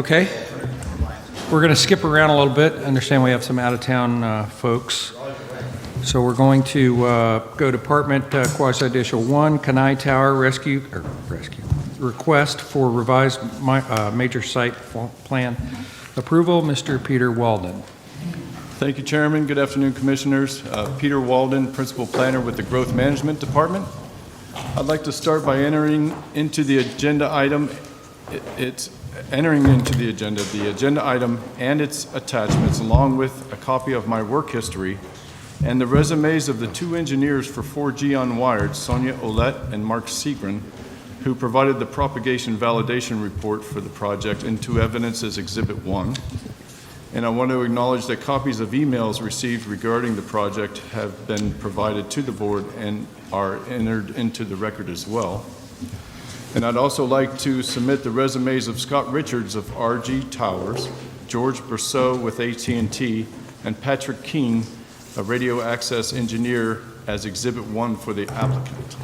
Okay, we're going to skip around a little bit. I understand we have some out-of-town folks. So we're going to go Department Quasi-Judicial 1, Kenai Tower Rescue, request for revised major site plan approval. Mr. Peter Walden. Thank you, Chairman. Good afternoon, Commissioners. Peter Walden, Principal Planner with the Growth Management Department. I'd like to start by entering into the agenda item. The agenda item and its attachments, along with a copy of my work history and the resumes of the two engineers for 4G Unwired, Sonia Olette and Mark Segrin, who provided the propagation validation report for the project into evidence as Exhibit 1. And I want to acknowledge that copies of emails received regarding the project have been provided to the board and are entered into the record as well. And I'd also like to submit the resumes of Scott Richards of RG Towers, George Berceau with AT&T, and Patrick Keene, a radio access engineer, as Exhibit 1 for the applicant.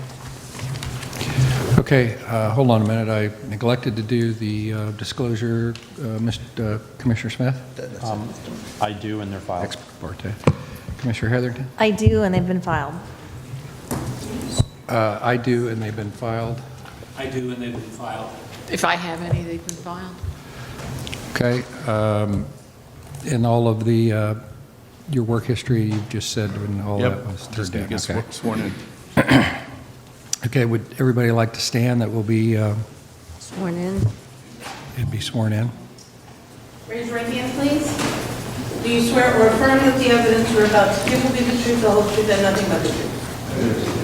Okay, hold on a minute. I neglected to do the disclosure. Mr. Commissioner Smith? I do, and they're filed. Ex parte. Commissioner Heatherton? I do, and they've been filed. I do, and they've been filed. I do, and they've been filed. If I have any, they've been filed. Okay. In all of the your work history, you've just said when all that was turned down. Just Okay. get sworn in. Okay, would everybody like to stand that will be Sworn in. and be sworn in? Raise your right hand, please. Do you swear or affirm that the evidence you're about to give will be the truth, the whole truth, and nothing but the truth?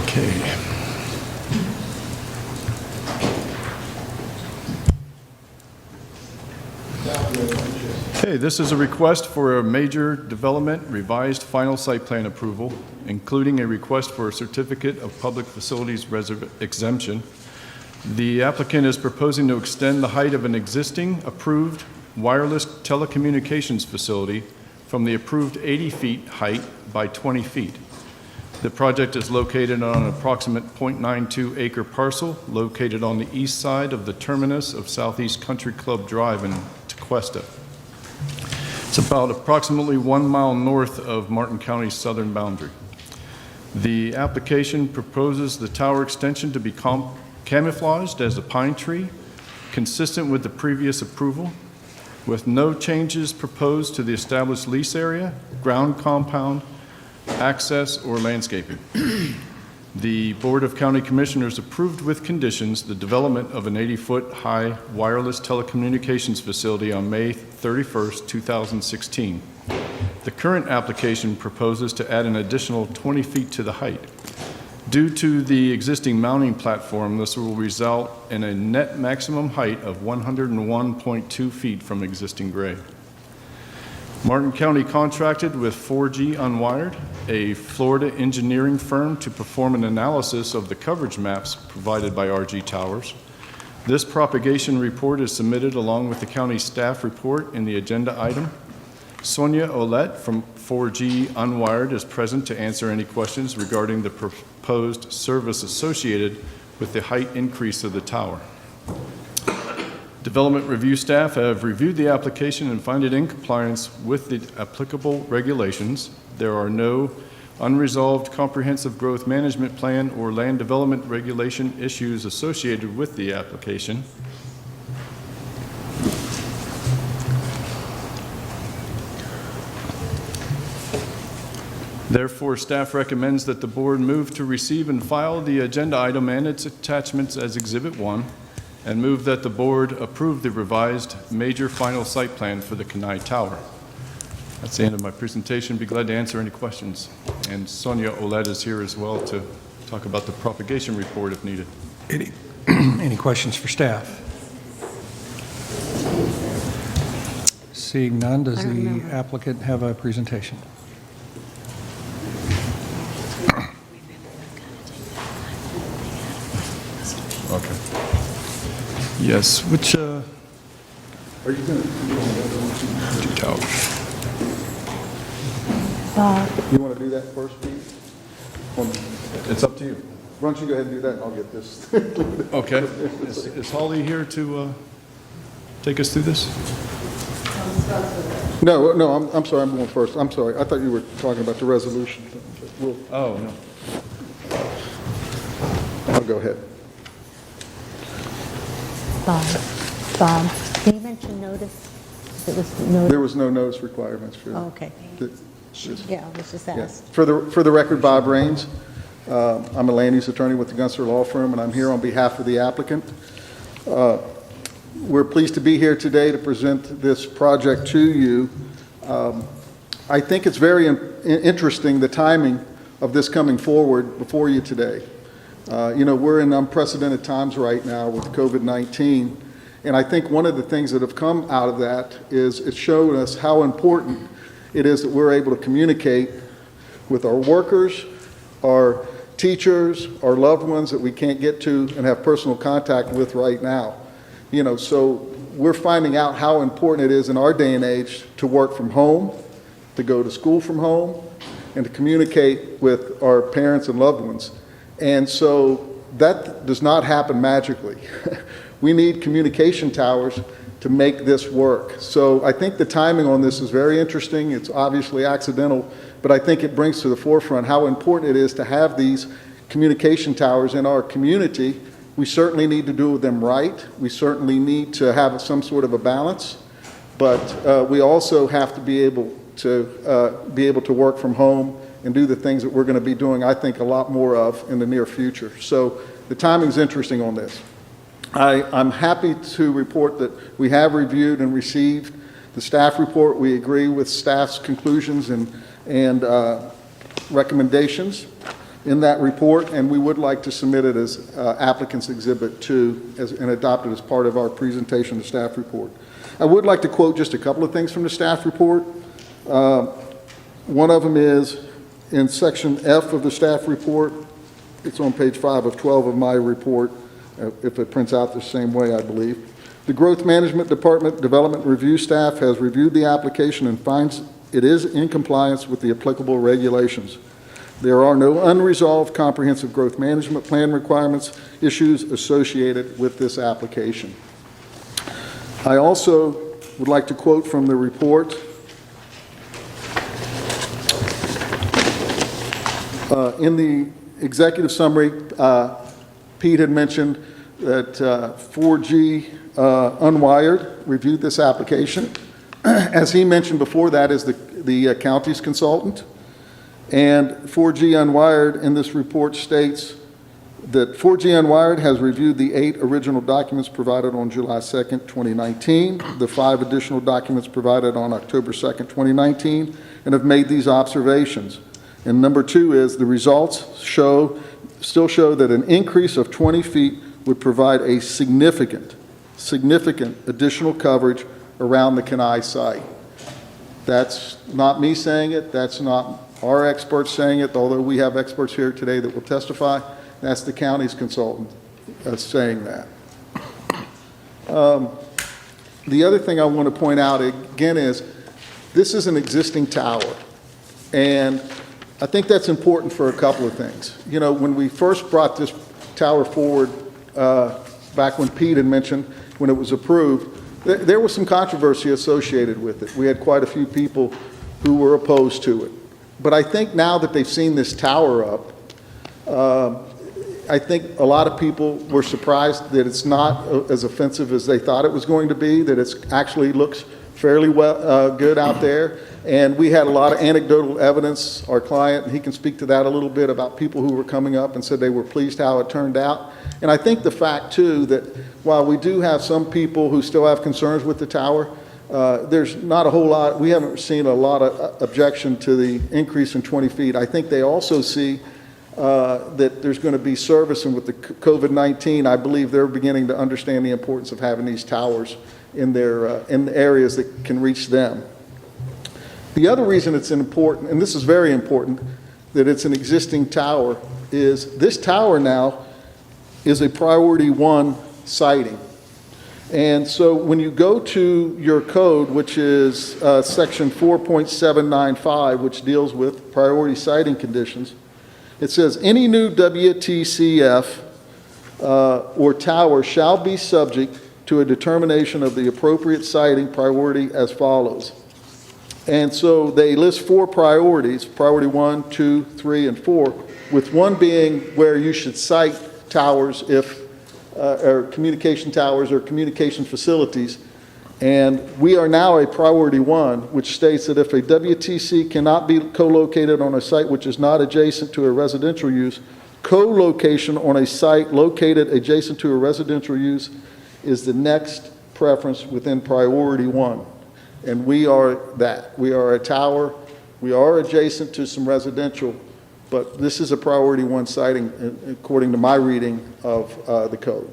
Okay. Okay, this is a request for a major development revised final site plan approval, including a request for a certificate of public facilities exemption. The applicant is proposing to extend the height of an existing approved wireless telecommunications facility from the approved 80 feet height by 20 feet. The project is located on an approximate 0.92 acre parcel located on the east side of the terminus of Southeast Country Club Drive in Tequesta. It's about approximately 1 mile north of Martin County's southern boundary. The application proposes the tower extension to be camouflaged as a pine tree, consistent with the previous approval, with no changes proposed to the established lease area, ground compound, access, or landscaping. The Board of County Commissioners approved with conditions the development of an 80-foot high wireless telecommunications facility on May 31st, 2016. The current application proposes to add an additional 20 feet to the height. Due to the existing mounting platform, this will result in a net maximum height of 101.2 feet from existing grade. Martin County contracted with 4G Unwired, a Florida engineering firm, to perform an analysis of the coverage maps provided by RG Towers. This propagation report is submitted along with the county staff report in the agenda item. Sonia Olette from 4G Unwired is present to answer any questions regarding the proposed service associated with the height increase of the tower. Development review staff have reviewed the application and find it in compliance with the applicable regulations. There are no unresolved comprehensive growth management plan or land development regulation issues associated with the application. Therefore, staff recommends that the board move to receive and file the agenda item and its attachments as Exhibit 1, and move that the board approve the revised major final site plan for the Kenai Tower. That's the end of my presentation. Be glad to answer any questions. And Sonia Olette is here as well to talk about the propagation report if needed. Any questions for staff? Seeing none, does the applicant have a presentation? Okay. Yes, which, are you going to do towers? You want to do that first, Pete? It's up to you. Why don't you go ahead and do that, and I'll get this. Okay. Is Holly here to take us through this? No, I'm sorry, I'm going first. I'm sorry. I thought you were talking about the resolution. Oh, no. I'll go ahead. Bob, can you mention notice? It was notice. There was no notice requirements for Oh, okay. this. Yeah, I was just Yeah. asked. For the record, Bob Raines. I'm a land use attorney with the Gunster Law Firm, and I'm here on behalf of the applicant. We're pleased to be here today to present this project to you. I think it's very interesting, the timing of this coming forward before you today. We're in unprecedented times right now with COVID-19, and I think one of the things that have come out of that is it's shown us how important it is that we're able to communicate with our workers, our teachers, our loved ones that we can't get to and have personal contact with right now. So we're finding out how important it is in our day and age to work from home, to go to school from home, and to communicate with our parents and loved ones. And so that does not happen magically. We need communication towers to make this work. So I think the timing on this is very interesting. It's obviously accidental, but I think it brings to the forefront how important it is to have these communication towers in our community. We certainly need to do them right. We certainly need to have some sort of a balance, but we also have to be able to work from home and do the things that we're going to be doing, I think, a lot more of in the near future. So the timing's interesting on this. I'm happy to report that we have reviewed and received the staff report. We agree with staff's conclusions and recommendations in that report, and we would like to submit it as applicant's exhibit 2 and adopt it as part of our presentation of the staff report. I would like to quote just a couple of things from the staff report. One of them is in section F of the staff report. It's on page 5 of 12 of my report, if it prints out the same way, I believe. The Growth Management Department Development Review staff has reviewed the application and finds it is in compliance with the applicable regulations. There are no unresolved comprehensive growth management plan requirements issues associated with this application. I also would like to quote from the report. In the executive summary, Pete had mentioned that 4G Unwired reviewed this application. As he mentioned before, that is the county's consultant. And 4G Unwired in this report states that 4G Unwired has reviewed the 8 original documents provided on July 2nd, 2019, the 5 additional documents provided on October 2nd, 2019, and have made these observations. And number 2 is the results still show that an increase of 20 feet would provide a significant additional coverage around the Kenai site. That's not me saying it. That's not our experts saying it, although we have experts here today that will testify. That's the county's consultant saying that. The other thing I want to point out again is this is an existing tower, and I think that's important for a couple of things. When we first brought this tower forward, back when Pete had mentioned when it was approved, there was some controversy associated with it. We had quite a few people who were opposed to it. But I think now that they've seen this tower up, I think a lot of people were surprised that it's not as offensive as they thought it was going to be, that it actually looks fairly good out there. And we had a lot of anecdotal evidence. Our client, he can speak to that a little bit, about people who were coming up and said they were pleased how it turned out. And I think the fact, too, that while we do have some people who still have concerns with the tower, there's not a whole lot, we haven't seen a lot of objection to the increase in 20 feet. I think they also see that there's going to be service, and with the COVID-19, I believe they're beginning to understand the importance of having these towers in the areas that can reach them. The other reason it's important, and this is very important, that it's an existing tower, is this tower now is a priority 1 siting. And so when you go to your code, which is section 4.795, which deals with priority siting conditions, It says, "Any new WTCF or tower shall be subject to a determination of the appropriate siting priority as follows." And so they list 4 priorities, priority 1, 2, 3, and 4, with 1 being where you should site towers or communication towers or communication facilities. And we are now a priority 1, which states that if a WTC cannot be co-located on a site which is not adjacent to a residential use, co-location on a site located adjacent to a residential use is the next preference within priority 1. And we are that. We are a tower. We are adjacent to some residential, but this is a priority 1 siting according to my reading of the code.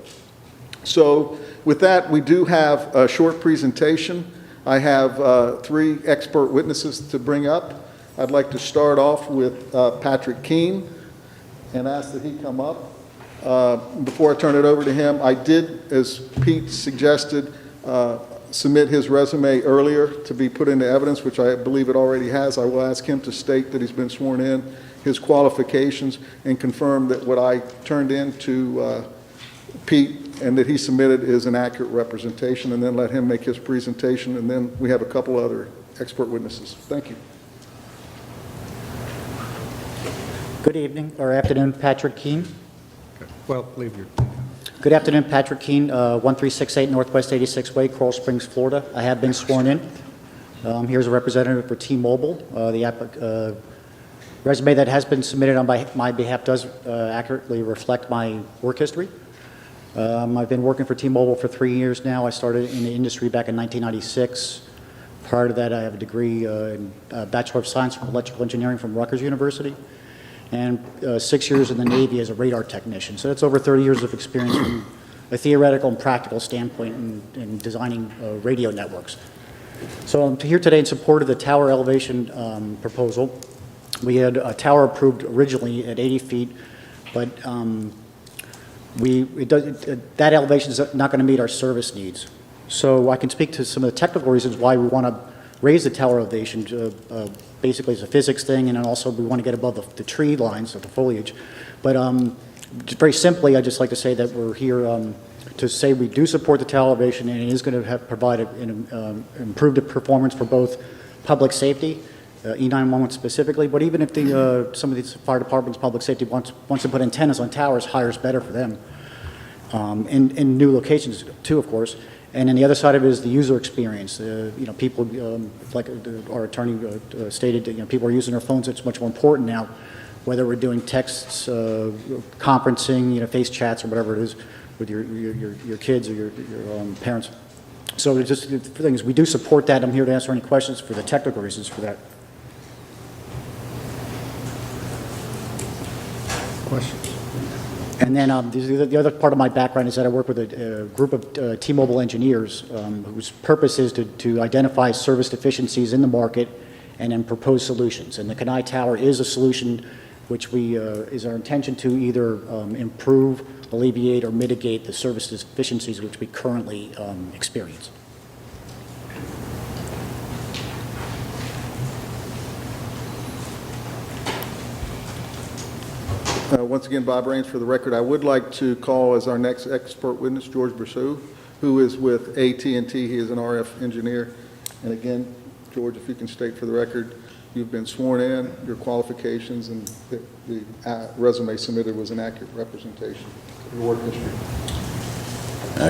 So with that, we do have a short presentation. I have 3 expert witnesses to bring up. I'd like to start off with Patrick Keene and ask that he come up. Before I turn it over to him, I did, as Pete suggested, submit his resume earlier to be put into evidence, which I believe it already has. I will ask him to state that he's been sworn in, his qualifications, and confirm that what I turned in to Pete and that he submitted is an accurate representation, and then let him make his presentation, and then we have a couple other expert witnesses. Thank you. Good evening, or afternoon, Patrick Keene. Well, leave your... Good afternoon, Patrick Keene, 1368 Northwest 86 Way, Coral Springs, Florida. I have been sworn in. Here's a representative for T-Mobile. The resume that has been submitted on my behalf does accurately reflect my work history. I've been working for T-Mobile for 3 years now. I started in the industry back in 1996. Prior to that, I have a degree in Bachelor of Science from Electrical Engineering from Rutgers University, and 6 years in the Navy as a radar technician. So that's over 30 years of experience from a theoretical and practical standpoint in designing radio networks. So I'm here today in support of the tower elevation proposal. We had a tower approved originally at 80 feet, but that elevation is not going to meet our service needs. So I can speak to some of the technical reasons why we want to raise the tower elevation. Basically, it's a physics thing, and then also we want to get above the tree lines of the foliage. But just very simply, I'd just like to say that we're here to say we do support the tower elevation, and it is going to provide an improved performance for both public safety, E911 specifically, but even if some of these fire departments, public safety wants to put antennas on towers, higher is better for them. In new locations too, of course. And then the other side of it is the user experience. People, like our attorney stated, people are using their phones. It's much more important now, whether we're doing texts, conferencing, face chats, or whatever it is with your kids or your parents. So it's just the thing is, we do support that. I'm here to answer any questions for the technical reasons for that. Questions? And then the other part of my background is that I work with a group of T-Mobile engineers whose purpose is to identify service deficiencies in the market and then propose solutions. And the Kenai Tower is a solution which is our intention to either improve, alleviate, or mitigate the service deficiencies which we currently experience. Once again, Bob Rains for the record. I would like to call as our next expert witness George Brousseau, who is with AT&T. He is an RF engineer. And again, George, if you can state for the record, you've been sworn in, your qualifications, and the resume submitted was an accurate representation of your work history.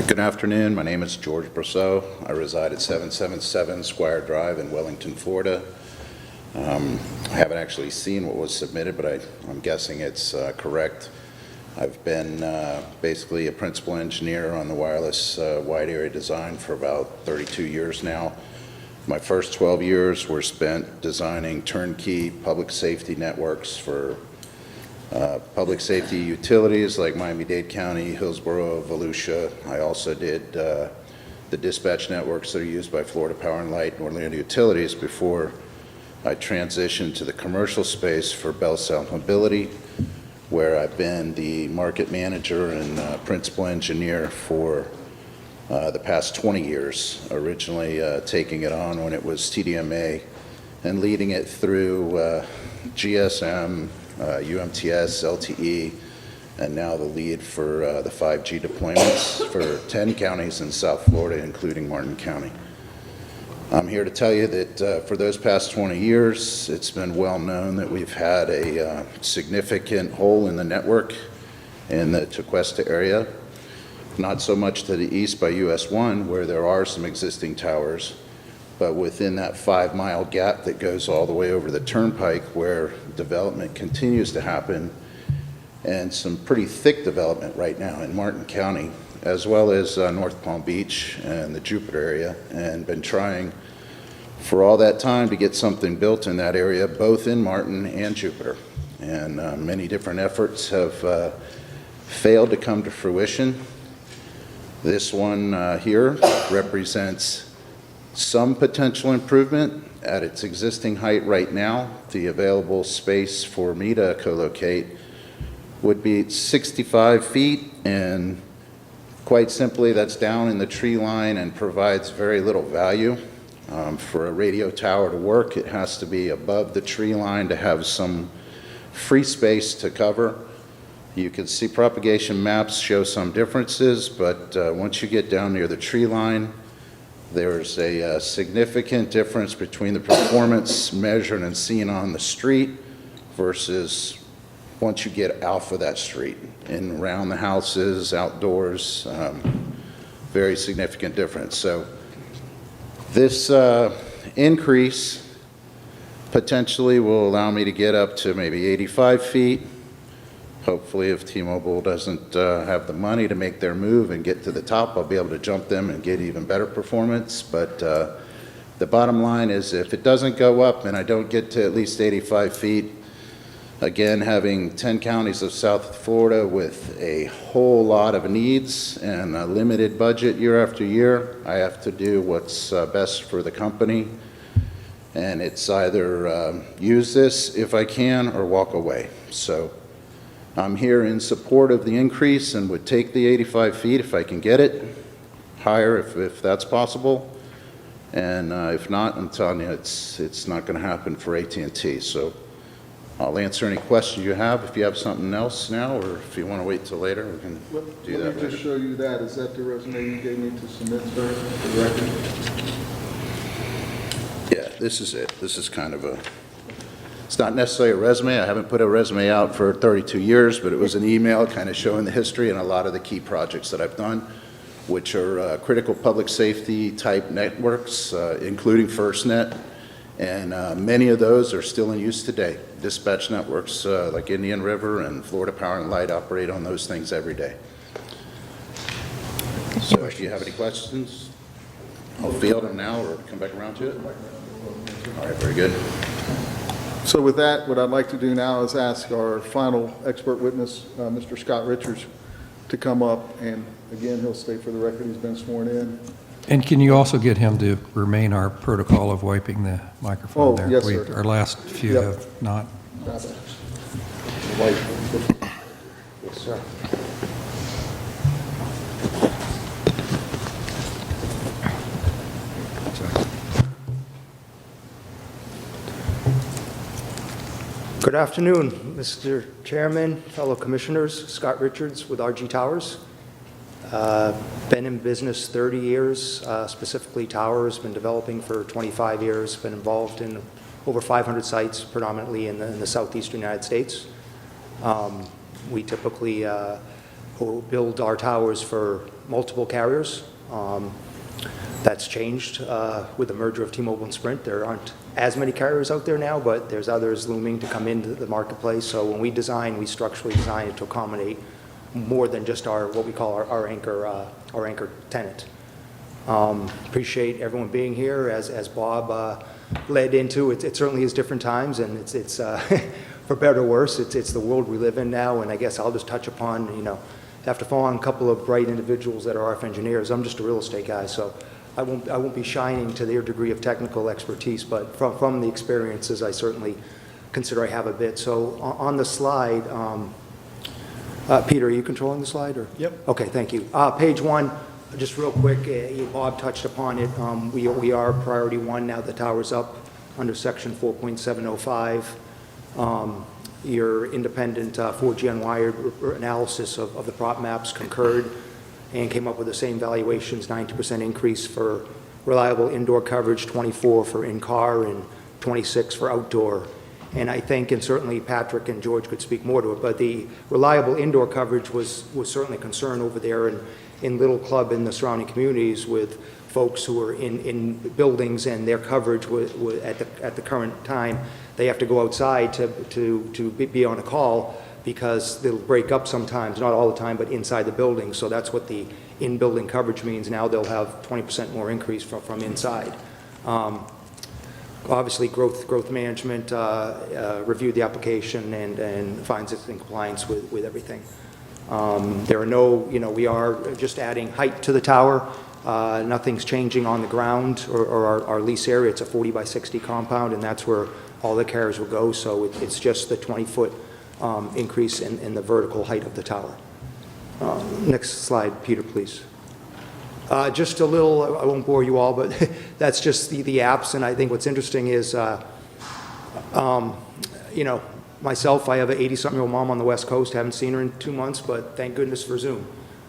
Good afternoon. My name is George Brousseau. I reside at 777 Squire Drive in Wellington, Florida. I haven't actually seen what was submitted, but I'm guessing it's correct. I've been basically a principal engineer on the wireless wide area design for about 32 years now. My first 12 years were spent designing turnkey public safety networks for public safety utilities like Miami-Dade County, Hillsborough, Volusia. I also did the dispatch networks that are used by Florida Power and Light and Orlando Utilities before I transitioned to the commercial space for Bell South Mobility, where I've been the market manager and principal engineer for the past 20 years, originally taking it on when it was TDMA and leading it through GSM, UMTS, LTE, and now the lead for the 5G deployments for 10 counties in South Florida, including Martin County. I'm here to tell you that for those past 20 years, it's been well known that we've had a significant hole in the network in the Tequesta area, not so much to the east by US 1, where there are some existing towers, but within that 5-mile gap that goes all the way over the turnpike where development continues to happen, and some pretty thick development right now in Martin County, as well as North Palm Beach and the Jupiter area, and been trying for all that time to get something built in that area, both in Martin and Jupiter. And many different efforts have failed to come to fruition. This one here represents some potential improvement at its existing height right now. The available space for me to co-locate would be 65 feet, and quite simply, that's down in the tree line and provides very little value. For a radio tower to work, it has to be above the tree line to have some free space to cover. You can see propagation maps show some differences, but once you get down near the tree line, there's a significant difference between the performance measured and seen on the street versus once you get off of that street and around the houses, outdoors, very significant difference. So this increase potentially will allow me to get up to maybe 85 feet. Hopefully, if T-Mobile doesn't have the money to make their move and get to the top, I'll be able to jump them and get even better performance. But the bottom line is, if it doesn't go up and I don't get to at least 85 feet, again, having 10 counties of South Florida with a whole lot of needs and a limited budget year after year, I have to do what's best for the company. And it's either use this if I can or walk away. So I'm here in support of the increase and would take the 85 feet if I can get it, higher if that's possible. And if not, I'm telling you, it's not going to happen for AT&T. So I'll answer any questions you have. If you have something else now, or if you want to wait till later, we can do that Let me later. just show you that. Is that the resume you gave me to submit, sir, for the record? Yeah, this is it. This is kind of a, it's not necessarily a resume. I haven't put a resume out for 32 years, but it was an email kind of showing the history and a lot of the key projects that I've done, which are critical public safety type networks, including FirstNet. And many of those are still in use today. Dispatch networks like Indian River and Florida Power and Light operate on those things every day. So if you have any questions, I'll field them now or come back around to it. All right, very good. So with that, what I'd like to do now is ask our final expert witness, Mr. Scott Richards, to come up. And again, he'll state for the record he's been sworn in. And can you also get him to remain our protocol of wiping the microphone Oh, there? yes, sir. Our last few Yep. have not. Yes, sir. Good afternoon, Mr. Chairman, fellow commissioners. Scott Richards with RG Towers. Been in business 30 years, specifically towers, been developing for 25 years, been involved in over 500 sites, predominantly in the southeastern United States. We typically will build our towers for multiple carriers. That's changed with the merger of T-Mobile and Sprint. There aren't as many carriers out there now, but there's others looming to come into the marketplace. So when we design, we structurally design it to accommodate more than just what we call our anchor tenant. Appreciate everyone being here. As Bob led into, it certainly is different times, and it's for better or worse, it's the world we live in now. And I guess I'll just touch upon, after following a couple of bright individuals that are RF engineers, I'm just a real estate guy, so I won't be shining to their degree of technical expertise, but from the experiences, I certainly consider I have a bit. So on the slide, Peter, are you controlling the slide? Or? Yep. Okay, thank you. Page 1, just real quick, Bob touched upon it. We are priority 1 now. The tower's up under section 4.705. Your independent 4G unwired analysis of the prop maps concurred and came up with the same valuations, 90% increase for reliable indoor coverage, 24 for in-car, and 26 for outdoor. And I think, and certainly Patrick and George could speak more to it, but the reliable indoor coverage was certainly a concern over there in Little Club and the surrounding communities with folks who are in buildings, and their coverage at the current time, they have to go outside to be on a call because they'll break up sometimes, not all the time, but inside the building. So that's what the in-building coverage means. Now they'll have 20% more increase from inside. Obviously, growth management reviewed the application and finds it's in compliance with everything. There are no, we are just adding height to the tower. Nothing's changing on the ground or our lease area. It's a 40 by 60 compound, and that's where all the carriers will go. So it's just the 20-foot increase in the vertical height of the tower. Next slide, Peter, please. Just a little, I won't bore you all, but that's just the apps. And I think what's interesting is, myself, I have an 80-something-year-old mom on the West Coast. Haven't seen her in 2 months, but thank goodness for Zoom.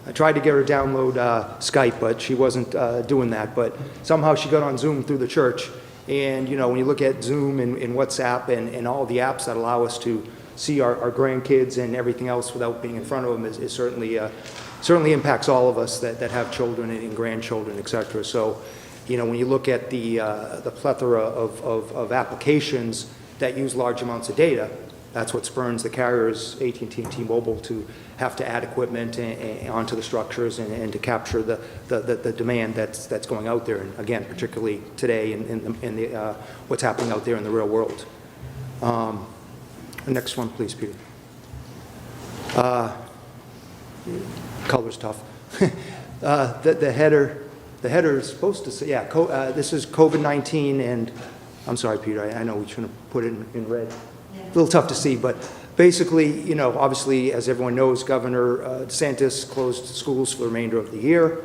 I tried to get her to download Skype, but she wasn't doing that. But somehow she got on Zoom through the church. And, when you look at Zoom and WhatsApp and all the apps that allow us to see our grandkids and everything else without being in front of them is certainly impacts all of us that have children and grandchildren, et cetera. So, when you look at the plethora of applications that use large amounts of data, that's what spurns the carriers, AT&T and T-Mobile, to have to add equipment onto the structures and to capture the demand that's going out there. And again, particularly today in the what's happening out there in the real world. Next one, please, Peter. Color's tough. The header is supposed to say, this is COVID-19, and I'm sorry, Peter, I know we shouldn't have put it in red. A little tough to see, but basically, obviously, as everyone knows, Governor DeSantis closed schools for the remainder of the year.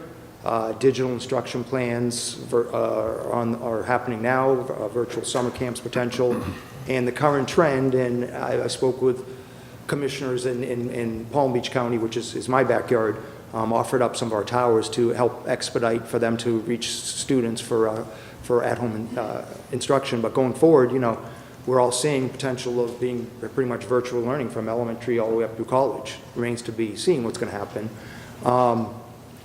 Digital instruction plans are happening now, virtual summer camps potential, and the current trend, and I spoke with commissioners in Palm Beach County, which is my backyard, offered up some of our towers to help expedite for them to reach students for at-home instruction. But going forward, we're all seeing potential of being pretty much virtual learning from elementary all the way up through college. Remains to be seen what's going to happen.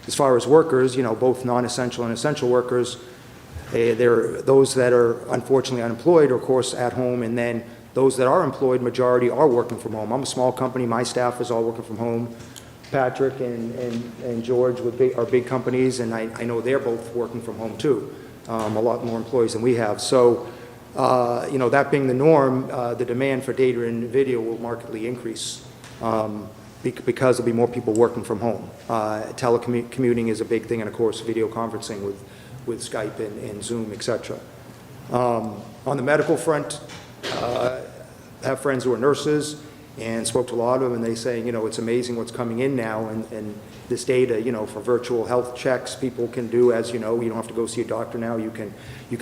As far as workers, both non-essential and essential workers, there are those that are unfortunately unemployed, of course, at home, and then those that are employed, majority are working from home. I'm a small company. My staff is all working from home. Patrick and George are big companies, and I know they're both working from home too. A lot more employees than we have. So, that being the norm, the demand for data and video will markedly increase because there'll be more people working from home. Telecommuting is a big thing, and of course, video conferencing with Skype and Zoom, etc. On the medical front, I have friends who are nurses and spoke to a lot of them, and they saying, it's amazing what's coming in now, and this data, for virtual health checks, people can do, as you don't have to go see a doctor now. You can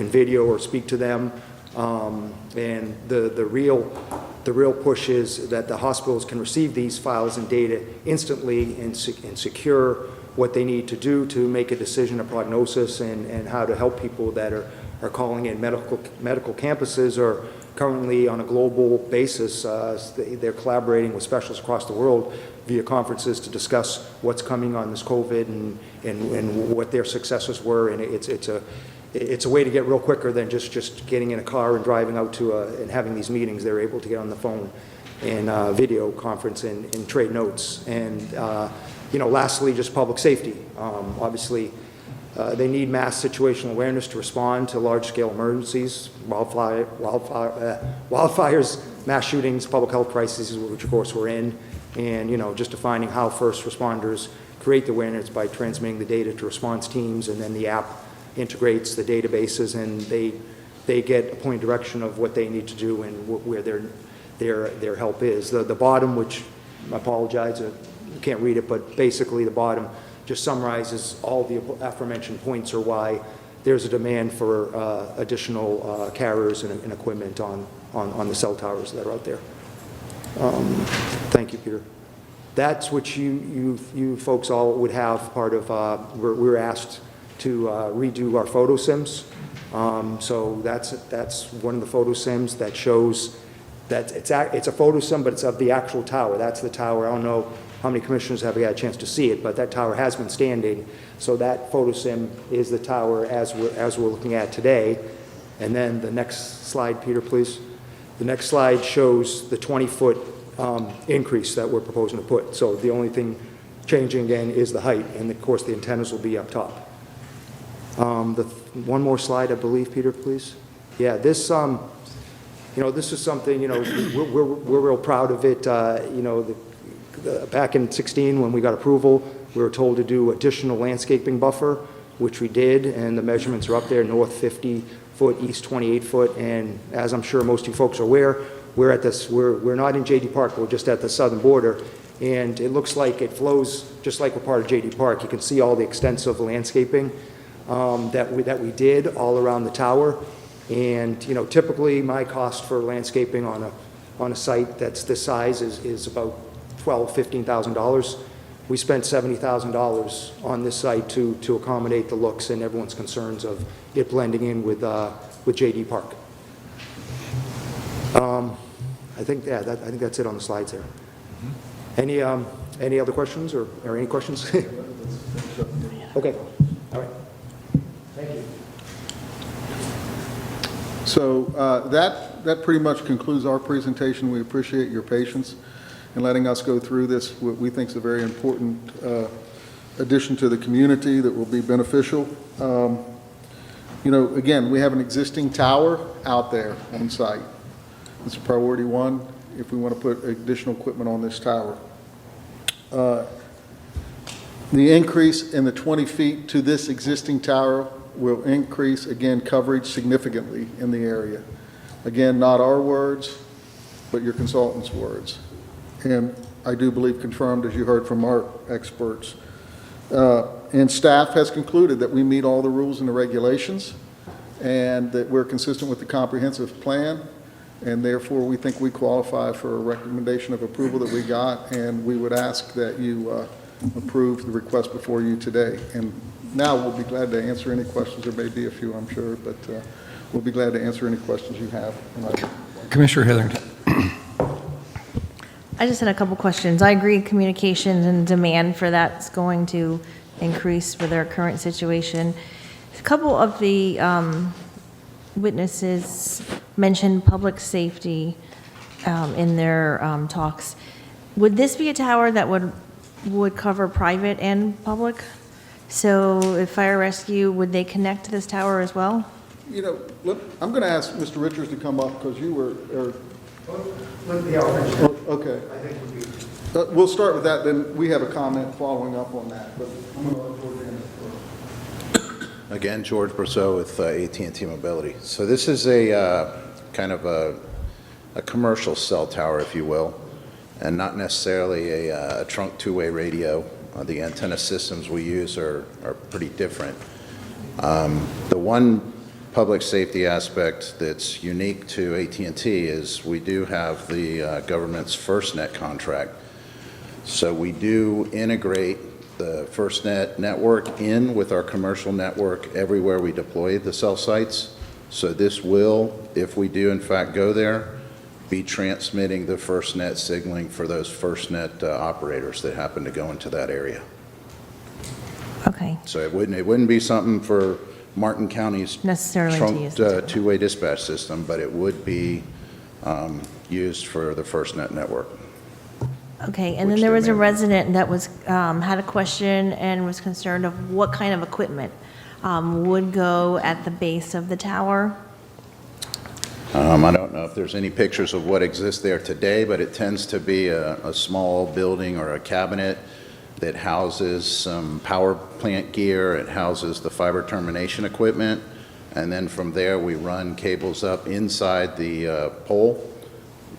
video or speak to them, and the real push is that the hospitals can receive these files and data instantly and secure what they need to do to make a decision, a prognosis, and how to help people that are calling in. Medical campuses are currently on a global basis. They're collaborating with specialists across the world via conferences to discuss what's coming on this COVID and what their successes were. And it's a way to get real quicker than just getting in a car and driving out to and having these meetings. They're able to get on the phone and video conference and trade notes. And lastly, just public safety. Obviously, they need mass situational awareness to respond to large-scale emergencies, wildfires, mass shootings, public health crises, which of course we're in, and just defining how first responders create the awareness by transmitting the data to response teams, and then the app integrates the databases, and they get a point of direction of what they need to do and where their help is. The bottom, which I apologize, you can't read it, but basically the bottom just summarizes all the aforementioned points or why there's a demand for additional carriers and equipment on the cell towers that are out there. Thank you, Peter. That's what you folks all would have part of, we were asked to redo our photo sims. So that's one of the photo sims that shows that it's a photo sim, but it's of the actual tower. That's the tower. I don't know how many commissioners have had a chance to see it, but that tower has been standing. So that photo sim is the tower as we're looking at today. And then the next slide, Peter, please. The next slide shows the 20-foot increase that we're proposing to put. So the only thing changing again is the height, and of course the antennas will be up top. One more slide, I believe, Peter, please. Yeah, this, this is something, we're real proud of it. Back in 16, when we got approval, we were told to do additional landscaping buffer, which we did, and the measurements are up there, north 50 foot, east 28 foot, and as I'm sure most of you folks are aware, we're not in J.D. Park, we're just at the southern border, and it looks like it flows just like we're part of J.D. Park. You can see all the extensive landscaping that we did all around the tower, and typically my cost for landscaping on a site that's this size is about $12,000–$15,000. We spent $70,000 on this site to accommodate the looks and everyone's concerns of it blending in with J.D. Park. I think that's it on the slides there. Any other questions or any questions? Okay. All right. Thank you. So that pretty much concludes our presentation. We appreciate your patience in letting us go through this, what we think is a very important addition to the community that will be beneficial. Again, we have an existing tower out there on site. It's a priority one if we want to put additional equipment on this tower. The increase in the 20 feet to this existing tower will increase, again, coverage significantly in the area. Again, not our words, but your consultant's words. And I do believe confirmed, as you heard from our experts. And staff has concluded that we meet all the rules and the regulations and that we're consistent with the comprehensive plan, and therefore we think we qualify for a recommendation of approval that we got, and we would ask that you approve the request before you today. And now we'll be glad to answer any questions. There may be a few, I'm sure, but we'll be glad to answer any questions you have. Commissioner Hetherington. I just had a couple questions. I agree communications and demand for that's going to increase with our current situation. A couple of the witnesses mentioned public safety in their talks. Would this be a tower that would cover private and public? So if fire rescue, would they connect to this tower as well? Look, I'm going to ask Mr. Richards to come up because you were... Okay. We'll start with that, then we have a comment following up on that. But I'm going to let George answer first. Again, George Brousseau with AT&T Mobility. So this is a kind of a commercial cell tower, if you will, and not necessarily a trunk two-way radio. The antenna systems we use are pretty different. The one public safety aspect that's unique to AT&T is we do have the government's FirstNet contract. So we do integrate the FirstNet network in with our commercial network everywhere we deploy the cell sites. So this will, if we do in fact go there, be transmitting the FirstNet signaling for those FirstNet operators that happen to go into that area. Okay. So it wouldn't be something for Martin County's Necessarily to use trunked two-way dispatch system, but it would be used for the FirstNet network. Okay, and then there was a resident that was, had a question and was concerned of what kind of equipment would go at the base of the tower. I don't know if there's any pictures of what exists there today, but it tends to be a small building or a cabinet that houses some power plant gear. It houses the fiber termination equipment, and then from there we run cables up inside the pole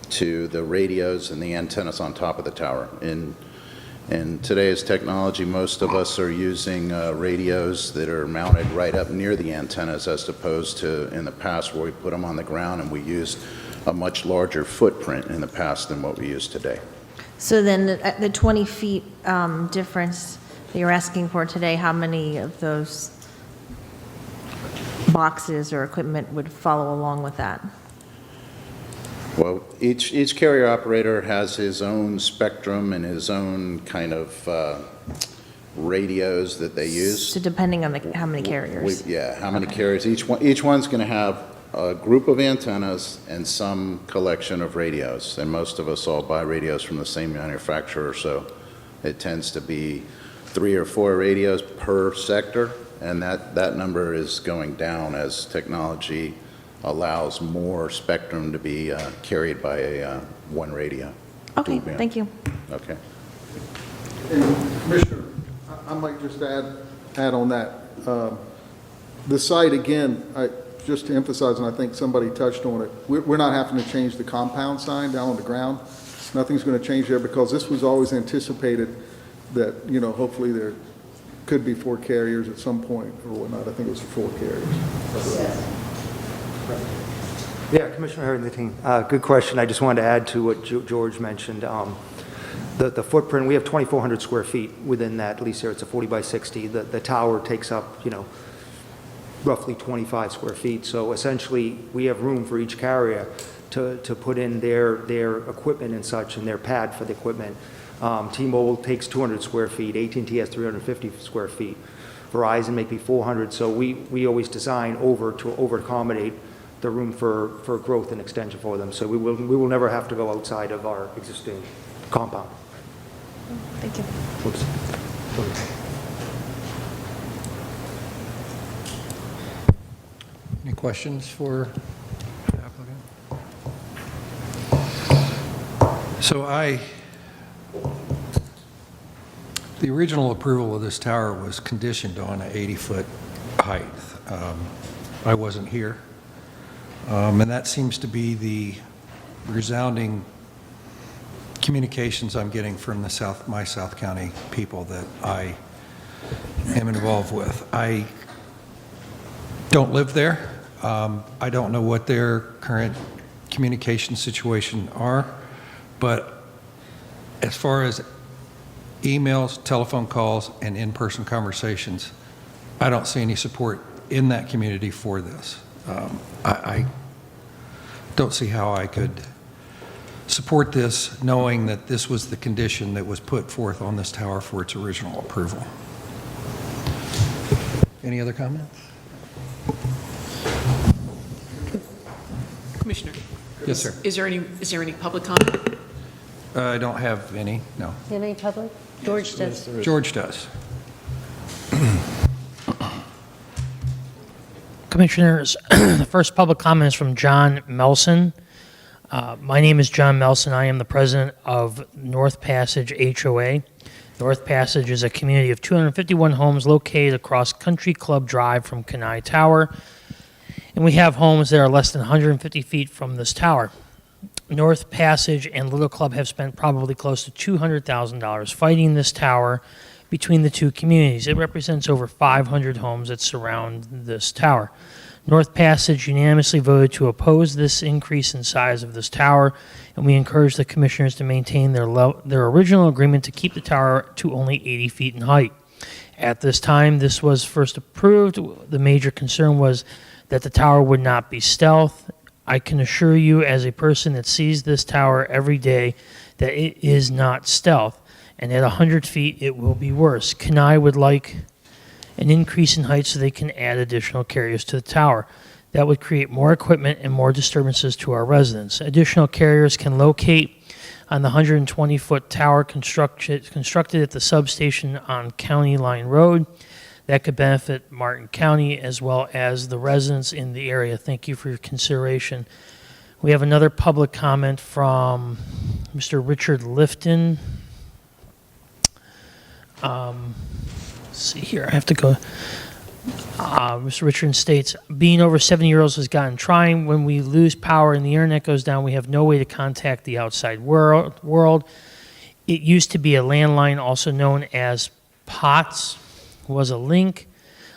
to the radios and the antennas on top of the tower. In today's technology, most of us are using radios that are mounted right up near the antennas, as opposed to in the past where we put them on the ground and we used a much larger footprint in the past than what we use today. So then the 20 feet difference that you're asking for today, how many of those boxes or equipment would follow along with that? Well, each carrier operator has his own spectrum and his own kind of radios that they use. So depending on how many carriers? Yeah, how many carriers. Each one's going to have a group of antennas and some collection of radios. And most of us all buy radios from the same manufacturer, so it tends to be 3 or 4 radios per sector. And that number is going down as technology allows more spectrum to be carried by one radio. Okay, Dual band. thank you. Okay. And Commissioner, I might just add on that. The site, again, just to emphasize, and I think somebody touched on it, we're not having to change the compound sign down on the ground. Nothing's going to change there because this was always anticipated that, you know, hopefully there could be 4 carriers at some point or whatnot. I think it was 4 carriers. Yeah, Commissioner Harrington, good question. I just wanted to add to what George mentioned. The footprint, we have 2,400 square feet within that lease area. It's a 40 by 60. The tower takes up, you know, roughly 25 square feet. So essentially, we have room for each carrier to put in their equipment and such, and their pad for the equipment. T-Mobile takes 200 square feet. AT&T has 350 square feet. Verizon may be 400. So we always design over accommodate the room for growth and extension for them. So we will never have to go outside of our existing compound. Thank you. Whoops. Any questions for the applicant? So the original approval of this tower was conditioned on an 80-foot height. I wasn't here. And that seems to be the resounding communications I'm getting from my South County people that I am involved with. I don't live there. I don't know what their current communication situation are, but as far as emails, telephone calls, and in-person conversations, I don't see any support in that community for this. I don't see how I could support this knowing that this was the condition that was put forth on this tower for its original approval. Any other comments? Commissioner? Yes, sir. Is there any public comment? I don't have any, no. Do you have any public? George does. George does. Commissioners, the first public comment is from John Melson. My name is John Melson. I am the president of North Passage HOA. North Passage is a community of 251 homes located across Country Club Drive from Kenai Tower. And we have homes that are less than 150 feet from this tower. North Passage and Little Club have spent probably close to $200,000 fighting this tower between the two communities. It represents over 500 homes that surround this tower. North Passage unanimously voted to oppose this increase in size of this tower, and we encourage the commissioners to maintain their original agreement to keep the tower to only 80 feet in height. At this time this was first approved, the major concern was that the tower would not be stealth. I can assure you, as a person that sees this tower every day, that it is not stealth. And at 100 feet, it will be worse. Kenai would like an increase in height so they can add additional carriers to the tower. That would create more equipment and more disturbances to our residents. Additional carriers can locate on the 120-foot tower constructed at the substation on County Line Road. That could benefit Martin County as well as the residents in the area. Thank you for your consideration. We have another public comment from Mr. Richard Lifton. Let's see here, I have to go. Mr. Richard states, being over 70 years old has gotten trying. When we lose power and the internet goes down, we have no way to contact the outside world. It used to be a landline, also known as POTS, was a link.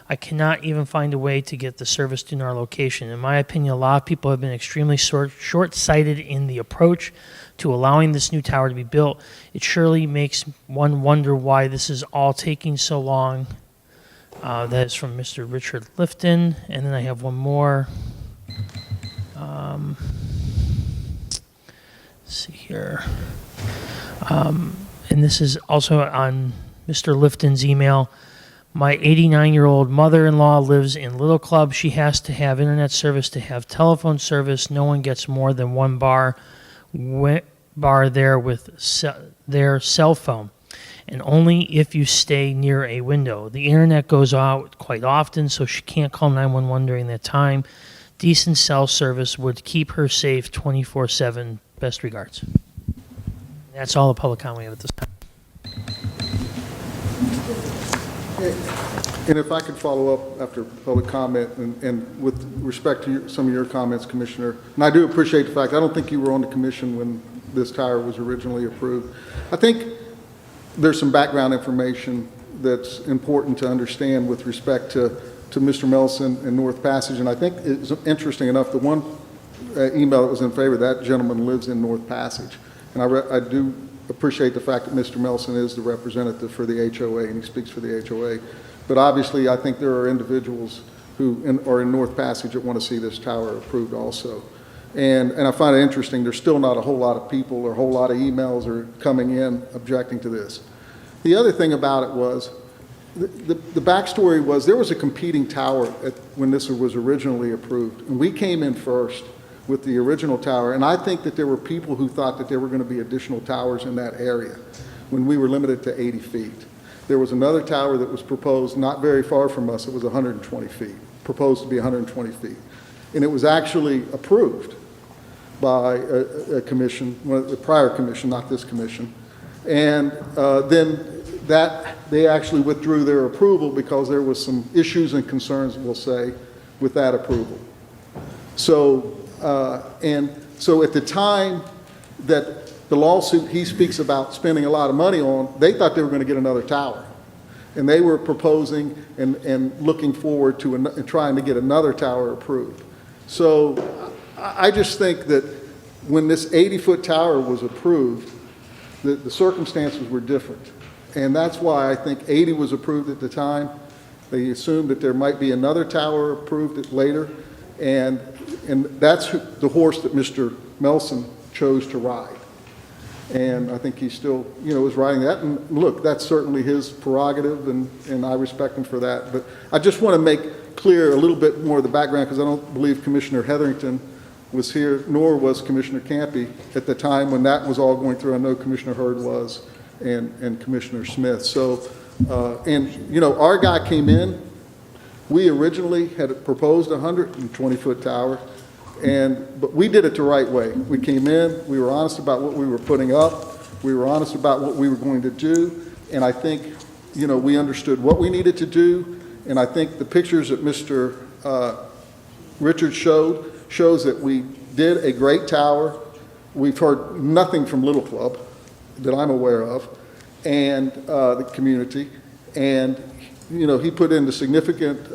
I cannot even find a way to get the service to our location. In my opinion, a lot of people have been extremely short-sighted in the approach to allowing this new tower to be built. It surely makes one wonder why this is all taking so long. That is from Mr. Richard Lifton. And then I have one more. Let's see here. And this is also on Mr. Lifton's email. My 89-year-old mother-in-law lives in Little Club. She has to have internet service to have telephone service. No one gets more than one bar there with their cell phone, and only if you stay near a window. The internet goes out quite often, so she can't call 911 during that time. Decent cell service would keep her safe 24/7. Best regards. That's all the public comment we have at this time. And if I could follow up after public comment, and with respect to some of your comments, Commissioner, and I do appreciate the fact, I don't think you were on the commission when this tower was originally approved. I think there's some background information that's important to understand with respect to Mr. Melson and North Passage, and I think it's interesting enough, the one email that was in favor, that gentleman lives in North Passage, and I do appreciate the fact that Mr. Melson is the representative for the HOA, and he speaks for the HOA. But obviously, I think there are individuals who are in North Passage that want to see this tower approved also. And I find it interesting, there's still not a whole lot of people or a whole lot of emails are coming in objecting to this. The other thing about it was, the backstory was there was a competing tower when this was originally approved, and we came in first with the original tower, and I think that there were people who thought that there were going to be additional towers in that area when we were limited to 80 feet. There was another tower that was proposed not very far from us. It was 120 feet, proposed to be 120 feet. And it was actually approved by a commission, the prior commission, not this commission. And then they actually withdrew their approval because there was some issues and concerns, we'll say, with that approval. So, so at the time that the lawsuit he speaks about spending a lot of money on, they thought they were going to get another tower. And they were proposing and looking forward to trying to get another tower approved. So I just think that when this 80-foot tower was approved, the circumstances were different. And that's why I think 80 was approved at the time. They assumed that there might be another tower approved later. And that's the horse that Mr. Melson chose to ride. And I think he still, is riding that. And look, that's certainly his prerogative, and I respect him for that. But I just want to make clear a little bit more of the background, because I don't believe Commissioner Hetherington was here, nor was Commissioner Campy at the time when that was all going through. I know Commissioner Hurd was, and Commissioner Smith. So, our guy came in. We originally had proposed a 120-foot tower, but we did it the right way. We came in, we were honest about what we were putting up, we were honest about what we were going to do, and I think, we understood what we needed to do, and I think the pictures that Mr. Richards shows that we did a great tower. We've heard nothing from Little Club that I'm aware of, and the community, and he put in the significant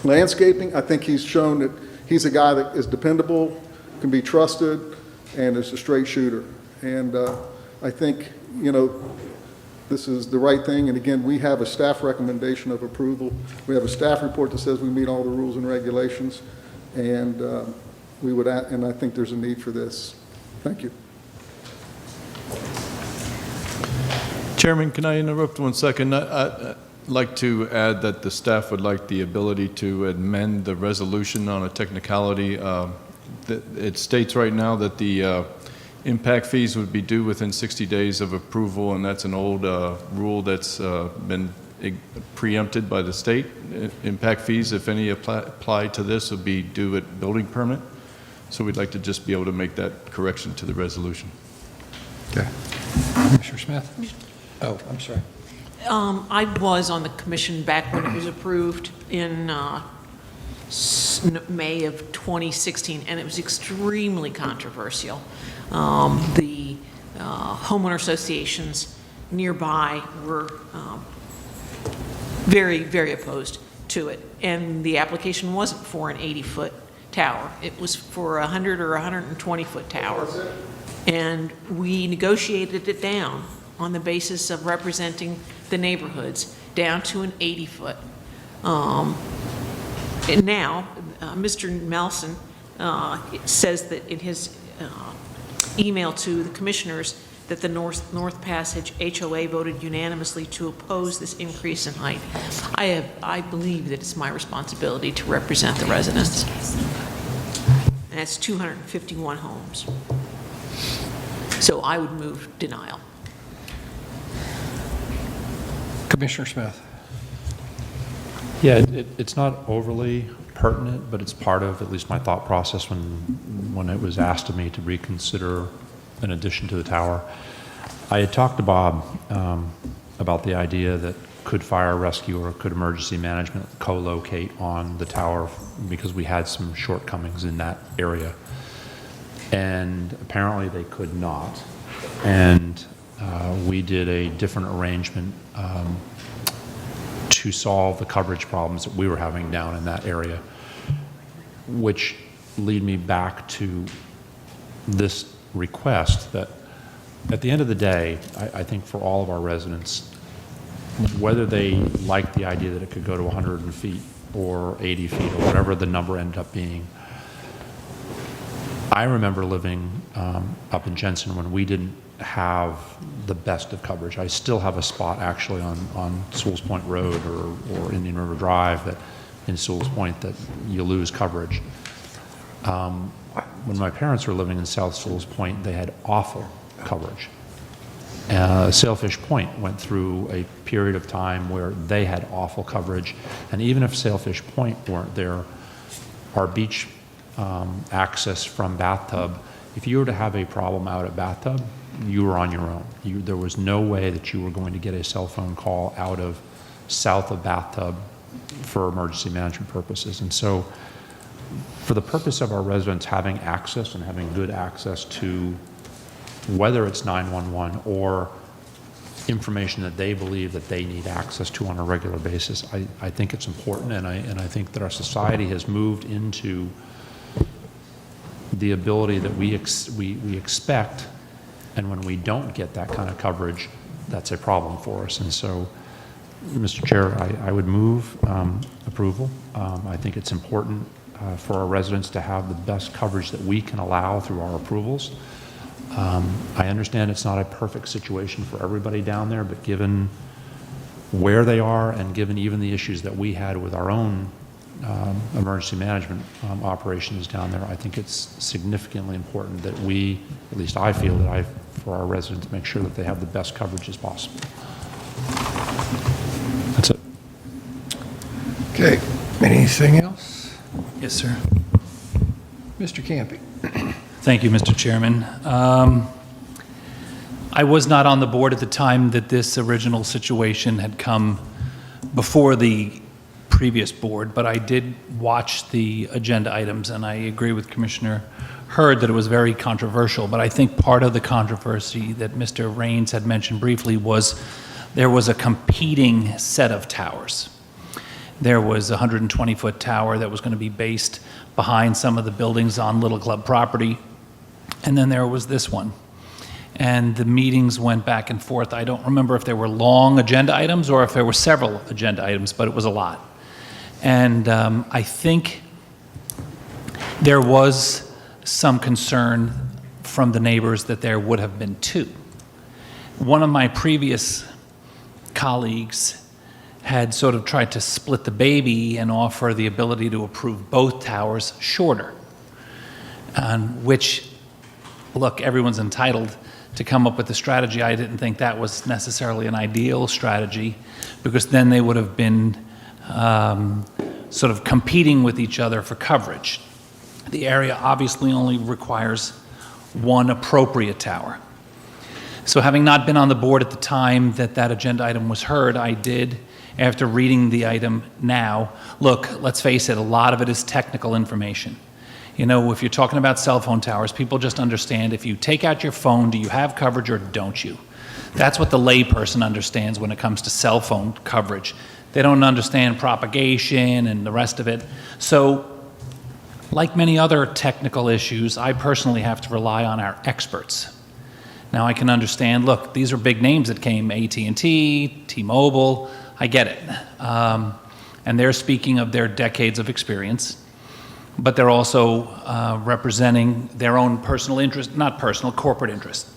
landscaping. I think he's shown that he's a guy that is dependable, can be trusted, and is a straight shooter. And I think, this is the right thing. And again, we have a staff recommendation of approval. We have a staff report that says we meet all the rules and regulations. And and I think there's a need for this. Thank you. Chairman, can I interrupt 1 second? I'd like to add that the staff would like the ability to amend the resolution on a technicality. It states right now that the impact fees would be due within 60 days of approval, and that's an old rule that's been preempted by the state. Impact fees, if any apply to this, would be due at building permit. So we'd like to just be able to make that correction to the resolution. Okay. Commissioner Smith? Oh, I'm sorry. I was on the commission back when it was approved in May of 2016, and it was extremely controversial. The homeowner associations nearby were very, very opposed to it. And the application wasn't for an 80-foot tower. It was for a 100 or 120-foot tower. And we negotiated it down on the basis of representing the neighborhoods down to an 80-foot. And now, Mr. Melson says that in his email to the commissioners that the North Passage HOA voted unanimously to oppose this increase in height. I believe that it's my responsibility to represent the residents. And that's 251 homes. So I would move denial. Commissioner Smith. Yeah, it's not overly pertinent, but it's part of at least my thought process when it was asked of me to reconsider an addition to the tower. I had talked to Bob about the idea that could fire rescue or could emergency management co-locate on the tower because we had some shortcomings in that area. And apparently they could not. And we did a different arrangement to solve the coverage problems that we were having down in that area, which lead me back to this request that at the end of the day, I think for all of our residents, whether they like the idea that it could go to 100 feet or 80 feet or whatever the number ended up being, I remember living up in Jensen when we didn't have the best of coverage. I still have a spot actually on Sewell's Point Road or Indian River Drive that in Sewell's Point that you lose coverage. When my parents were living in South Sewell's Point, they had awful coverage. Sailfish Point went through a period of time where they had awful coverage, and even if Sailfish Point weren't there, our beach access from Bathtub, if you were to have a problem out at Bathtub, you were on your own. There was no way that you were going to get a cell phone call out of south of Bathtub for emergency management purposes. And so for the purpose of our residents having access and having good access to whether it's 911 or information that they believe that they need access to on a regular basis, I think it's important, and I think that our society has moved into the ability that we expect, and when we don't get that kind of coverage, that's a problem for us. And so, Mr. Chair, I would move approval. I think it's important for our residents to have the best coverage that we can allow through our approvals. I understand it's not a perfect situation for everybody down there, but given where they are and given even the issues that we had with our own emergency management operations down there, I think it's significantly important that we, at least I feel that for our residents, make sure that they have the best coverage as possible. That's it. Okay. Anything else? Yes, sir. Mr. Campy. Thank you, Mr. Chairman. I was not on the board at the time that this original situation had come before the previous board, but I did watch the agenda items, and I agree with Commissioner Hurd that it was very controversial. But I think part of the controversy that Mr. Raines had mentioned briefly was there was a competing set of towers. There was a 120-foot tower that was going to be based behind some of the buildings on Little Club property, and then there was this one. And the meetings went back and forth. I don't remember if there were long agenda items or if there were several agenda items, but it was a lot. And I think there was some concern from the neighbors that there would have been two. One of my previous colleagues had sort of tried to split the baby and offer the ability to approve both towers shorter, and which, look, everyone's entitled to come up with a strategy. I didn't think that was necessarily an ideal strategy, because then they would have been sort of competing with each other for coverage. The area obviously only requires one appropriate tower. So having not been on the board at the time that that agenda item was heard, I did, after reading the item now, look, let's face it, a lot of it is technical information. You know, if you're talking about cell phone towers, people just understand if you take out your phone, do you have coverage or don't you? That's what the layperson understands when it comes to cell phone coverage. they don't understand propagation and the rest of it. So, like many other technical issues, I personally have to rely on our experts. Now I can understand, look, these are big names that came, AT&T, T-Mobile, I get it. And they're speaking of their decades of experience, but they're also representing their own personal interest, not personal, corporate interest.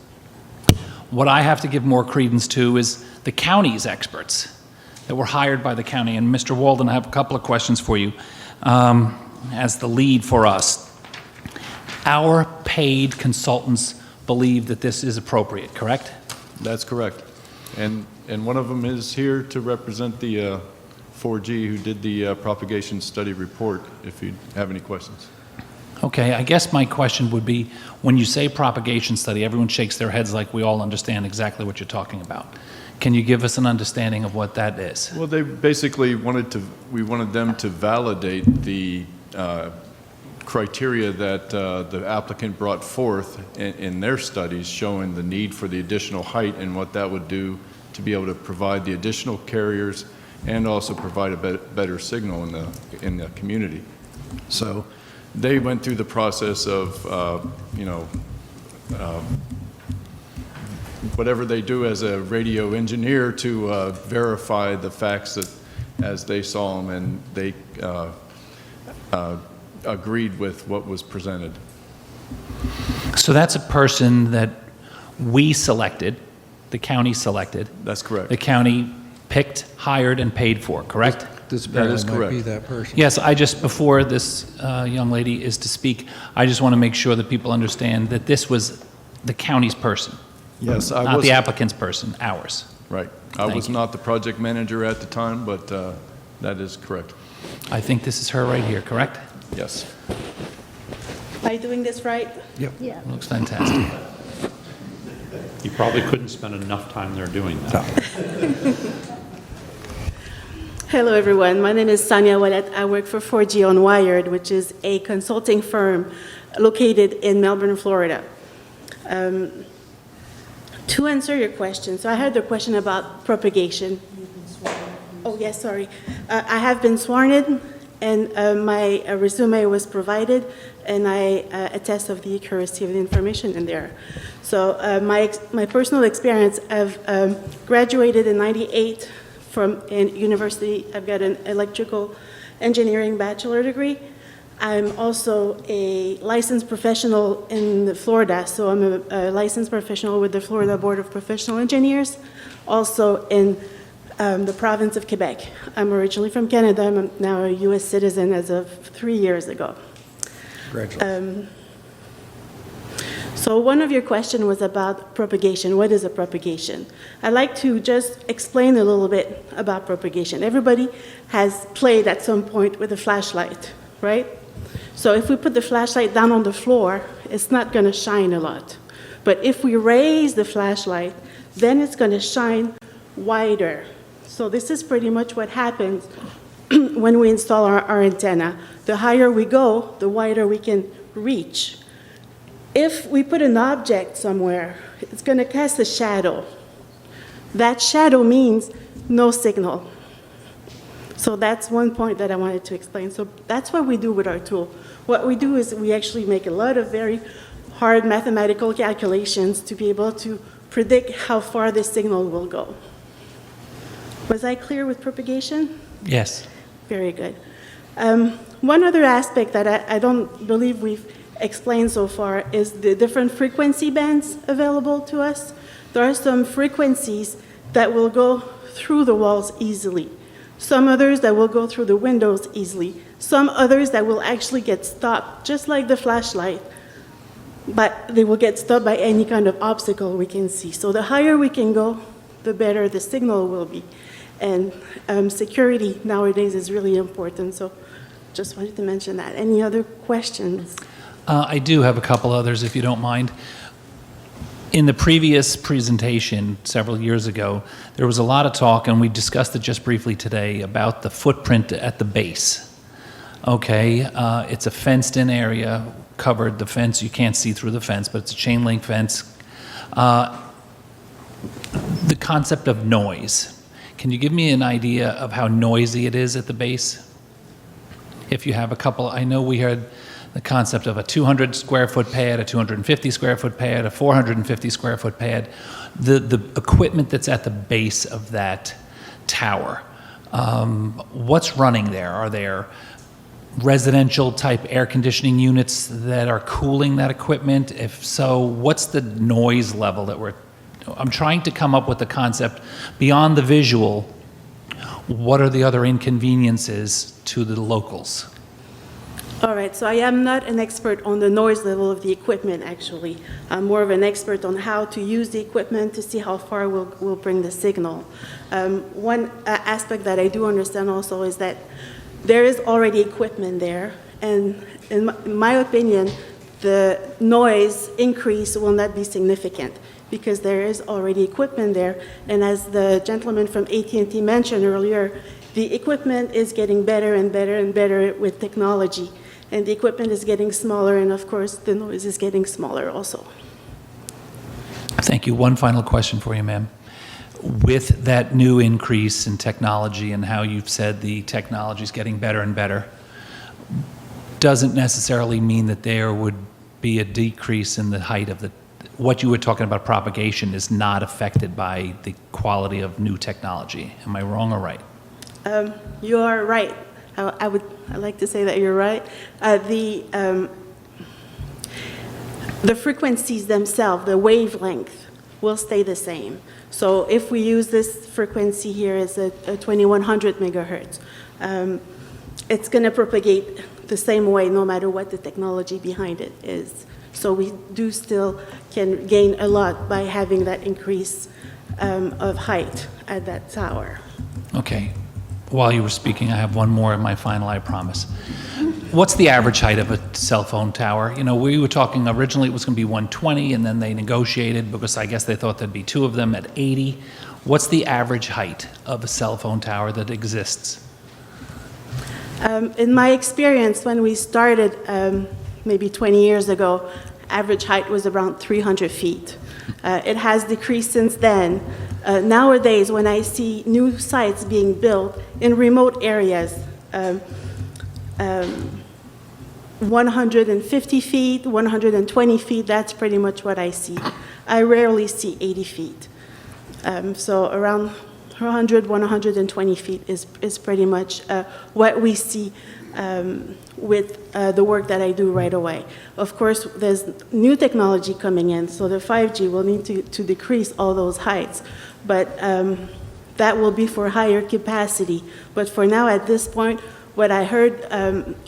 What I have to give more credence to is the county's experts that were hired by the county. And Mr. Walden, I have a couple of questions for you as the lead for us. Our paid consultants believe that this is appropriate, correct? That's correct. And one of them is here to represent the 4G who did the propagation study report, if you have any questions. Okay, I guess my question would be, when you say propagation study, everyone shakes their heads like we all understand exactly what you're talking about. Can you give us an understanding of what that is? Well, they basically we wanted them to validate the criteria that the applicant brought forth in their studies, showing the need for the additional height and what that would do to be able to provide the additional carriers and also provide a better signal in the community. So they went through the process of, whatever they do as a radio engineer to verify the facts that as they saw them, and they agreed with what was presented. So that's a person that we selected, the county selected. That's correct. The county picked, hired, and paid for, correct? This That is apparently might be correct. that person. Yes, before this young lady is to speak, I just want to make sure that people understand that this was the county's person, Yes, I not was. the applicant's person, ours. Right. I Thank was you. not the project manager at the time, but that is correct. I think this is her right here, correct? Yes. Am I doing this right? Yeah. Looks fantastic. You probably couldn't spend enough time there doing that. Hello, everyone. My name is Sonia Wallet. I work for 4G on Wired, which is a consulting firm located in Melbourne, Florida. To answer your question, so I had the question about propagation. Oh, yes, sorry. I have been sworn in, and my resume was provided, and I attest of the accuracy of the information in there. So my personal experience, I've graduated in '98 from a university. I've got an electrical engineering bachelor degree. I'm also a licensed professional in Florida, so I'm a licensed professional with the Florida Board of Professional Engineers, also in the province of Quebec. I'm originally from Canada. I'm now a U.S. citizen as of 3 years ago. Congratulations. So one of your questions was about propagation. What is a propagation? I'd like to just explain a little bit about propagation. Everybody has played at some point with a flashlight, right? So if we put the flashlight down on the floor, it's not going to shine a lot. But if we raise the flashlight, then it's going to shine wider. So this is pretty much what happens when we install our antenna. The higher we go, the wider we can reach. If we put an object somewhere, it's going to cast a shadow. That shadow means no signal. So that's one point that I wanted to explain. So that's what we do with our tool. What we do is we actually make a lot of very hard mathematical calculations to be able to predict how far the signal will go. Was I clear with propagation? Yes. Very good. One other aspect that I don't believe we've explained so far is the different frequency bands available to us. There are some frequencies that will go through the walls easily, some others that will go through the windows easily, some others that will actually get stopped, just like the flashlight, but they will get stopped by any kind of obstacle we can see. So the higher we can go, the better the signal will be. And security nowadays is really important, so just wanted to mention that. Any other questions? I do have a couple others, if you don't mind. In the previous presentation, several years ago, there was a lot of talk, and we discussed it just briefly today, about the footprint at the base. Okay, it's a fenced-in area, covered, the fence, you can't see through the fence, but it's a chain-link fence. The concept of noise. can you give me an idea of how noisy it is at the base? If you have a couple, I know we heard the concept of a 200 square foot pad, a 250 square foot pad, a 450 square foot pad. The equipment that's at the base of that tower, what's running there? Are there residential type air conditioning units that are cooling that equipment? If so, what's the noise level that I'm trying to come up with the concept beyond the visual. What are the other inconveniences to the locals? All right, so I am not an expert on the noise level of the equipment, actually. I'm more of an expert on how to use the equipment to see how far we'll bring the signal. One aspect that I do understand also is that there is already equipment there, and in my opinion, the noise increase will not be significant because there is already equipment there. And as the gentleman from AT&T mentioned earlier, the equipment is getting better and better and better with technology. And the equipment is getting smaller, and of course, the noise is getting smaller also. Thank you. One final question for you, ma'am. With that new increase in technology and how you've said the technology is getting better and better, doesn't necessarily mean that there would be a decrease in the height of what you were talking about, propagation is not affected by the quality of new technology. Am I wrong or right? You are right. I'd like to say that you're right. The frequencies themselves, the wavelength, will stay the same. So if we use this frequency here as a 2100 megahertz, it's going to propagate the same way no matter what the technology behind it is. So we do still can gain a lot by having that increase of height at that tower. Okay. While you were speaking, I have one more in my final, I promise. What's the average height of a cell phone tower? You know, we were talking originally it was going to be 120, and then they negotiated because I guess they thought there'd be two of them at 80. What's the average height of a cell phone tower that exists? In my experience, when we started maybe 20 years ago, average height was around 300 feet. It has decreased since then. Nowadays, when I see new sites being built in remote areas, 150 feet, 120 feet, that's pretty much what I see. I rarely see 80 feet. So around 100, 120 feet is pretty much what we see with the work that I do right away. Of course, there's new technology coming in, so the 5G will need to decrease all those heights, but that will be for higher capacity. But for now, at this point, what I heard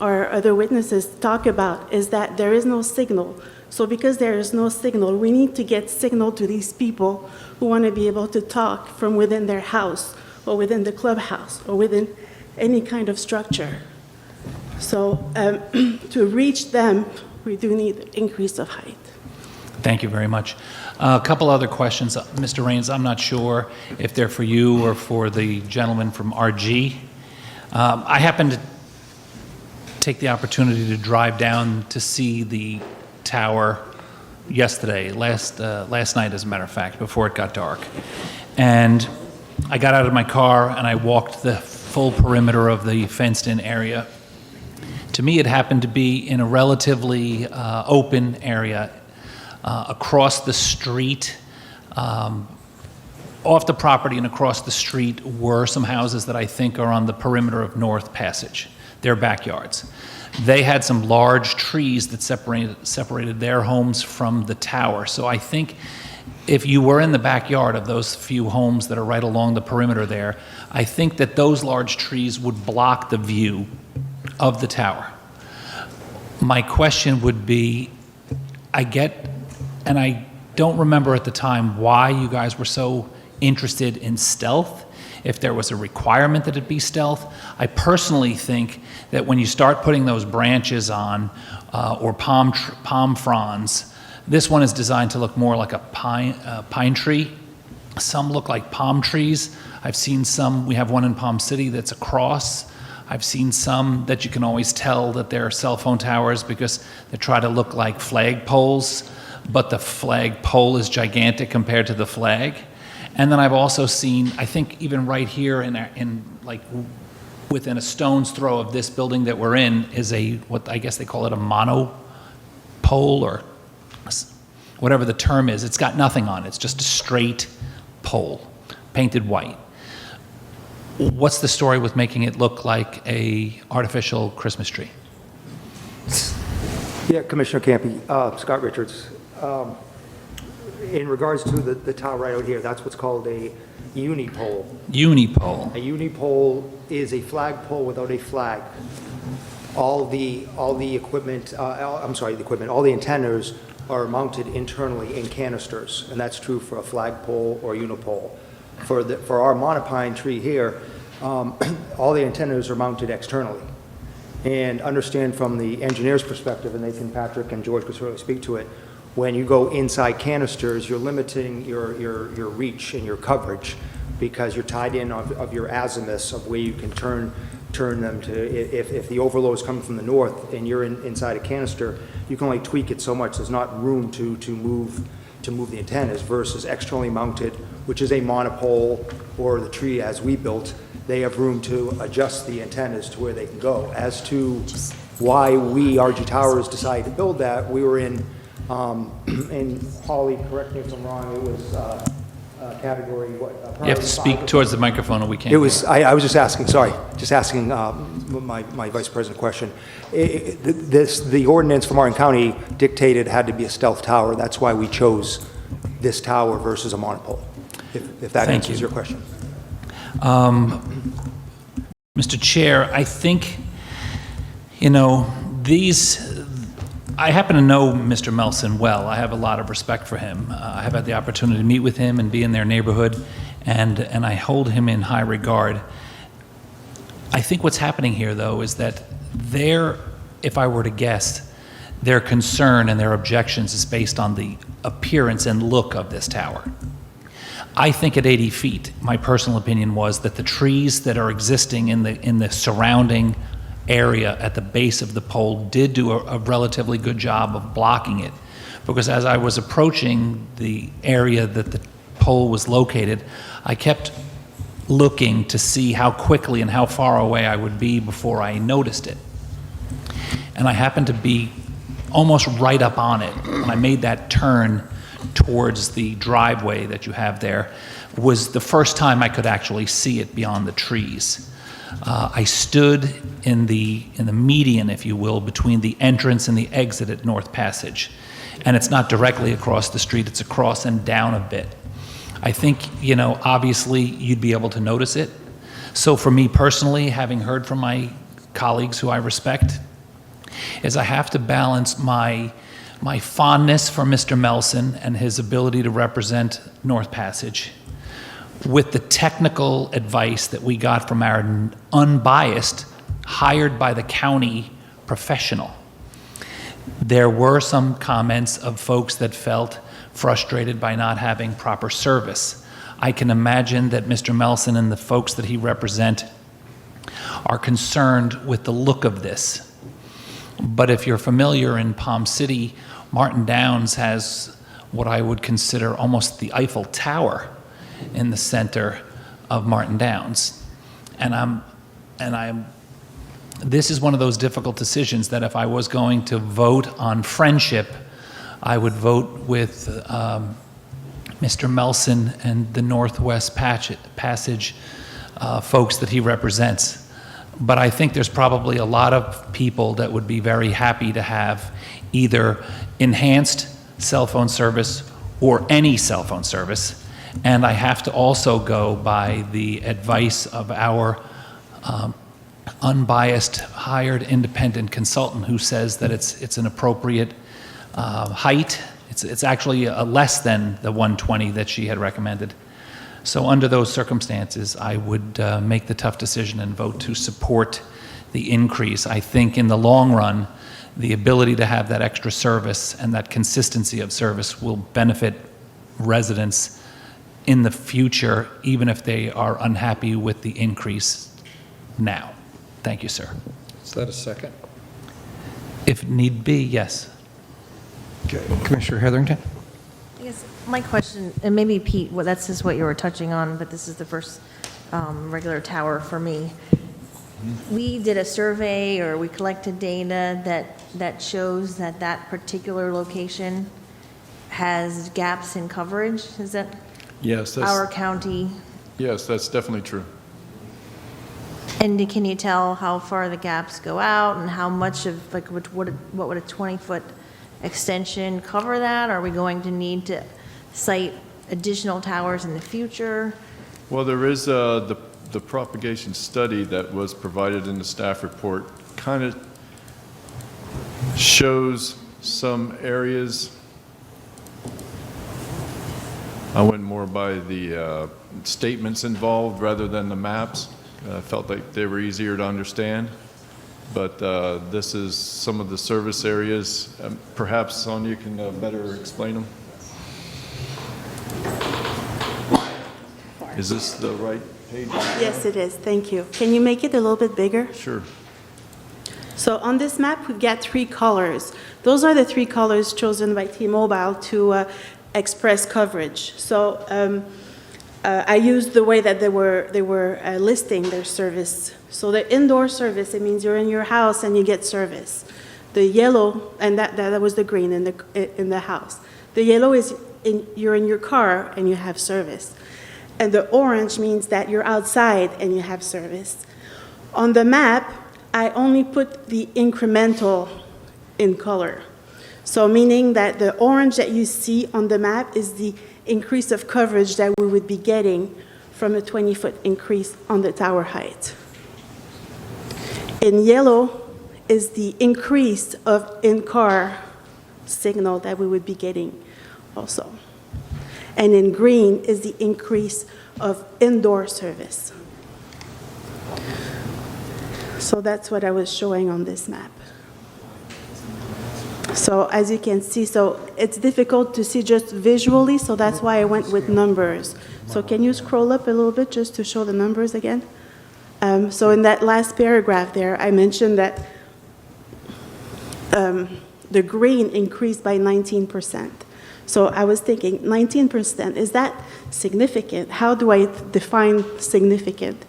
our other witnesses talk about is that there is no signal. So because there is no signal, we need to get signal to these people who want to be able to talk from within their house or within the clubhouse or within any kind of structure. So to reach them, we do need an increase of height. Thank you very much. A couple other questions. Mr. Rains, I'm not sure if they're for you or for the gentleman from RG. I happened to take the opportunity to drive down to see the tower yesterday, last night, as a matter of fact, before it got dark. And I got out of my car and I walked the full perimeter of the fenced-in area. To me, it happened to be in a relatively open area. Across the street, off the property and across the street were some houses that I think are on the perimeter of North Passage, their backyards. They had some large trees that separated their homes from the tower. So I think if you were in the backyard of those few homes that are right along the perimeter there, I think that those large trees would block the view of the tower. My question would be, I get, and I don't remember at the time why you guys were so interested in stealth, if there was a requirement that it be stealth. I personally think that when you start putting those branches on, or palm fronds, this one is designed to look more like a pine tree. Some look like palm trees. I've seen some, we have one in Palm City that's a cross. I've seen some that you can always tell that they're cell phone towers because they try to look like flag poles, but the flag pole is gigantic compared to the flag. And then I've also seen, I think even right here in like within a stone's throw of this building that we're in is what I guess they call it a monopole or whatever the term is. It's got nothing on it. It's just a straight pole, painted white. What's the story with making it look like a artificial Christmas tree? Yeah, Commissioner Campy, Scott Richards. In regards to the tower right out here, that's what's called a unipole. Unipole. A unipole is a flagpole without a flag. All the equipment, all the antennas are mounted internally in canisters, and that's true for a flagpole or unipole. For our monopine tree here, all the antennas are mounted externally. And understand from the engineer's perspective, and Nathan, Patrick, and George could certainly speak to it, when you go inside canisters, you're limiting your reach and your coverage because you're tied in of your azimuths of where you can turn them to. If the overload is coming from the north and you're inside a canister, you can only tweak it so much. There's not room to move the antennas versus externally mounted, which is a monopole or the tree as we built. They have room to adjust the antennas to where they can go. As to why we, RG Towers, decided to build that, we were in Holly, correct me if I'm wrong, it was category what? You have to speak towards the microphone or we can't. It was, I was just asking, my vice president question. The ordinance from Martin County dictated it had to be a stealth tower. That's why we chose this tower versus a monopole, if that answers your question. Mr. Chair, I think, I happen to know Mr. Melson well. I have a lot of respect for him. I have had the opportunity to meet with him and be in their neighborhood, and I hold him in high regard. I think what's happening here, though, is that if I were to guess, their concern and their objections is based on the appearance and look of this tower. I think at 80 feet, my personal opinion was that the trees that are existing in the surrounding area at the base of the pole did do a relatively good job of blocking it. Because as I was approaching the area that the pole was located, I kept looking to see how quickly and how far away I would be before I noticed it. And I happened to be almost right up on it. When I made that turn towards the driveway that you have there, was the first time I could actually see it beyond the trees. I stood in the median, if you will, between the entrance and the exit at North Passage. And it's not directly across the street, it's across and down a bit. I think, obviously you'd be able to notice it. So for me personally, having heard from my colleagues who I respect, is I have to balance my fondness for Mr. Melson and his ability to represent North Passage with the technical advice that we got from our unbiased, hired by the county professional. There were some comments of folks that felt frustrated by not having proper service. I can imagine that Mr. Melson and the folks that he represents are concerned with the look of this. But if you're familiar in Palm City, Martin Downs has what I would consider almost the Eiffel Tower in the center of Martin Downs. This is one of those difficult decisions that if I was going to vote on friendship, I would vote with Mr. Melson and the Northwest Passage folks that he represents. But I think there's probably a lot of people that would be very happy to have either enhanced cell phone service or any cell phone service. And I have to also go by the advice of our unbiased, hired independent consultant who says that it's an appropriate height. It's actually less than the 120 that she had recommended. So under those circumstances, I would make the tough decision and vote to support the increase. I think in the long run, the ability to have that extra service and that consistency of service will benefit residents in the future, even if they are unhappy with the increase now. Thank you, sir. Is that a second? If need be, yes. Okay. Commissioner Heatherington? Yes, guess my question, and maybe Pete, well, that's just what you were touching on, but this is the first regular tower for me. We did a survey, or we collected data that shows that that particular location has gaps in coverage. Is that Yes, our county? yes, that's definitely true. And can you tell how far the gaps go out and how much of, like, what would a 20-foot extension cover that? Are we going to need to site additional towers in the future? Well, there is the propagation study that was provided in the staff report, kind of shows some areas. I went more by the statements involved rather than the maps. I felt like they were easier to understand. But this is some of the service areas. Perhaps Sonia can better explain them. Is this the right page? Yes, it is. Thank you. Can you make it a little bit bigger? Sure. So on this map, we've got 3 colors. Those are the 3 colors chosen by T-Mobile to express coverage. So I used the way that they were listing their service. So the indoor service, it means you're in your house and you get service. The yellow, and that was the green in the house. The yellow is you're in your car and you have service. And the orange means that you're outside and you have service. On the map, I only put the incremental in color. So meaning that the orange that you see on the map is the increase of coverage that we would be getting from a 20-foot increase on the tower height. In yellow is the increase of in-car signal that we would be getting also. And in green is the increase of indoor service. So that's what I was showing on this map. So as you can see, so it's difficult to see just visually, so that's why I went with numbers. So can you scroll up a little bit just to show the numbers again? So in that last paragraph there, I mentioned that the green increased by 19%. So I was thinking, 19%, is that significant? How do I define significant?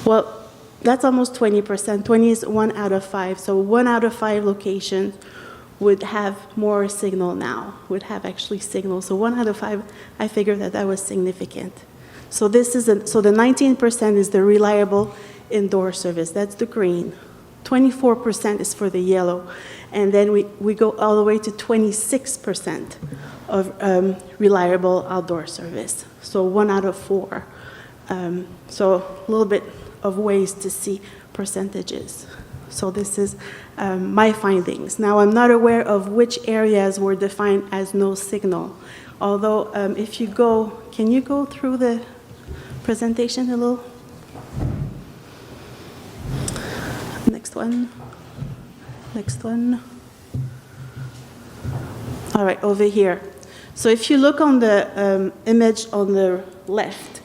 Well, that's almost 20%. 20 is 1 out of 5. So 1 out of 5 locations would have more signal now, would have actually signal. So 1 out of 5, I figured that was significant. So so the 19% is the reliable indoor service. That's the green. 24% is for the yellow. And then we go all the way to 26% of reliable outdoor service. So 1 out of 4. So a little bit of ways to see percentages. So this is my findings. Now, I'm not aware of which areas were defined as no signal. Although, if you go, can you go through the presentation a little? Next one. Next one. All right, over here. So if you look on the image on the left,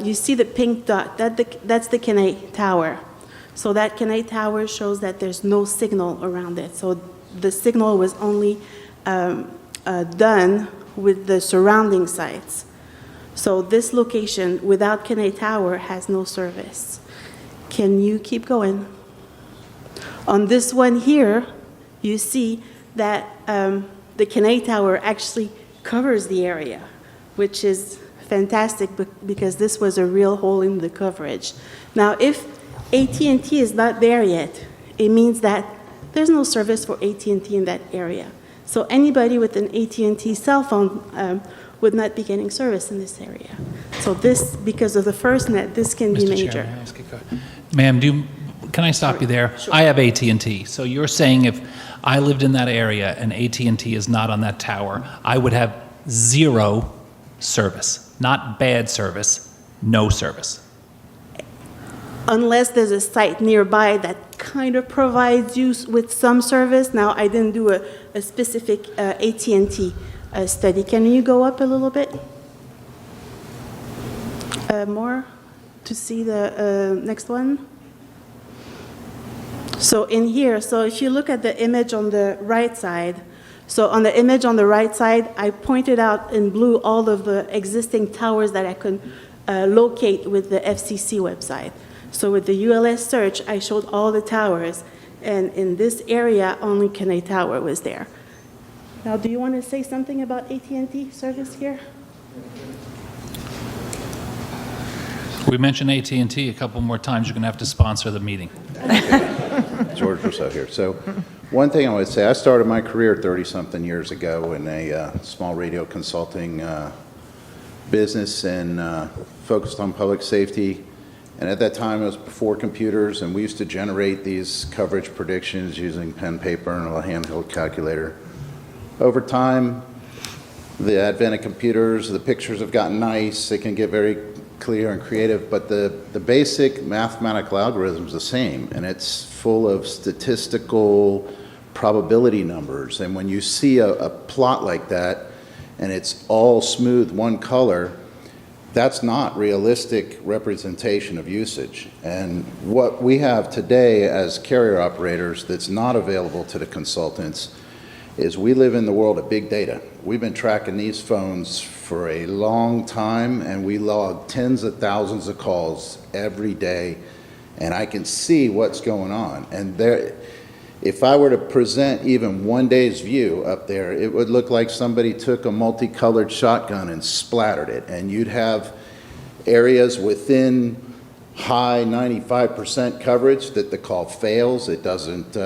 you see the pink dot. That's the Kenai Tower. So that Kenai Tower shows that there's no signal around it. So the signal was only done with the surrounding sites. So this location without Kenai Tower has no service. Can you keep going? On this one here, you see that the Kenai Tower actually covers the area, which is fantastic because this was a real hole in the coverage. Now, if AT&T is not there yet, it means that there's no service for AT&T in that area. So anybody with an AT&T cell phone would not be getting service in this area. So this, because of the FirstNet, this can be major. Ma'am, can I stop you there? Sure. I have AT&T, so you're saying if I lived in that area and AT&T is not on that tower, I would have 0 service, not bad service, no service. Unless there's a site nearby that kind of provides you with some service. Now, I didn't do a specific AT&T study. Can you go up a little bit? More to see the next one. So in here, so if you look at the image on the right side, So on the image on the right side, I pointed out in blue all of the existing towers that I could locate with the FCC website. So with the ULS search, I showed all the towers, and in this area, only Kenai Tower was there. Now, do you want to say something about AT&T service here? We mentioned AT&T a couple more times. You're going to have to sponsor the meeting. George Rousseau here. So one thing I would say, I started my career 30-something years ago in a small radio consulting business and focused on public safety. And at that time, it was before computers, and we used to generate these coverage predictions using pen, paper, and a handheld calculator. Over time, the advent of computers, the pictures have gotten nice. They can get very clear and creative, but the basic mathematical algorithm is the same, and it's full of statistical probability numbers. And when you see a plot like that, and it's all smooth, one color, that's not realistic representation of usage. And what we have today as carrier operators that's not available to the consultants is we live in the world of big data. We've been tracking these phones for a long time, and we log tens of thousands of calls every day, and I can see what's going on. And there, if I were to present even one day's view up there, it would look like somebody took a multicolored shotgun and splattered it, and you'd have areas within high 95% coverage that the call fails. It doesn't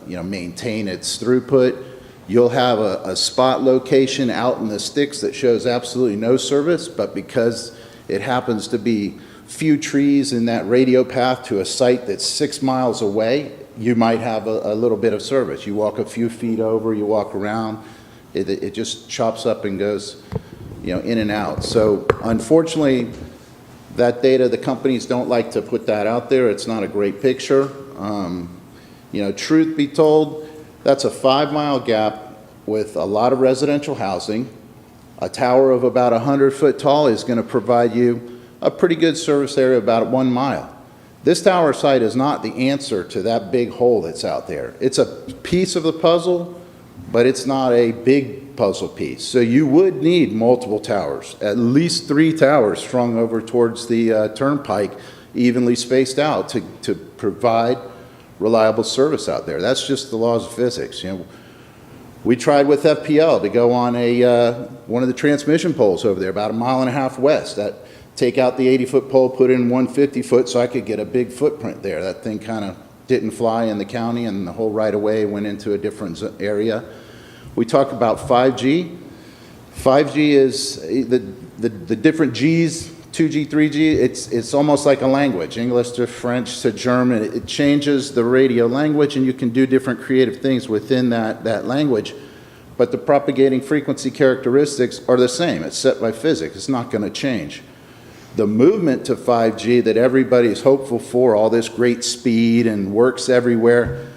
maintain its throughput. You'll have a spot location out in the sticks that shows absolutely no service, but because it happens to be few trees in that radio path to a site that's 6 miles away, you might have a little bit of service. You walk a few feet over, you walk around, it just chops up and goes, in and out. So unfortunately, that data, the companies don't like to put that out there. It's not a great picture. Truth be told, that's a 5-mile gap with a lot of residential housing. A tower of about 100 foot tall is going to provide you a pretty good service area about 1 mile. This tower site is not the answer to that big hole that's out there. It's a piece of the puzzle, but it's not a big puzzle piece. So you would need multiple towers, at least 3 towers strung over towards the turnpike, evenly spaced out to provide reliable service out there. That's just the laws of physics. We tried with FPL to go on one of the transmission poles over there, about 1.5 miles west. Take out the 80-foot pole, put in 150-foot, so I could get a big footprint there. That thing kind of didn't fly in the county, and the whole right-of-way went into a different area. We talked about 5G. 5G is the different Gs. 2G, 3G, it's almost like a language, English to French to German. It changes the radio language, and you can do different creative things within that language. But the propagating frequency characteristics are the same. It's set by physics. It's not going to change. The movement to 5G that everybody is hopeful for, all this great speed and works everywhere,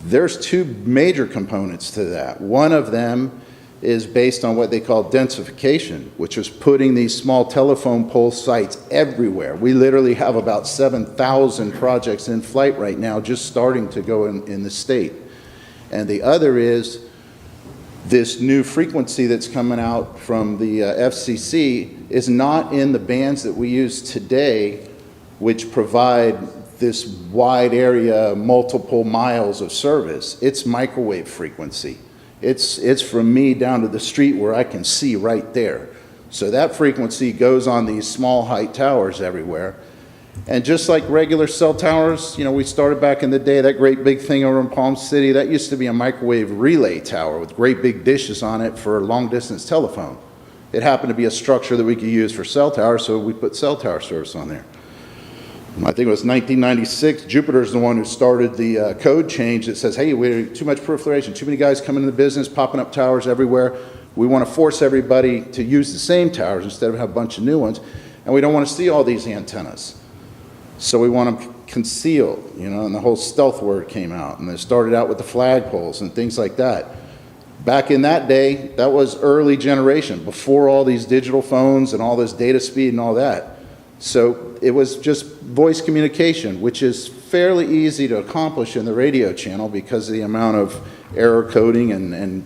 there's 2 major components to that. One of them is based on what they call densification, which is putting these small telephone pole sites everywhere. We literally have about 7,000 projects in flight right now, just starting to go in the state. And the other is this new frequency that's coming out from the FCC is not in the bands that we use today, which provide this wide area, multiple miles of service. It's microwave frequency. It's from me down to the street where I can see right there. So that frequency goes on these small height towers everywhere. And just like regular cell towers, we started back in the day, that great big thing over in Palm City, that used to be a microwave relay tower with great big dishes on it for long distance telephone. It happened to be a structure that we could use for cell towers, so we put cell tower service on there. I think it was 1996, Jupiter's the one who started the code change that says, hey, we have too much proliferation, too many guys coming into the business, popping up towers everywhere. We want to force everybody to use the same towers instead of have a bunch of new ones. And we don't want to see all these antennas. So we want them concealed, and the whole stealth word came out. And it started out with the flagpoles and things like that. Back in that day, that was early generation, before all these digital phones and all this data speed and all that. So it was just voice communication, which is fairly easy to accomplish in the radio channel because of the amount of error coding and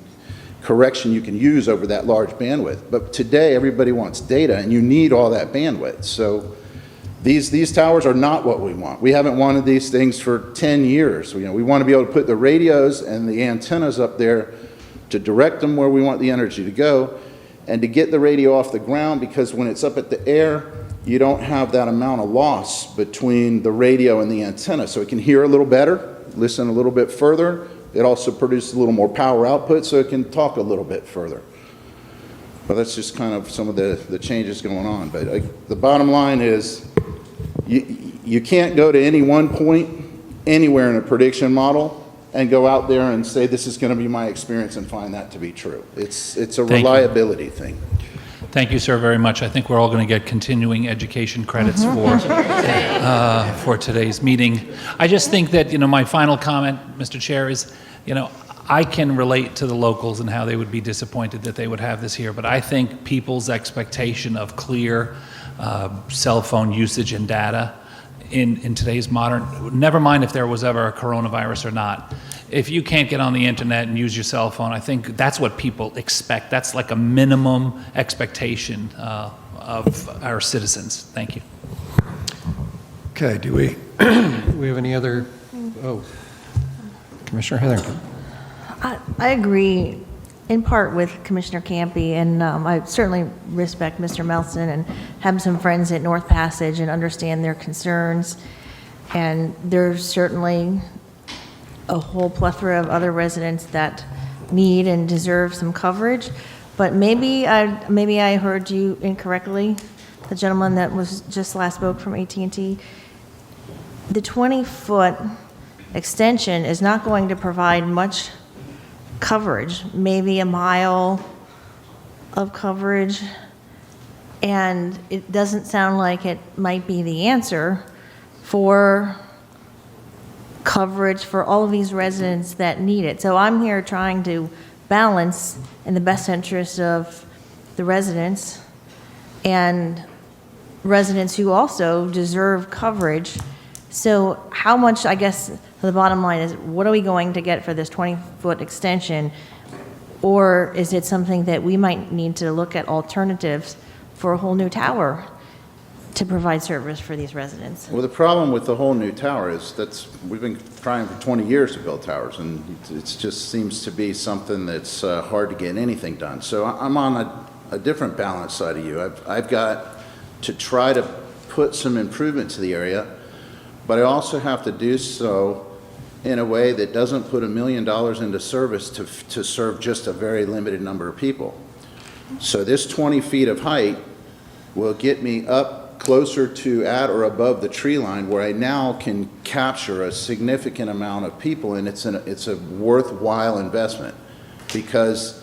correction you can use over that large bandwidth. But today, everybody wants data, and you need all that bandwidth. So these towers are not what we want. We haven't wanted these things for 10 years. We want to be able to put the radios and the antennas up there to direct them where we want the energy to go, and to get the radio off the ground, because when it's up at the air, you don't have that amount of loss between the radio and the antenna. So it can hear a little better, listen a little bit further. It also produces a little more power output, so it can talk a little bit further. Well, that's just kind of some of the changes going on. But the bottom line is, you can't go to any one point anywhere in a prediction model and go out there and say, this is going to be my experience, and find that to be true. It's a Thank you. reliability thing. Thank you, sir, very much. I think we're all going to get continuing education credits for today's meeting. I just think that, my final comment, Mr. Chair, is, I can relate to the locals and how they would be disappointed that they would have this here, but I think people's expectation of clear cell phone usage and data in today's modern, never mind if there was ever a coronavirus or not, if you can't get on the internet and use your cell phone, I think that's what people expect. That's like a minimum expectation of our citizens. Thank you. Okay, do we have any other, Commissioner Heatherington? I agree in part with Commissioner Campy, and I certainly respect Mr. Melson and have some friends at North Passage and understand their concerns. And there's certainly a whole plethora of other residents that need and deserve some coverage. But maybe I heard you incorrectly, the gentleman that was just last spoke from AT&T. The 20-foot extension is not going to provide much coverage, maybe a mile of coverage, and it doesn't sound like it might be the answer for coverage for all of these residents that need it. So I'm here trying to balance in the best interest of the residents and residents who also deserve coverage. So how much, I guess, the bottom line is, what are we going to get for this 20-foot extension? Or is it something that we might need to look at alternatives for a whole new tower to provide service for these residents? Well, the problem with the whole new tower is we've been trying for 20 years to build towers, and it just seems to be something that's hard to get anything done. So I'm on a different balance side of you. I've got to try to put some improvement to the area, but I also have to do so in a way that doesn't put $1 million into service to serve just a very limited number of people. So this 20 feet of height will get me up closer to at or above the tree line, where I now can capture a significant amount of people, and it's a worthwhile investment, because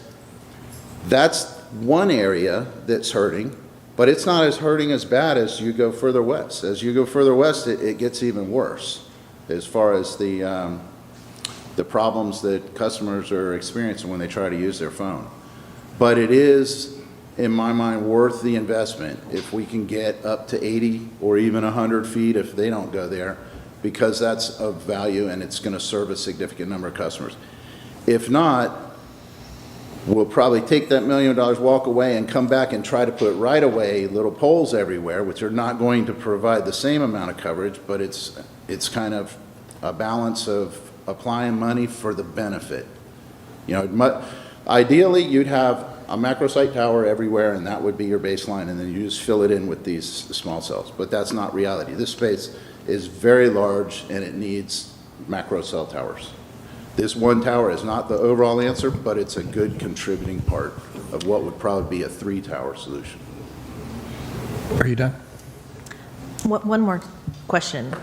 that's one area that's hurting, but it's not as hurting as bad as you go further west. As you go further west, it gets even worse as far as the problems that customers are experiencing when they try to use their phone. But it is, in my mind, worth the investment if we can get up to 80 or even 100 feet if they don't go there, because that's of value and it's going to serve a significant number of customers. If not, we'll probably take that $1 million, walk away, and come back and try to put right away little poles everywhere, which are not going to provide the same amount of coverage, but it's kind of a balance of applying money for the benefit. Ideally, you'd have a macro site tower everywhere, and that would be your baseline, and then you just fill it in with these small cells. But that's not reality. This space is very large, and it needs macro cell towers. This one tower is not the overall answer, but it's a good contributing part of what would probably be a 3-tower solution. Are you done? One more question.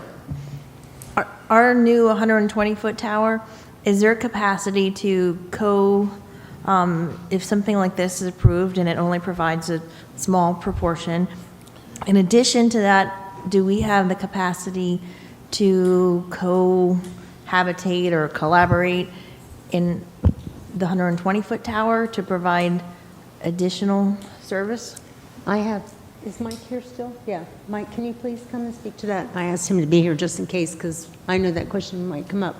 Our new 120-foot tower, is there capacity to if something like this is approved and it only provides a small proportion, in addition to that, do we have the capacity to cohabitate or collaborate in the 120-foot tower to provide additional service? Is Mike here still? Yeah. Mike, can you please come and speak to that? I asked him to be here just in case, because I know that question might come up.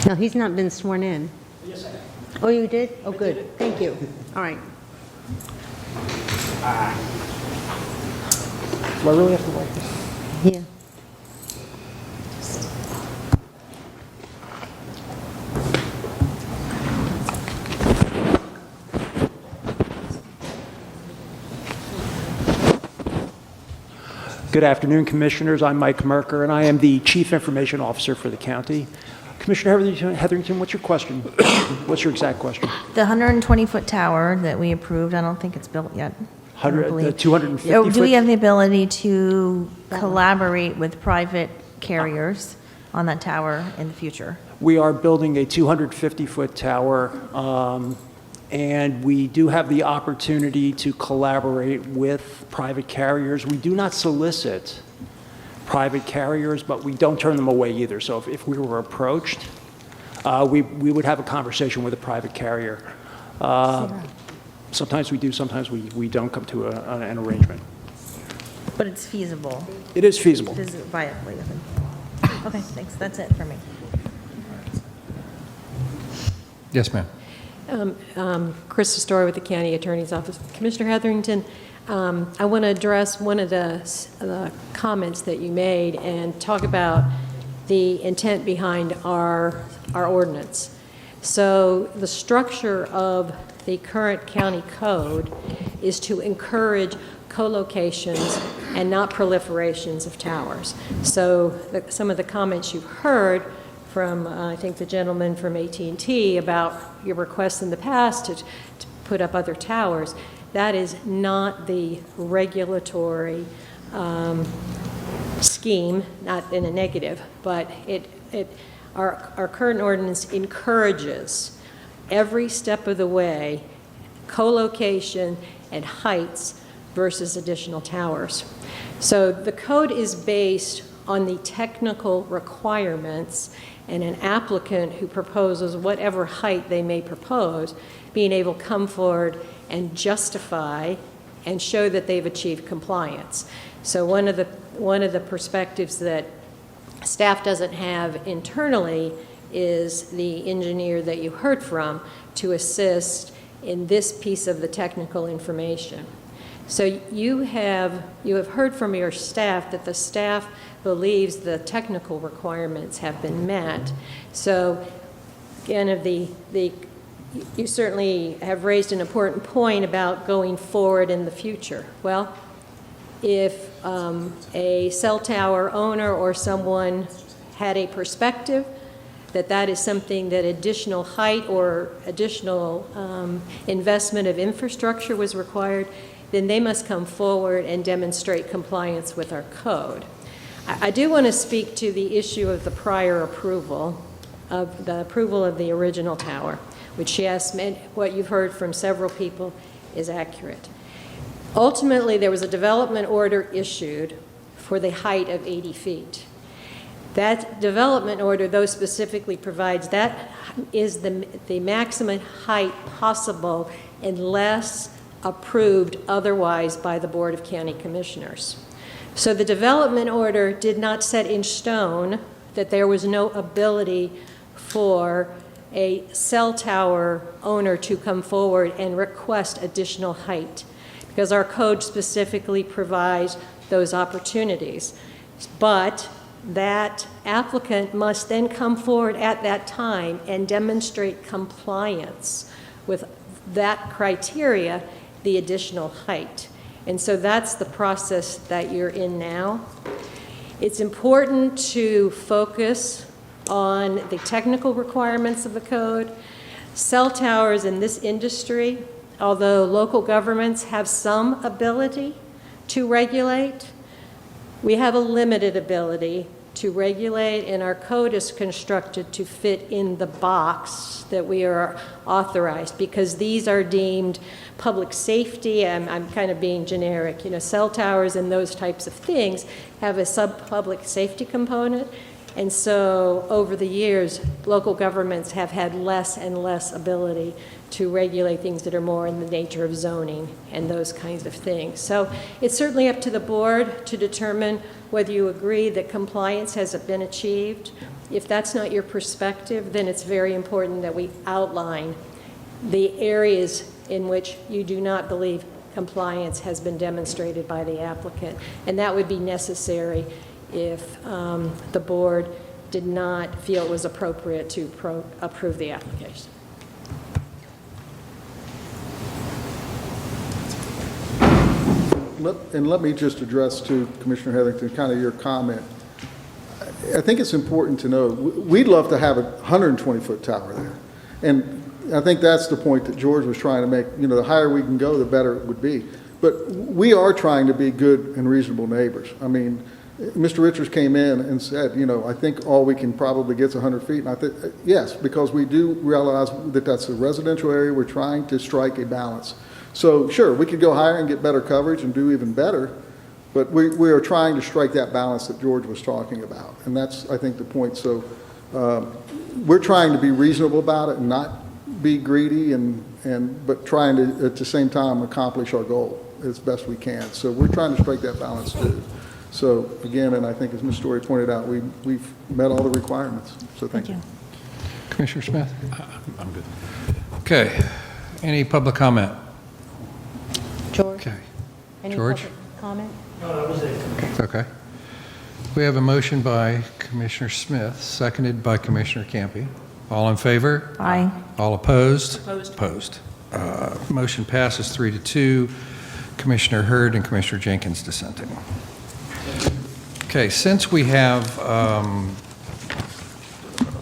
No, he's not been sworn in. Yes, I Oh, you did? Oh, good. Thank you. All right. Do I really have to write this? Yeah. Good afternoon, Commissioners. I'm Mike Merker, and I am the Chief Information Officer for the county. Commissioner Hetherington, what's your question? What's your exact question? The 120-foot tower that we approved, I don't think it's built yet. I don't The believe. 250-foot? Do we have the ability to collaborate with private carriers on that tower in the future? We are building a 250-foot tower, and we do have the opportunity to collaborate with private carriers. We do not solicit private carriers, but we don't turn them away either. So if we were approached, we would have a conversation with a private carrier. Sometimes we do, sometimes we don't come to an arrangement. But it's feasible. It is feasible. It is viably. Okay, thanks. That's it for me. Yes, ma'am. Krista Story with the County Attorney's Office. Commissioner Hetherington, I want to address one of the comments that you made and talk about the intent behind our ordinance. So the structure of the current county code is to encourage co-locations and not proliferations of towers. So some of the comments you've heard from, I think, the gentleman from AT&T about your requests in the past to put up other towers, that is not the regulatory scheme, not in a negative, but our current ordinance encourages every step of the way co-location and heights versus additional towers. So the code is based on the technical requirements, and an applicant who proposes whatever height they may propose being able to come forward and justify and show that they've achieved compliance. So one of the perspectives that staff doesn't have internally is the engineer that you heard from to assist in this piece of the technical information. So you have heard from your staff that the staff believes the technical requirements have been met. So again, you certainly have raised an important point about going forward in the future. Well, if a cell tower owner or someone had a perspective that is something that additional height or additional investment of infrastructure was required, then they must come forward and demonstrate compliance with our code. I do want to speak to the issue of the prior approval, of the approval of the original tower, which, yes, what you've heard from several people is accurate. Ultimately, there was a development order issued for the height of 80 feet. That development order, though, specifically provides that is the maximum height possible unless approved otherwise by the Board of County Commissioners. So the development order did not set in stone that there was no ability for a cell tower owner to come forward and request additional height, because our code specifically provides those opportunities. But that applicant must then come forward at that time and demonstrate compliance with that criteria, the additional height. And so that's the process that you're in now. It's important to focus on the technical requirements of the code. Cell towers in this industry, although local governments have some ability to regulate, we have a limited ability to regulate, and our code is constructed to fit in the box that we are authorized, because these are deemed public safety. I'm kind of being generic. Cell towers and those types of things have a sub-public safety component, and so over the years, local governments have had less and less ability to regulate things that are more in the nature of zoning and those kinds of things. So it's certainly up to the board to determine whether you agree that compliance has been achieved. If that's not your perspective, then it's very important that we outline the areas in which you do not believe compliance has been demonstrated by the applicant. And that would be necessary if the board did not feel it was appropriate to approve the application. Let me just address to Commissioner Heatherington kind of your comment. I think it's important to know, we'd love to have a 120-foot tower there. And I think that's the point that George was trying to make. You know, the higher we can go, the better it would be. But we are trying to be good and reasonable neighbors. I mean, Mr. Richards came in and said, you know, I think all we can probably get is 100 feet. And I think, yes, because we do realize that that's a residential area. We're trying to strike a balance. So sure, we could go higher and get better coverage and do even better, but we are trying to strike that balance that George was talking about. And that's, I think, the point. So we're trying to be reasonable about it and not be greedy, but trying to, at the same time, accomplish our goal as best we can. So we're trying to strike that balance too. So again, and I think as Ms. Story pointed out, we've met all the requirements. So thank you. Commissioner Smith? I'm good. Okay. Any public comment? George? Okay. Any George? public comment? Okay. We have a motion by Commissioner Smith, seconded by Commissioner Campy. All in favor? Aye. All opposed? Opposed. Opposed. Motion passes 3-2. Commissioner Hurd and Commissioner Jenkins dissenting. Okay, since we have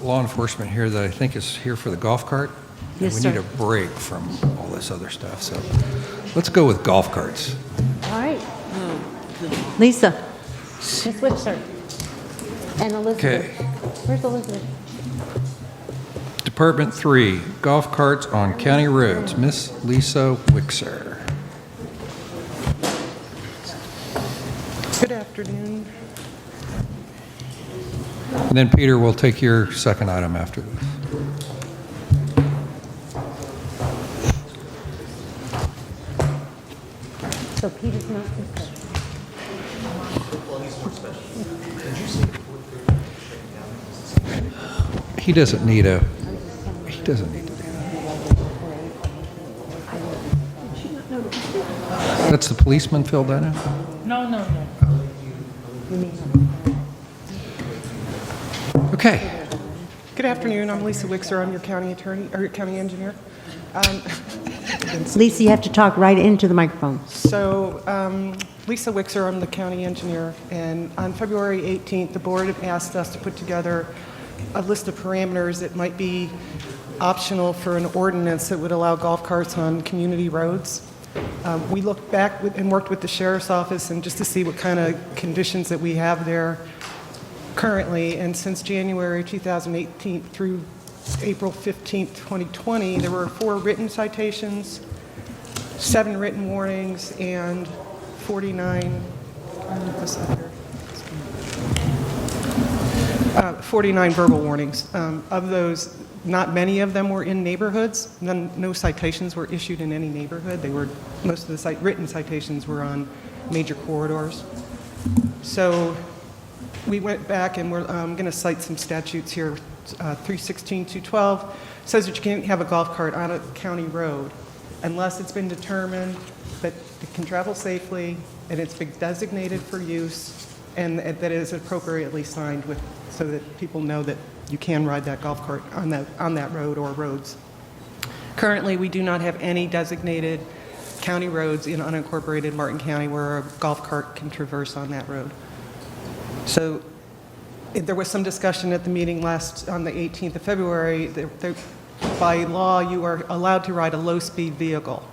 law enforcement here that I think is here for the golf cart, Yes, we sir. need a break from all this other stuff. So let's go with golf carts. All right. Lisa? Ms. Wixler? And Elizabeth? Okay. Where's Elizabeth? Department 3, golf carts on county roads. Miss Lisa Wixer. Good afternoon. And then Peter will take your second item after this. So Peter's not this. He doesn't need to do that. That's the policeman filled that out? No. Okay. Good afternoon. I'm Lisa Wixer. I'm your county attorney, or your county engineer. Lisa, you have to talk right into the microphone. So, Lisa Wixer, I'm the county engineer, and on February 18th, the board asked us to put together a list of parameters that might be optional for an ordinance that would allow golf carts on community roads. We looked back and worked with the sheriff's office and just to see what kind of conditions that we have there currently, and since January 2018 through April 15th, 2020, there were 4 written citations, 7 written warnings, and 49, 49 verbal warnings. Of those, not many of them were in neighborhoods. No citations were issued in any neighborhood. Most of the written citations were on major corridors. So we went back and we're going to cite some statutes here. 316-212 says that you can't have a golf cart on a county road unless it's been determined that it can travel safely and it's been designated for use and that it is appropriately signed with, so that people know that you can ride that golf cart on that road or roads. Currently, we do not have any designated county roads in unincorporated Martin County where a golf cart can traverse on that road. So there was some discussion at the meeting on the 18th of February. By law, you are allowed to ride a low-speed vehicle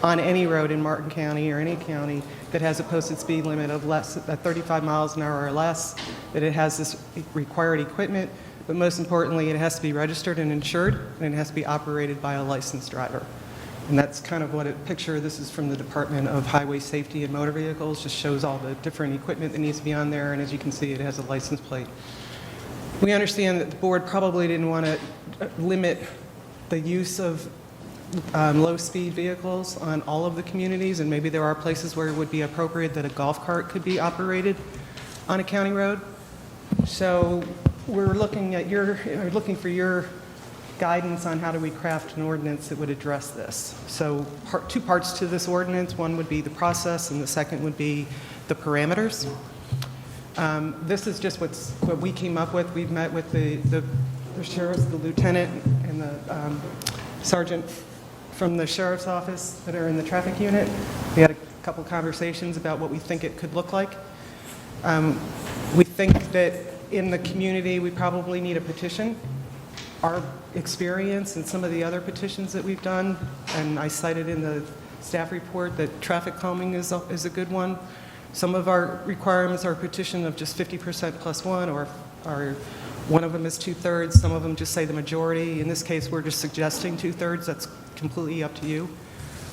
on any road in Martin County or any county that has a posted speed limit of 35 miles an hour or less, that it has this required equipment, but most importantly, it has to be registered and insured, and it has to be operated by a licensed driver. And that's kind of what picture this is from the Department of Highway Safety and Motor Vehicles, just shows all the different equipment that needs to be on there, and as you can see, it has a license plate. We understand that the board probably didn't want to limit the use of low-speed vehicles on all of the communities, and maybe there are places where it would be appropriate that a golf cart could be operated on a county road. So we're looking for your guidance on how do we craft an ordinance that would address this. So two parts to this ordinance. One would be the process, and the second would be the parameters. This is just what we came up with. We've met with the sheriff, the lieutenant, and the sergeant from the sheriff's office that are in the traffic unit. We had a couple conversations about what we think it could look like. We think that in the community, we probably need a petition. Our experience and some of the other petitions that we've done, and I cited in the staff report that traffic calming is a good one. Some of our requirements are a petition of just 50% plus one, or one of them is 2/3. Some of them just say the majority. In this case, we're just suggesting 2/3. That's completely up to you.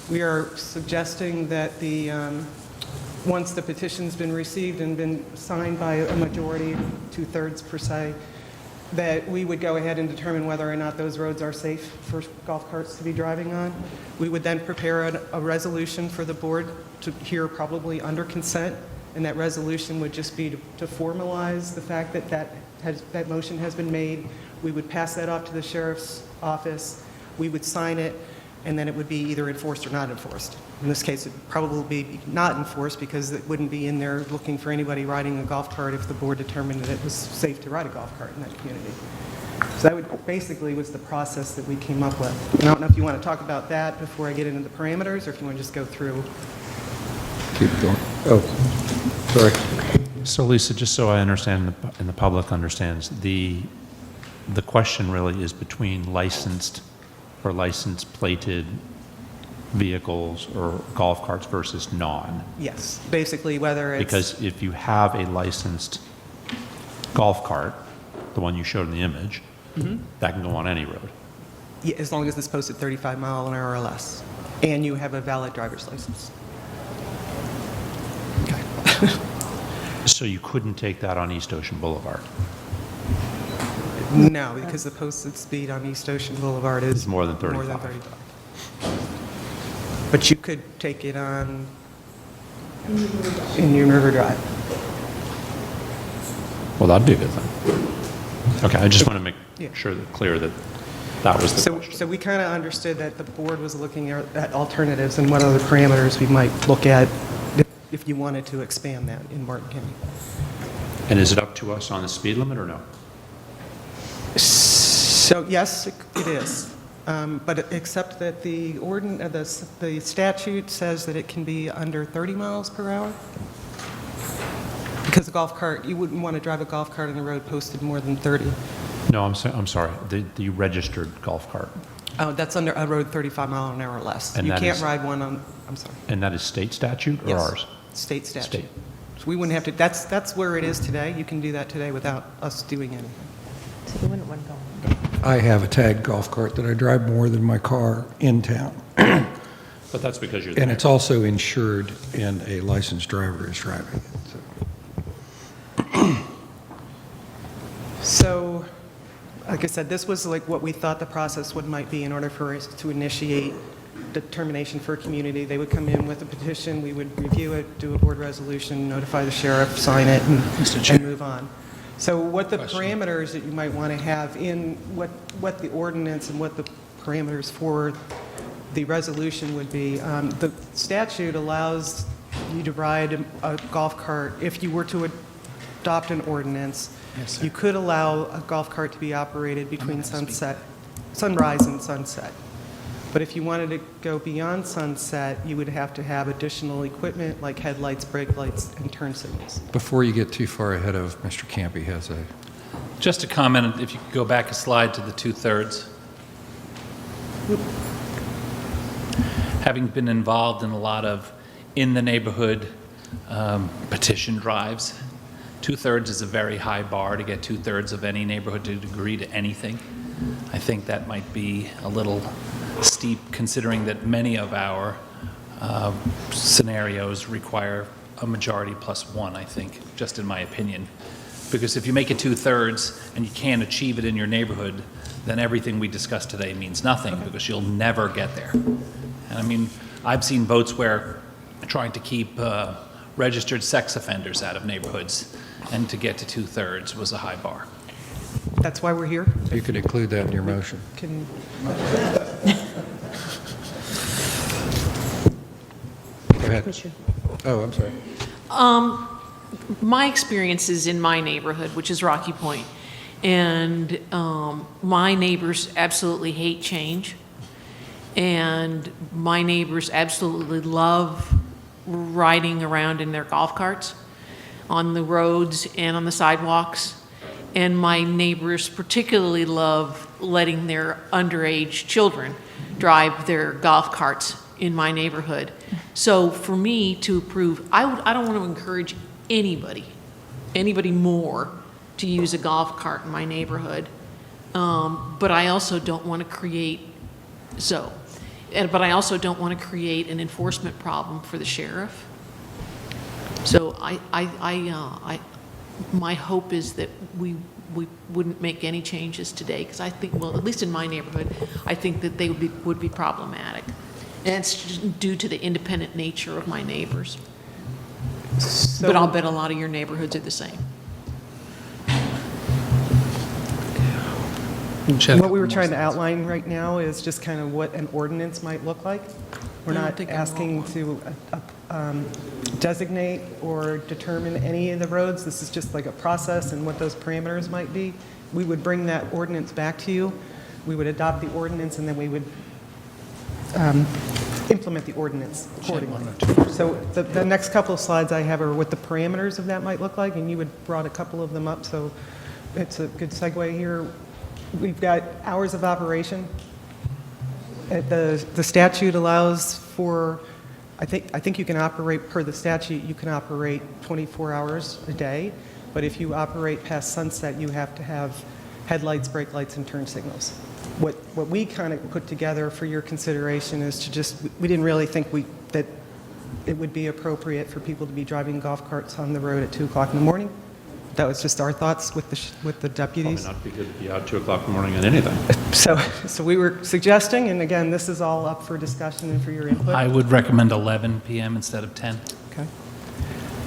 We are suggesting that once the petition's been received and been signed by a majority, 2/3 per se, that we would go ahead and determine whether or not those roads are safe for golf carts to be driving on. We would then prepare a resolution for the board to hear, probably under consent, and that resolution would just be to formalize the fact that that motion has been made. We would pass that off to the sheriff's office. We would sign it, and then it would be either enforced or not enforced. In this case, it would probably be not enforced because it wouldn't be in there looking for anybody riding a golf cart if the board determined that it was safe to ride a golf cart in that community. So that basically was the process that we came up with. And I don't know if you want to talk about that before I get into the parameters, or if you want to just go through. Keep going. Oh, sorry. So Lisa, just so I understand and the public understands, the question really is between licensed or license plated vehicles or golf carts versus non. Yes, basically whether it's... Because if you have a licensed golf cart, the one you showed in the image, that can go on any road. Yeah, as long as it's posted 35 mile an hour or less, and you have a valid driver's license. So you couldn't take that on East Ocean Boulevard? No, because the posted speed on East Ocean Boulevard is more than 35. More than 35. But you could take it on Indian River Drive. Well, that'd be a good thing. Okay, I just want to make sure that clear that that was the question. So we kind of understood that the board was looking at alternatives and what other parameters we might look at if you wanted to expand that in Martin County. And is it up to us on the speed limit or no? So yes, it is. But except that the statute says that it can be under 30 miles per hour. Because a golf cart, you wouldn't want to drive a golf cart on the road posted more than 30. No, I'm sorry. The registered golf cart. Oh, that's under a road 35 mile an hour or less. And you that can't is- ride one on, I'm sorry. And that is state statute or Yes. ours? State statute. State. So we wouldn't have to, that's where it is today. You can do that today without us doing anything. So you wouldn't want to go. I have a tagged golf cart that I drive more than my car in town. But that's because you're there. And it's also insured, and a licensed driver is driving it. So, like I said, this was like what we thought the process might be in order for us to initiate determination for a community. They would come in with a petition, we would review it, do a board resolution, notify the sheriff, sign it, and move on. So what the parameters that you might want to have in what the ordinance and what the parameters for the resolution would be. The statute allows you to ride a golf cart if you were to adopt an ordinance. You could allow a golf cart to be operated between sunrise and sunset. But if you wanted to go beyond sunset, you would have to have additional equipment like headlights, brake lights, and turn signals. Before you get too far ahead of Mr. Campy has a... Just a comment, if you could go back a slide to the 2/3. Having been involved in a lot of in-the-neighborhood petition drives, 2/3 is a very high bar to get 2/3 of any neighborhood to agree to anything. I think that might be a little steep, considering that many of our scenarios require a majority plus one, I think, just in my opinion. Because if you make it 2/3 and you can't achieve it in your neighborhood, then everything we discussed today means nothing, because you'll never get there. And I mean, I've seen votes where trying to keep registered sex offenders out of neighborhoods, and to get to 2/3 was a high bar. That's why we're here. You could include that in your motion. Can, Go ahead. Oh, I'm sorry. My experience is in my neighborhood, which is Rocky Point, and my neighbors absolutely hate change, and my neighbors absolutely love riding around in their golf carts on the roads and on the sidewalks, and my neighbors particularly love letting their underage children drive their golf carts in my neighborhood. So for me to approve, I don't want to encourage anybody more to use a golf cart in my neighborhood. But I also don't want to create, but I also don't want to create an enforcement problem for the sheriff. So my hope is that we wouldn't make any changes today, because I think, well, at least in my neighborhood, I think that they would be problematic. And it's just due to the independent nature of my neighbors. But I'll bet a lot of your neighborhoods are the same. what we were trying to outline right now is just kind of what an ordinance might look like. We're not asking to designate or determine any of the roads. This is just like a process and what those parameters might be. We would bring that ordinance back to you. We would adopt the ordinance, and then we would implement the ordinance accordingly. So the next couple of slides I have are what the parameters of that might look like, and you had brought a couple of them up, so it's a good segue here. We've got hours of operation. The statute allows for, I think you can operate, per the statute, you can operate 24 hours a day, but if you operate past sunset, you have to have headlights, brake lights, and turn signals. What we kind of put together for your consideration is to just, we didn't really think that it would be appropriate for people to be driving golf carts on the road at 2 o'clock in the morning. That was just our thoughts with the deputies. Probably not be good to be out 2 o'clock in the morning on anything. So we were suggesting, and again, this is all up for discussion and for your input. I would recommend 11 p.m. instead of 10. Okay.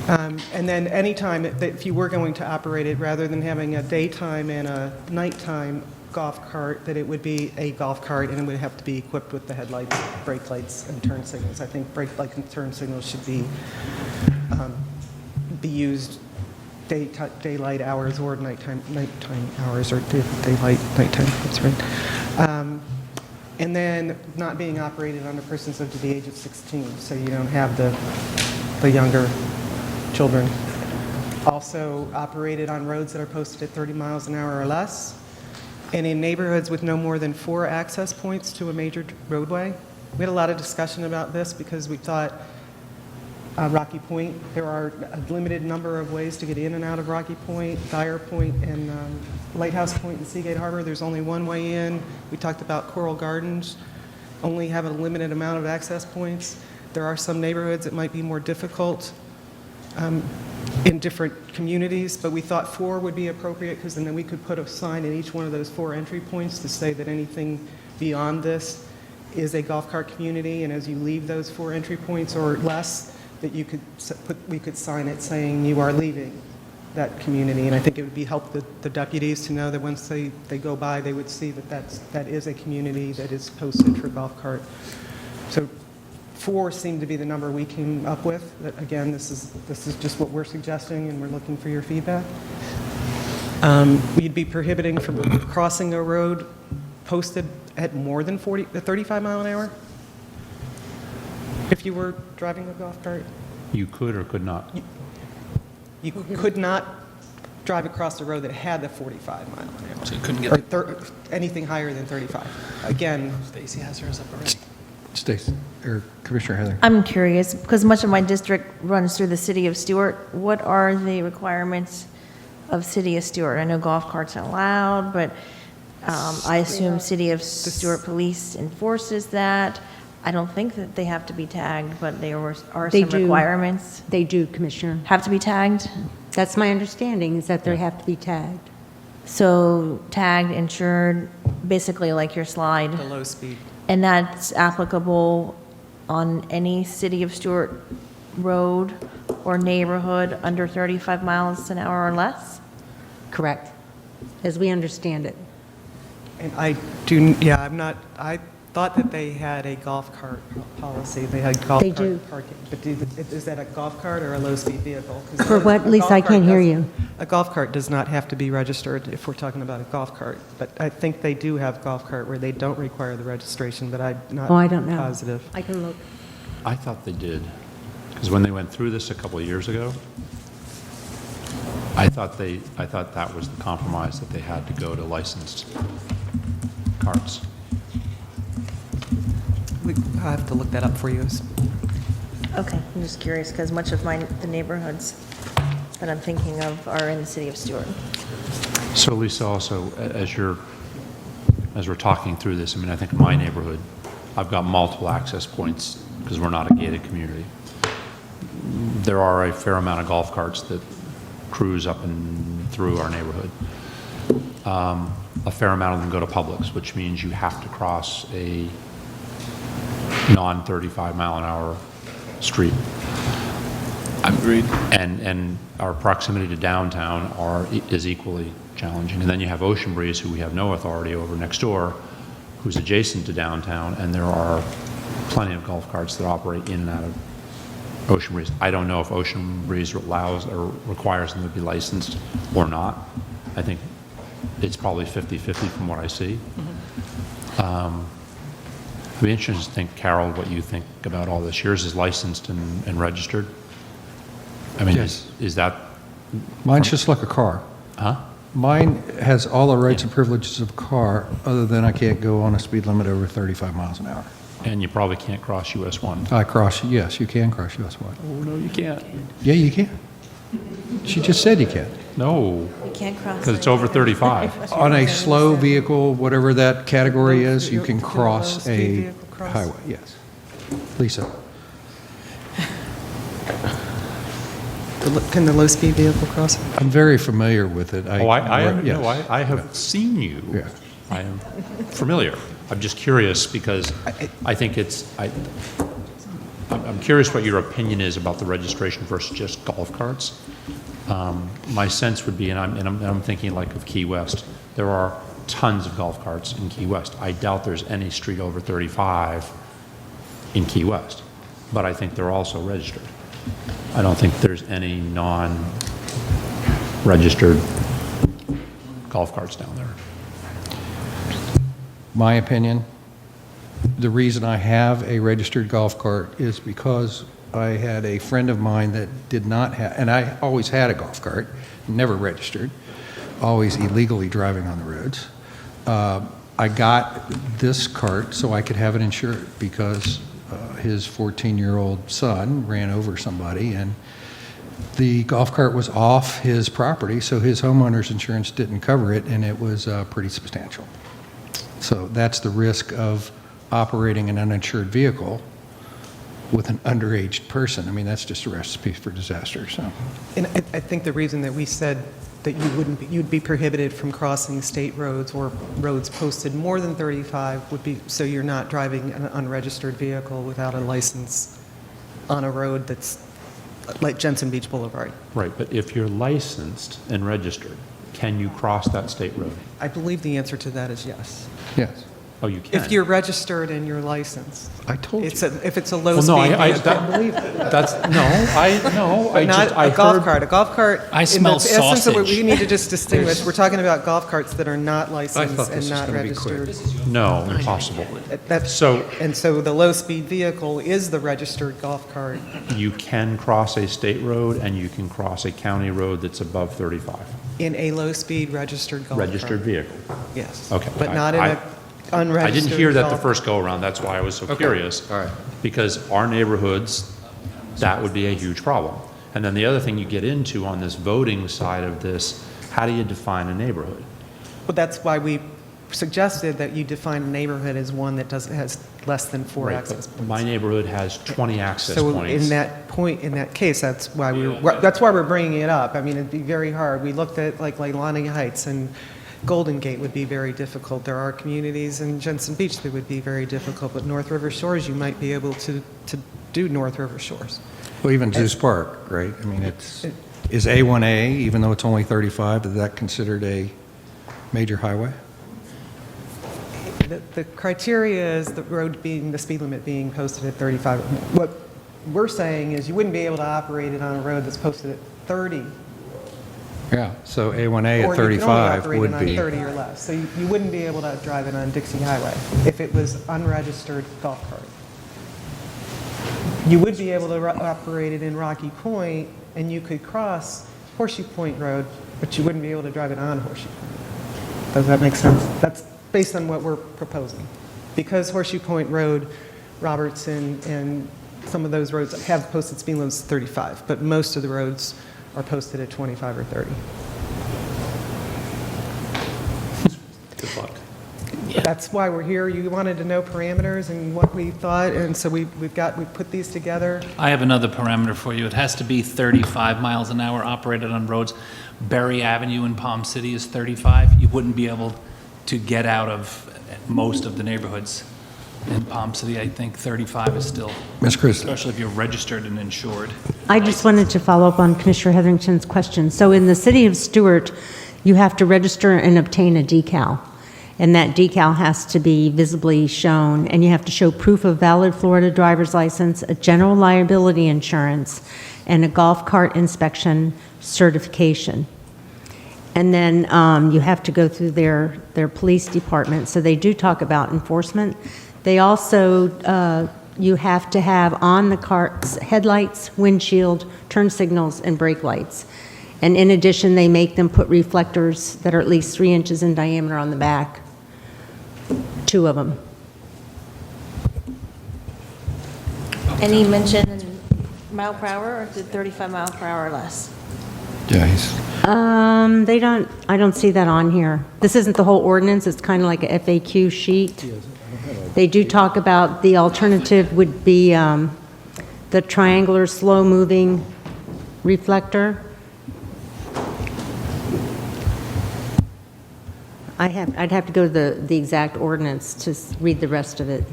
And then anytime, if you were going to operate it, rather than having a daytime and a nighttime golf cart, that it would be a golf cart, and it would have to be equipped with the headlights, brake lights, and turn signals. I think brake lights and turn signals should be used daylight hours or nighttime hours, or daylight, nighttime, that's right. And then not being operated under persons under the age of 16, so you don't have the younger children. Also operated on roads that are posted at 30 miles an hour or less, and in neighborhoods with no more than 4 access points to a major roadway. We had a lot of discussion about this because we thought Rocky Point, there are a limited number of ways to get in and out of Rocky Point, Dyer Point, and Lighthouse Point and Seagate Harbor. There's only one way in. We talked about Coral Gardens, only have a limited amount of access points. There are some neighborhoods that might be more difficult in different communities, but we thought 4 would be appropriate, because then we could put a sign in each one of those 4 entry points to say that anything beyond this is a golf cart community, and as you leave those 4 entry points or less, that we could sign it saying you are leaving that community. And I think it would be help the deputies to know that once they go by, they would see that is a community that is posted for golf cart. So 4 seemed to be the number we came up with. That, again, this is just what we're suggesting, and we're looking for your feedback. We'd be prohibiting from crossing a road posted at more than 35 mile an hour. If you were driving a golf cart, You could or could not. you could not drive across the road that had the 45 mile an hour. So you couldn't get Or anything higher than 35. Again, Stacy has hers up already. Stacy, or Commissioner Heather. I'm curious, because much of my district runs through the city of Stewart. What are the requirements of city of Stewart? I know golf carts are allowed, but I assume city of Stewart police enforces that. I don't think that they have to be tagged, but there are some requirements. They do, Commissioner. Have to be tagged? That's my understanding, is that they have to be tagged. So tagged, insured, basically like your slide. the low speed. And that's applicable on any city of Stewart road or neighborhood under 35 miles an hour or less? Correct. as we understand it. And I thought that they had a golf cart policy. They had golf They cart do. parking. But is that a golf cart or a low-speed vehicle? 'Cause For what, a Lisa? golf I cart can't hear doesn't- you. A golf cart does not have to be registered if we're talking about a golf cart. But I think they do have golf cart where they don't require the registration, but I'm not Oh, I don't know. positive. I can look. I thought they did, because when they went through this a couple of years ago, I thought that was the compromise, that they had to go to licensed carts. I have to look that up for you. Okay, I'm just curious, because much of the neighborhoods that I'm thinking of are in the city of Stewart. So Lisa, also, as we're talking through this, I mean, I think in my neighborhood, I've got multiple access points because we're not a gated community. There are a fair amount of golf carts that cruise up and through our neighborhood. A fair amount of them go to Publix, which means you have to cross a non-35 mile an hour street. Agreed. And our proximity to downtown is equally challenging. And then you have Ocean Breeze, who we have no authority over next door, who's adjacent to downtown, and there are plenty of golf carts that operate in and out of Ocean Breeze. I don't know if Ocean Breeze allows or requires them to be licensed or not. I think it's probably 50-50 from what I see. I'd be interested to think, Carol, what you think about all this. Yours is licensed and registered? I mean, Yes. is that... Mine's just like a car. Huh? Mine has all the rights and privileges of a car, other than I can't go on a speed limit over 35 miles an hour. And you probably can't cross US 1. Yes, you can cross US 1. Oh, no, you can't. Yeah, you can. She just said you can. No, You can't cross. because it's over 35. On a slow vehicle, whatever that category is, you can Can a cross low-speed a vehicle cross? highway, yes. Lisa? Can the low-speed vehicle cross? I'm very familiar with it. Oh, Yes. no, I have seen you. Yeah. I am familiar. I'm just curious because I think I'm curious what your opinion is about the registration versus just golf carts. My sense would be, and I'm thinking like of Key West, there are tons of golf carts in Key West. I doubt there's any street over 35 in Key West, but I think they're also registered. I don't think there's any non-registered golf carts down there. My opinion, the reason I have a registered golf cart is because I had a friend of mine that did not have, and I always had a golf cart, never registered, always illegally driving on the roads. I got this cart so I could have it insured because his 14-year-old son ran over somebody, and the golf cart was off his property, so his homeowner's insurance didn't cover it, and it was pretty substantial. So that's the risk of operating an uninsured vehicle with an underage person. I mean, that's just a recipe for disaster, so. And I think the reason that we said that you'd be prohibited from crossing state roads or roads posted more than 35 would be so you're not driving an unregistered vehicle without a license on a road that's like Jensen Beach Boulevard. Right, but if you're licensed and registered, can you cross that state road? I believe the answer to that is yes. Yes. Oh, you can? If you're registered and you're licensed. I told you. If it's a Well, low-speed no, vehicle. I believe that. But not a golf cart. A golf cart. I smell in the essence of what sausage. we need to just distinguish. We're talking about golf carts that are not licensed this and was not gonna be quick. registered. No, impossible. So the low-speed vehicle is the registered golf cart. You can cross a state road and you can cross a county road that's above 35. In a low-speed registered golf cart. Registered vehicle. Yes. Okay. But not in a unregistered. I didn't hear that the golf- first go-around, that's why I was so Okay. curious. All right. Because our neighborhoods, that would be a huge problem. And then the other thing you get into on this voting side of this, how do you define a neighborhood? Well, that's why we suggested that you define a neighborhood as one that has less than 4 Right, access but points. my neighborhood has 20 access So points. in that case, that's why we're bringing it up. I mean, it'd be very hard. We looked at like Leilani Heights, and Golden Gate would be very difficult. There are communities in Jensen Beach that would be very difficult, but North River Shores, you might be able to do North River Shores. Well, even Zeus Park, right? I mean, is A1A, even though it's only 35, is that considered a major highway? The criteria is the road being, the speed limit being posted at 35. What we're saying is you wouldn't be able to operate it on a road that's posted at 30. Yeah, so A1A Or at you can 35 only operate would it on be, 30 or less. So you wouldn't be able to drive it on Dixie Highway if it was unregistered golf cart. You would be able to operate it in Rocky Point, and you could cross Horseshoe Point Road, but you wouldn't be able to drive it on Horseshoe Point. Does that make sense? That's based on what we're proposing. Because Horseshoe Point Road, Robertson, and some of those roads have posted speed limits 35, but most of the roads are posted at 25 or 30. Good luck. That's why we're here. You wanted to know parameters and what we thought, and so we put these together. I have another parameter for you. It has to be 35 miles an hour operated on roads. Berry Avenue in Palm City is 35. You wouldn't be able to get out of most of the neighborhoods. In Palm City, I think 35 is still, Ms. Christie. especially if you're registered and insured. I just wanted to follow up on Commissioner Hetherington's question. So in the city of Stewart, you have to register and obtain a decal. And that decal has to be visibly shown, and you have to show proof of valid Florida driver's license, a general liability insurance, and a golf cart inspection certification. And then you have to go through their police department. So they do talk about enforcement. They also, you have to have on the carts headlights, windshield, turn signals, and brake lights. And in addition, they make them put reflectors that are at least 3 inches in diameter on the back, 2 of them. Any mention in mile per hour, or is it 35 mile per hour or less? Yeah, he's, I don't see that on here. This isn't the whole ordinance, it's kind of like a FAQ sheet. They do talk about the alternative would be the triangular slow-moving reflector. I'd have to go to the exact ordinance to read the rest of it.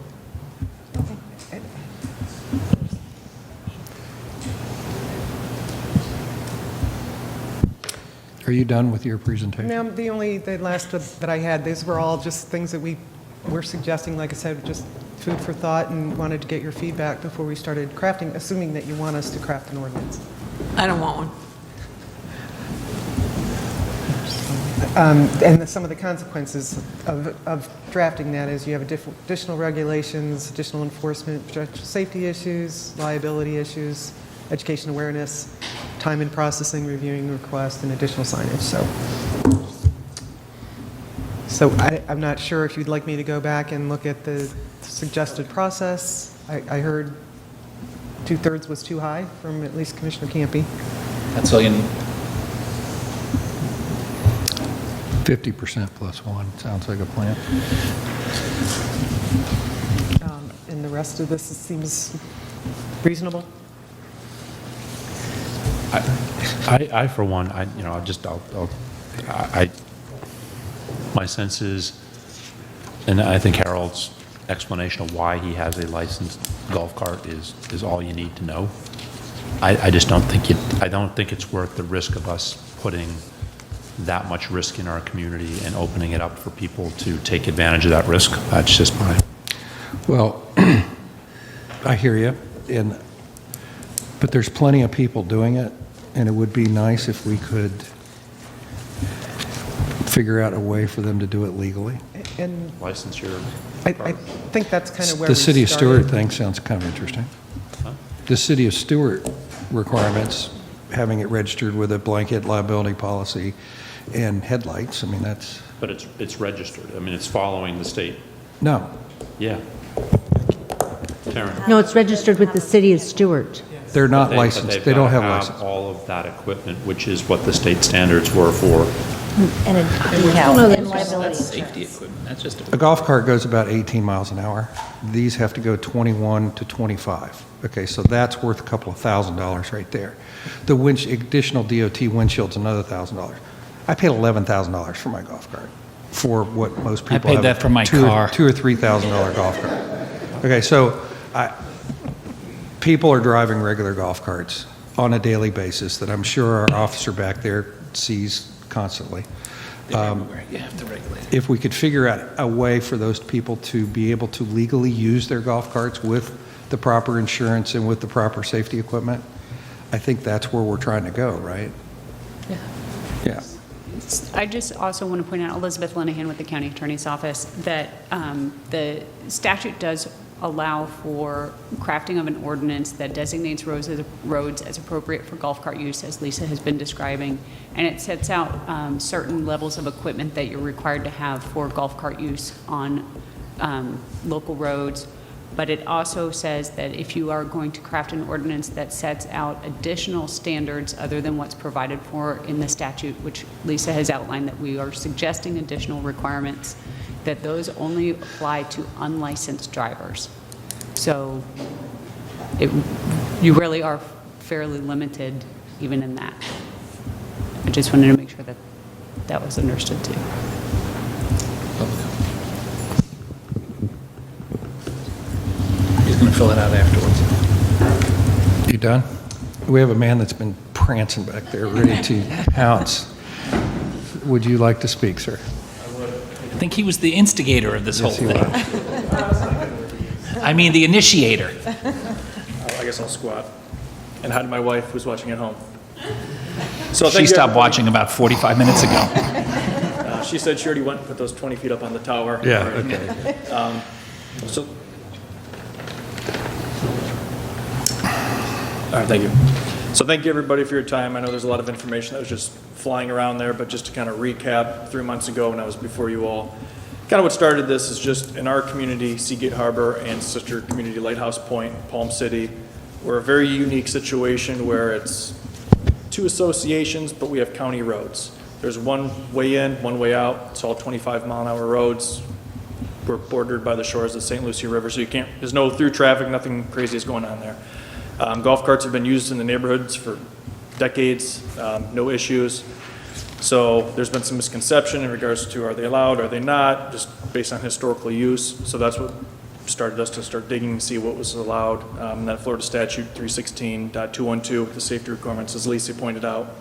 are you done with your presentation? Now, the last that I had, these were all just things that we were suggesting, like I said, just food for thought, and wanted to get your feedback before we started crafting, assuming that you want us to craft an ordinance. I don't want one. And some of the consequences of drafting that is you have additional regulations, additional enforcement, safety issues, liability issues, education awareness, time in processing, reviewing requests, and additional signage. So I'm not sure if you'd like me to go back and look at the suggested process. I heard 2/3 was too high from at least Commissioner Campy. That's all you need. 50% plus 1, sounds like a plan. And the rest of this seems reasonable. I for one, my sense is, and I think Harold's explanation of why he has a licensed golf cart is all you need to know. I just don't think it's worth the risk of us putting that much risk in our community and opening it up for people to take advantage of that risk. That's just my... Well, I hear you, but there's plenty of people doing it, and it would be nice if we could figure out a way for them to do it legally. And License your I think that's kind of where The we City of started. Stewart thing sounds kind of interesting. Huh? The City of Stewart requirements, having it registered with a blanket liability policy and headlights, I mean, that's, But it's registered. I mean, it's following the state. no. Yeah. Karen. No, it's registered with the city of Stewart. They're not But licensed. they've They don't gotta have license. all of that equipment, which is what the state standards were for. And a decal and liability That's safety insurance. equipment. That's just A golf cart goes about 18 miles an hour. These have to go 21 to 25. Okay, so that's worth a couple of $1,000s right there. The additional DOT windshield's another $1,000. I paid $11,000 for my golf cart, for what most people paid have. that for my car. $2,000 or $3,000 golf cart. Okay, so people are driving regular golf carts on a daily basis that I'm sure our officer back there sees constantly. Everywhere, you have to regulate it. If we could figure out a way for those people to be able to legally use their golf carts with the proper insurance and with the proper safety equipment, I think that's where we're trying to go, right? Yeah. Yeah. I just also want to point out, Elizabeth Linehan with the County Attorney's Office, that the statute does allow for crafting of an ordinance that designates roads as appropriate for golf cart use, as Lisa has been describing, and it sets out certain levels of equipment that you're required to have for golf cart use on local roads. But it also says that if you are going to craft an ordinance that sets out additional standards other than what's provided for in the statute, which Lisa has outlined that we are suggesting additional requirements, that those only apply to unlicensed drivers. So you really are fairly limited even in that. I just wanted to make sure that that was understood too. He's going to fill it out afterwards. You done? We have a man that's been prancing back there, ready to pounce. Would you like to speak, sir? I think he was the instigator of this Yes, whole he thing. I mean, the initiator. I guess I'll squat and hide my wife who's watching at home. She stopped watching about 45 minutes ago. She said she already went and put those 20 feet up on the tower. Yeah, okay. So, all right, thank you. So thank you, everybody, for your time. I know there's a lot of information that was just flying around there, but just to kind of recap, 3 months ago when I was before you all, kind of what started this is just in our community, Seagate Harbor and sister community Lighthouse Point, Palm City, we're a very unique situation where it's 2 associations, but we have county roads. There's one way in, one way out. It's all 25-mile-an-hour roads. We're bordered by the shores of the St. Lucie River, so there's no through traffic, nothing crazy is going on there. Golf carts have been used in the neighborhoods for decades, no issues. So there's been some misconception in regards to are they allowed, are they not, just based on historical use. So that's what started us to start digging and see what was allowed. And that Florida Statute 316.212, the safety requirements, as Lisa pointed out,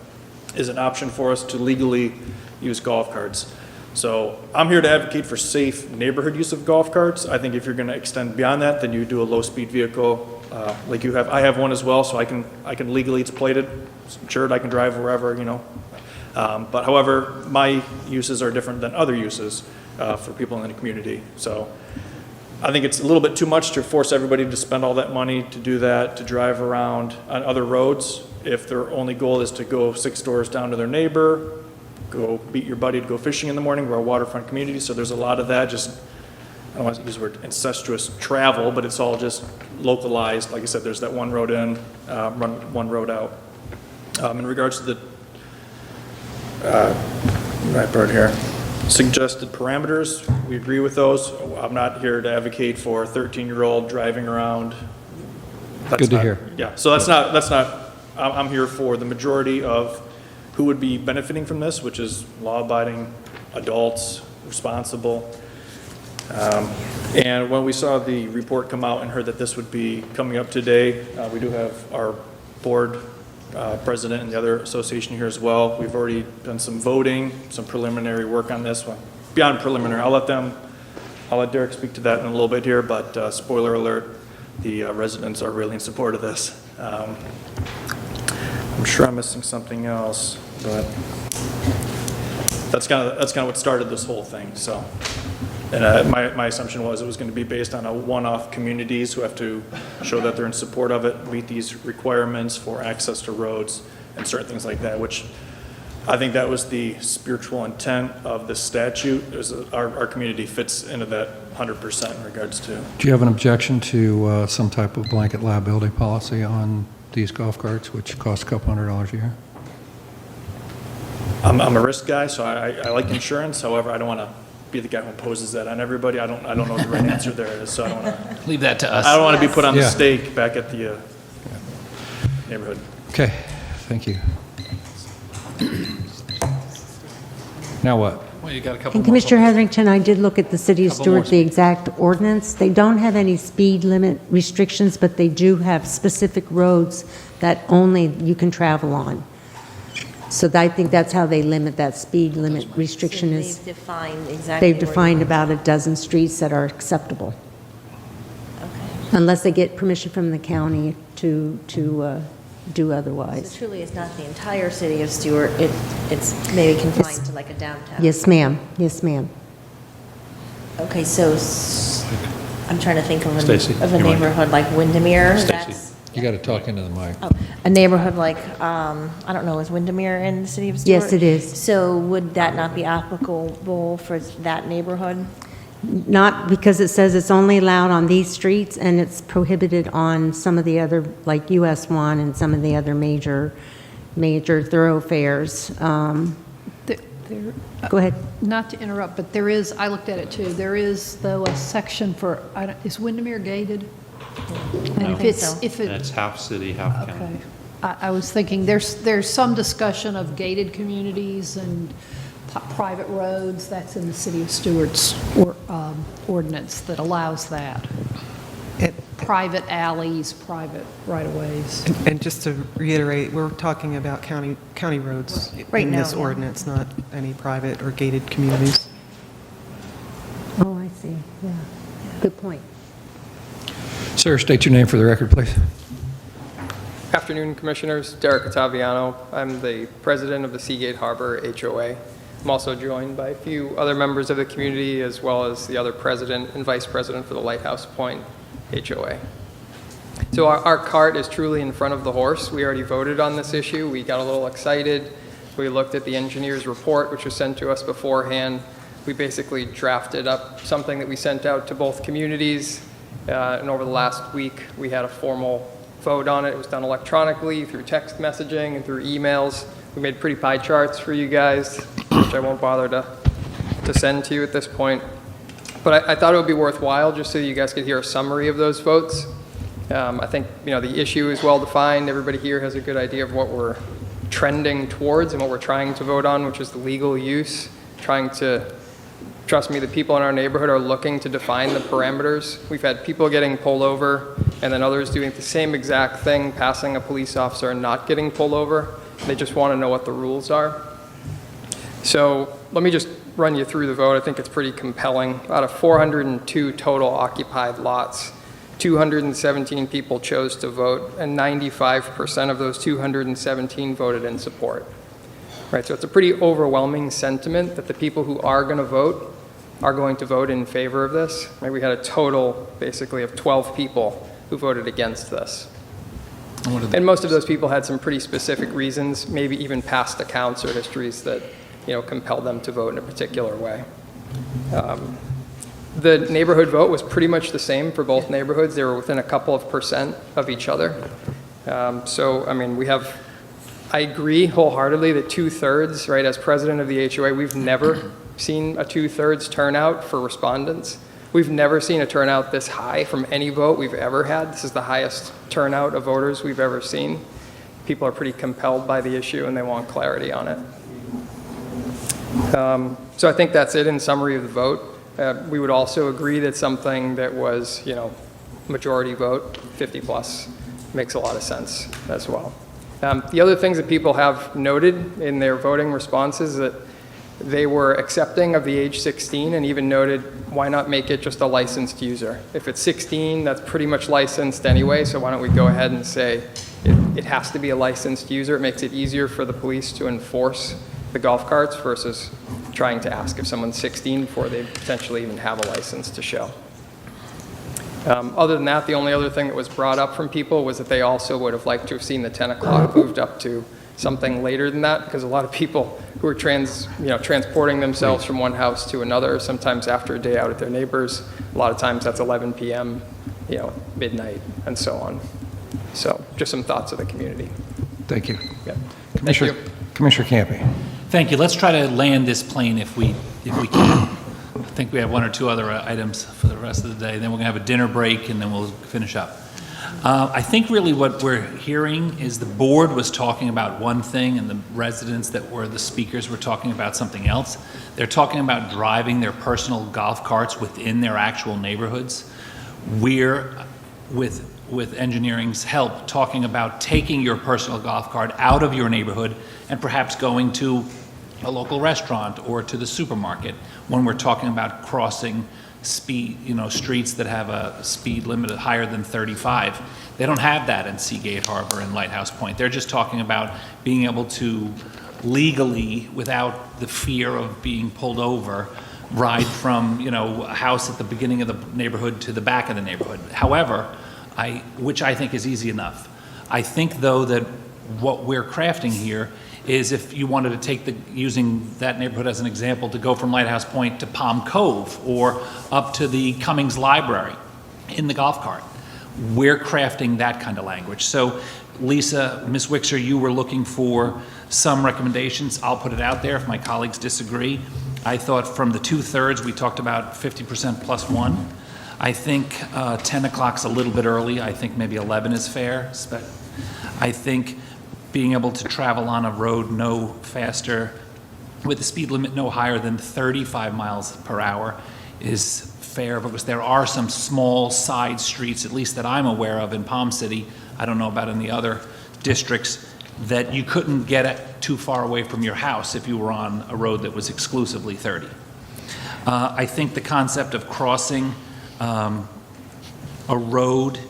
is an option for us to legally use golf carts. So I'm here to advocate for safe neighborhood use of golf carts. I think if you're going to extend beyond that, then you do a low-speed vehicle like you have. I have one as well, so I can legally, it's plated, it's insured, I can drive wherever, you know. But however, my uses are different than other uses for people in the community. So I think it's a little bit too much to force everybody to spend all that money to do that, to drive around on other roads if their only goal is to go 6 doors down to their neighbor, go beat your buddy to go fishing in the morning. We're a waterfront community, so there's a lot of that, just, I don't want to use the word incestuous travel, but it's all just localized. Like I said, there's that one road in, one road out. In regards to the right part here, suggested parameters, we agree with those. I'm not here to advocate for a 13-year-old driving around. Good to hear. Yeah, so that's not, I'm here for the majority of who would be benefiting from this, which is law-abiding adults, responsible. And when we saw the report come out and heard that this would be coming up today, we do have our board president and the other association here as well. We've already done some voting, some preliminary work on this one. Beyond preliminary, I'll let Derek speak to that in a little bit here, but spoiler alert, the residents are really in support of this. I'm sure I'm missing something else, but that's kind of what started this whole thing. So, and my assumption was it was going to be based on a one-off communities who have to show that they're in support of it, meet these requirements for access to roads and certain things like that, which I think that was the spiritual intent of the statute. Our community fits into that 100% in regards to. Do you have an objection to some type of blanket liability policy on these golf carts, which cost a couple $100 a year? I'm a risk guy, so I like insurance. However, I don't want to be the guy who imposes that on everybody. I don't know what the right answer there is, so I don't want to leave that to us. I don't want to be put on the Yeah. stake back at the neighborhood. Okay, thank you. Now what? Well, you got a couple And more Commissioner folks. Heatherington, I did look at the city of Couple more. Stewart, the exact ordinance. They don't have any speed limit restrictions, but they do have specific roads that only you can travel on. So I think that's how they limit that speed limit restriction is. They've defined exactly. They've defined about a dozen streets that are acceptable. Unless they get permission from the county to do So otherwise. truly, it's not the entire city of Stewart, it's maybe confined to like a downtown. Yes, ma'am. Yes, ma'am. Okay, so I'm trying to think of Stacy, a you want- neighborhood like Windermere. Stacy. That's- You got to talk into the mic. Oh, a neighborhood like, I don't know, is Windermere in the city of Stewart? Yes, it is. So would that not be applicable for that neighborhood? Not because it says it's only allowed on these streets and it's prohibited on some of the other, like US 1 and some of the other major thoroughfares. Go ahead. Not to interrupt, but there is, I looked at it too, there is though a section for, is Windermere gated? And No. if it's, so. if it, And it's half city, half county. okay. I was thinking, there's some discussion of gated communities and private roads, that's in the city of Stewart's ordinance that allows that. Private alleys, private right-of-ways. And just to reiterate, we're talking about county roads Right in now, this yeah. ordinance, not any private or gated communities. Oh, I see. Yeah. Good point. Sir, state your name for the record, please. Afternoon, Commissioners. Derek Ottaviano. I'm the president of the Seagate Harbor HOA. I'm also joined by a few other members of the community, as well as the other president and vice president for the Lighthouse Point HOA. So our cart is truly in front of the horse. We already voted on this issue. We got a little excited. We looked at the engineer's report, which was sent to us beforehand. We basically drafted up something that we sent out to both communities. And over the last week, we had a formal vote on it. It was done electronically through text messaging and through emails. We made pretty pie charts for you guys, which I won't bother to send to you at this point. But I thought it would be worthwhile just so you guys could hear a summary of those votes. I think the issue is well defined. Everybody here has a good idea of what we're trending towards and what we're trying to vote on, which is the legal use. Trust me, the people in our neighborhood are looking to define the parameters. We've had people getting pulled over and then others doing the same exact thing, passing a police officer and not getting pulled over. They just want to know what the rules are. So let me just run you through the vote. I think it's pretty compelling. Out of 402 total occupied lots, 217 people chose to vote, and 95% of those 217 voted in support. Right, so it's a pretty overwhelming sentiment that the people who are going to vote are going to vote in favor of this. Right, we had a total, basically, of 12 people who voted against this. And most of those people had some pretty specific reasons, maybe even past accounts or histories that compelled them to vote in a particular way. The neighborhood vote was pretty much the same for both neighborhoods. They were within a couple of % of each other. So, I mean, I agree wholeheartedly that 2/3, right, as president of the HOA, we've never seen a 2/3 turnout for respondents. We've never seen a turnout this high from any vote we've ever had. This is the highest turnout of voters we've ever seen. People are pretty compelled by the issue and they want clarity on it. So I think that's it in summary of the vote. We would also agree that something that was, majority vote, 50 plus, makes a lot of sense as well. The other things that people have noted in their voting responses that they were accepting of the age 16 and even noted, why not make it just a licensed user? If it's 16, that's pretty much licensed anyway, so why don't we go ahead and say it has to be a licensed user. It makes it easier for the police to enforce the golf carts versus trying to ask if someone's 16 before they potentially even have a license to show. Other than that, the only other thing that was brought up from people was that they also would have liked to have seen the 10 o'clock moved up to something later than that, because a lot of people who are transporting themselves from one house to another, sometimes after a day out at their neighbors, a lot of times that's 11 p.m., midnight, and so on. So just some thoughts of the community. Thank you. Yeah. Commissioner Campy. Thank you. Let's try to land this plane if we can. I think we have one or two other items for the rest of the day. Then we're going to have a dinner break, and then we'll finish up. I think really what we're hearing is the board was talking about one thing, and the residents that were the speakers were talking about something else. They're talking about driving their personal golf carts within their actual neighborhoods. We're with with engineering's help, talking about taking your personal golf cart out of your neighborhood and perhaps going to a local restaurant or to the supermarket when we're talking about crossing speed, streets that have a speed limit higher than 35. They don't have that in Seagate Harbor and Lighthouse Point. They're just talking about being able to legally, without the fear of being pulled over, ride from, a house at the beginning of the neighborhood to the back of the neighborhood. However, which I think is easy enough. I think, though, that what we're crafting here is if you wanted to take using that neighborhood as an example, to go from Lighthouse Point to Palm Cove or up to the Cummings Library in the golf cart. We're crafting that kind of language. So, Lisa, Ms. Wixer, you were looking for some recommendations. I'll put it out there if my colleagues disagree. I thought from the 2/3, we talked about 50% plus one. I think 10 o'clock's a little bit early. I think maybe 11 is fair. I think being able to travel on a road no faster, with the speed limit no higher than 35 miles per hour is fair, because there are some small side streets, at least that I'm aware of in Palm City, I don't know about in the other districts, that you couldn't get too far away from your house if you were on a road that was exclusively 30. I think the concept of crossing a road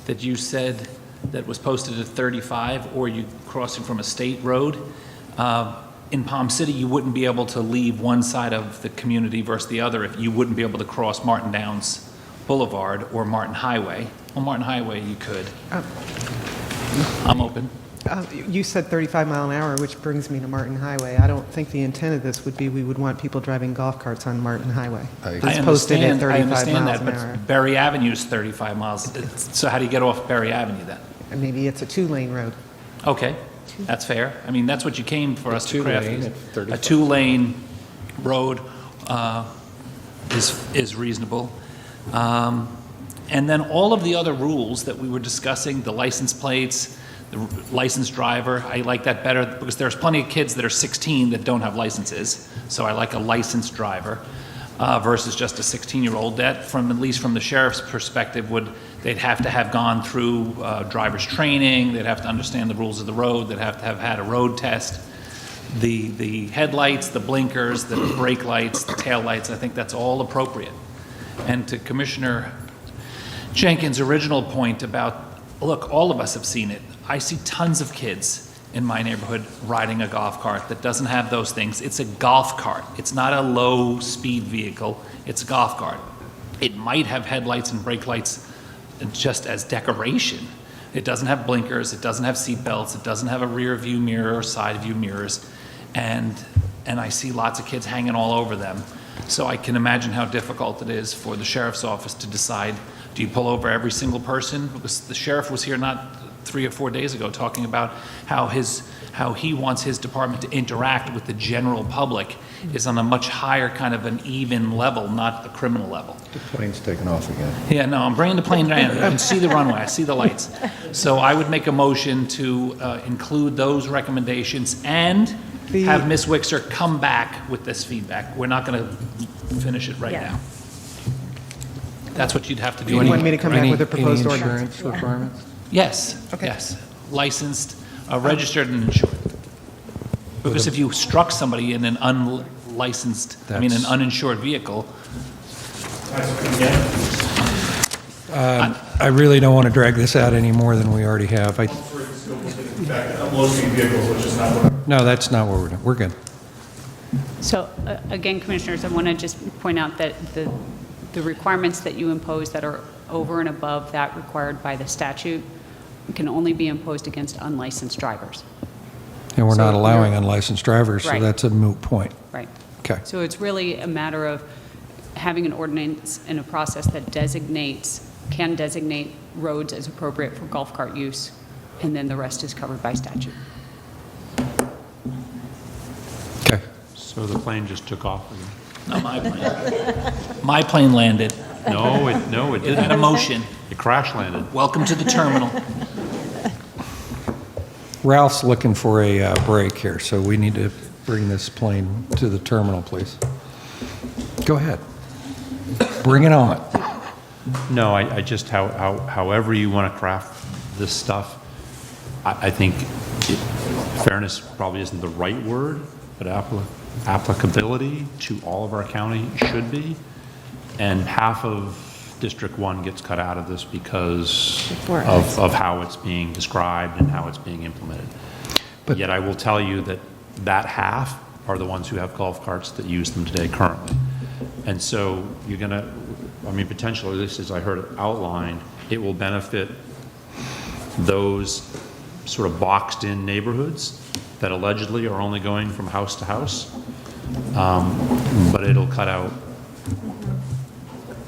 that you said that was posted at 35, or you crossing from a state road, in Palm City, you wouldn't be able to leave one side of the community versus the other if you wouldn't be able to cross Martin Downs Boulevard or Martin Highway. Well, Martin Highway you could. I'm open. You said 35 mile an hour, which brings me to Martin Highway. I don't think the intent of this would be we would want people driving golf carts on Martin Highway. It's posted at 35 miles an hour. But Berry Avenue is 35 miles. So how do you get off Berry Avenue then? And maybe it's a 2-lane road. Okay, that's fair. I mean, that's what you came for us to craft. two-lane at 35. A 2-lane road is reasonable. And then all of the other rules that we were discussing, the license plates, the licensed driver, I like that better because there's plenty of kids that are 16 that don't have licenses. So I like a licensed driver versus just a 16-year-old. That, at least from the sheriff's perspective, they'd have to have gone through driver's training. They'd have to understand the rules of the road. They'd have to have had a road test. The headlights, the blinkers, the brake lights, the tail lights, I think that's all appropriate. And to Commissioner Jenkins' original point about, look, all of us have seen it. I see tons of kids in my neighborhood riding a golf cart that doesn't have those things. It's a golf cart. It's not a low-speed vehicle. It's a golf cart. It might have headlights and brake lights just as decoration. It doesn't have blinkers. It doesn't have seat belts. It doesn't have a rear view mirror or side view mirrors. And I see lots of kids hanging all over them. So I can imagine how difficult it is for the sheriff's office to decide, do you pull over every single person? Because the sheriff was here not 3 or 4 days ago talking about how he wants his department to interact with the general public is on a much higher kind of an even level, not a criminal level. The plane's taking off again. Yeah, no, I'm bringing the plane down. You can see the runway. I see the lights. So I would make a motion to include those recommendations and have Ms. Wixer come back with this feedback. We're not going to finish it right now. That's what you'd have to do. You want me to come back with a proposed any ordinance? insurance requirements? Yes, Okay. yes. Licensed, registered, and insured. Because if you struck somebody in an unlicensed, an uninsured vehicle. I really don't want to drag this out any more than we already have. No, that's not what we're doing. We're good. So again, Commissioners, I want to just point out that the requirements that you impose that are over and above that required by the statute can only be imposed against unlicensed drivers. And we're So not allowing you're- unlicensed drivers, so Right. that's a moot point. Right. Okay. So it's really a matter of having an ordinance and a process that can designate roads as appropriate for golf cart use, and then the rest is covered by statute. Okay. So the plane just took off again? No, my plane. My plane landed. No, it It didn't. had a motion. It crash landed. Welcome to the terminal. Ralph's looking for a break here, so we need to bring this plane to the terminal, please. Go ahead. Bring it on. No, I just, however you want to craft this stuff, I think fairness probably isn't the right word, but applicability to all of our county should be. And half of District 1 gets cut out of this because of how it's being described and how it's being implemented. But yet I will tell you that that half are the ones who have golf carts that use them today currently. And so you're going to, I mean, potentially, at least as I heard it outlined, it will benefit those sort of boxed-in neighborhoods that allegedly are only going from house to house, but it'll cut out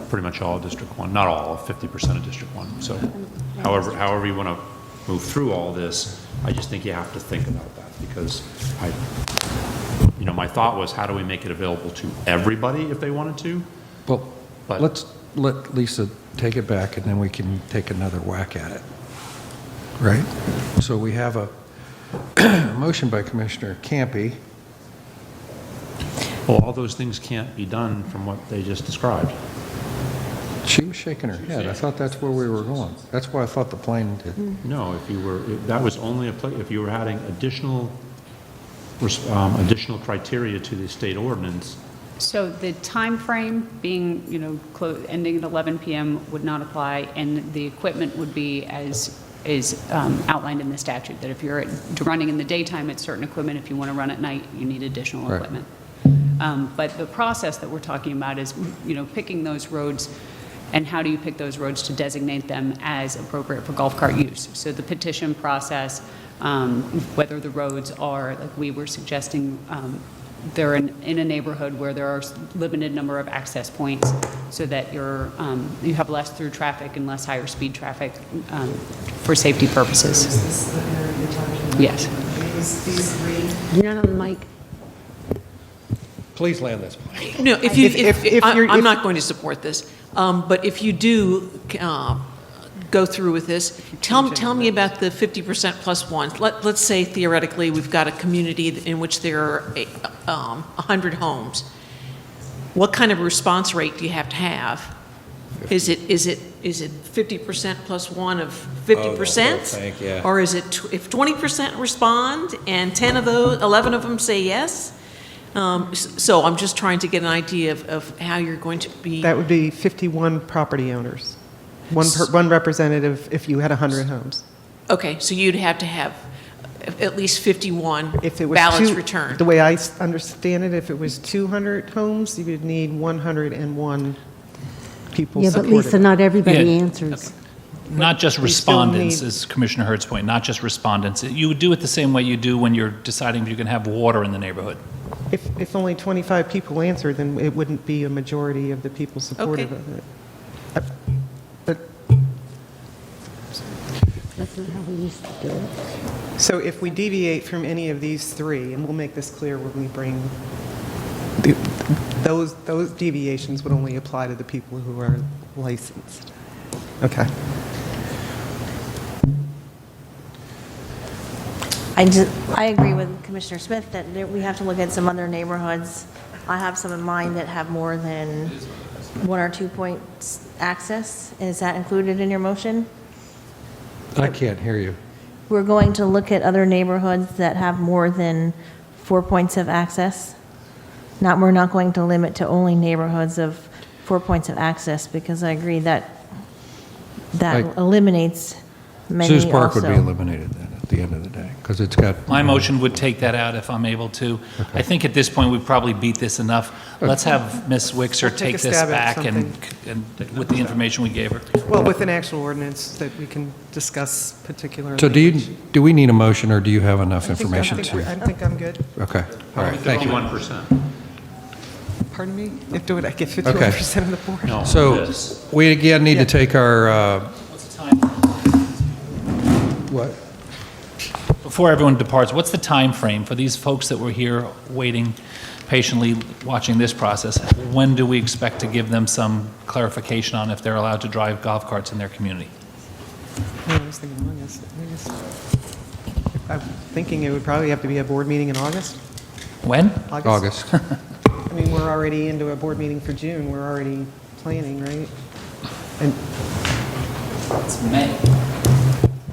pretty much all of District 1, not all, 50% of District 1. So however you want to move through all this, I just think you have to think about that, because my thought was, how do we make it available to everybody if they wanted to? Well, let's let Lisa take it back, and then we can take another whack at it. Right? So we have a motion by Commissioner Campy. Well, all those things can't be done from what they just described. She was shaking her head. I thought that's where we were going. That's why I thought the plane did. No, that was only if you were adding additional criteria to the state ordinance. So the time frame being, ending at 11 p.m. would not apply, and the equipment would be as is outlined in the statute, that if you're running in the daytime, it's certain equipment. If you want to run at night, you need additional equipment. But the process that we're talking about is, picking those roads, and how do you pick those roads to designate them as appropriate for golf cart use? So the petition process, whether the roads are, like we were suggesting, they're in a neighborhood where there are limited number of access points, so that you have less through traffic and less higher speed traffic for safety purposes. Yes. You're not on the mic. Please land this plane. No, I'm not going to support this, but if you do go through with this, tell me about the 50% plus one. Let's say theoretically we've got a community in which there are 100 homes. What kind of response rate do you have to have? Is it 50% plus one of 50%? Yeah. Or is it if 20% respond and 11 of them say yes? So I'm just trying to get an idea of how you're going to be. That would be 51 property owners. One representative if you had 100 homes. Okay, so you'd have to have at least 51 ballots returned. The way I understand it, if it was 200 homes, you would need 101 people Yeah, but supported. Lisa, not everybody answers. Not just we still respondents, need- is Commissioner Hurd's point, not just respondents. You would do it the same way you do when you're deciding if you can have water in the neighborhood. If only 25 people answer, then it wouldn't be a majority of the people supportive Okay. of it. That's not how we used to do it. So if we deviate from any of these three, and we'll make this clear when we bring, those deviations would only apply to the people who are licensed. Okay. I agree with Commissioner Smith that we have to look at some other neighborhoods. I have some in mind that have more than 1 or 2 points access. Is that included in your motion? I can't hear you. We're going to look at other neighborhoods that have more than 4 points of access. We're not going to limit to only neighborhoods of 4 points of access, because I agree that eliminates many also. Sue's Park would be eliminated then at the end of the day, because it's got. My motion would take that out if I'm able to. I think at this point, we've probably beat this enough. Let's have Ms. Wickser Take a take this stab at back and with the information we gave her. Well, with an actual ordinance that we can discuss particularly. So do we need a motion, or do you have enough I think information I to? think I'm good. Okay, all right, thank you. 51%. Pardon me? Do I get 51% of the board? No. So we again need to take our, What's the time? what? Before everyone departs, what's the time frame for these folks that were here waiting patiently, watching this process? When do we expect to give them some clarification on if they're allowed to drive golf carts in their community? I was thinking August. I'm thinking it would probably have to be a board meeting in August. When? August. I mean, we're already into a board meeting for June. We're already planning, right? And It's May.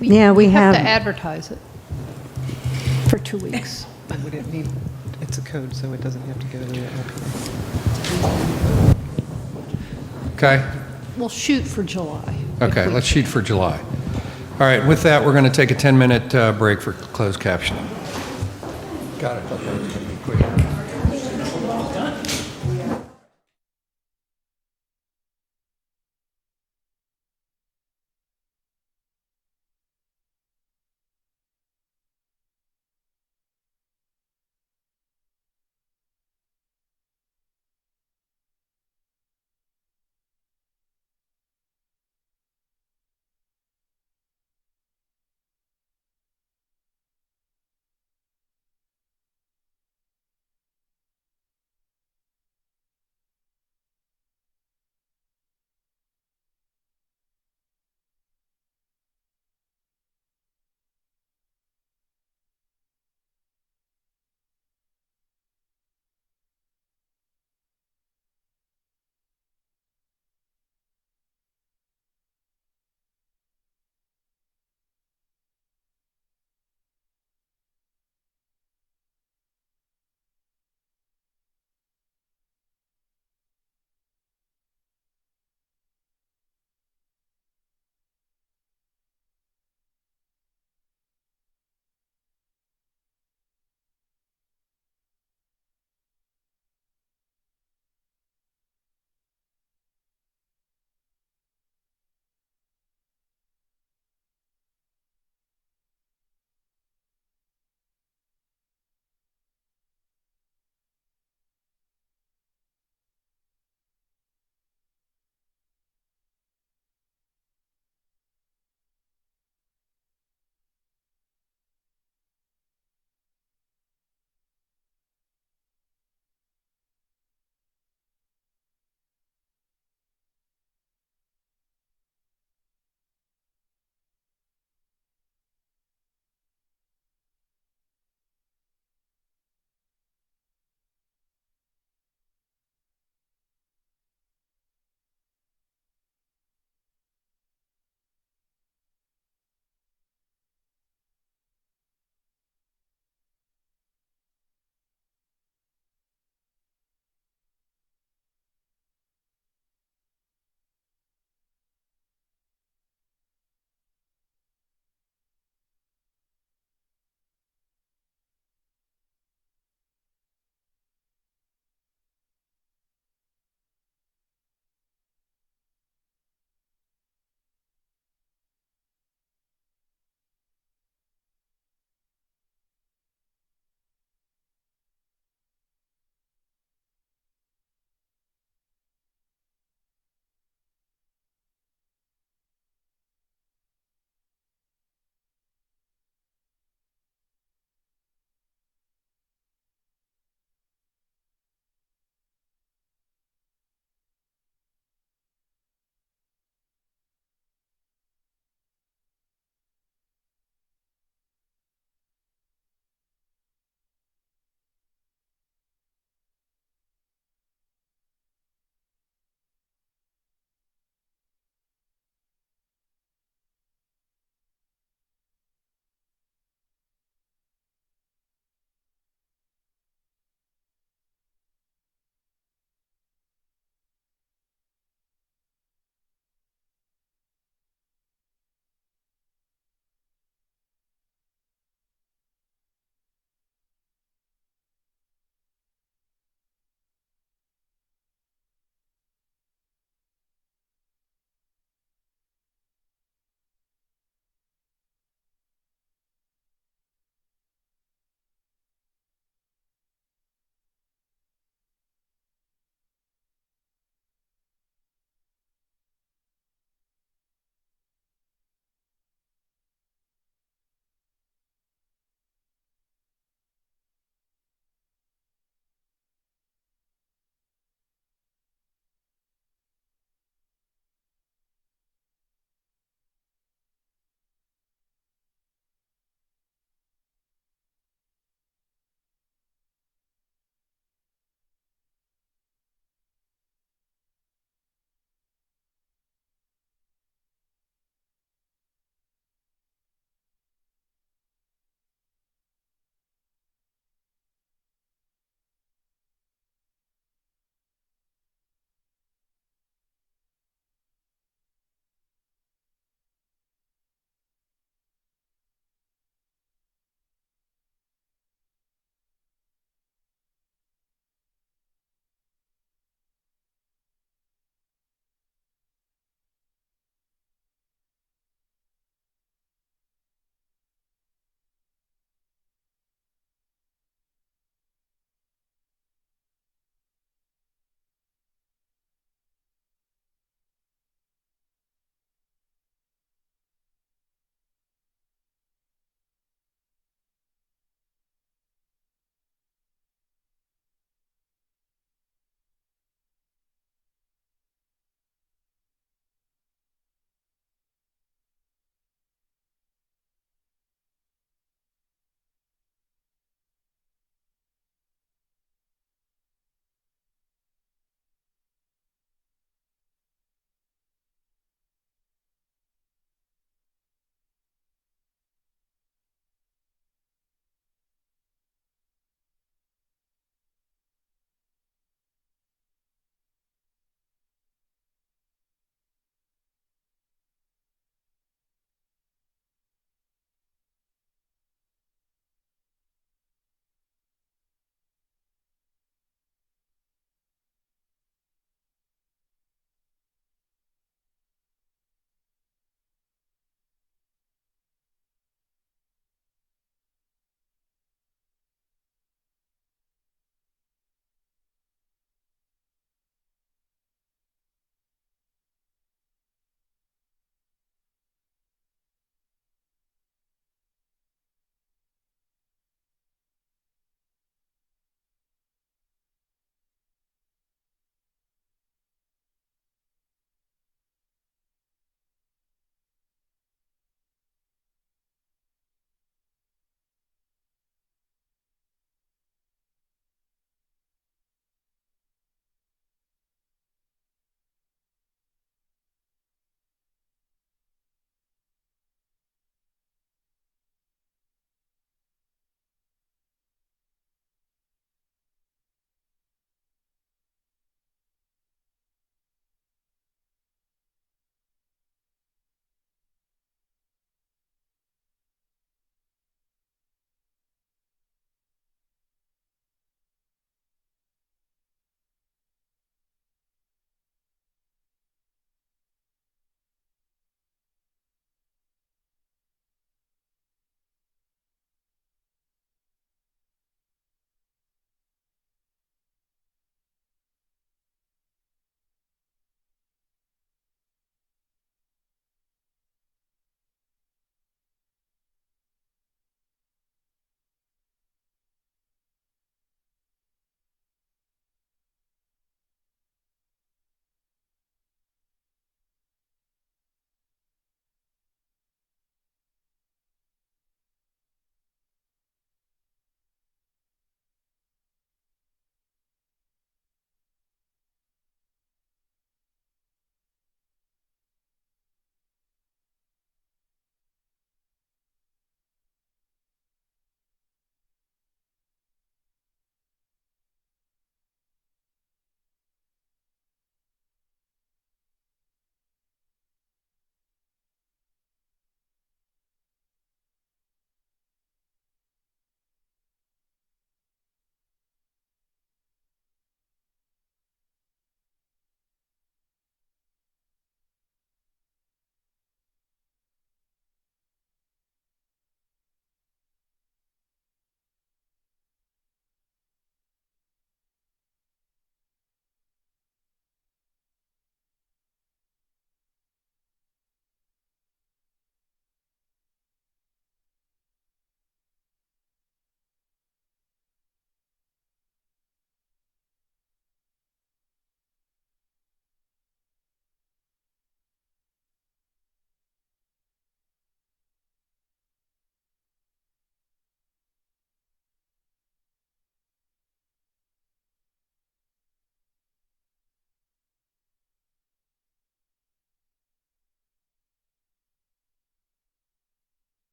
Yeah, we have to have- advertise it for 2 weeks. would it need, it's a code, so it doesn't have to go to the LPA. Okay? We'll shoot for July. Okay, let's shoot for July. All right, with that, we're going to take a 10-minute break for closed captioning. Got it. Thought that was going to be quick.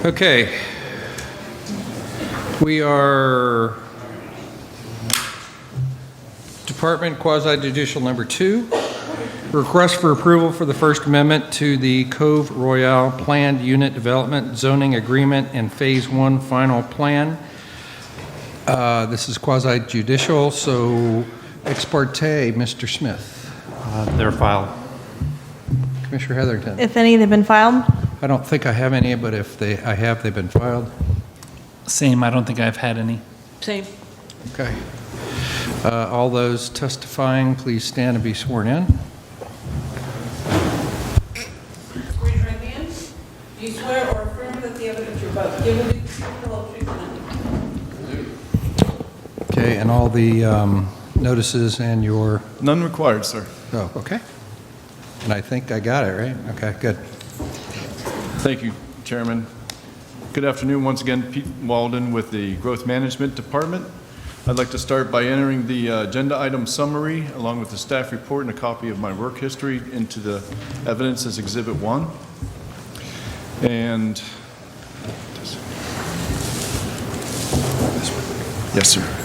Okay. We are Department Quasi Judicial number 2. Request for approval for the First Amendment to the Cove Royale Planned Unit Development Zoning Agreement and Phase 1 Final Plan. This is quasi judicial, so ex parte, Mr. Smith. They're filed. Commissioner Heatherington. If any, they've been filed? I don't think I have any, but if I have, they've been filed. Same, I don't think I've had any. Same. Okay. All those testifying, please stand and be sworn in. Raise your right hand. Do you swear or affirm that the evidence you're about to give will be the truth, the whole truth, and nothing but the truth? Okay, and all the notices and your... None required, sir. Oh, okay. And I think I got it, right? Okay, good. Thank you, Chairman. Good afternoon. Once again, Pete Walden with the Growth Management Department. I'd like to start by entering the agenda item summary along with the staff report and a copy of my work history into the evidence as Exhibit 1. And, yes, sir.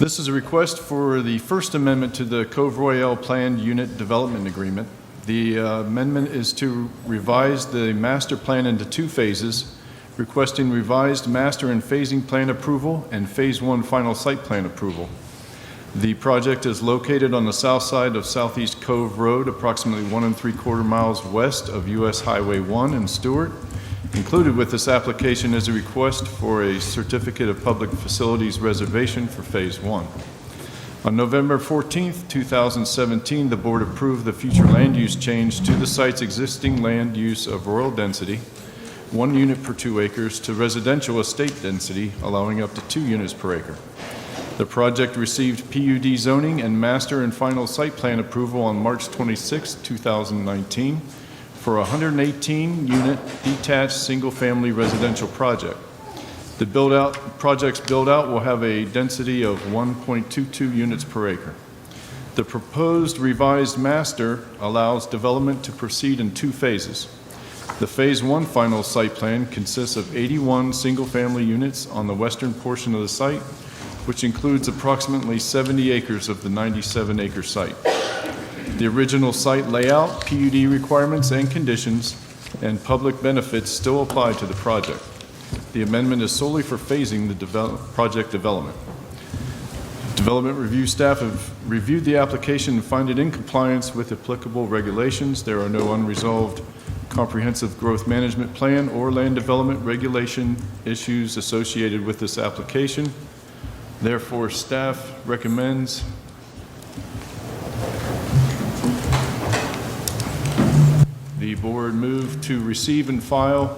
This is a request for the First Amendment to the Cove Royale Planned Unit Development Agreement. The amendment is to revise the master plan into 2 phases, requesting revised master and phasing plan approval and Phase 1 final site plan approval. The project is located on the south side of Southeast Cove Road, approximately 1 3/4 miles west of US Highway 1 in Stewart. Included with this application is a request for a Certificate of Public Facilities reservation for Phase 1. On November 14th, 2017, the board approved the future land use change to the site's existing land use of rural density, 1 unit per 2 acres, to residential estate density, allowing up to 2 units per acre. The project received PUD zoning and master and final site plan approval on March 26, 2019, for a 118-unit detached single-family residential project. The project's build-out will have a density of 1.22 units per acre. The proposed revised master allows development to proceed in 2 phases. The Phase 1 final site plan consists of 81 single-family units on the western portion of the site, which includes approximately 70 acres of the 97-acre site. The original site layout, PUD requirements and conditions, and public benefits still apply to the project. The amendment is solely for phasing the project development. Development review staff have reviewed the application and find it in compliance with applicable regulations. There are no unresolved comprehensive growth management plan or land development regulation issues associated with this application. Therefore, staff recommends the board move to receive and file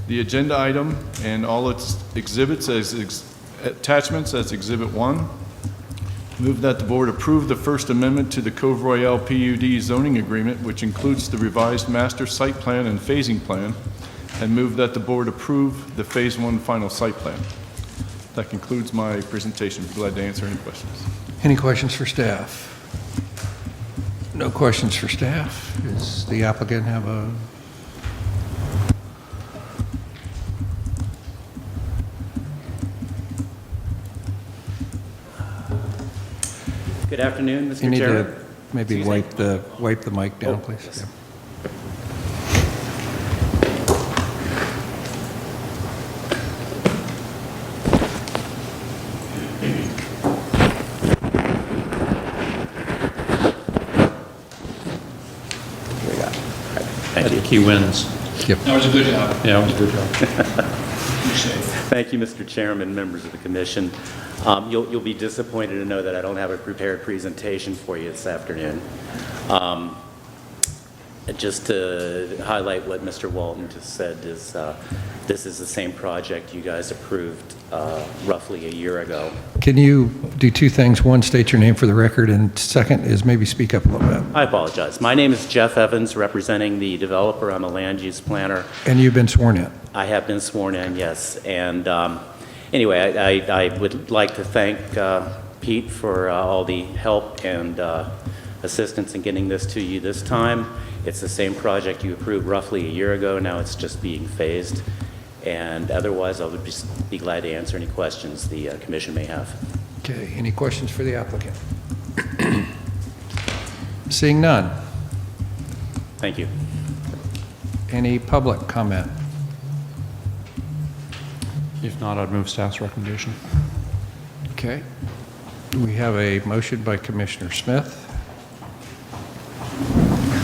the agenda item and all its exhibits as attachments as Exhibit 1. Move that the board approve the First Amendment to the Cove Royale PUD zoning agreement, which includes the revised master site plan and phasing plan, and move that the board approve the Phase 1 final site plan. That concludes my presentation. Be glad to answer any questions. Any questions for staff? No questions for staff. Does the applicant have a... Good afternoon, Mr. You need Chairman. to maybe wipe the mic down, please. Yes. Yeah. Thank you. He wins. Yep. That was a good job. Yeah, it was a good job. Thank you, Mr. Chairman, members of the commission. You'll be disappointed to know that I don't have a prepared presentation for you this afternoon. Just to highlight what Mr. Walton just said is this is the same project you guys approved roughly a year ago. Can you do 2 things? One, state your name for the record, and second is maybe speak up a little bit. I apologize. My name is Jeff Evans, representing the developer. I'm a land use planner. And you've been sworn in. I have been sworn in, yes. And Anyway, I would like to thank Pete for all the help and assistance in getting this to you this time. It's the same project you approved roughly a year ago. Now it's just being phased. And otherwise, I would just be glad to answer any questions the commission may have. Okay, any questions for the applicant? Seeing none. Thank you. Any public comment? If not, I'd move staff's recommendation. Okay. We have a motion by Commissioner Smith.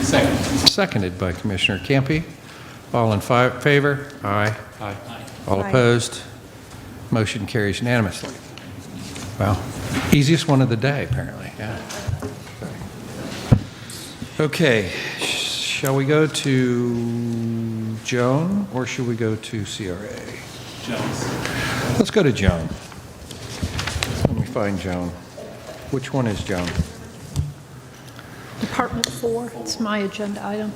Second. Seconded by Commissioner Campy. All in favor? Aye. Aye. All Aye. opposed? Motion carries unanimously. Well, easiest one of the day, apparently. Yeah. Okay, shall we go to Joan or should we go to CRA? Jones. Let's go to Joan. Let me find Joan. Which one is Joan? Department 4, it's my agenda item.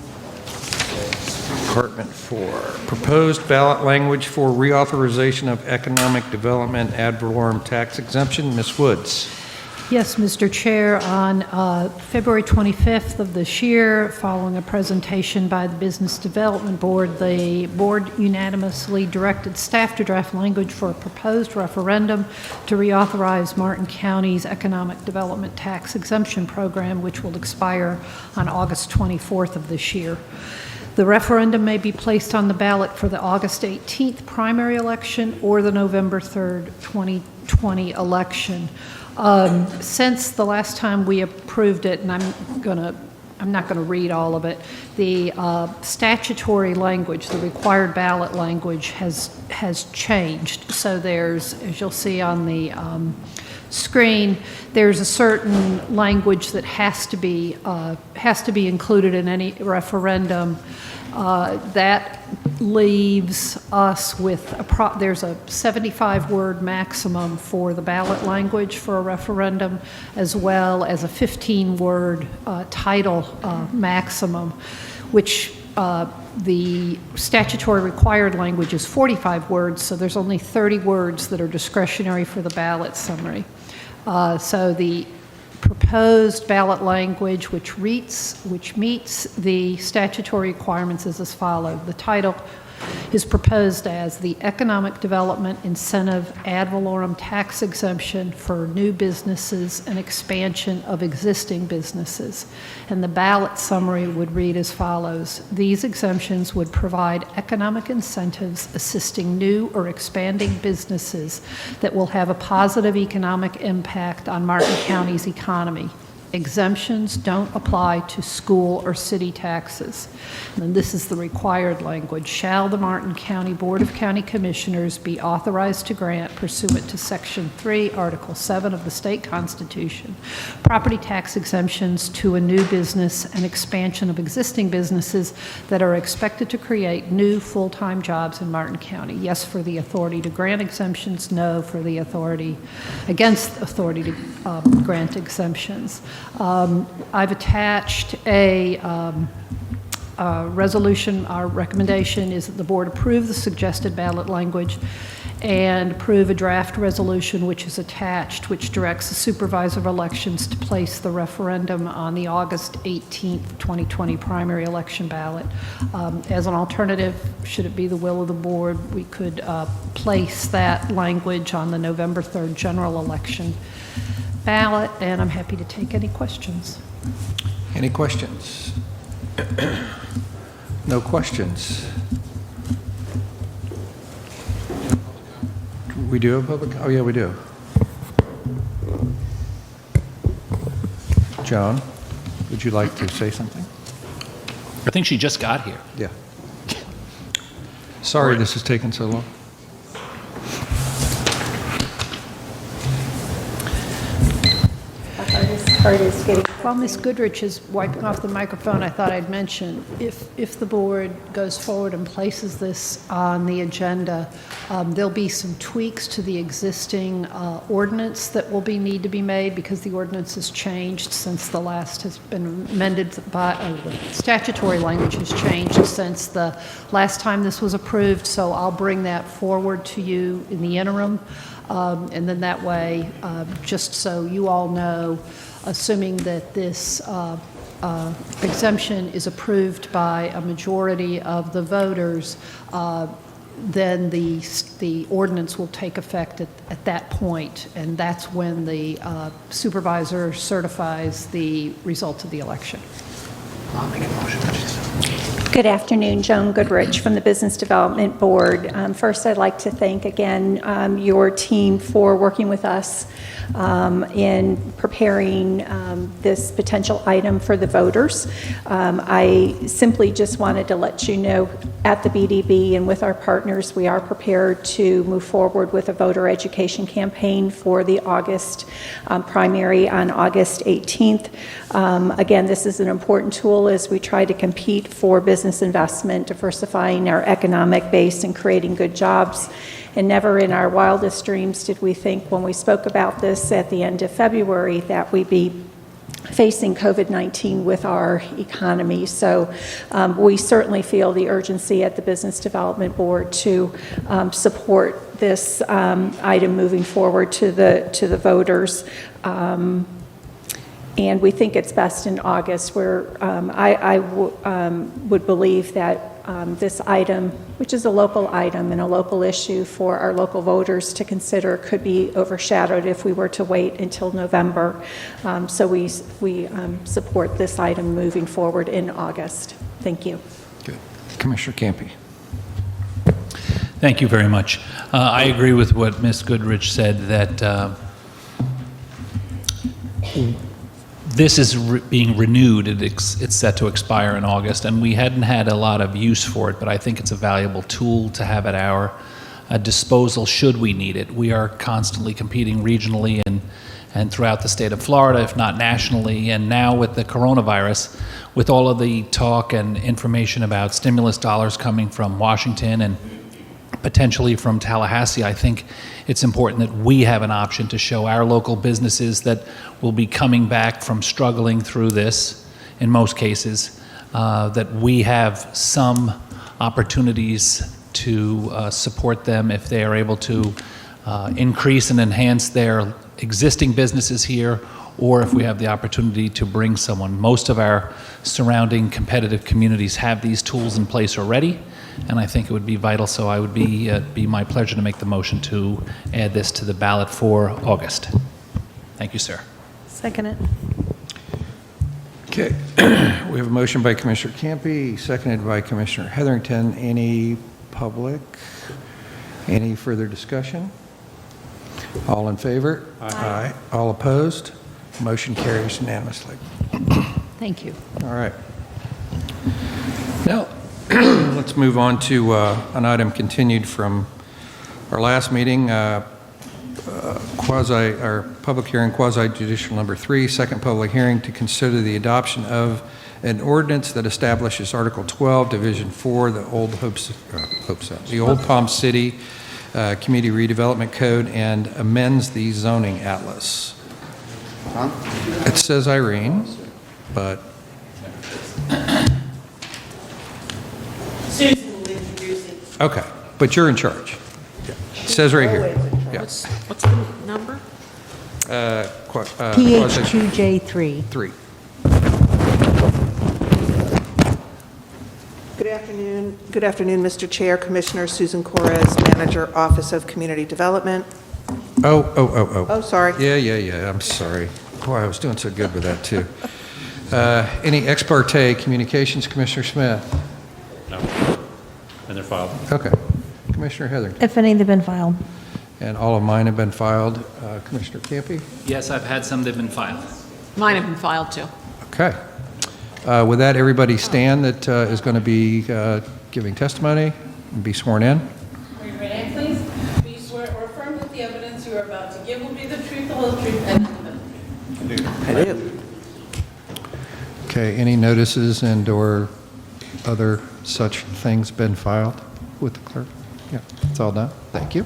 Department 4, proposed ballot language for reauthorization of economic development ad valorem tax exemption. Ms. Woods. Yes, Mr. Chair, on February 25th of this year, following a presentation by the Business Development Board, the board unanimously directed staff to draft language for a proposed referendum to reauthorize Martin County's economic development tax exemption program, which will expire on August 24th of this year. The referendum may be placed on the ballot for the August 18th primary election or the November 3rd, 2020 election. Since the last time we approved it, and I'm not going to read all of it, the statutory language, the required ballot language has changed. So there's, as you'll see on the screen, there's a certain language that has to be included in any referendum. That leaves us with there's a 75-word maximum for the ballot language for a referendum, as well as a 15-word title maximum, which the statutory required language is 45 words, so there's only 30 words that are discretionary for the ballot summary. So the proposed ballot language, which meets the statutory requirements, is as follows. The title is proposed as the Economic Development Incentive Ad Valorem Tax Exemption for New Businesses and Expansion of Existing Businesses. And the ballot summary would read as follows. These exemptions would provide economic incentives assisting new or expanding businesses that will have a positive economic impact on Martin County's economy. Exemptions don't apply to school or city taxes. And this is the required language. Shall the Martin County Board of County Commissioners be authorized to grant, pursuant to Section 3, Article 7 of the state constitution, property tax exemptions to a new business and expansion of existing businesses that are expected to create new full-time jobs in Martin County? Yes for the authority to grant exemptions, no for the authority, against authority to grant exemptions. I've attached a resolution. Our recommendation is that the board approve the suggested ballot language and approve a draft resolution which is attached, which directs the supervisor of elections to place the referendum on the August 18th, 2020 primary election ballot. As an alternative, should it be the will of the board, we could place that language on the November 3rd general election ballot, and I'm happy to take any questions. Any questions? No questions. We do have public? Oh, yeah, we do. Joan, would you like to say something? I think she just got here. Yeah. Sorry this has taken so long. part is getting... While Ms. Goodrich is wiping off the microphone, I thought I'd mention, if the board goes forward and places this on the agenda, there'll be some tweaks to the existing ordinance that will need to be made because the ordinance has changed since the last has been amended by, the statutory language has changed since the last time this was approved, so I'll bring that forward to you in the interim. And then that way, just so you all know, assuming that this exemption is approved by a majority of the voters, then the ordinance will take effect at that point, and that's when the supervisor certifies the results of the election. I'll make a motion. Good afternoon, Joan Goodrich from the Business Development Board. First, I'd like to thank again your team for working with us in preparing this potential item for the voters. I simply just wanted to let you know at the BDB and with our partners, we are prepared to move forward with a voter education campaign for the August primary on August 18th. Again, this is an important tool as we try to compete for business investment, diversifying our economic base and creating good jobs. And never in our wildest dreams did we think when we spoke about this at the end of February that we'd be facing COVID-19 with our economy. So we certainly feel the urgency at the Business Development Board to support this item moving forward to the voters. And we think it's best in August, where I would believe that this item, which is a local item and a local issue for our local voters to consider, could be overshadowed if we were to wait until November. So we support this item moving forward in August. Thank you. Good. Commissioner Campy. Thank you very much. I agree with what Ms. Goodrich said, that this is being renewed. It's set to expire in August, and we hadn't had a lot of use for it, but I think it's a valuable tool to have at our disposal should we need it. We are constantly competing regionally and throughout the state of Florida, if not nationally, and now with the coronavirus, with all of the talk and information about stimulus dollars coming from Washington and potentially from Tallahassee, I think it's important that we have an option to show our local businesses that will be coming back from struggling through this, in most cases, that we have some opportunities to support them if they are able to increase and enhance their existing businesses here, or if we have the opportunity to bring someone. Most of our surrounding competitive communities have these tools in place already, and I think it would be vital, so I would be my pleasure to make the motion to add this to the ballot for August. Thank you, sir. Second it. Okay. We have a motion by Commissioner Campy, seconded by Commissioner Heatherington. Any public? Any further discussion? All in favor? Aye. All opposed? Motion carries unanimously. Thank you. All right. Now, let's move on to an item continued from our last meeting, our public hearing, quasi-judicial number 3, second public hearing to consider the adoption of an ordinance that establishes Article 12, Division 4, the Old Palm City Community Redevelopment Code, and amends the zoning atlas. It says Irene, but Susan will introduce it. okay, but you're in charge. It says right here. Yes. What's the number? PH2J3. 3. Good afternoon, Mr. Chair, Commissioner Susan Corres, Manager, Office of Community Development. Oh, sorry. Yeah, I'm sorry. Boy, I was doing so good with that, too. Any ex parte communications, Commissioner Smith? No. And they're filed. Okay. Commissioner Heatherington? If any, they've been filed. And all of mine have been filed. Commissioner Campy? Yes, I've had some that have been filed. Mine have been filed, too. Okay. With that, everybody stand that is going to be giving testimony and be sworn in. Are you ready, please? Do you swear or affirm that the evidence you are about to give will be the truth, the whole truth, and nothing but the truth? I do. Okay, any notices and/or other such things been filed with the clerk? Yeah, it's all done. Thank you.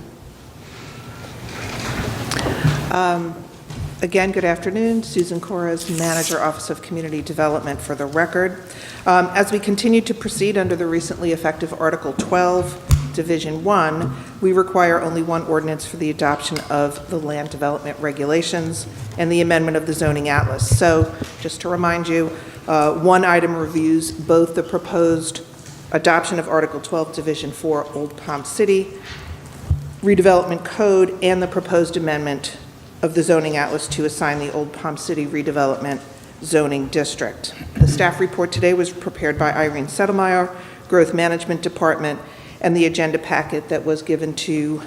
Again, good afternoon. Susan Corres, Manager, Office of Community Development, for the record. As we continue to proceed under the recently effective Article 12, Division 1, we require only one ordinance for the adoption of the land development regulations and the amendment of the zoning atlas. So, just to remind you, one item reviews both the proposed adoption of Article 12, Division 4, Old Palm City redevelopment code and the proposed amendment of the zoning atlas to assign the Old Palm City redevelopment zoning district. The staff report today was prepared by Irene Settlemyer, Growth Management Department, and the agenda packet that was given to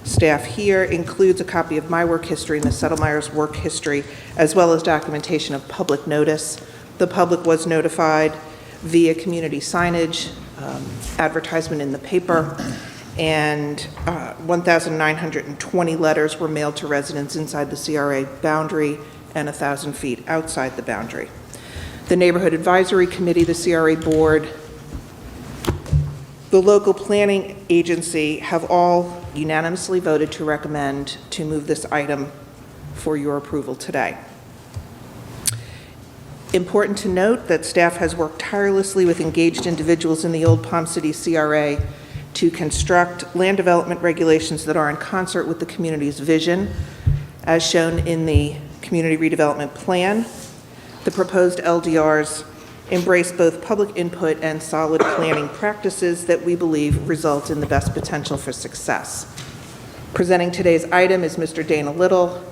staff here includes a copy of my work history and the Settlemyer's work history, as well as documentation of public notice. The public was notified via community signage, advertisement in the paper, and 1,920 letters were mailed to residents inside the CRA boundary and 1,000 feet outside the boundary. The Neighborhood Advisory Committee, the CRA Board, the local planning agency have all unanimously voted to recommend to move this item for your approval today. Important to note that staff has worked tirelessly with engaged individuals in the Old Palm City CRA to construct land development regulations that are in concert with the community's vision, as shown in the Community Redevelopment Plan. The proposed LDRs embrace both public input and solid planning practices that we believe result in the best potential for success. Presenting today's item is Mr. Dana Little,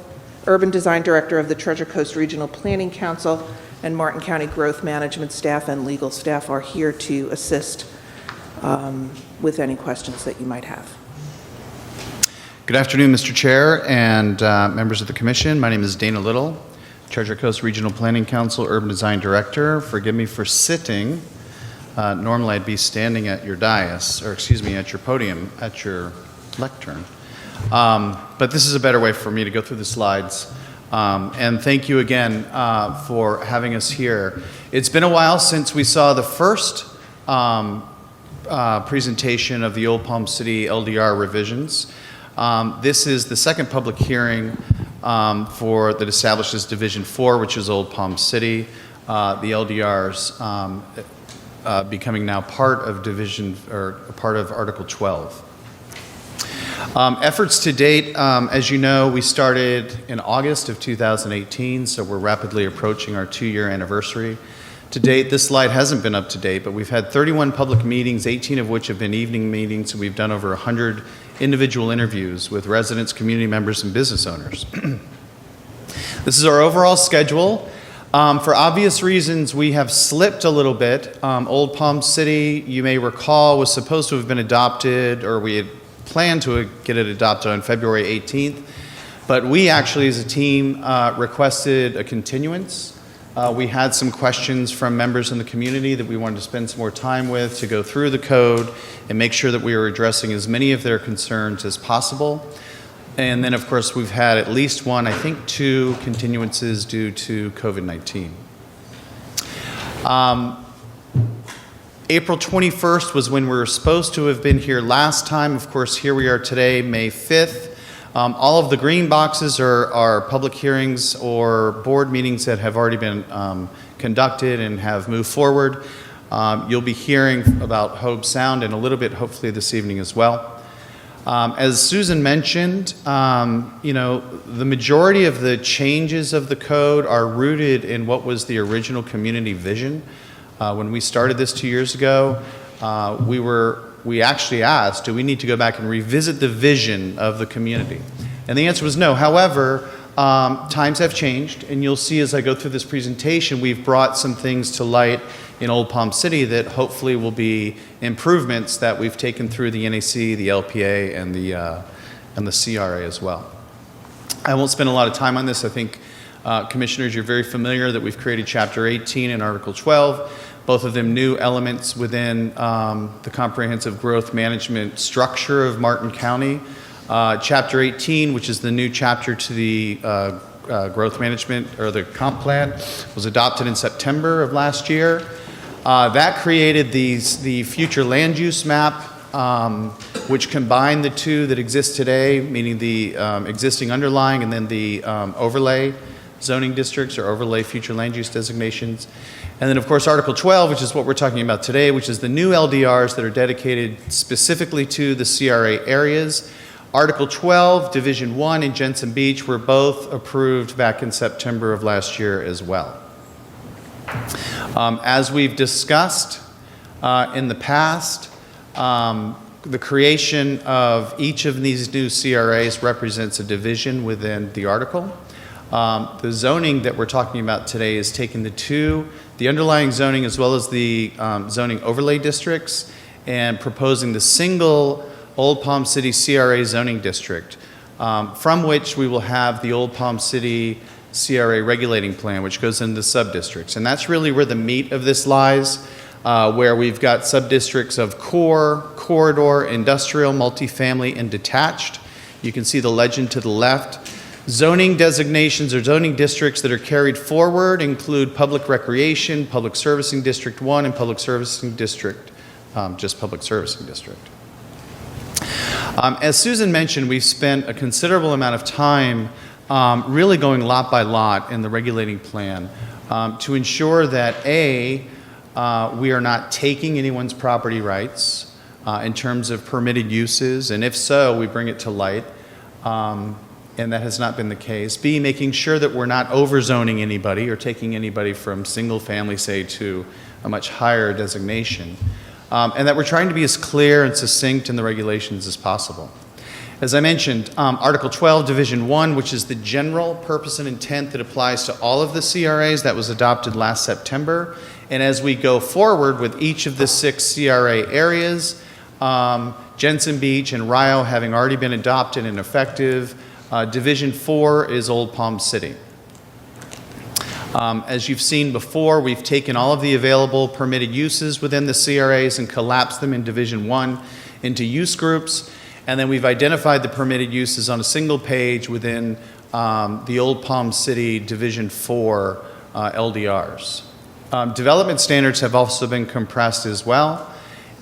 Urban Design Director of the Treasure Coast Regional Planning Council, and Martin County Growth Management staff and legal staff are here to assist with any questions that you might have. Good afternoon, Mr. Chair and members of the Commission. My name is Dana Little, Treasure Coast Regional Planning Council, Urban Design Director. Forgive me for sitting. Normally I'd be standing at your dais, or excuse me, at your podium, at your lectern. But this is a better way for me to go through the slides. And thank you again for having us here. It's been a while since we saw the first presentation of the Old Palm City LDR revisions. This is the second public hearing for that establishes Division 4, which is Old Palm City. The LDRs becoming now part of Division, or part of Article 12. Efforts to date, as you know, we started in August of 2018, so we're rapidly approaching our 2-year anniversary. To date, this slide hasn't been up to date, but we've had 31 public meetings, 18 of which have been evening meetings, and we've done over 100 individual interviews with residents, community members, and business owners. This is our overall schedule. For obvious reasons, we have slipped a little bit. Old Palm City, you may recall, was supposed to have been adopted, or we had planned to get it adopted on February 18th, but we actually, as a team, requested a continuance. We had some questions from members in the community that we wanted to spend some more time with to go through the code and make sure that we were addressing as many of their concerns as possible. And then, of course, we've had at least one, I think 2 continuances due to COVID-19. April 21st was when we were supposed to have been here last time. Of course, here we are today, May 5th. All of the green boxes are public hearings or board meetings that have already been conducted and have moved forward. You'll be hearing about Hobe Sound and a little bit, hopefully, this evening as well. As Susan mentioned, the majority of the changes of the code are rooted in what was the original community vision. When we started this 2 years ago, we actually asked, do we need to go back and revisit the vision of the community? And the answer was no. However, times have changed, and you'll see as I go through this presentation, we've brought some things to light in Old Palm City that hopefully will be improvements that we've taken through the NAC, the LPA, and the CRA as well. I won't spend a lot of time on this. I think, commissioners, you're very familiar that we've created Chapter 18 and Article 12. Both of them new elements within the comprehensive growth management structure of Martin County. Chapter 18, which is the new chapter to the growth management, or the comp plan, was adopted in September of last year. That created the future land use map, which combined the two that exist today, meaning the existing underlying and then the overlay zoning districts or overlay future land use designations. And then, of course, Article 12, which is what we're talking about today, which is the new LDRs that are dedicated specifically to the CRA areas. Article 12, Division 1 and Jensen Beach were both approved back in September of last year as well. As we've discussed in the past, the creation of each of these new CRAs represents a division within the article. The zoning that we're talking about today is taking the underlying zoning as well as the zoning overlay districts and proposing the single Old Palm City CRA zoning district, from which we will have the Old Palm City CRA regulating plan, which goes into sub-districts. And that's really where the meat of this lies, where we've got sub-districts of core, corridor, industrial, multifamily, and detached. You can see the legend to the left. Zoning designations or zoning districts that are carried forward include public recreation, public servicing district 1, and public servicing district, just public servicing district. As Susan mentioned, we've spent a considerable amount of time really going lot by lot in the regulating plan to ensure that we are not taking anyone's property rights in terms of permitted uses, and if so, we bring it to light. And that has not been the case. B, making sure that we're not overzoning anybody or taking anybody from single family, say, to a much higher designation. And that we're trying to be as clear and succinct in the regulations as possible. As I mentioned, Article 12, Division 1, which is the general purpose and intent that applies to all of the CRAs, that was adopted last September. And as we go forward with each of the 6 CRA areas, Jensen Beach and Rio having already been adopted and effective, Division 4 is Old Palm City. As you've seen before, we've taken all of the available permitted uses within the CRAs and collapsed them in Division 1 into use groups, and then we've identified the permitted uses on a single page within the Old Palm City Division 4 LDRs. Development standards have also been compressed as well.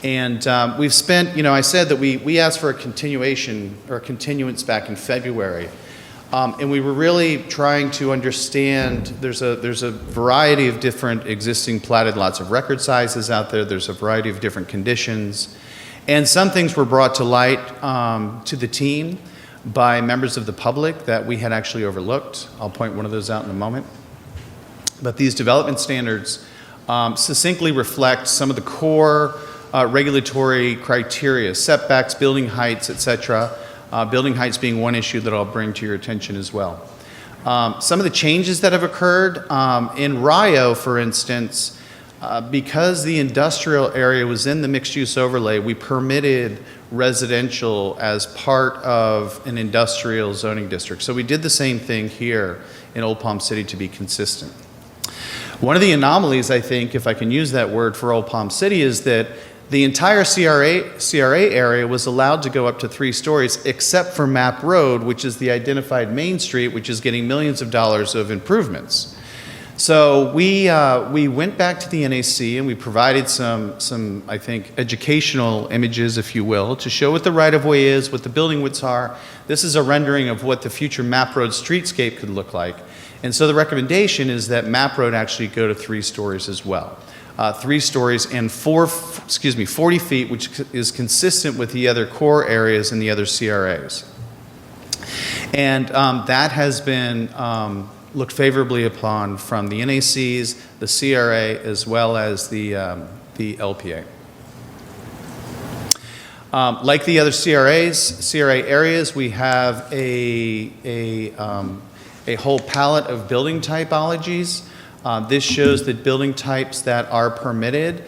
And we've spent, I said that we asked for a continuation or a continuance back in February. And we were really trying to understand, there's a variety of different existing platted lots of record sizes out there. There's a variety of different conditions. And some things were brought to light to the team by members of the public that we had actually overlooked. I'll point one of those out in a moment. But these development standards succinctly reflect some of the core regulatory criteria, setbacks, building heights, etc. Building heights being one issue that I'll bring to your attention as well. Some of the changes that have occurred in Rio, for instance, because the industrial area was in the mixed-use overlay, we permitted residential as part of an industrial zoning district. So we did the same thing here in Old Palm City to be consistent. One of the anomalies, I think, if I can use that word for Old Palm City, is that the entire CRA area was allowed to go up to 3 stories, except for Map Road, which is the identified main street, which is getting millions of dollars of improvements. So we went back to the NAC and we provided some, I think, educational images, if you will, to show what the right-of-way is, what the building widths are. This is a rendering of what the future Map Road streetscape could look like. And so the recommendation is that Map Road actually go to 3 stories as well. 3 stories and 40 feet, which is consistent with the other core areas and the other CRAs. And that has been looked favorably upon from the NACs, the CRA, as well as the LPA. Like the other CRA areas, we have a whole palette of building typologies. This shows the building types that are permitted.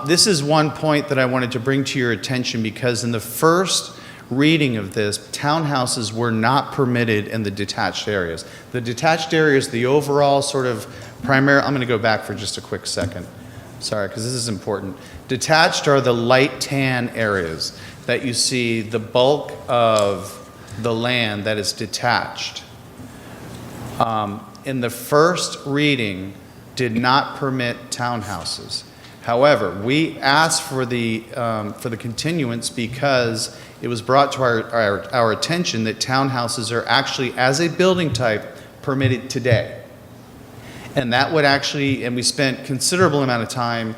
This is one point that I wanted to bring to your attention because in the first reading of this, townhouses were not permitted in the detached areas. The detached areas, the overall sort of primary, I'm going to go back for just a quick second. Sorry, because this is important. Detached are the light tan areas that you see the bulk of the land that is detached. In the first reading, did not permit townhouses. However, we asked for the continuance because it was brought to our attention that townhouses are actually, as a building type, permitted today. And that would actually, and we spent considerable amount of time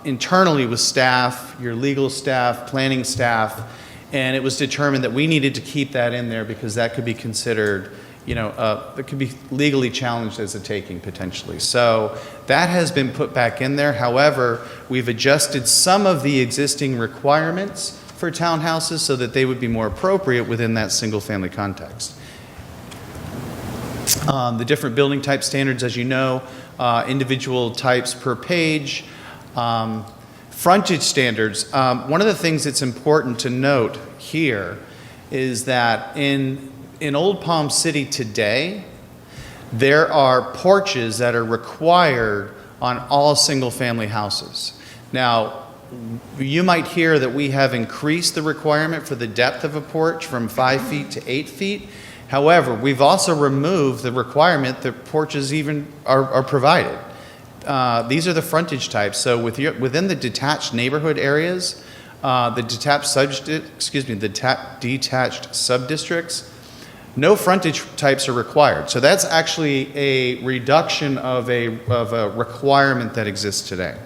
internally with staff, your legal staff, planning staff, and it was determined that we needed to keep that in there because that could be considered, it could be legally challenged as a taking potentially. So that has been put back in there. However, we've adjusted some of the existing requirements for townhouses so that they would be more appropriate within that single-family context. The different building type standards, as you know, individual types per page, frontage standards. One of the things that's important to note here is that in Old Palm City today, there are porches that are required on all single-family houses. Now, you might hear that we have increased the requirement for the depth of a porch from 5 feet to 8 feet. However, we've also removed the requirement that porches even are provided. These are the frontage types. So within the detached neighborhood areas, the detached sub-districts, no frontage types are required. So that's actually a reduction of a requirement that exists today.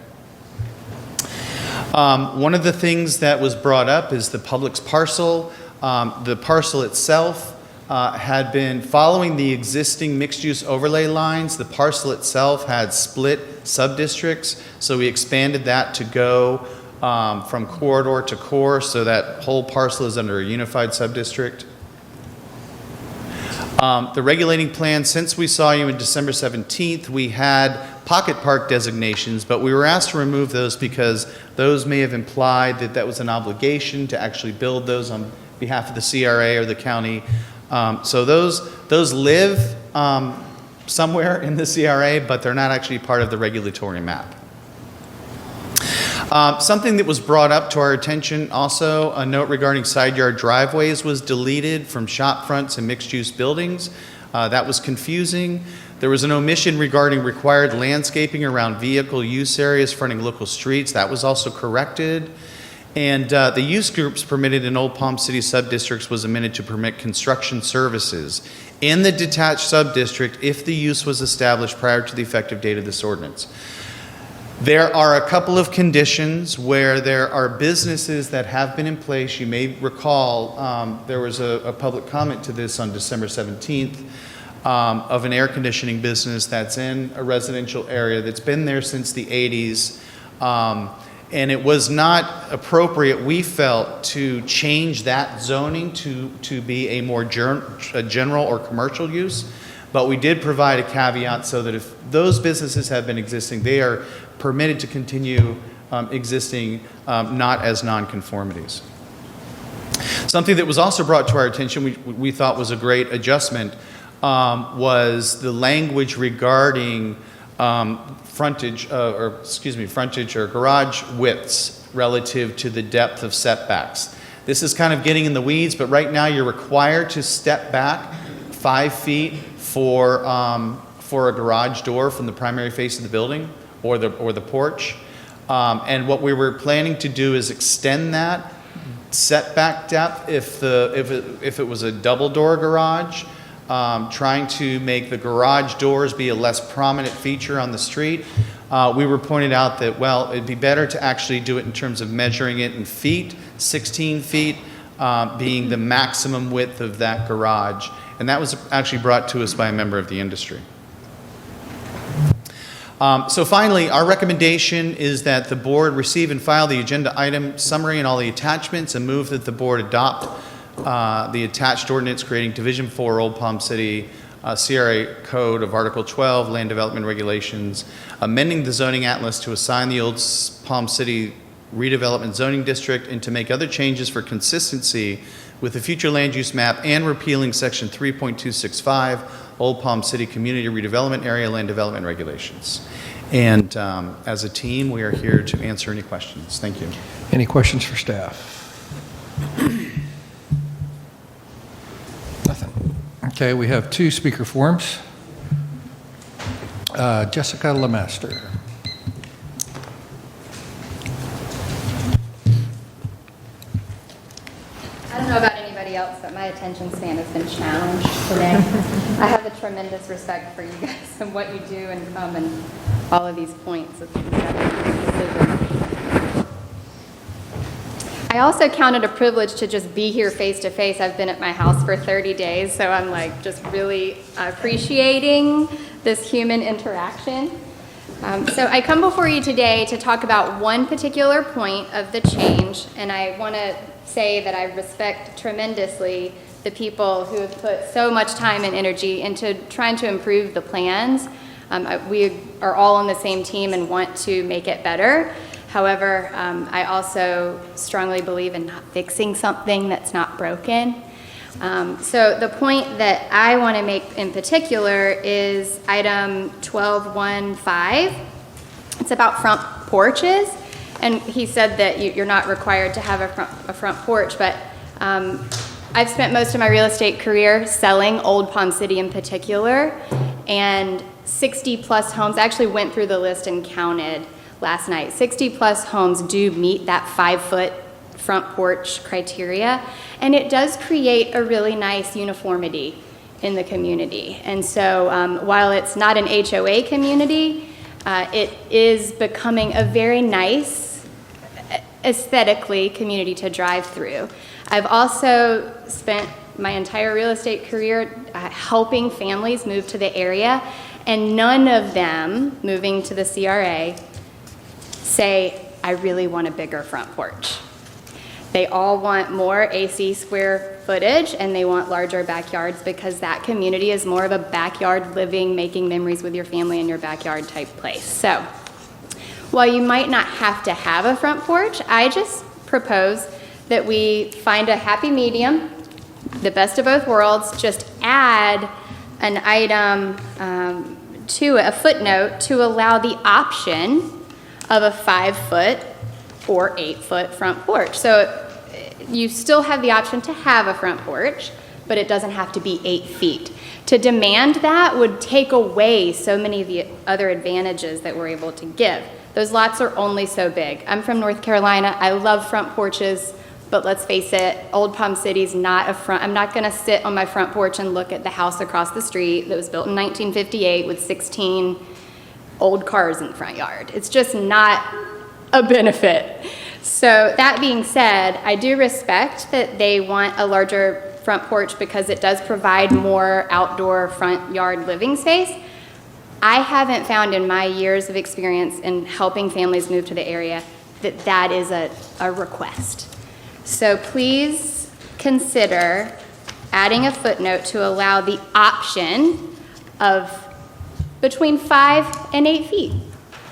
One of the things that was brought up is the Publix parcel. The parcel itself had been following the existing mixed-use overlay lines. The parcel itself had split sub-districts, so we expanded that to go from corridor to core, so that whole parcel is under a unified sub-district. The regulating plan, since we saw you in December 17th, we had pocket park designations, but we were asked to remove those because those may have implied that that was an obligation to actually build those on behalf of the CRA or the county. So those live somewhere in the CRA, but they're not actually part of the regulatory map. Something that was brought up to our attention also, a note regarding side yard driveways was deleted from shop fronts and mixed-use buildings. That was confusing. There was an omission regarding required landscaping around vehicle use areas fronting local streets. That was also corrected. And the use groups permitted in Old Palm City sub-districts was amended to permit construction services in the detached sub-district if the use was established prior to the effective date of this ordinance. There are a couple of conditions where there are businesses that have been in place. You may recall there was a public comment to this on December 17th of an air conditioning business that's in a residential area that's been there since the 80s. And it was not appropriate, we felt, to change that zoning to be a more general or commercial use. But we did provide a caveat so that if those businesses have been existing, they are permitted to continue existing, not as nonconformities. Something that was also brought to our attention, we thought was a great adjustment, was the language regarding frontage or garage widths relative to the depth of setbacks. This is kind of getting in the weeds, but right now you're required to step back 5 feet for a garage door from the primary face of the building or the porch. And what we were planning to do is extend that setback depth if it was a double door garage. Trying to make the garage doors be a less prominent feature on the street. We were pointed out that, well, it'd be better to actually do it in terms of measuring it in feet, 16 feet being the maximum width of that garage. And that was actually brought to us by a member of the industry. So finally, our recommendation is that the board receive and file the agenda item summary and all the attachments and move that the board adopt the attached ordinance creating Division 4 Old Palm City CRA Code of Article 12, Land Development Regulations, amending the zoning atlas to assign the Old Palm City redevelopment zoning district and to make other changes for consistency with the future land use map and repealing Section 3.265 Old Palm City Community Redevelopment Area Land Development Regulations. And as a team, we are here to answer any questions. Thank you. Any questions for staff? Nothing. Okay, we have 2 speaker forms. Jessica Lemaster. I don't know about anybody else, but my attention span has been challenged today. I have a tremendous respect for you guys and what you do and come and all of these points of decision. I also count it a privilege to just be here face to face. I've been at my house for 30 days, so I'm like just really appreciating this human interaction. So I come before you today to talk about one particular point of the change, and I want to say that I respect tremendously the people who have put so much time and energy into trying to improve the plans. We are all on the same team and want to make it better. However, I also strongly believe in not fixing something that's not broken. So the point that I want to make in particular is item 12.1.5. It's about front porches. And he said that you're not required to have a front porch, but I've spent most of my real estate career selling Old Palm City in particular, and 60 plus homes, I actually went through the list and counted last night. 60 plus homes do meet that 5-foot front porch criteria, and it does create a really nice uniformity in the community. And so while it's not an HOA community, it is becoming a very nice, aesthetically community to drive through. I've also spent my entire real estate career helping families move to the area, and none of them moving to the CRA say, I really want a bigger front porch. They all want more AC square footage, and they want larger backyards because that community is more of a backyard living, making memories with your family in your backyard type place. So while you might not have to have a front porch, I just propose that we find a happy medium, the best of both worlds, just add an item to a footnote to allow the option of a 5-foot or 8-foot front porch. So you still have the option to have a front porch, but it doesn't have to be 8 feet. To demand that would take away so many of the other advantages that we're able to give. Those lots are only so big. I'm from North Carolina. I love front porches, but let's face it, Old Palm City's not a front. I'm not gonna sit on my front porch and look at the house across the street that was built in 1958 with 16 old cars in the front yard. It's just not a benefit. So that being said, I do respect that they want a larger front porch because it does provide more outdoor front yard living space. I haven't found in my years of experience in helping families move to the area that that is a request. So please consider adding a footnote to allow the option of between 5 and 8 feet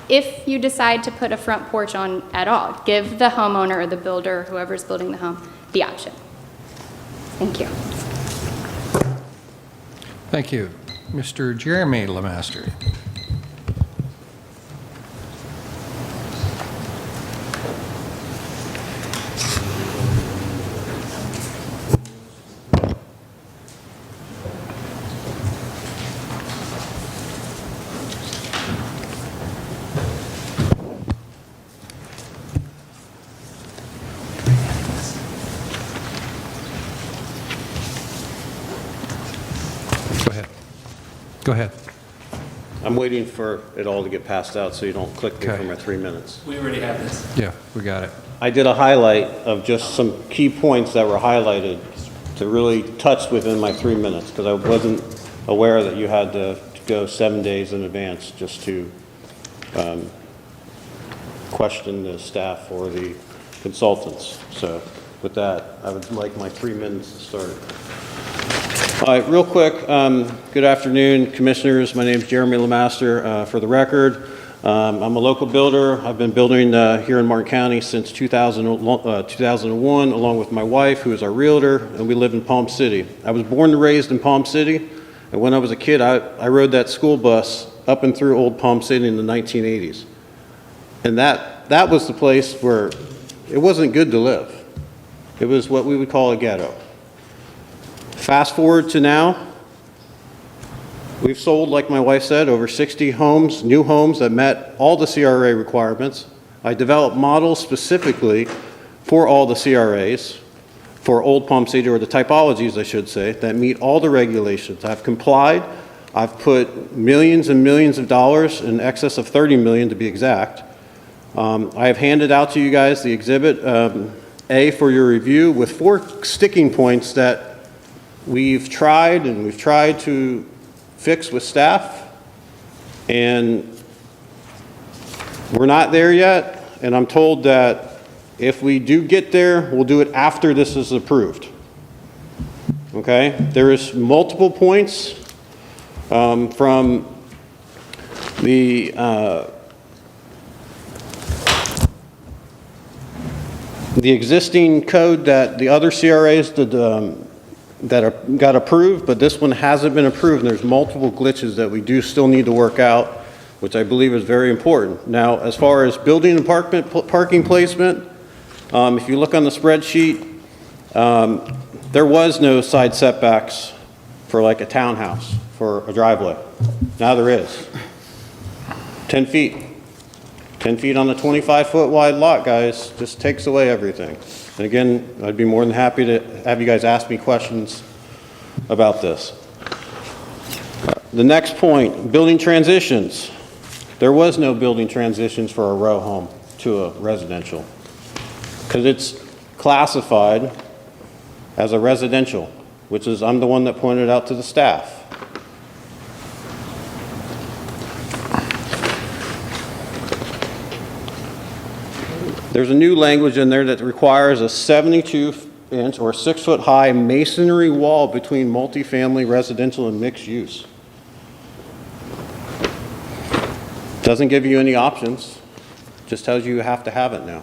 if you decide to put a front porch on at all. Give the homeowner or the builder, whoever's building the home, the option. Thank you. Thank you. Mr. Jeremy Lemaster. Go ahead. I'm waiting for it all to get passed out so you don't click me for my 3 minutes. We already have this. Yeah, we got it. I did a highlight of just some key points that were highlighted to really touch within my 3 minutes because I wasn't aware that you had to go 7 days in advance just to question the staff or the consultants. So with that, I would like my 3 minutes to start. All right, real quick, good afternoon, commissioners. My name is Jeremy Lemaster. For the record, I'm a local builder. I've been building here in Martin County since 2001, along with my wife, who is our realtor, and we live in Palm City. I was born and raised in Palm City, and when I was a kid, I rode that school bus up and through Old Palm City in the 1980s. And that was the place where it wasn't good to live. It was what we would call a ghetto. Fast forward to now, We've sold, like my wife said, over 60 homes, new homes that met all the CRA requirements. I developed models specifically for all the CRAs, for Old Palm City, or the typologies, I should say, that meet all the regulations. I've complied. I've put millions and millions of dollars, in excess of 30 million to be exact. I have handed out to you guys the Exhibit A for your review with 4 sticking points that we've tried to fix with staff, and we're not there yet, and I'm told that if we do get there, we'll do it after this is approved. Okay? There is multiple points from the existing code that the other CRAs got approved, but this one hasn't been approved, and there's multiple glitches that we do still need to work out, which I believe is very important. Now, as far as building and parking placement, if you look on the spreadsheet, there was no side setbacks for like a townhouse, for a driveway. Now there is. 10 feet. 10 feet on a 25-foot wide lot, guys, just takes away everything. And again, I'd be more than happy to have you guys ask me questions about this. The next point, building transitions. There was no building transitions for a row home to a residential, because it's classified as a residential, which is, I'm the one that pointed out to the staff. There's a new language in there that requires a 72-inch or 6-foot-high masonry wall between multifamily, residential, and mixed use. Doesn't give you any options, just tells you have to have it now.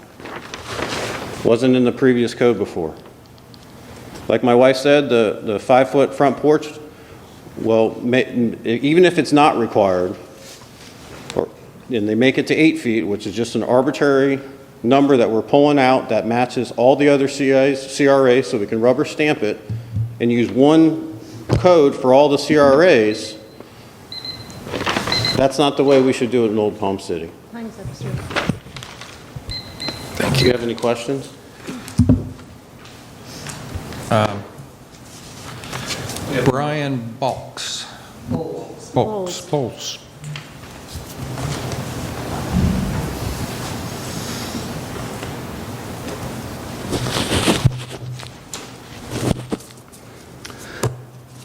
Wasn't in the previous code before. Like my wife said, the 5-foot front porch, well, even if it's not required, and they make it to 8 feet, which is just an arbitrary number that we're pulling out that matches all the other CRAs, so we can rubber stamp it and use one code for all the CRAs. That's not the way we should do it in Old Palm City. Thank you. Do you have any questions? Brian Balks. Balks.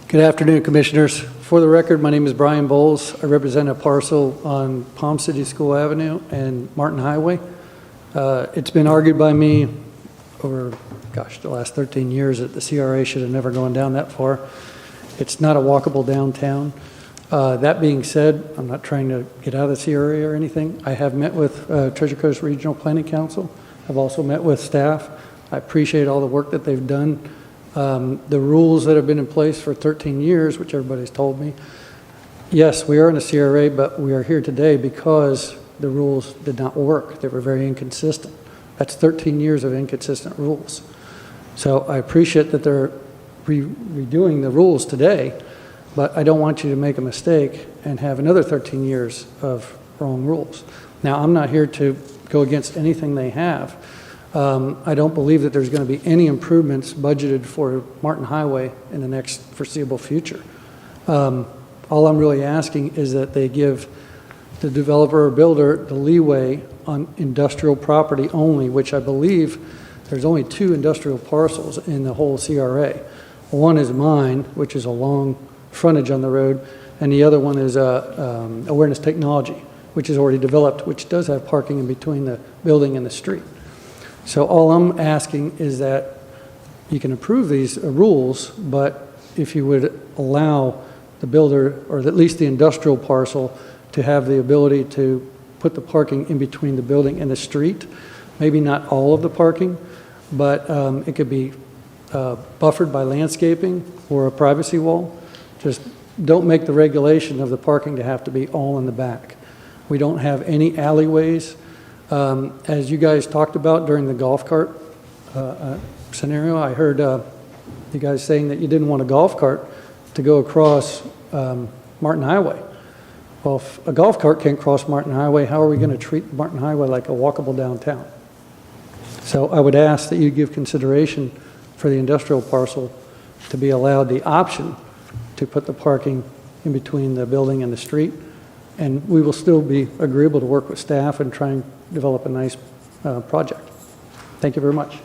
Good afternoon, Commissioners. For the record, my name is Brian Bowles. I represent a parcel on Palm City School Avenue and Martin Highway. It's been argued by me over, the last 13 years that the CRA should have never gone down that far. It's not a walkable downtown. That being said, I'm not trying to get out of the CRA or anything. I have met with Treasure Coast Regional Planning Council. I've also met with staff. I appreciate all the work that they've done. The rules that have been in place for 13 years, which everybody's told me, yes, we are in a CRA, but we are here today because the rules did not work. They were very inconsistent. That's 13 years of inconsistent rules. So I appreciate that they're redoing the rules today, but I don't want you to make a mistake and have another 13 years of wrong rules. Now, I'm not here to go against anything they have. I don't believe that there's going to be any improvements budgeted for Martin Highway in the next foreseeable future. All I'm really asking is that they give the developer or builder the leeway on industrial property only, which I believe there's only 2 industrial parcels in the whole CRA. One is mine, which is a long frontage on the road, and the other one is Awareness Technology, which is already developed, which does have parking in between the building and the street. So all I'm asking is that you can approve these rules, but if you would allow the builder, or at least the industrial parcel, to have the ability to put the parking in between the building and the street, maybe not all of the parking, but it could be buffered by landscaping or a privacy wall. Just don't make the regulation of the parking to have to be all in the back. We don't have any alleyways. As you guys talked about during the golf cart scenario, I heard you guys saying that you didn't want a golf cart to go across Martin Highway. Well, if a golf cart can't cross Martin Highway, how are we going to treat Martin Highway like a walkable downtown? So I would ask that you give consideration for the industrial parcel to be allowed the option to put the parking in between the building and the street. And we will still be agreeable to work with staff and try and develop a nice project. Thank you very much.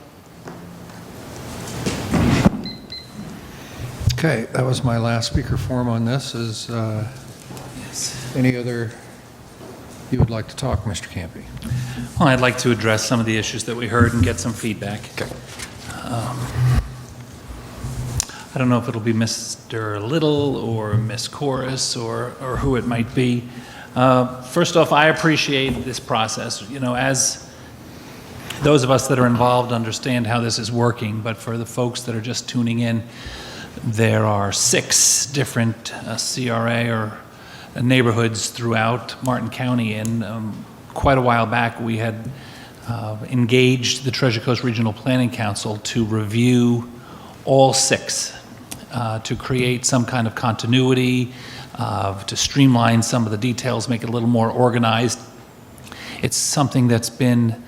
Okay, that was my last speaker forum on this. Is any other you would like to talk, Mr. Campy? Well, I'd like to address some of the issues that we heard and get some feedback. Okay. I don't know if it'll be Mr. Little or Miss Corus or who it might be. First off, I appreciate this process. You know, as those of us that are involved understand how this is working, but for the folks that are just tuning in, there are 6 different CRA or neighborhoods throughout Martin County, and quite a while back we had engaged the Treasure Coast Regional Planning Council to review all 6 to create some kind of continuity, to streamline some of the details, make it a little more organized. It's something that's been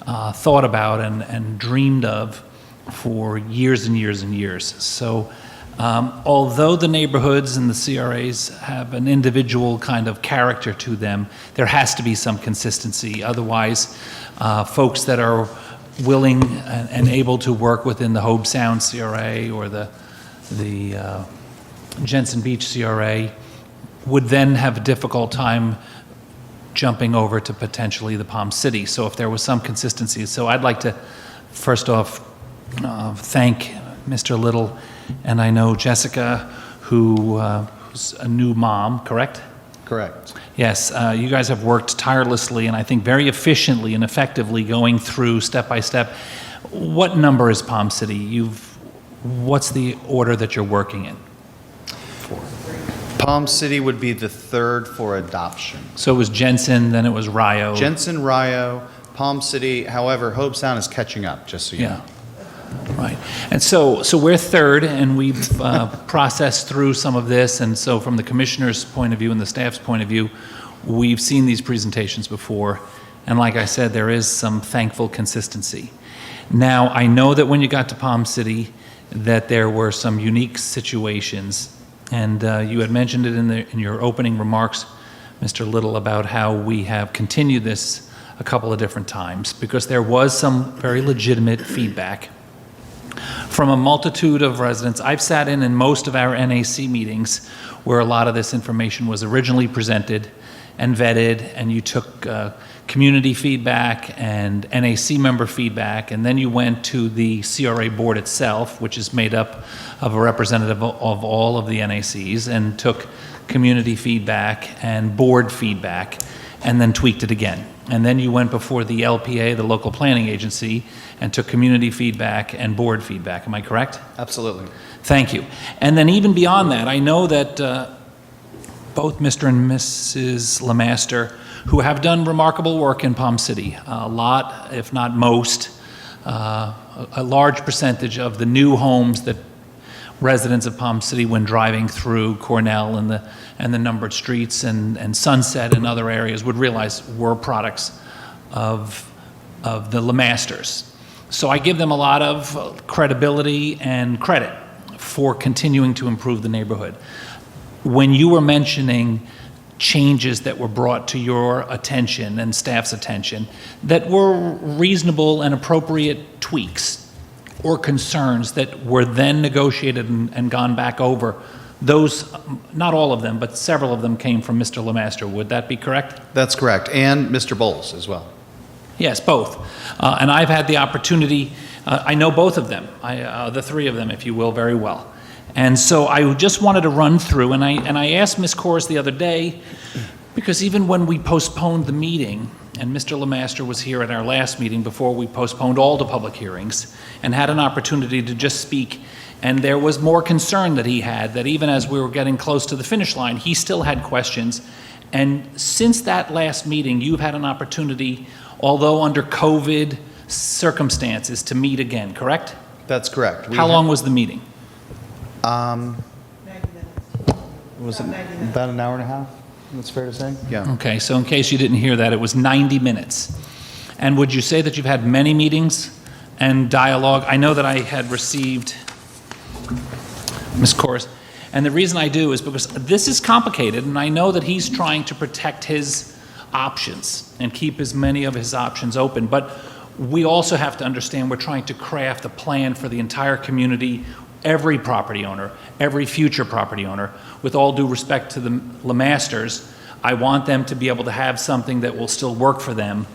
thought about and dreamed of for years and years and years. So although the neighborhoods and the CRAs have an individual kind of character to them, there has to be some consistency. Otherwise, folks that are willing and able to work within the Hobe Sound CRA or the Jensen Beach CRA would then have a difficult time jumping over to potentially the Palm City. So if there was some consistency. So I'd like to first off thank Mr. Little, and I know Jessica, who's a new mom, correct? Correct. Yes, you guys have worked tirelessly and I think very efficiently and effectively going through step by step. What number is Palm City? What's the order that you're working in? Palm City would be the 3rd for adoption. So it was Jensen, then it was Rio. Jensen, Rio, Palm City. However, Hobe Sound is catching up, just so you know. Right. And so we're 3rd, and we've processed through some of this. And so from the commissioner's point of view and the staff's point of view, we've seen these presentations before. And like I said, there is some thankful consistency. Now, I know that when you got to Palm City, that there were some unique situations. And you had mentioned it in your opening remarks, Mr. Little, about how we have continued this a couple of different times, because there was some very legitimate feedback from a multitude of residents. I've sat in most of our NAC meetings where a lot of this information was originally presented and vetted, and you took community feedback and NAC member feedback, and then you went to the CRA board itself, which is made up of a representative of all of the NACs, and took community feedback and board feedback, and then tweaked it again. And then you went before the LPA, the local planning agency, and took community feedback and board feedback. Am I correct? Absolutely. Thank you. And then even beyond that, I know that both Mr. and Mrs. Lemaster, who have done remarkable work in Palm City, a lot, if not most, a large percentage of the new homes that residents of Palm City, when driving through Cornell and the numbered streets and Sunset and other areas, would realize were products of the Lemasters. So I give them a lot of credibility and credit for continuing to improve the neighborhood. When you were mentioning changes that were brought to your attention and staff's attention that were reasonable and appropriate tweaks or concerns that were then negotiated and gone back over, those, not all of them, but several of them came from Mr. Lemaster. Would that be correct? That's correct. And Mr. Bowles as well. Yes, both. And I've had the opportunity, I know both of them, the 3 of them, if you will, very well. And so I just wanted to run through, and I asked Ms. Corus the other day, because even when we postponed the meeting, and Mr. Lemaster was here at our last meeting before we postponed all the public hearings, and had an opportunity to just speak, and there was more concern that he had, that even as we were getting close to the finish line, he still had questions. And since that last meeting, you've had an opportunity, although under COVID circumstances, to meet again, correct? That's correct. How long was the meeting? was it about an hour and a half? That's fair to say? Yeah. Okay, so in case you didn't hear that, it was 90 minutes. And would you say that you've had many meetings and dialogue? I know that I had received, Ms. Corus, and the reason I do is because this is complicated, and I know that he's trying to protect his options and keep as many of his options open, but we also have to understand we're trying to craft a plan for the entire community, every property owner, every future property owner. With all due respect to the LeMasters, I want them to be able to have something that will still work for them,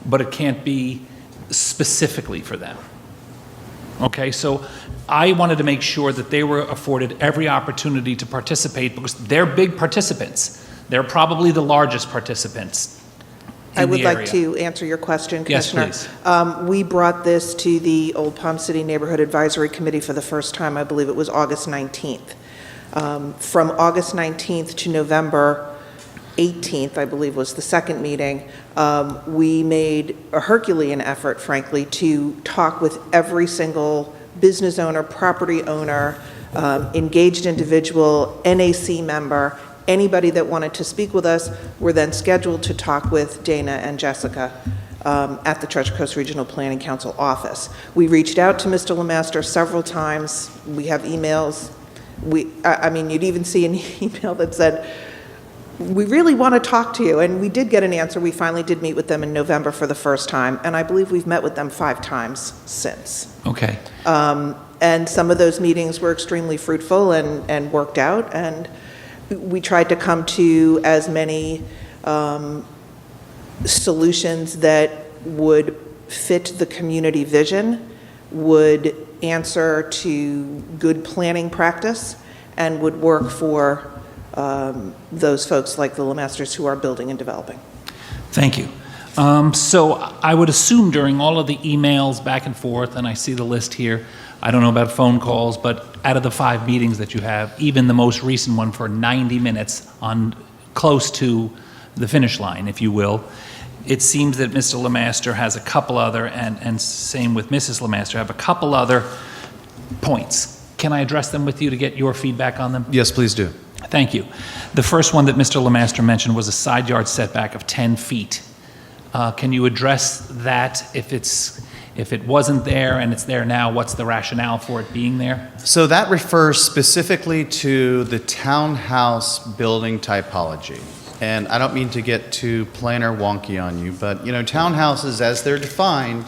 but it can't be specifically for them. Okay, so I wanted to make sure that they were afforded every opportunity to participate because they're big participants. They're probably the largest participants I in would the like area. to answer your question, Yes, Commissioner. please. We brought this to the Old Palm City Neighborhood Advisory Committee for the first time, I believe it was August 19th. From August 19th to November 18th, I believe was the second meeting, we made a Herculean effort, frankly, to talk with every single business owner, property owner, engaged individual, NAC member, anybody that wanted to speak with us were then scheduled to talk with Dana and Jessica at the Treasure Coast Regional Planning Council office. We reached out to Mr. LeMaster several times. We have emails. I mean, you'd even see an email that said, we really want to talk to you. And we did get an answer. We finally did meet with them in November for the first time. And I believe we've met with them 5 times since. Okay. And some of those meetings were extremely fruitful and worked out. And we tried to come to as many solutions that would fit the community vision, would answer to good planning practice, and would work for those folks like the LeMasters who are building and developing. Thank you. So I would assume during all of the emails back and forth, and I see the list here, I don't know about phone calls, but out of the 5 meetings that you have, even the most recent one for 90 minutes on close to the finish line, if you will, it seems that Mr. LeMaster has a couple other, and same with Mrs. LeMaster, have a couple other points. Can I address them with you to get your feedback on them? Yes, please do. Thank you. The first one that Mr. LeMaster mentioned was a side yard setback of 10 feet. Can you address that? If it wasn't there and it's there now, what's the rationale for it being there? So that refers specifically to the townhouse building typology. And I don't mean to get too plain or wonky on you, but, you know, townhouses as they're defined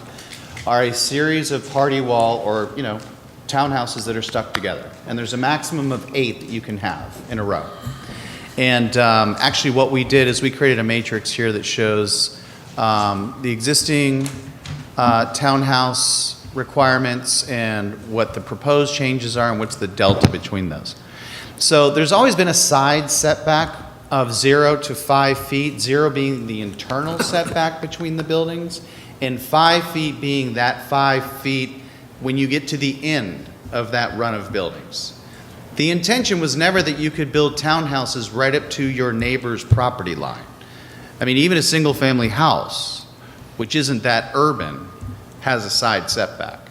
are a series of party wall or, you know, townhouses that are stuck together. And there's a maximum of 8 that you can have in a row. And actually what we did is we created a matrix here that shows the existing townhouse requirements and what the proposed changes are and what's the delta between those. So there's always been a side setback of 0 to 5 feet, 0 being the internal setback between the buildings, and 5 feet being that 5 feet when you get to the end of that run of buildings. The intention was never that you could build townhouses right up to your neighbor's property line. I mean, even a single-family house, which isn't that urban, has a side setback.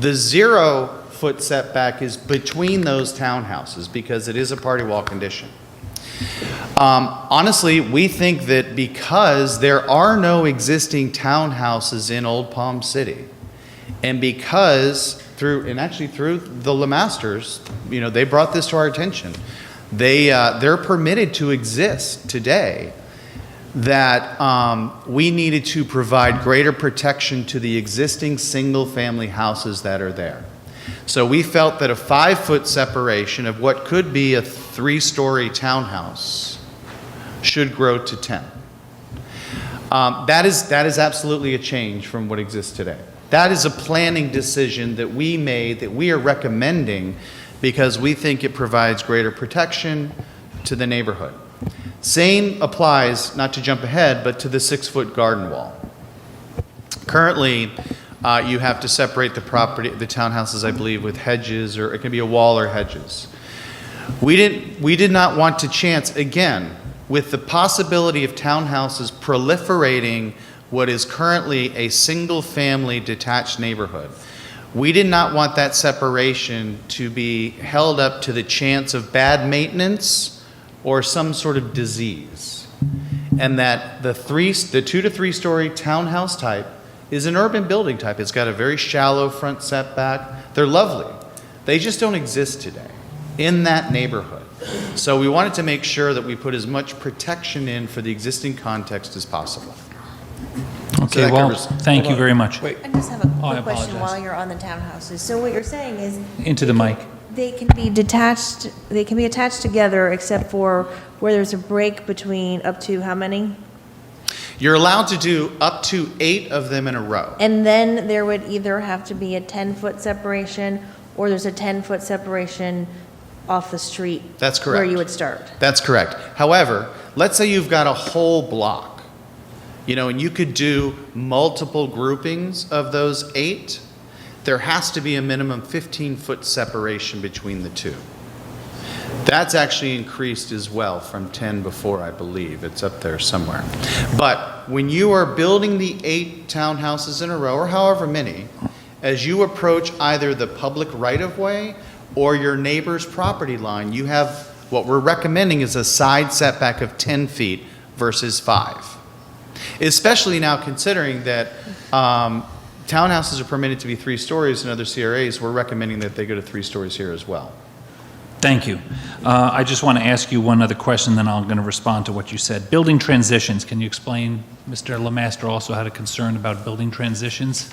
The 0-foot setback is between those townhouses because it is a party wall condition. Honestly, we think that because there are no existing townhouses in Old Palm City, and because through the LeMasters, you know, they brought this to our attention. They're permitted to exist today. That we needed to provide greater protection to the existing single-family houses that are there. So we felt that a 5-foot separation of what could be a 3-story townhouse should grow to 10. That is absolutely a change from what exists today. That is a planning decision that we made, that we are recommending because we think it provides greater protection to the neighborhood. Same applies, not to jump ahead, but to the 6-foot garden wall. Currently, you have to separate the townhouses, I believe, with hedges, or it can be a wall or hedges. We did not want to chance, again, with the possibility of townhouses proliferating what is currently a single-family detached neighborhood. We did not want that separation to be held up to the chance of bad maintenance or some sort of disease. And that the 2 to 3 story townhouse type is an urban building type. It's got a very shallow front setback. They're lovely. They just don't exist today in that neighborhood. So we wanted to make sure that we put as much protection in for the existing context as possible. Okay, that well, covers- thank you very much. I just have a Oh, I quick question apologize. while you're on the townhouses. So what you're saying is Into the mic. they can be detached, they can be attached together except for where there's a break between up to how many? You're allowed to do up to 8 of them in a row. And then there would either have to be a 10-foot separation or there's a 10-foot separation off the street. That's correct. Where you would start. That's correct. However, let's say you've got a whole block, and you could do multiple groupings of those 8. There has to be a minimum 15-foot separation between the two. That's actually increased as well from 10 before, I believe. It's up there somewhere. But when you are building the 8 townhouses in a row, or however many, as you approach either the public right-of-way or your neighbor's property line, you have what we're recommending is a side setback of 10 feet versus 5. Especially now considering that townhouses are permitted to be 3 stories in other CRAs, we're recommending that they go to 3 stories here as well. Thank you. I just want to ask you one other question, then I'm going to respond to what you said. Building transitions, can you explain, Mr. Lemaster also had a concern about building transitions?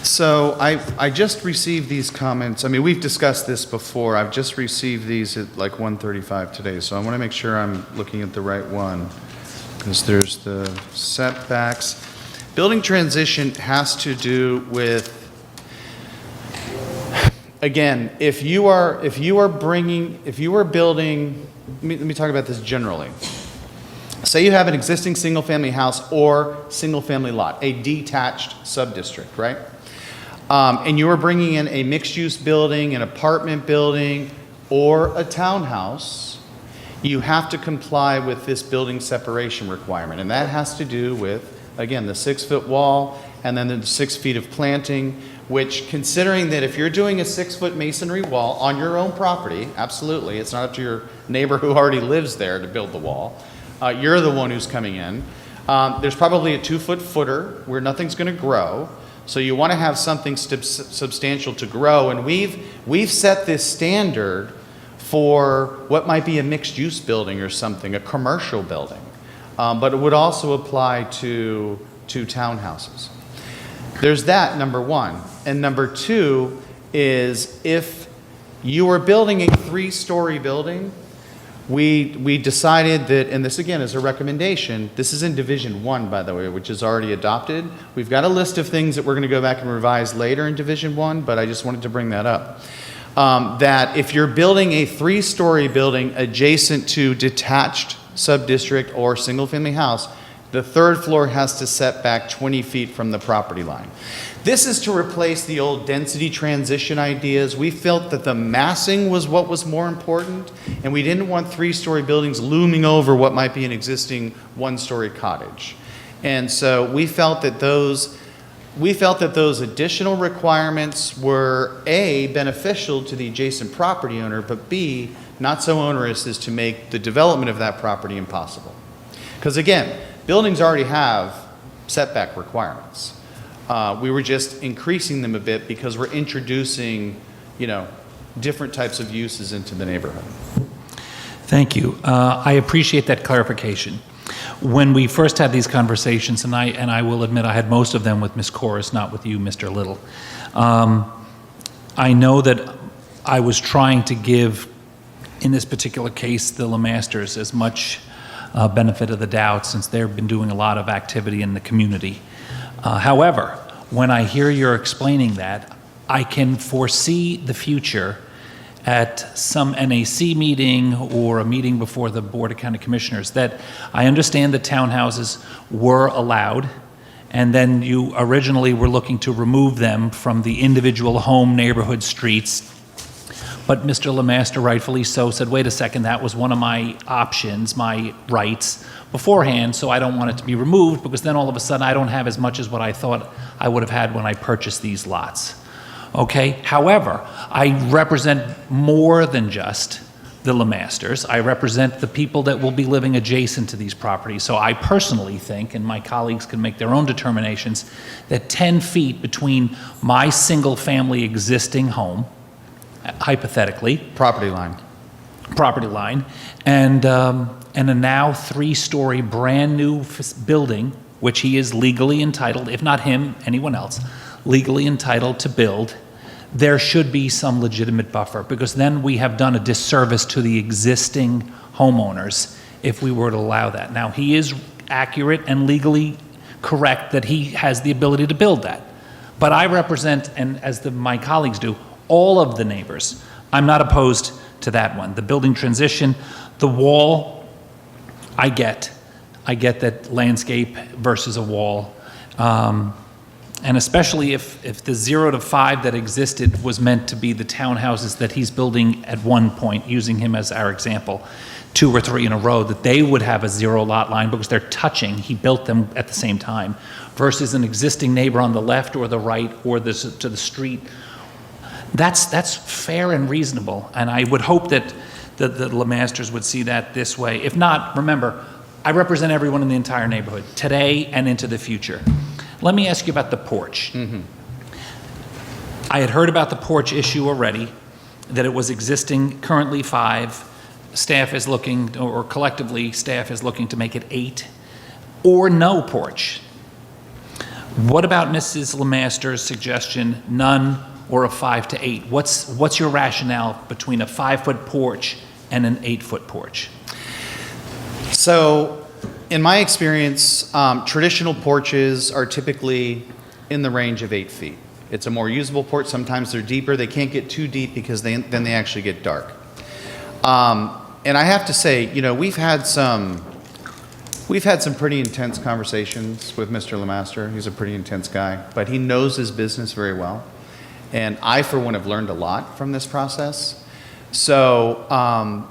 So I just received these comments. I mean, we've discussed this before. I've just received these at like 1:35 today, so I want to make sure I'm looking at the right one, because there's the setbacks. Building transition has to do with, again, if you are building, let me talk about this generally. Say you have an existing single-family house or single-family lot, a detached sub-district, right? And you are bringing in a mixed-use building, an apartment building, or a townhouse, you have to comply with this building separation requirement. And that has to do with, again, the 6-foot wall and then the 6 feet of planting, which, considering that if you're doing a 6-foot masonry wall on your own property, absolutely, it's not up to your neighbor who already lives there to build the wall. You're the one who's coming in. There's probably a 2-foot footer where nothing's going to grow. So you want to have something substantial to grow. And we've set this standard for what might be a mixed-use building or something, a commercial building. But it would also apply to townhouses. There's that, number one. And number two is if you are building a 3-story building, we decided that, and this again is a recommendation, this is in Division 1, by the way, which is already adopted. We've got a list of things that we're going to go back and revise later in Division 1, but I just wanted to bring that up. That if you're building a 3-story building adjacent to detached sub-district or single-family house, the 3rd floor has to set back 20 feet from the property line. This is to replace the old density transition ideas. We felt that the massing was what was more important, and we didn't want 3-story buildings looming over what might be an existing 1-story cottage. And so we felt that those additional requirements were A, beneficial to the adjacent property owner, but B, not so onerous as to make the development of that property impossible. Because again, buildings already have setback requirements. We were just increasing them a bit because we're introducing, different types of uses into the neighborhood. Thank you. I appreciate that clarification. When we first had these conversations, and I will admit I had most of them with Ms. Corus, not with you, Mr. Little, I know that I was trying to give, in this particular case, the Lemasters as much benefit of the doubt, since they've been doing a lot of activity in the community. However, when I hear you're explaining that, I can foresee the future at some NAC meeting or a meeting before the Board of County Commissioners that I understand the townhouses were allowed, and then you originally were looking to remove them from the individual home neighborhood streets. But Mr. Lemaster, rightfully so, said, wait a second, that was one of my options, my rights beforehand, so I don't want it to be removed, because then all of a sudden I don't have as much as what I thought I would have had when I purchased these lots. Okay? However, I represent more than just the Lemasters. I represent the people that will be living adjacent to these properties. So I personally think, and my colleagues can make their own determinations, that 10 feet between my single-family existing home, hypothetically, Property line. and a now 3-story brand-new building, which he is legally entitled, if not him, anyone else, legally entitled to build, there should be some legitimate buffer, because then we have done a disservice to the existing homeowners if we were to allow that. Now, he is accurate and legally correct that he has the ability to build that. But I represent, and as my colleagues do, all of the neighbors. I'm not opposed to that one. The building transition, the wall, I get that landscape versus a wall. And especially if the 0 to 5 that existed was meant to be the townhouses that he's building at one point, using him as our example, 2 or 3 in a row, that they would have a 0 lot line because they're touching, he built them at the same time, versus an existing neighbor on the left or the right or to the street. That's fair and reasonable, and I would hope that the Lemasters would see that this way. If not, remember, I represent everyone in the entire neighborhood, today and into the future. Let me ask you about the porch. I had heard about the porch issue already, that it was existing, currently 5. Staff is looking, or collectively, staff is looking to make it 8, or no porch. What about Mrs. Lemaster's suggestion, none or a 5 to 8? What's your rationale between a 5-foot porch and an 8-foot porch? So, in my experience, traditional porches are typically in the range of 8 feet. It's a more usable porch. Sometimes they're deeper. They can't get too deep because then they actually get dark. And I have to say, you know, we've had some pretty intense conversations with Mr. Lemaster. He's a pretty intense guy, but he knows his business very well. And I, for one, have learned a lot from this process. So,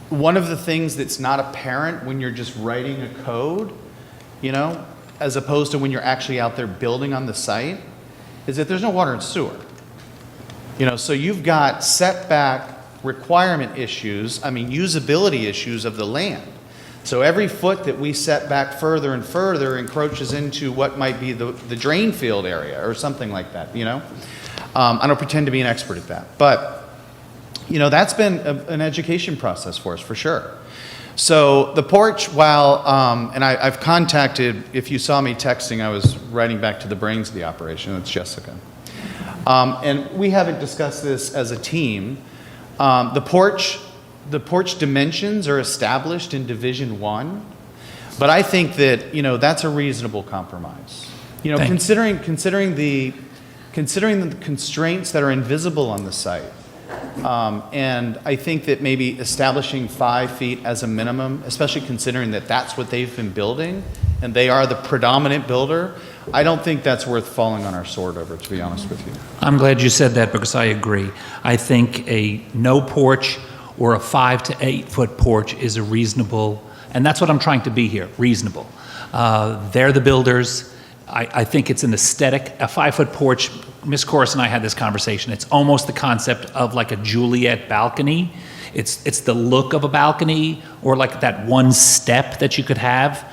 one of the things that's not apparent when you're just writing a code, you know, as opposed to when you're actually out there building on the site, is that there's no water and sewer. You know, so you've got setback requirement issues, usability issues of the land. So every foot that we set back further and further encroaches into what might be the drain field area or something like that, you know? I don't pretend to be an expert at that, but you know, that's been an education process for us, for sure. So the porch, while, and I've contacted, if you saw me texting, I was writing back to the brains of the operation, that's Jessica. And we haven't discussed this as a team. The porch dimensions are established in Division 1, but I think that, you know, that's a reasonable compromise. You know, considering the constraints that are invisible on the site. And I think that maybe establishing 5 feet as a minimum, especially considering that that's what they've been building, and they are the predominant builder, I don't think that's worth falling on our sword over, to be honest with you. I'm glad you said that because I agree. I think a no porch or a 5 to 8 foot porch is a reasonable, and that's what I'm trying to be here, reasonable. They're the builders. I think it's an aesthetic. A 5-foot porch, Ms. Corus and I had this conversation. It's almost the concept of like a Juliet balcony. It's the look of a balcony, or like that one step that you could have.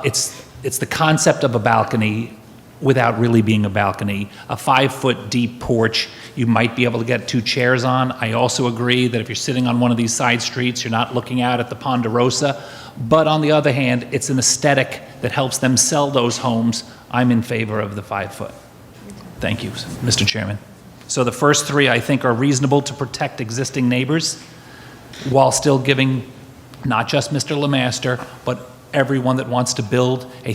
It's the concept of a balcony without really being a balcony. A 5-foot deep porch, you might be able to get 2 chairs on. I also agree that if you're sitting on one of these side streets, you're not looking out at the Ponderosa. But on the other hand, it's an aesthetic that helps them sell those homes. I'm in favor of the 5-foot. Thank you, Mr. Chairman. So the first 3, I think, are reasonable to protect existing neighbors while still giving not just Mr. Lemaster, but everyone that wants to build a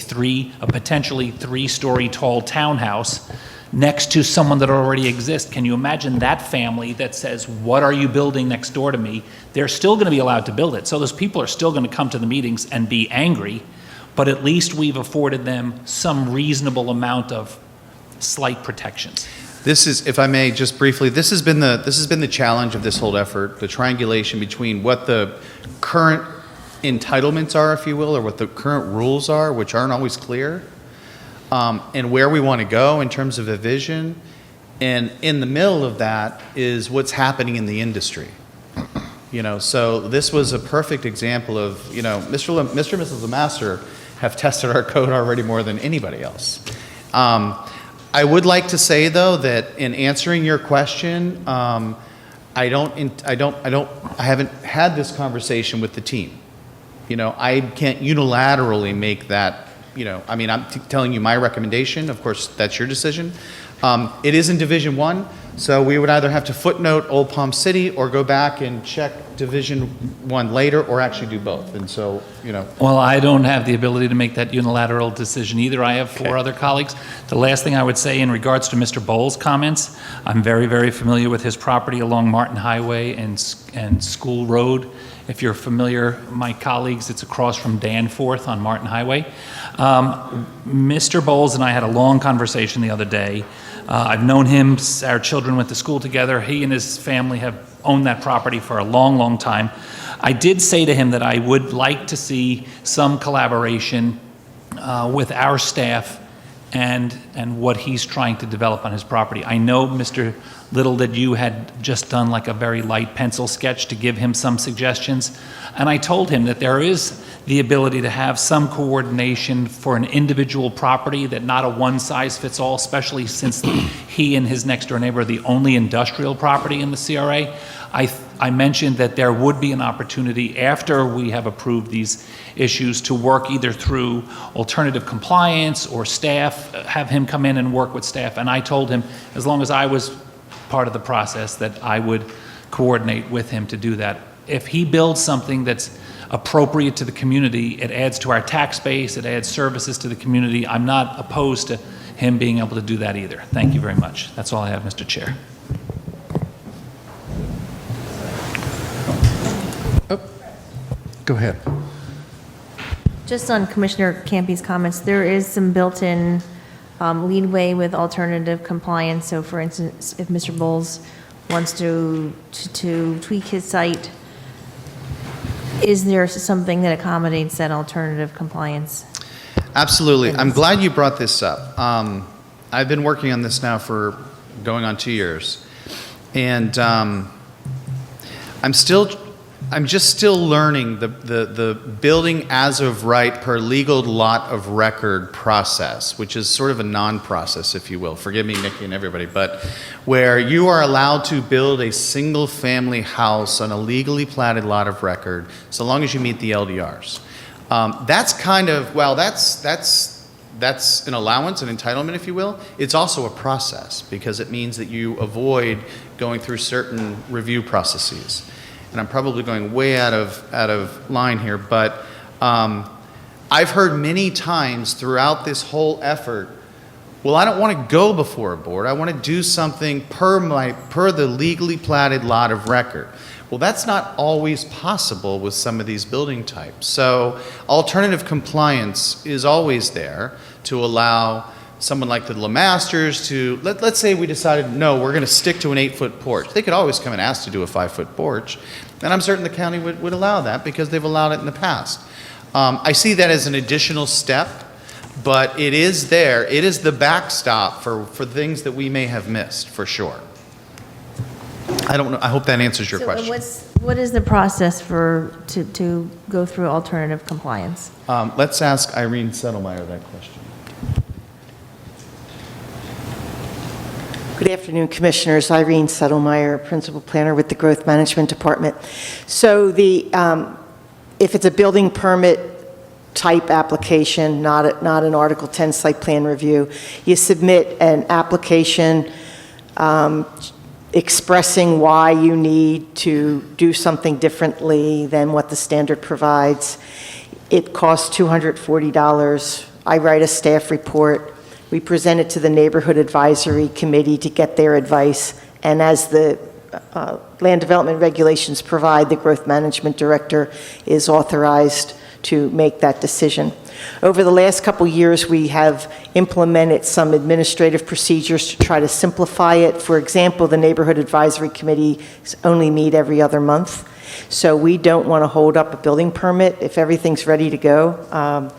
potentially 3-story tall townhouse next to someone that already exists. Can you imagine that family that says, what are you building next door to me? They're still going to be allowed to build it. So those people are still going to come to the meetings and be angry, but at least we've afforded them some reasonable amount of slight protections. This is, if I may, just briefly, this has been the challenge of this whole effort, the triangulation between what the current entitlements are, if you will, or what the current rules are, which aren't always clear, and where we want to go in terms of a vision. And in the middle of that is what's happening in the industry. So this was a perfect example of, Mr. and Mrs. Lemaster have tested our code already more than anybody else. I would like to say, though, that in answering your question, I haven't had this conversation with the team. I can't unilaterally make that, I'm telling you my recommendation. Of course, that's your decision. It is in Division 1, so we would either have to footnote Old Palm City or go back and check Division 1 later, or actually do both. And so, Well, I don't have the ability to make that unilateral decision either. I have four other colleagues. The last thing I would say in regards to Mr. Bowles' comments, I'm very, very familiar with his property along Martin Highway and School Road. If you're familiar, my colleagues, it's across from Danforth on Martin Highway. Mr. Bowles and I had a long conversation the other day. I've known him, our children went to school together. He and his family have owned that property for a long, long time. I did say to him that I would like to see some collaboration with our staff and what he's trying to develop on his property. I know, Mr. Little, that you had just done like a very light pencil sketch to give him some suggestions. And I told him that there is the ability to have some coordination for an individual property, that not a one-size-fits-all, especially since he and his next-door neighbor are the only industrial property in the CRA. I mentioned that there would be an opportunity after we have approved these issues to work either through alternative compliance or staff, have him come in and work with staff. And I told him, as long as I was part of the process, that I would coordinate with him to do that. If he builds something that's appropriate to the community, it adds to our tax base, it adds services to the community. I'm not opposed to him being able to do that either. Thank you very much. That's all I have, Mr. Chair. Go ahead. Just on Commissioner Campy's comments, there is some built-in leadway with alternative compliance. So for instance, if Mr. Bowles wants to tweak his site, is there something that accommodates that alternative compliance? Absolutely. I'm glad you brought this up. I've been working on this now for going on 2 years. And I'm just still learning the building as of right per legal lot of record process, which is sort of a non-process, if you will. Forgive me, Nikki and everybody, but where you are allowed to build a single-family house on a legally platted lot of record, so long as you meet the LDRs. That's kind of, well, that's an allowance, an entitlement, if you will. It's also a process, because it means that you avoid going through certain review processes. And I'm probably going way out of line here, but I've heard many times throughout this whole effort, well, I don't want to go before a board. I want to do something per the legally platted lot of record. Well, that's not always possible with some of these building types. So alternative compliance is always there to allow someone like the Lemasters to, let's say we decided, no, we're going to stick to an 8-foot porch. They could always come and ask to do a 5-foot porch. And I'm certain the county would allow that because they've allowed it in the past. I see that as an additional step, but it is there. It is the backstop for things that we may have missed, for sure. I don't know. I hope that answers your question. What is the process to go through alternative compliance? Let's ask Irene Settlemeyer that question. Good afternoon, Commissioners. Irene Settlemeyer, Principal Planner with the Growth Management Department. So if it's a building permit type application, not an Article 10 site plan review, you submit an application expressing why you need to do something differently than what the standard provides. It costs $240. I write a staff report. We present it to the Neighborhood Advisory Committee to get their advice, and as the land development regulations provide, the Growth Management Director is authorized to make that decision. Over the last couple years, we have implemented some administrative procedures to try to simplify it. For example, the Neighborhood Advisory Committee only meet every other month, so we don't want to hold up a building permit if everything's ready to go.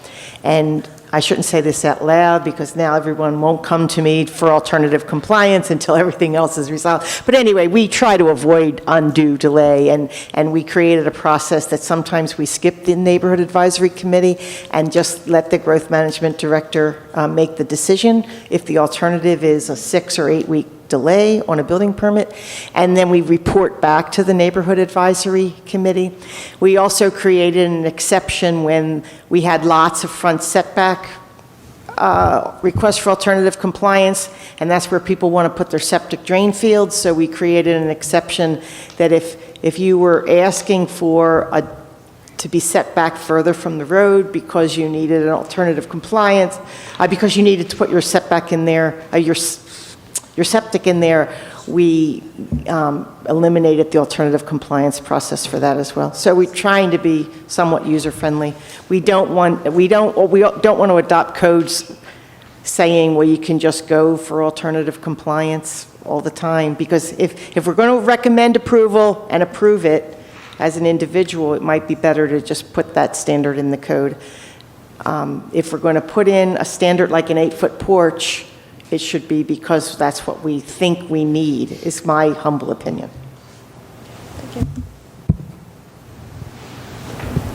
And I shouldn't say this out loud because now everyone won't come to me for alternative compliance until everything else is resolved. But anyway, we try to avoid undue delay, and we created a process that sometimes we skip the Neighborhood Advisory Committee and just let the Growth Management Director make the decision if the alternative is a 6 or 8 week delay on a building permit, and then we report back to the Neighborhood Advisory Committee. We also created an exception when we had lots of front setback requests for alternative compliance, and that's where people want to put their septic drain fields, so we created an exception that if you were asking for to be set back further from the road because you needed an alternative compliance, because you needed to put your setback in there, your septic in there, we eliminated the alternative compliance process for that as well. So we're trying to be somewhat user-friendly. We don't want to adopt codes saying, well, you can just go for alternative compliance all the time, because if we're going to recommend approval and approve it as an individual, it might be better to just put that standard in the code. If we're going to put in a standard like an 8-foot porch, it should be because that's what we think we need, is my humble opinion.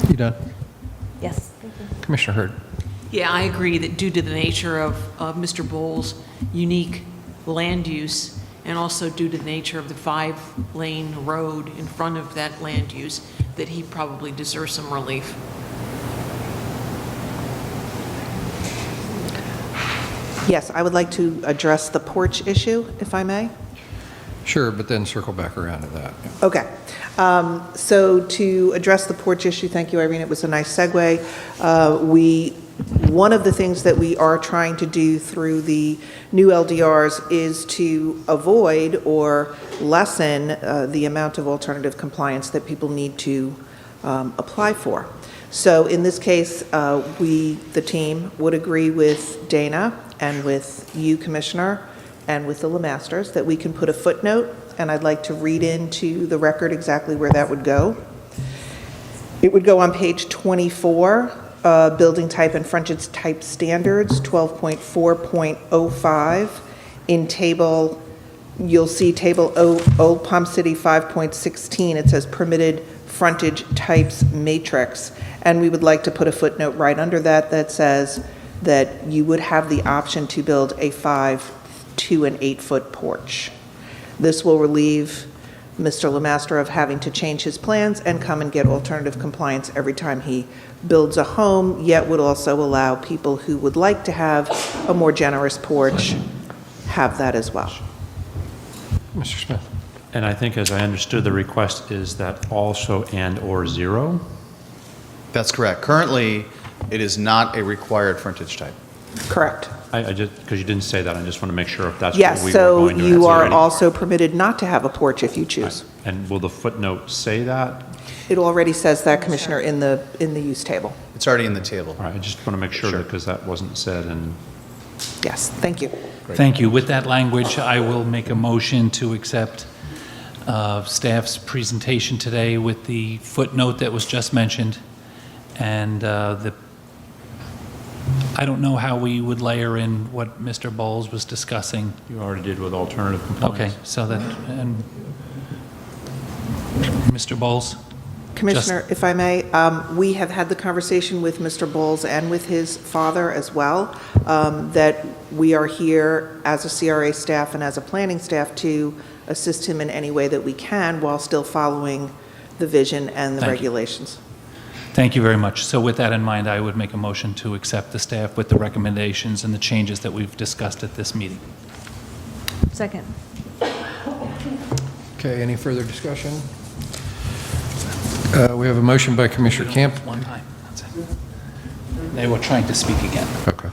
You done? Yes. Thank you. Commissioner Hurd. Yeah, I agree that due to the nature of Mr. Bowles' unique land use, and also due to the nature of the 5-lane road in front of that land use, that he probably deserves some relief. Yes, I would like to address the porch issue, if I may. Sure, but then circle back around to that. Okay. So to address the porch issue, thank you, Irene, it was a nice segue. One of the things that we are trying to do through the new LDRs is to avoid or lessen the amount of alternative compliance that people need to apply for. So in this case, the team, would agree with Dana and with you, Commissioner, and with the LeMasters, that we can put a footnote, and I'd like to read into the record exactly where that would go. It would go on page 24, building type and frontage type standards, 12.4.05. In table, you'll see table Old Palm City 5.16, it says permitted frontage types matrix. And we would like to put a footnote right under that that says that you would have the option to build a 5, 2, and 8-foot porch. This will relieve Mr. LeMaster of having to change his plans and come and get alternative compliance every time he builds a home, yet would also allow people who would like to have a more generous porch have that as well. Mr. Smith. And I think, as I understood, the request is that also and/or 0? That's correct. Currently, it is not a required frontage type. Correct. I just, because you didn't say that, I just want to make sure if that's what Yes, we were so going to you are answer. also permitted not to have a porch if you choose. And will the footnote say that? It already says that, Commissioner, in the use table. It's already in the table. All right, I just want to make sure, because that wasn't said, and Yes, thank you. Thank you. With that language, I will make a motion to accept staff's presentation today with the footnote that was just mentioned. And I don't know how we would layer in what Mr. Bowles was discussing. You already did with alternative compliance. Okay, so that, and Mr. Bowles? Commissioner, if I may, we have had the conversation with Mr. Bowles and with his father as well, that we are here as a CRA staff and as a planning staff to assist him in any way that we can while still following the vision and the Thank you. regulations. Thank you very much. So with that in mind, I would make a motion to accept the staff with the recommendations and the changes that we've discussed at this meeting. Second. Okay, any further discussion? We have a motion by Commissioner Camp. One time, that's it. They were trying to speak again. Okay.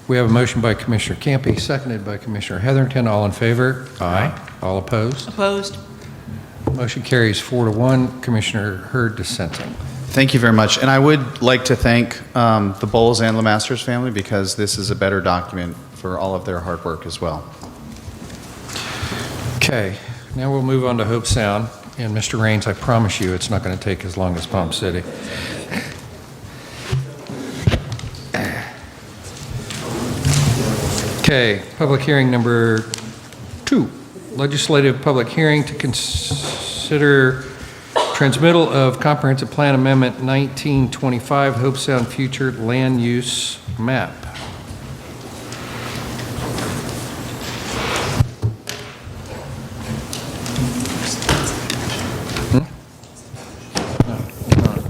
We have a motion by Commissioner Campy, seconded by Commissioner Heatherington. All in favor? Aye. All opposed? Opposed? Motion carries 4-1. Commissioner Hurd dissenting. Thank you very much. And I would like to thank the Bowles and LeMasters family, because this is a better document for all of their hard work as well. Okay, now we'll move on to Hope Sound. And Mr. Raines, I promise you, it's not going to take as long as Palm City. Okay, public hearing number 2. Legislative public hearing to consider transmittal of Comprehensive Plan Amendment 1925, Hope Sound Future Land Use Map. No,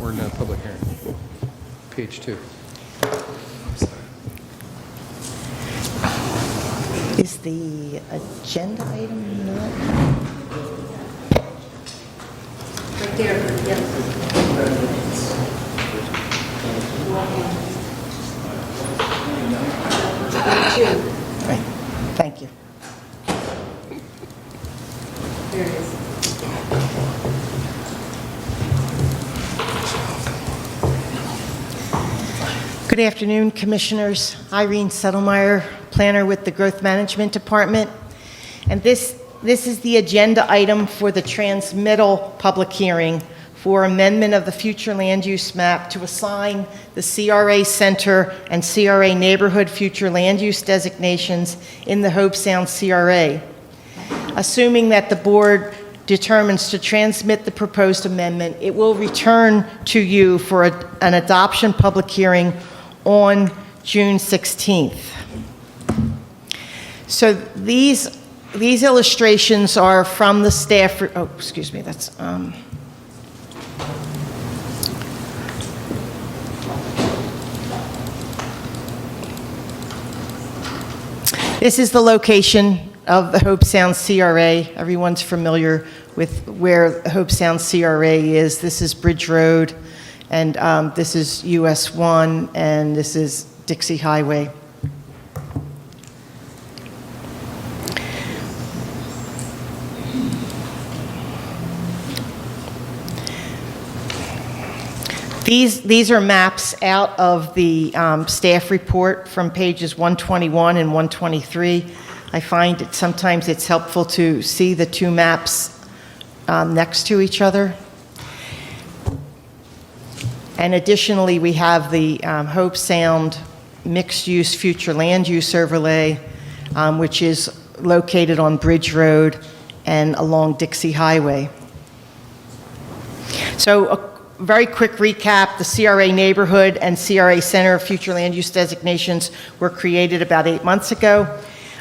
we're in a public hearing. Page 2. Is the agenda item not? Right there, Right, thank you. There it is. Good afternoon, Commissioners. Irene Settlemyer, planner with the Growth Management Department. And this is the agenda item for the transmittal public hearing for amendment of the future land use map to assign the CRA Center and CRA Neighborhood future land use designations in the Hobe Sound CRA. Assuming that the board determines to transmit the proposed amendment, it will return to you for an adoption public hearing on June 16th. So these illustrations are from the staff, oh, excuse me, that's, this is the location of the Hobe Sound CRA. Everyone's familiar with where Hobe Sound CRA is. This is Bridge Road, and this is US 1, and this is Dixie Highway. These are maps out of the staff report from pages 121 and 123. I find it sometimes it's helpful to see the two maps next to each other. And additionally, we have the Hobe Sound mixed-use future land use overlay, which is located on Bridge Road and along Dixie Highway. So a very quick recap: the CRA Neighborhood and CRA Center future land use designations were created about 8 months ago.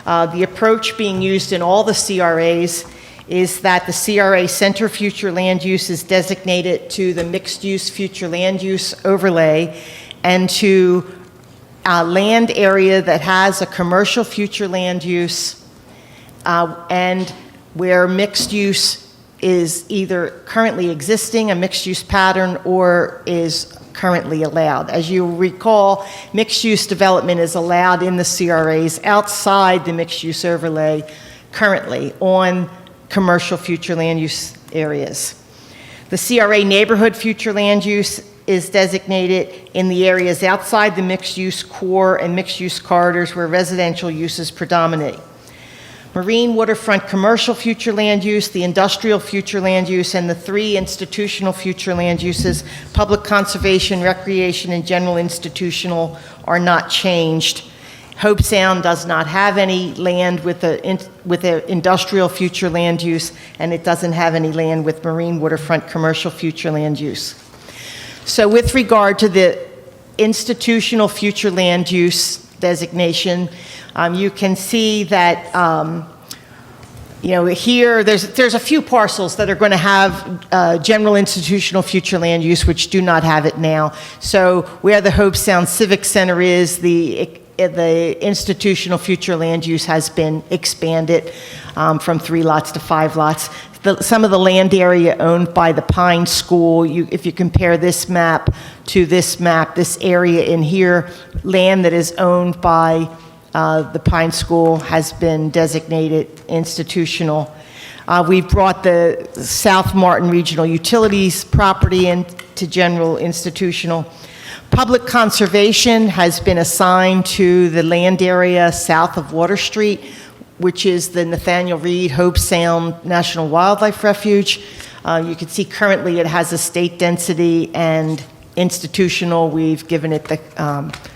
The approach being used in all the CRAs is that the CRA Center future land use is designated to the mixed-use future land use overlay and to a land area that has a commercial future land use and where mixed use is either currently existing, a mixed-use pattern, or is currently allowed. As you recall, mixed-use development is allowed in the CRAs outside the mixed-use overlay currently on commercial future land use areas. The CRA Neighborhood future land use is designated in the areas outside the mixed-use core and mixed-use corridors where residential uses predominate. Marine waterfront commercial future land use, the industrial future land use, and the 3 institutional future land uses, public conservation, recreation, and general institutional, are not changed. Hobe Sound does not have any land with a industrial future land use, and it doesn't have any land with marine waterfront commercial future land use. So with regard to the institutional future land use designation, you can see that here there's a few parcels that are going to have general institutional future land use which do not have it now. So where the Hobe Sound Civic Center is, the institutional future land use has been expanded from 3 lots to 5 lots. Some of the land area owned by the Pine School, if you compare this map to this map, this area in here, land that is owned by the Pine School has been designated institutional. We've brought the South Martin Regional Utilities property into general institutional. Public conservation has been assigned to the land area south of Water Street, which is the Nathaniel Reed Hobe Sound National Wildlife Refuge. You can see currently it has a state density, and institutional, we've given it the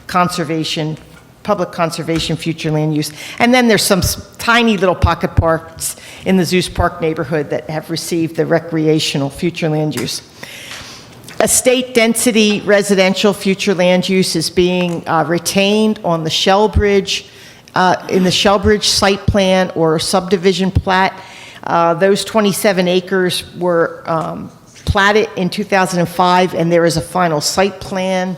conservation public conservation future land use. And then there's some tiny little pocket parks in the Zeus Park neighborhood that have received the recreational future land use. Estate density residential future land use is being retained on the Shellbridge, in the Shellbridge site plan or subdivision plat. Those 27 acres were platted in 2005, and there is a final site plan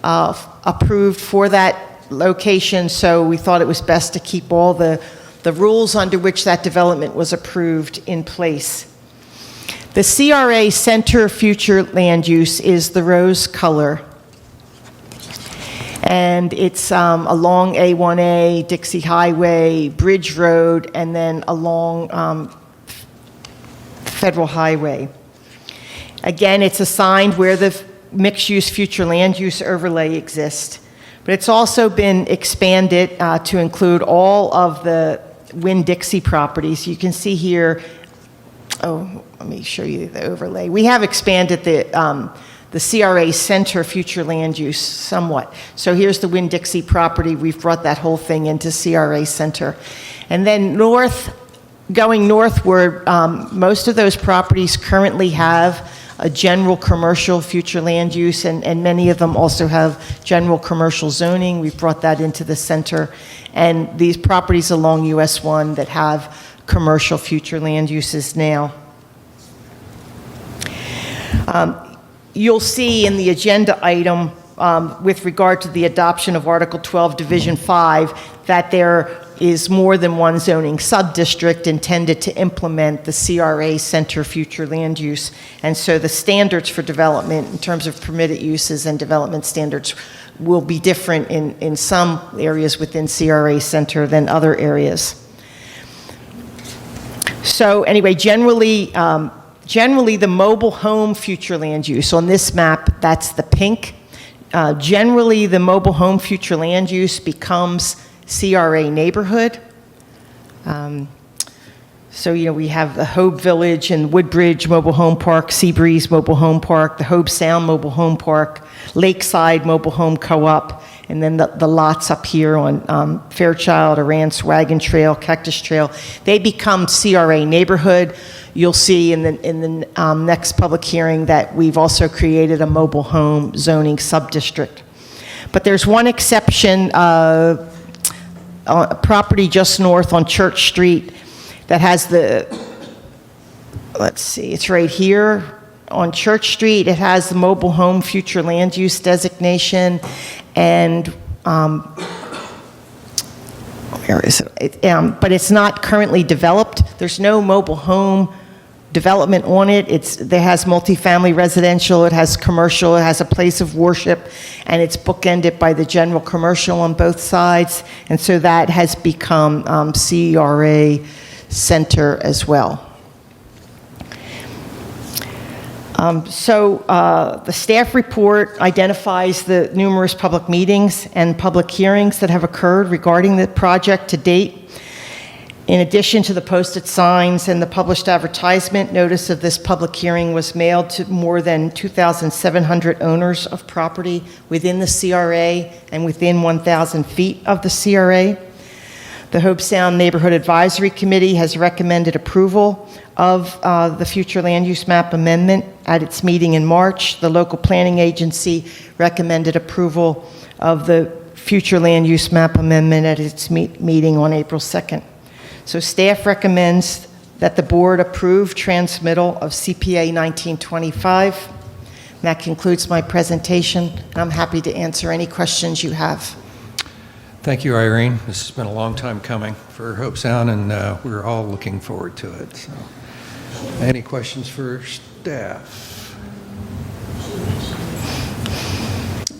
approved for that location, so we thought it was best to keep all the rules under which that development was approved in place. The CRA Center future land use is the rose color, and it's along A1A, Dixie Highway, Bridge Road, and then along Federal Highway. Again, it's assigned where the mixed-use future land use overlay exists, but it's also been expanded to include all of the Winn-Dixie properties. You can see here, let me show you the overlay. We have expanded the CRA Center future land use somewhat. So here's the Winn-Dixie property. We've brought that whole thing into CRA Center. And then going northward, most of those properties currently have a general commercial future land use, and many of them also have general commercial zoning. We've brought that into the center. And these properties along US 1 that have commercial future land uses now. You'll see in the agenda item with regard to the adoption of Article 12, Division 5, that there is more than one zoning subdistrict intended to implement the CRA Center future land use. And so the standards for development in terms of permitted uses and development standards will be different in some areas within CRA Center than other areas. So anyway, generally the mobile home future land use on this map, that's the pink. Generally, the mobile home future land use becomes CRA neighborhood. So, we have the Hobe Village and Woodbridge Mobile Home Park, Seabreeze Mobile Home Park, the Hobe Sound Mobile Home Park, Lakeside Mobile Home Co-op, and then the lots up here on Fairchild, Arance, Wagon Trail, Cactus Trail. They become CRA neighborhood. You'll see in the next public hearing that we've also created a mobile home zoning subdistrict. But there's one exception, a property just north on Church Street that has let's see, it's right here on Church Street. It has the mobile home future land use designation, and where is it? But it's not currently developed. There's no mobile home development on it. It has multifamily residential, it has commercial, it has a place of worship, and it's bookended by the general commercial on both sides. And so that has become CRA Center as well. The staff report identifies the numerous public meetings and public hearings that have occurred regarding the project to date. In addition to the posted signs and the published advertisement, notice of this public hearing was mailed to more than 2,700 owners of property within the CRA and within 1,000 feet of the CRA. The Hobe Sound Neighborhood Advisory Committee has recommended approval of the future land use map amendment at its meeting in March. The local planning agency recommended approval of the future land use map amendment at its meeting on April 2nd. So staff recommends that the board approve transmittal of CPA 1925. And that concludes my presentation. I'm happy to answer any questions you have. Thank you, Irene. This has been a long time coming for Hobe Sound, and we're all looking forward to it. So, any questions for staff?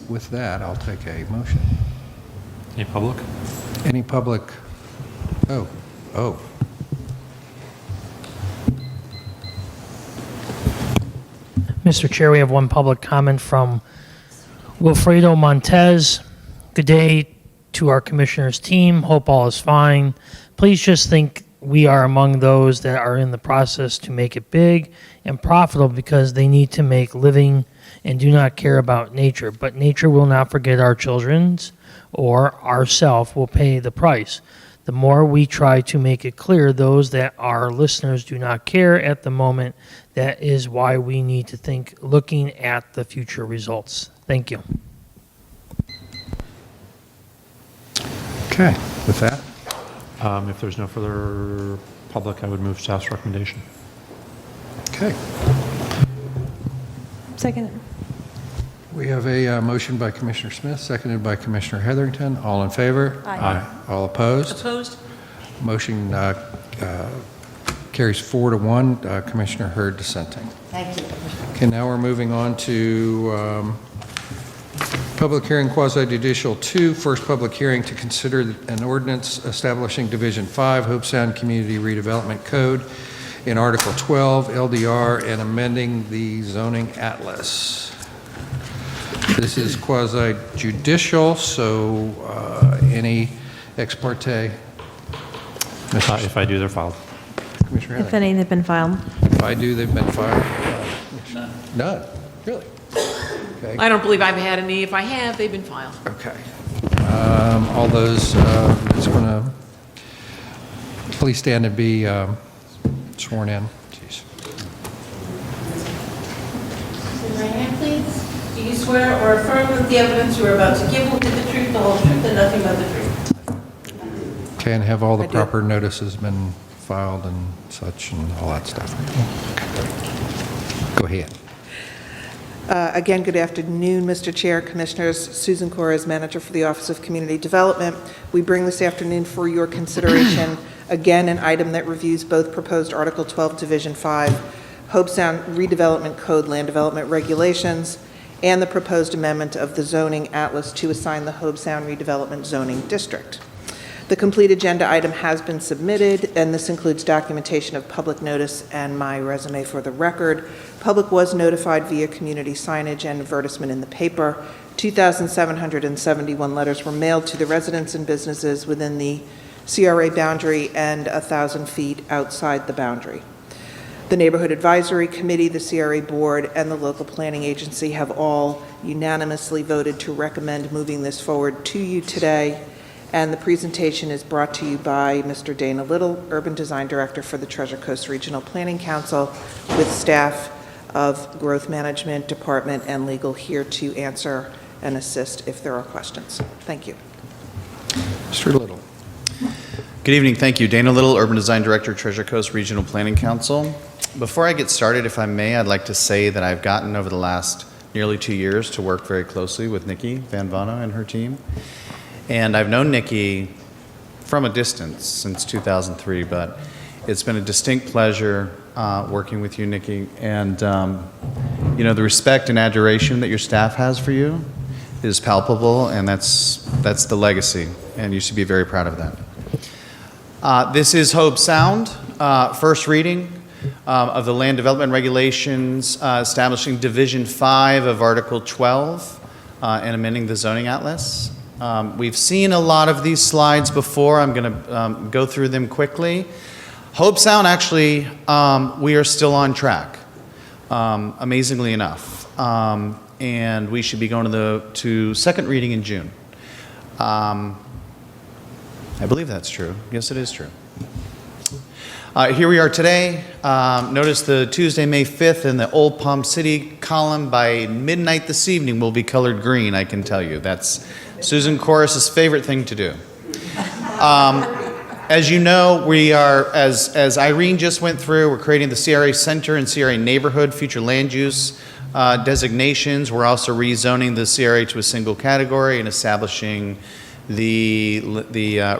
With that, I'll take a motion. Any public? Any public? Oh. Mr. Chair, we have one public comment from Wilfredo Montez. Good day to our commissioners team. Hope all is fine. Please just think we are among those that are in the process to make it big and profitable because they need to make living and do not care about nature. But nature will not forget our children's or ourself will pay the price. The more we try to make it clear, those that our listeners do not care at the moment, that is why we need to think looking at the future results. Thank you. Okay, with that, If there's no further public, I would move staff's recommendation. okay. Second. We have a motion by Commissioner Smith, seconded by Commissioner Heatherington. All in favor? Aye. All opposed? Opposed? Motion carries 4-1. Commissioner Hurd dissenting. Thank you. Okay, now we're moving on to public hearing quasi judicial 2, first public hearing to consider an ordinance establishing Division 5 Hope Sound Community Redevelopment Code in Article 12 LDR and amending the zoning atlas. This is quasi judicial, so any ex parte? If I do, they're filed. Commissioner If Heatherington. any have been filed. If I do, they've been filed. None? Really? Okay. I don't believe I've had any. If I have, they've been filed. Okay. All those, just going to, please stand and be sworn in. Jeez. Raise your hand, please. Do you swear or affirm that the evidence you are about to give will be the truth, the whole truth, and nothing but the truth? Okay, and have all the I do. proper notices been filed and such and all that stuff? Go ahead. Again, good afternoon, Mr. Chair, Commissioners. Susan Corres, Manager for the Office of Community Development. We bring this afternoon for your consideration, again, an item that reviews both proposed Article 12, Division 5, Hope Sound Redevelopment Code Land Development Regulations, and the proposed amendment of the zoning atlas to assign the Hope Sound Redevelopment Zoning District. The complete agenda item has been submitted, and this includes documentation of public notice and my resume for the record. Public was notified via community signage and advertisement in the paper. 2,771 letters were mailed to the residents and businesses within the CRA boundary and 1,000 feet outside the boundary. The Neighborhood Advisory Committee, the CRA Board, and the local planning agency have all unanimously voted to recommend moving this forward to you today. And the presentation is brought to you by Mr. Dana Little, Urban Design Director for the Treasure Coast Regional Planning Council, with staff of Growth Management Department and Legal here to answer and assist if there are questions. Thank you. Mr. Little. Good evening. Thank you. Dana Little, Urban Design Director, Treasure Coast Regional Planning Council. Before I get started, if I may, I'd like to say that I've gotten over the last nearly 2 years to work very closely with Nikki Van Vano and her team. And I've known Nikki from a distance since 2003, but it's been a distinct pleasure working with you, Nikki. And, you know, the respect and adoration that your staff has for you is palpable, and that's the legacy, and you should be very proud of that. This is Hope Sound, first reading of the Land Development Regulations establishing Division 5 of Article 12 and amending the zoning atlas. We've seen a lot of these slides before. I'm going to go through them quickly. Hope Sound, actually, we are still on track, amazingly enough. And we should be going to second reading in June. I believe that's true. Yes, it is true. Here we are today. Notice the Tuesday, May 5th in the Old Palm City column by midnight this evening will be colored green, I can tell you. That's Susan Corres' favorite thing to do. As you know, we are, as Irene just went through, we're creating the CRA Center and CRA Neighborhood future land use designations. We're also rezoning the CRA to a single category and establishing the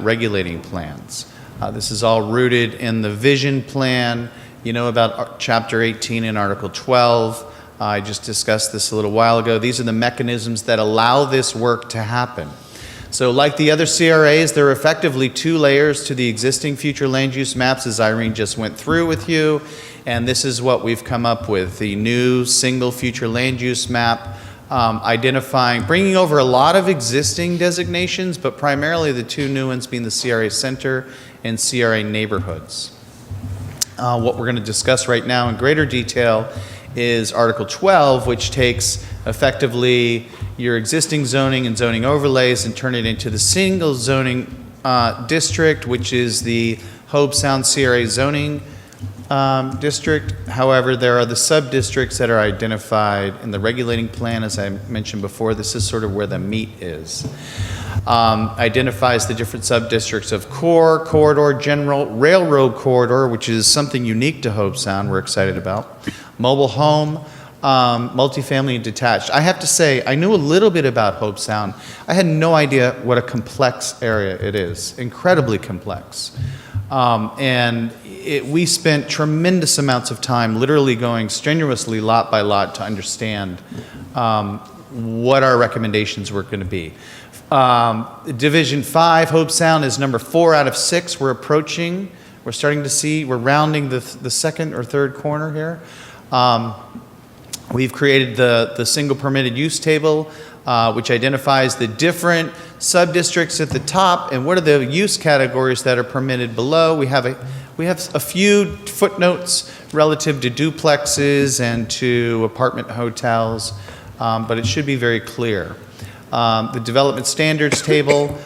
regulating plans. This is all rooted in the vision plan. You know about Chapter 18 and Article 12. I just discussed this a little while ago. These are the mechanisms that allow this work to happen. So like the other CRAs, there are effectively 2 layers to the existing future land use maps, as Irene just went through with you. And this is what we've come up with, the new single future land use map identifying, bringing over a lot of existing designations, but primarily the two new ones being the CRA Center and CRA Neighborhoods. What we're going to discuss right now in greater detail is Article 12, which takes effectively your existing zoning and zoning overlays and turn it into the single zoning district, which is the Hobe Sound CRA zoning district. However, there are the sub-districts that are identified in the regulating plan, as I mentioned before. This is sort of where the meat is. Identifies the different sub-districts of core, corridor, general, railroad corridor, which is something unique to Hobe Sound we're excited about, mobile home, multifamily and detached. I have to say, I knew a little bit about Hobe Sound. I had no idea what a complex area it is, incredibly complex. We spent tremendous amounts of time literally going strenuously lot by lot to understand what our recommendations were going to be. Division 5, Hobe Sound is number 4 out of 6. We're approaching, we're starting to see, we're rounding the second or third corner here. We've created the single permitted use table, which identifies the different sub-districts at the top and what are the use categories that are permitted below. We have a few footnotes relative to duplexes and to apartment hotels, but it should be very clear. The development standards table,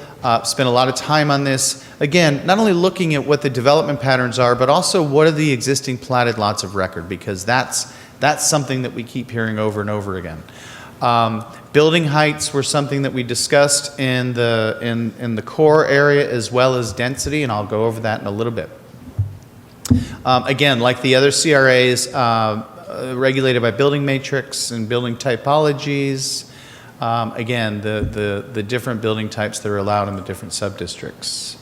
spent a lot of time on this. Again, not only looking at what the development patterns are, but also what are the existing platted lots of record, because that's something that we keep hearing over and over again. Building heights were something that we discussed in the core area, as well as density, and I'll go over that in a little bit. Again, like the other CRAs, regulated by building matrix and building typologies. Again, the different building types that are allowed in the different sub-districts.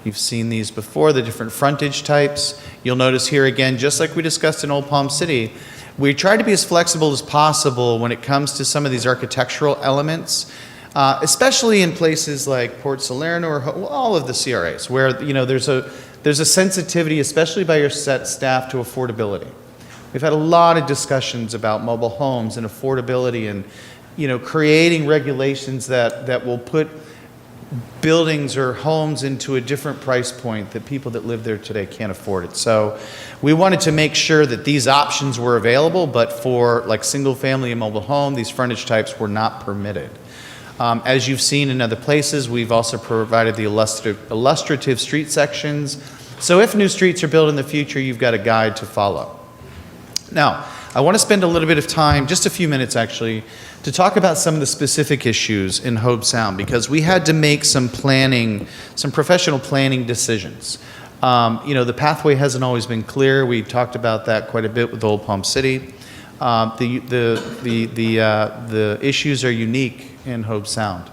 You've seen these before, the different frontage types. You'll notice here again, just like we discussed in Old Palm City, we try to be as flexible as possible when it comes to some of these architectural elements, especially in places like Port Salerno or all of the CRAs, where there's a sensitivity, especially by your staff, to affordability. We've had a lot of discussions about mobile homes and affordability and creating regulations that will put buildings or homes into a different price point that people that live there today can't afford it. So we wanted to make sure that these options were available, but for like single family and mobile home, these frontage types were not permitted. As you've seen in other places, we've also provided the illustrative street sections. So if new streets are built in the future, you've got a guide to follow. Now, I want to spend a little bit of time, just a few minutes actually, to talk about some of the specific issues in Hobe Sound, because we had to make some professional planning decisions. The pathway hasn't always been clear. We talked about that quite a bit with Old Palm City. The issues are unique in Hobe Sound.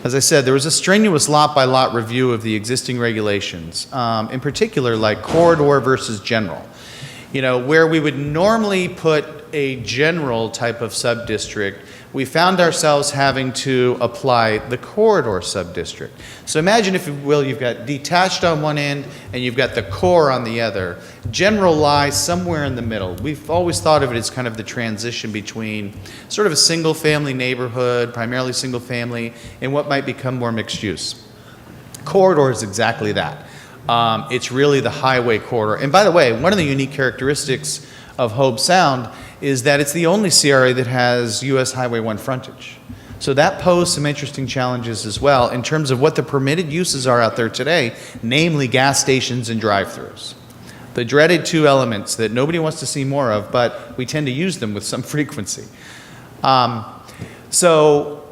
As I said, there was a strenuous lot-by-lot review of the existing regulations, in particular like corridor versus general. Where we would normally put a general type of sub-district, we found ourselves having to apply the corridor sub-district. So imagine, if you will, you've got detached on one end and you've got the core on the other. General lies somewhere in the middle. We've always thought of it as kind of the transition between sort of a single-family neighborhood, primarily single-family, and what might become more mixed use. Corridor is exactly that. It's really the highway corridor. And by the way, one of the unique characteristics of Hobe Sound is that it's the only CRA that has US Highway 1 frontage. So that posed some interesting challenges as well in terms of what the permitted uses are out there today, namely gas stations and drive-thrus. The dreaded two elements that nobody wants to see more of, but we tend to use them with some frequency. So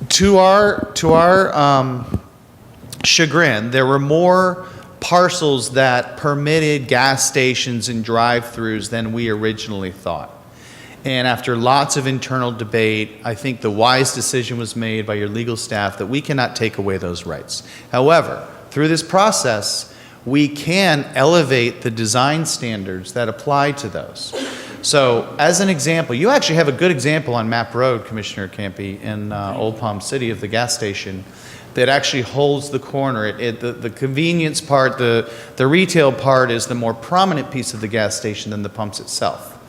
to our chagrin, there were more parcels that permitted gas stations and drive-thrus than we originally thought. And after lots of internal debate, I think the wise decision was made by your legal staff that we cannot take away those rights. However, through this process, we can elevate the design standards that apply to those. So as an example, you actually have a good example on Map Road, Commissioner Campy, in Old Palm City of the gas station that actually holds the corner. The convenience part, the retail part is the more prominent piece of the gas station than the pumps itself.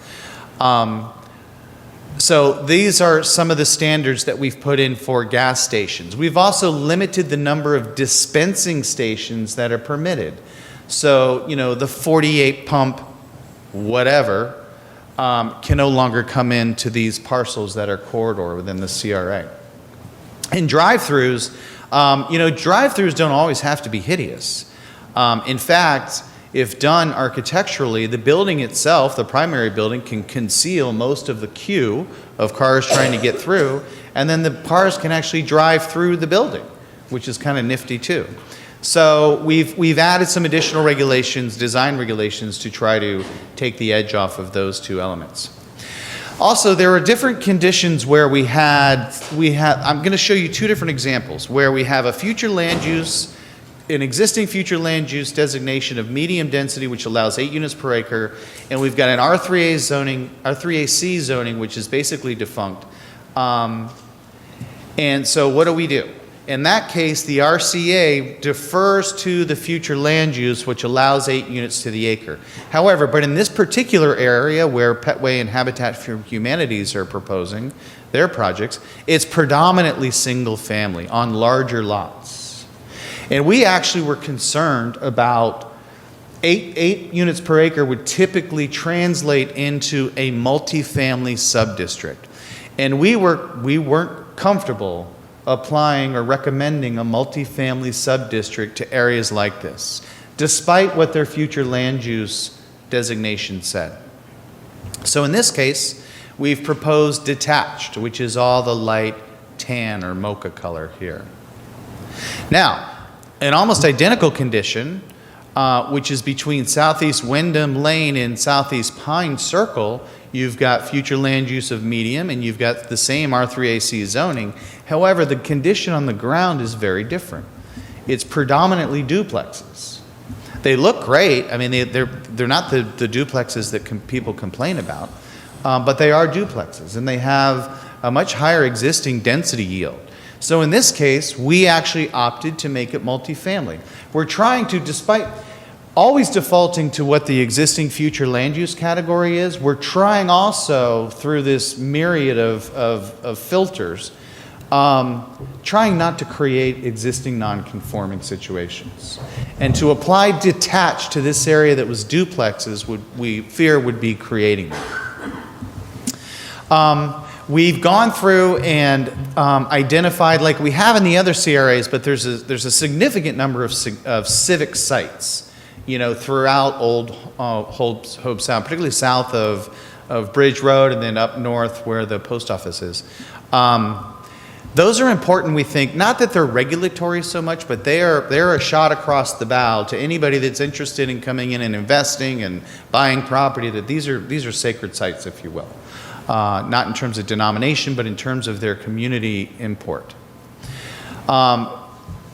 So these are some of the standards that we've put in for gas stations. We've also limited the number of dispensing stations that are permitted. So, the 48 pump whatever can no longer come into these parcels that are corridor within the CRA. And drive-throughs, drive-throughs don't always have to be hideous. In fact, if done architecturally, the building itself, the primary building, can conceal most of the queue of cars trying to get through, and then the cars can actually drive through the building, which is kind of nifty too. So we've added some additional regulations, design regulations, to try to take the edge off of those two elements. Also, there are different conditions where we had, I'm going to show you two different examples, where we have a future land use, an existing future land use designation of medium density, which allows 8 units per acre, and we've got an R3A zoning, R3AC zoning, which is basically defunct. And so what do? In that case, the RCA defers to the future land use, which allows 8 units to the acre. However, but in this particular area where Petway and Habitat for Humanities are proposing their projects, it's predominantly single family on larger lots. And we actually were concerned about 8 units per acre would typically translate into a multifamily subdistrict. And we weren't comfortable applying or recommending a multifamily subdistrict to areas like this, despite what their future land use designation said. So in this case, we've proposed detached, which is all the light tan or mocha color here. Now, an almost identical condition, which is between Southeast Wyndham Lane and Southeast Pine Circle, you've got future land use of medium, and you've got the same R3AC zoning. However, the condition on the ground is very different. It's predominantly duplexes. They look great. I mean, they're not the duplexes that people complain about, but they are duplexes, and they have a much higher existing density yield. So in this case, we actually opted to make it multifamily. We're trying to, despite always defaulting to what the existing future land use category is, we're trying also through this myriad of filters, trying not to create existing non-conforming situations. And to apply detached to this area that was duplexes, we fear would be creating them. We've gone through and identified, like we have in the other CRAs, but there's a significant number of civic sites, throughout Old Hope Sound, particularly south of Bridge Road and then up north where the post office is. Those are important, we think, not that they're regulatory so much, but they're a shot across the bow to anybody that's interested in coming in and investing and buying property, that these are sacred sites, if you will. Not in terms of denomination, but in terms of their community import.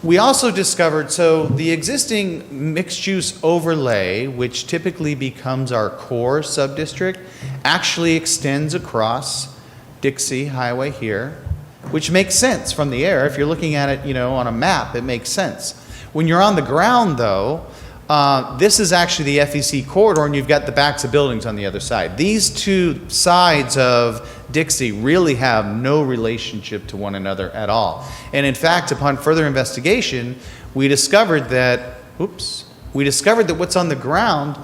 We also discovered, so the existing mixed-use overlay, which typically becomes our core subdistrict, actually extends across Dixie Highway here, which makes sense from the air. If you're looking at it, on a map, it makes sense. When you're on the ground, though, this is actually the FEC corridor, and you've got the backs of buildings on the other side. These two sides of Dixie really have no relationship to one another at all. And in fact, upon further investigation, we discovered that what's on the ground,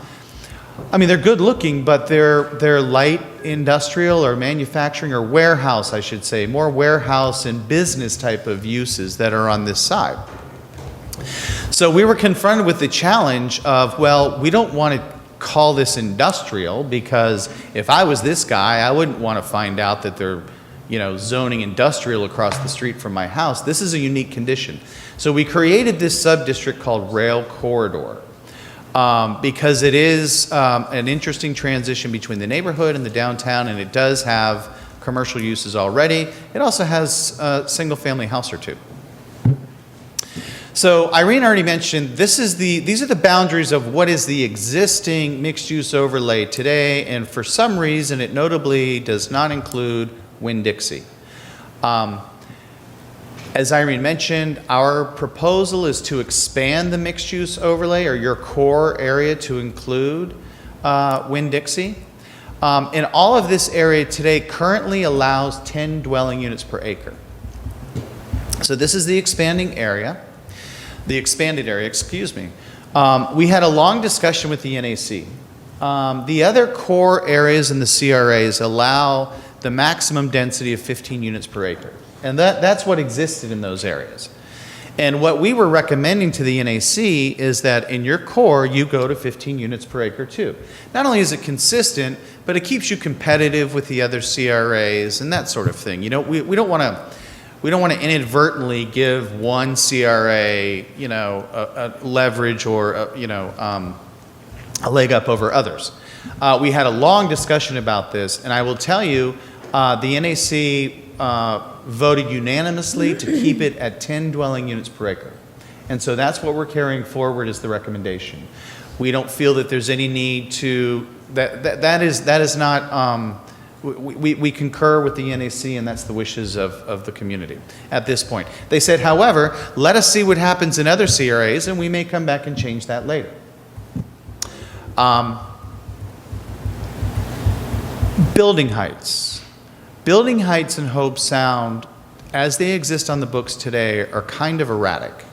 I mean, they're good looking, but they're light industrial or manufacturing or warehouse, I should say, more warehouse and business type of uses that are on this side. So we were confronted with the challenge of, well, we don't want to call this industrial, because if I was this guy, I wouldn't want to find out that they're, zoning industrial across the street from my house. This is a unique condition. So we created this sub-district called Rail Corridor, because it is an interesting transition between the neighborhood and the downtown, and it does have commercial uses already. It also has a single-family house or two. So Irene already mentioned, these are the boundaries of what is the existing mixed-use overlay today, and for some reason it notably does not include Winn-Dixie. As Irene mentioned, our proposal is to expand the mixed-use overlay, or your core area, to include Winn-Dixie. And all of this area today currently allows 10 dwelling units per acre. So this is the expanding area, the expanded area, excuse me. We had a long discussion with the NAC. The other core areas in the CRAs allow the maximum density of 15 units per acre. And that's what existed in those areas. And what we were recommending to the NAC is that in your core, you go to 15 units per acre too. Not only is it consistent, but it keeps you competitive with the other CRAs and that sort of thing. You know, we don't want to inadvertently give one CRA, you know, a leverage or, a leg up over others. We had a long discussion about this, and I will tell you, the NAC voted unanimously to keep it at 10 dwelling units per acre. And so that's what we're carrying forward as the recommendation. We don't feel that there's any need to, that is not, we concur with the NAC, and that's the wishes of the community at this point. They said, however, let us see what happens in other CRAs, and we may come back and change that later. Building heights. Building heights in Hobe Sound, as they exist on the books today, are kind of erratic.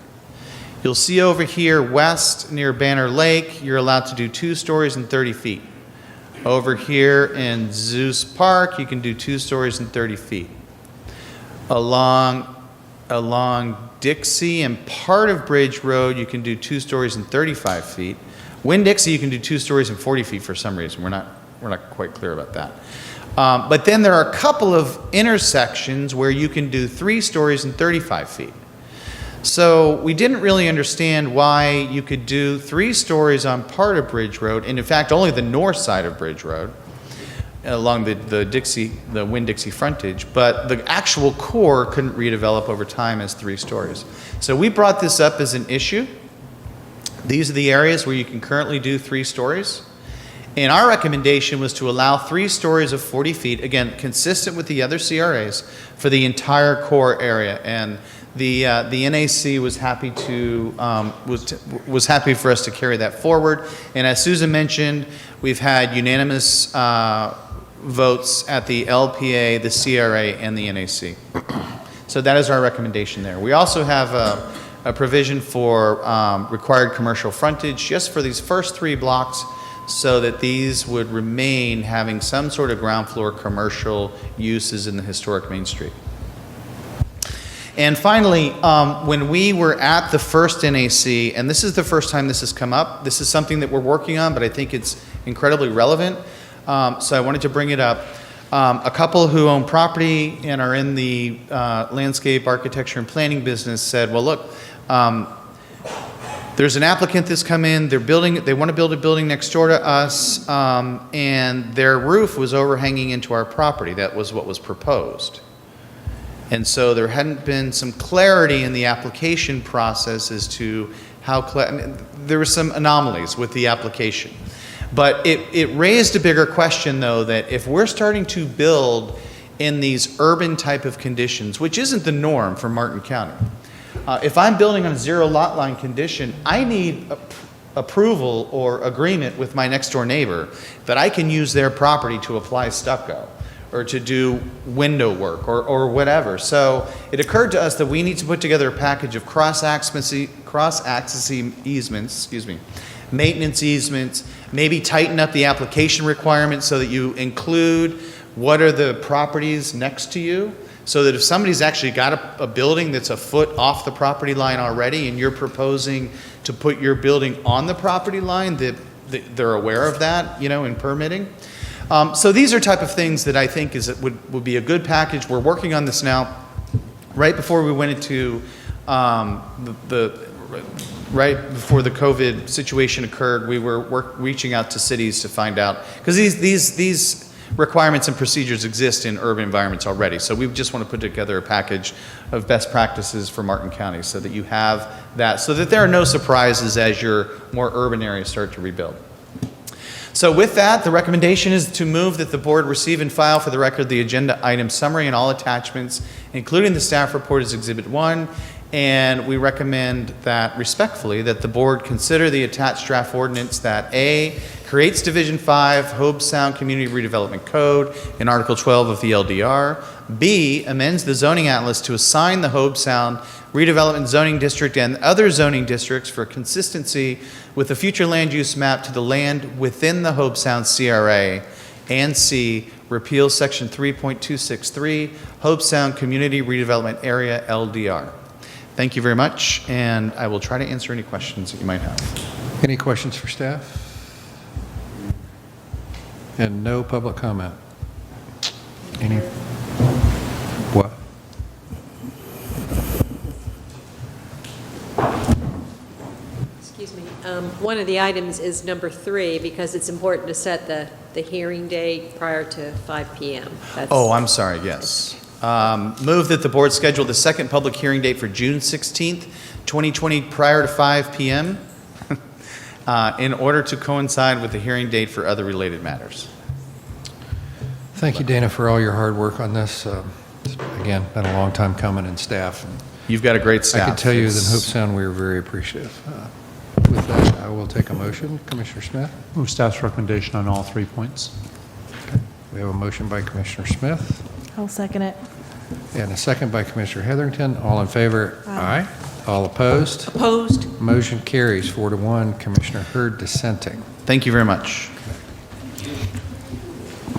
You'll see over here west near Banner Lake, you're allowed to do 2 stories and 30 feet. Over here in Zeus Park, you can do 2 stories and 30 feet. Along Dixie and part of Bridge Road, you can do 2 stories and 35 feet. Winn-Dixie, you can do 2 stories and 40 feet for some reason. We're not quite clear about that. But then there are a couple of intersections where you can do 3 stories and 35 feet. So we didn't really understand why you could do 3 stories on part of Bridge Road, and in fact only the north side of Bridge Road, along the Winn-Dixie frontage, but the actual core couldn't redevelop over time as 3 stories. So we brought this up as an issue. These are the areas where you can currently do 3 stories. And our recommendation was to allow 3 stories of 40 feet, again, consistent with the other CRAs, for the entire core area. And the NAC was happy was happy for us to carry that forward. And as Susan mentioned, we've had unanimous votes at the LPA, the CRA, and the NAC. So that is our recommendation there. We also have a provision for required commercial frontage just for these first 3 blocks, so that these would remain having some sort of ground floor commercial uses in the historic Main Street. And finally, when we were at the first NAC, and this is the first time this has come up, this is something that we're working on, but I think it's incredibly relevant, so I wanted to bring it up. A couple who own property and are in the landscape architecture and planning business said, well, look, there's an applicant that's come in, they want to build a building next door to us, and their roof was overhanging into our property. That was what was proposed. And so there hadn't been some clarity in the application process as to how, there were some anomalies with the application. But it raised a bigger question, though, that if we're starting to build in these urban type of conditions, which isn't the norm for Martin County, if I'm building on a 0 lot line condition, I need approval or agreement with my next door neighbor that I can use their property to apply stucco or to do window work or whatever. So it occurred to us that we need to put together a package of cross-access easements, maintenance easements, maybe tighten up the application requirements so that you include what are the properties next to you, so that if somebody's actually got a building that's a foot off the property line already and you're proposing to put your building on the property line, that they're aware of that, in permitting. So these are type of things that I think would be a good package. We're working on this now. Right before we went into right before the COVID situation occurred, we were reaching out to cities to find out, because these requirements and procedures exist in urban environments already. So we just want to put together a package of best practices for Martin County so that you have that, so that there are no surprises as your more urban areas start to rebuild. So with that, the recommendation is to move that the board receive and file for the record the agenda item summary and all attachments, including the staff report as Exhibit 1, And we recommend that respectfully that the board consider the attached draft ordinance that A, creates Division 5 Hobe Sound Community Redevelopment Code in Article 12 of the LDR. B, amends the zoning atlas to assign the Hobe Sound Redevelopment Zoning District and other zoning districts for consistency with the future land use map to the land within the Hobe Sound CRA. And C, repeal Section 3.263 Hobe Sound Community Redevelopment Area LDR. Thank you very much, and I will try to answer any questions that you might have. Any questions for staff? And no public comment. Any? What? Excuse me. One of the items is number 3, because it's important to set the hearing date prior to 5 p.m. Oh, I'm sorry, yes. Move that the board schedule the second public hearing date for June 16th, 2020, prior to 5 p.m. In order to coincide with the hearing date for other related matters. Thank you, Dana, for all your hard work on this. It's, again, been a long time coming, and staff. You've got a great staff. I can tell you that in Hobe Sound, we are very appreciative. With that, I will take a motion. Commissioner Smith? Move staff's recommendation on all 3 points. We have a motion by Commissioner Smith I'll second it. and a second by Commissioner Heatherington. All in favor? Aye. All opposed? Opposed? Motion carries 4-1. Commissioner Hurd dissenting. Thank you very much.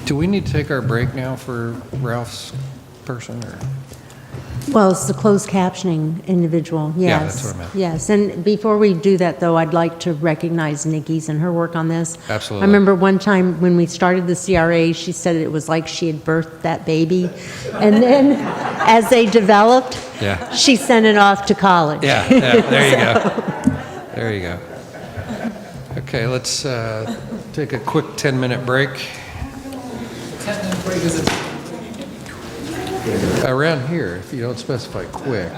Do we need to take our break now for Ralph's person, or? Well, it's the closed captioning individual, yes. Yeah, that's what I meant. Yes, and before we do that, though, I'd like to recognize Nikki's and her work on this. Absolutely. I remember one time when we started the CRA, she said it was like she had birthed that baby. And then, as they developed, Yeah. she sent it off to college. Yeah, there you go. There you go. Okay, let's take a quick 10-minute break. 10-minute break is it? Around here, if you don't specify quick.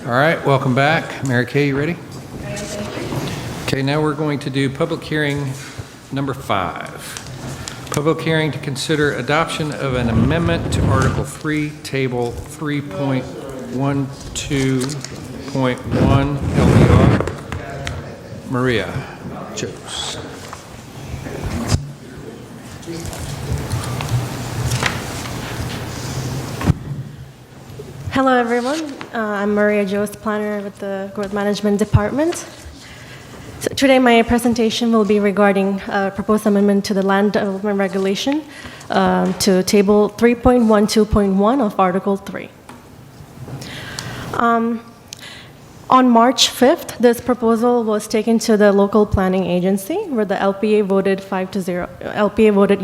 All right, welcome back. Mary Kay, you ready? Okay, now we're going to do public hearing number 5. Public hearing to consider adoption of an amendment to Article 3, Table 3.12.1 LDR. Maria Jose. Hello, everyone. I'm Maria Jose, planner with the Growth Management Department. So today, my presentation will be regarding a proposed amendment to the Land Development Regulation to Table 3.12.1 of Article 3. On March 5th, this proposal was taken to the local planning agency, where the LPA voted 5-0. LPA voted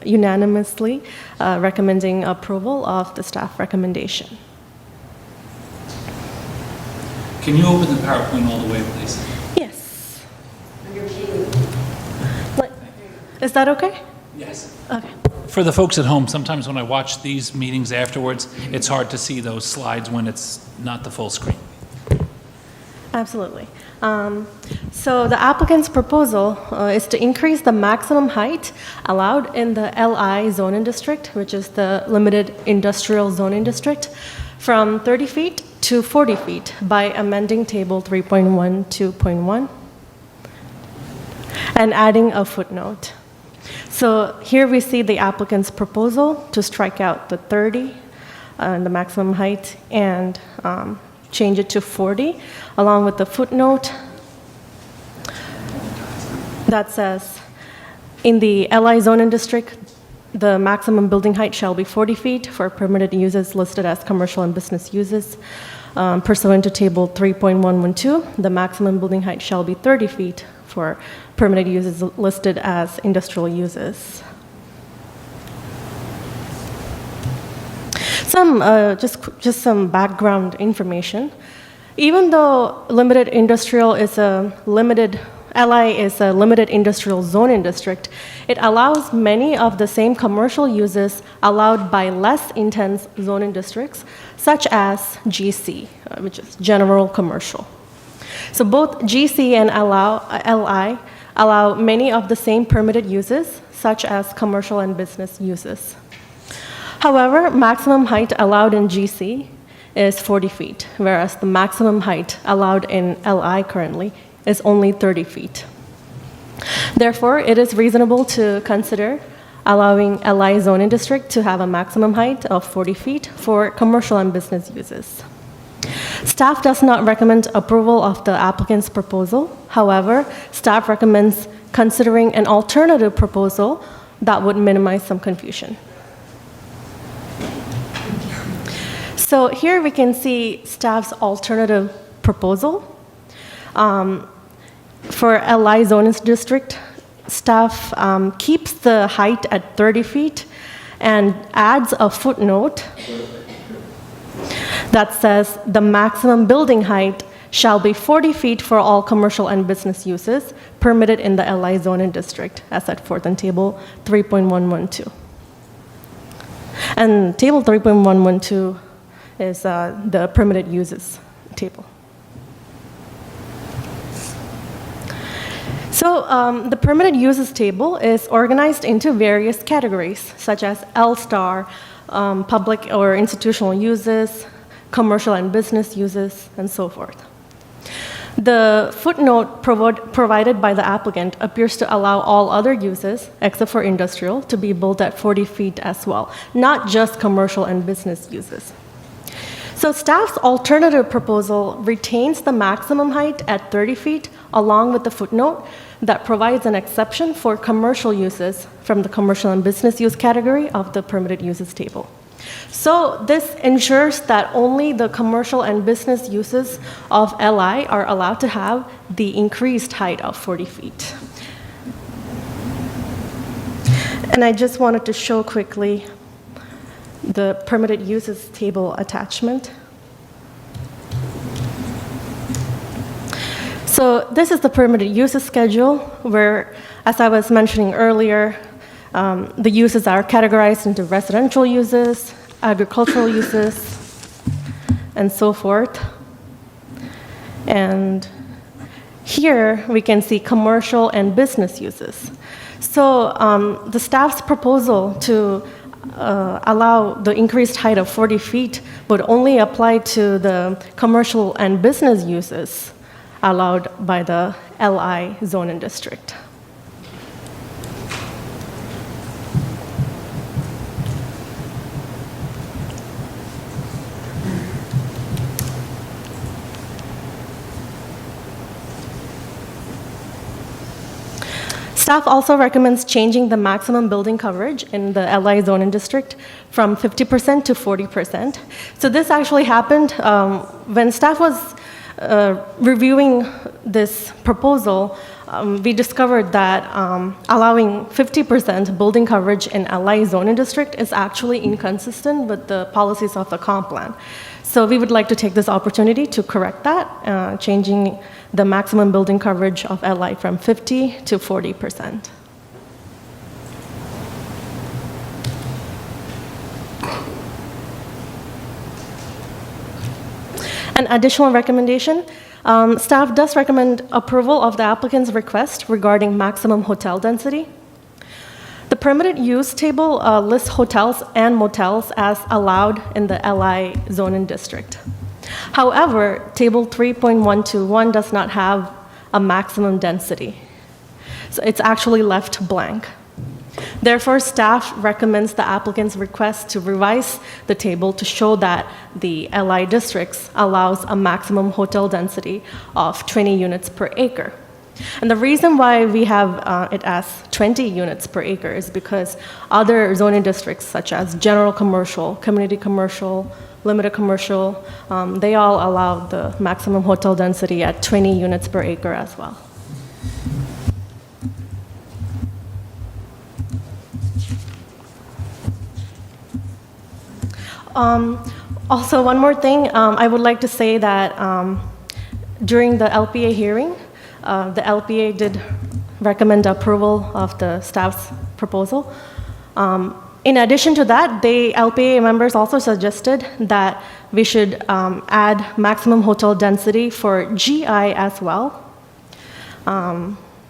unanimously, recommending approval of the staff recommendation. Can you open the PowerPoint all the way, please? Yes. Is that okay? Yes. Okay. For the folks at home, sometimes when I watch these meetings afterwards, it's hard to see those slides when it's not the full screen. Absolutely. So the applicant's proposal is to increase the maximum height allowed in the LI zoning district, which is the limited industrial zoning district, from 30 feet to 40 feet by amending Table 3.12.1 and adding a footnote. So here we see the applicant's proposal to strike out the 30, the maximum height, and change it to 40, along with the footnote that says, in the LI zoning district, the maximum building height shall be 40 feet for permitted uses listed as commercial and business uses. Pursuant to Table 3.112, the maximum building height shall be 30 feet for permitted uses listed as industrial uses. Just some background information. Even though limited industrial is a limited, LI is a limited industrial zoning district, it allows many of the same commercial uses allowed by less intense zoning districts, such as GC, which is general commercial. So both GC and LI allow many of the same permitted uses, such as commercial and business uses. However, maximum height allowed in GC is 40 feet, whereas the maximum height allowed in LI currently is only 30 feet. Therefore, it is reasonable to consider allowing LI zoning district to have a maximum height of 40 feet for commercial and business uses. Staff does not recommend approval of the applicant's proposal. However, staff recommends considering an alternative proposal that would minimize some confusion. So here we can see staff's alternative proposal. For LI zoning district, staff keeps the height at 30 feet and adds a footnote that says the maximum building height shall be 40 feet for all commercial and business uses permitted in the LI zoning district, as set forth in Table 3.112. And Table 3.112 is the permitted uses table. So the permitted uses table is organized into various categories, such as L-star, public or institutional uses, commercial and business uses, and so forth. The footnote provided by the applicant appears to allow all other uses, except for industrial, to be built at 40 feet as well, not just commercial and business uses. So staff's alternative proposal retains the maximum height at 30 feet, along with the footnote that provides an exception for commercial uses from the commercial and business use category of the permitted uses table. So this ensures that only the commercial and business uses of LI are allowed to have the increased height of 40 feet. And I just wanted to show quickly the permitted uses table attachment. So this is the permitted uses schedule where, as I was mentioning earlier, the uses are categorized into residential uses, agricultural uses, and so forth. And here we can see commercial and business uses. So the staff's proposal to allow the increased height of 40 feet would only apply to the commercial and business uses allowed by the LI zone and district. Staff also recommends changing the maximum building coverage in the LI zone and district from 50% to 40%. So this actually happened when staff was reviewing this proposal. We discovered that allowing 50% building coverage in LI zone and district is actually inconsistent with the policies of the comp plan. So we would like to take this opportunity to correct that, changing the maximum building coverage of LI from 50 to 40%. An additional recommendation, staff does recommend approval of the applicant's request regarding maximum hotel density. The permitted use table lists hotels and motels as allowed in the LI zone and district. However, table 3.121 does not have a maximum density. So it's actually left blank. Therefore, staff recommends the applicant's request to revise the table to show that the LI districts allows a maximum hotel density of 20 units per acre. And the reason why we have it as 20 units per acre is because other zoning districts, such as general commercial, community commercial, limited commercial, they all allow the maximum hotel density at 20 units per acre as well. Also, one more thing, I would like to say that during the LPA hearing, the LPA did recommend approval of the staff's proposal. In addition to that, the LPA members also suggested that we should add maximum hotel density for GI as well.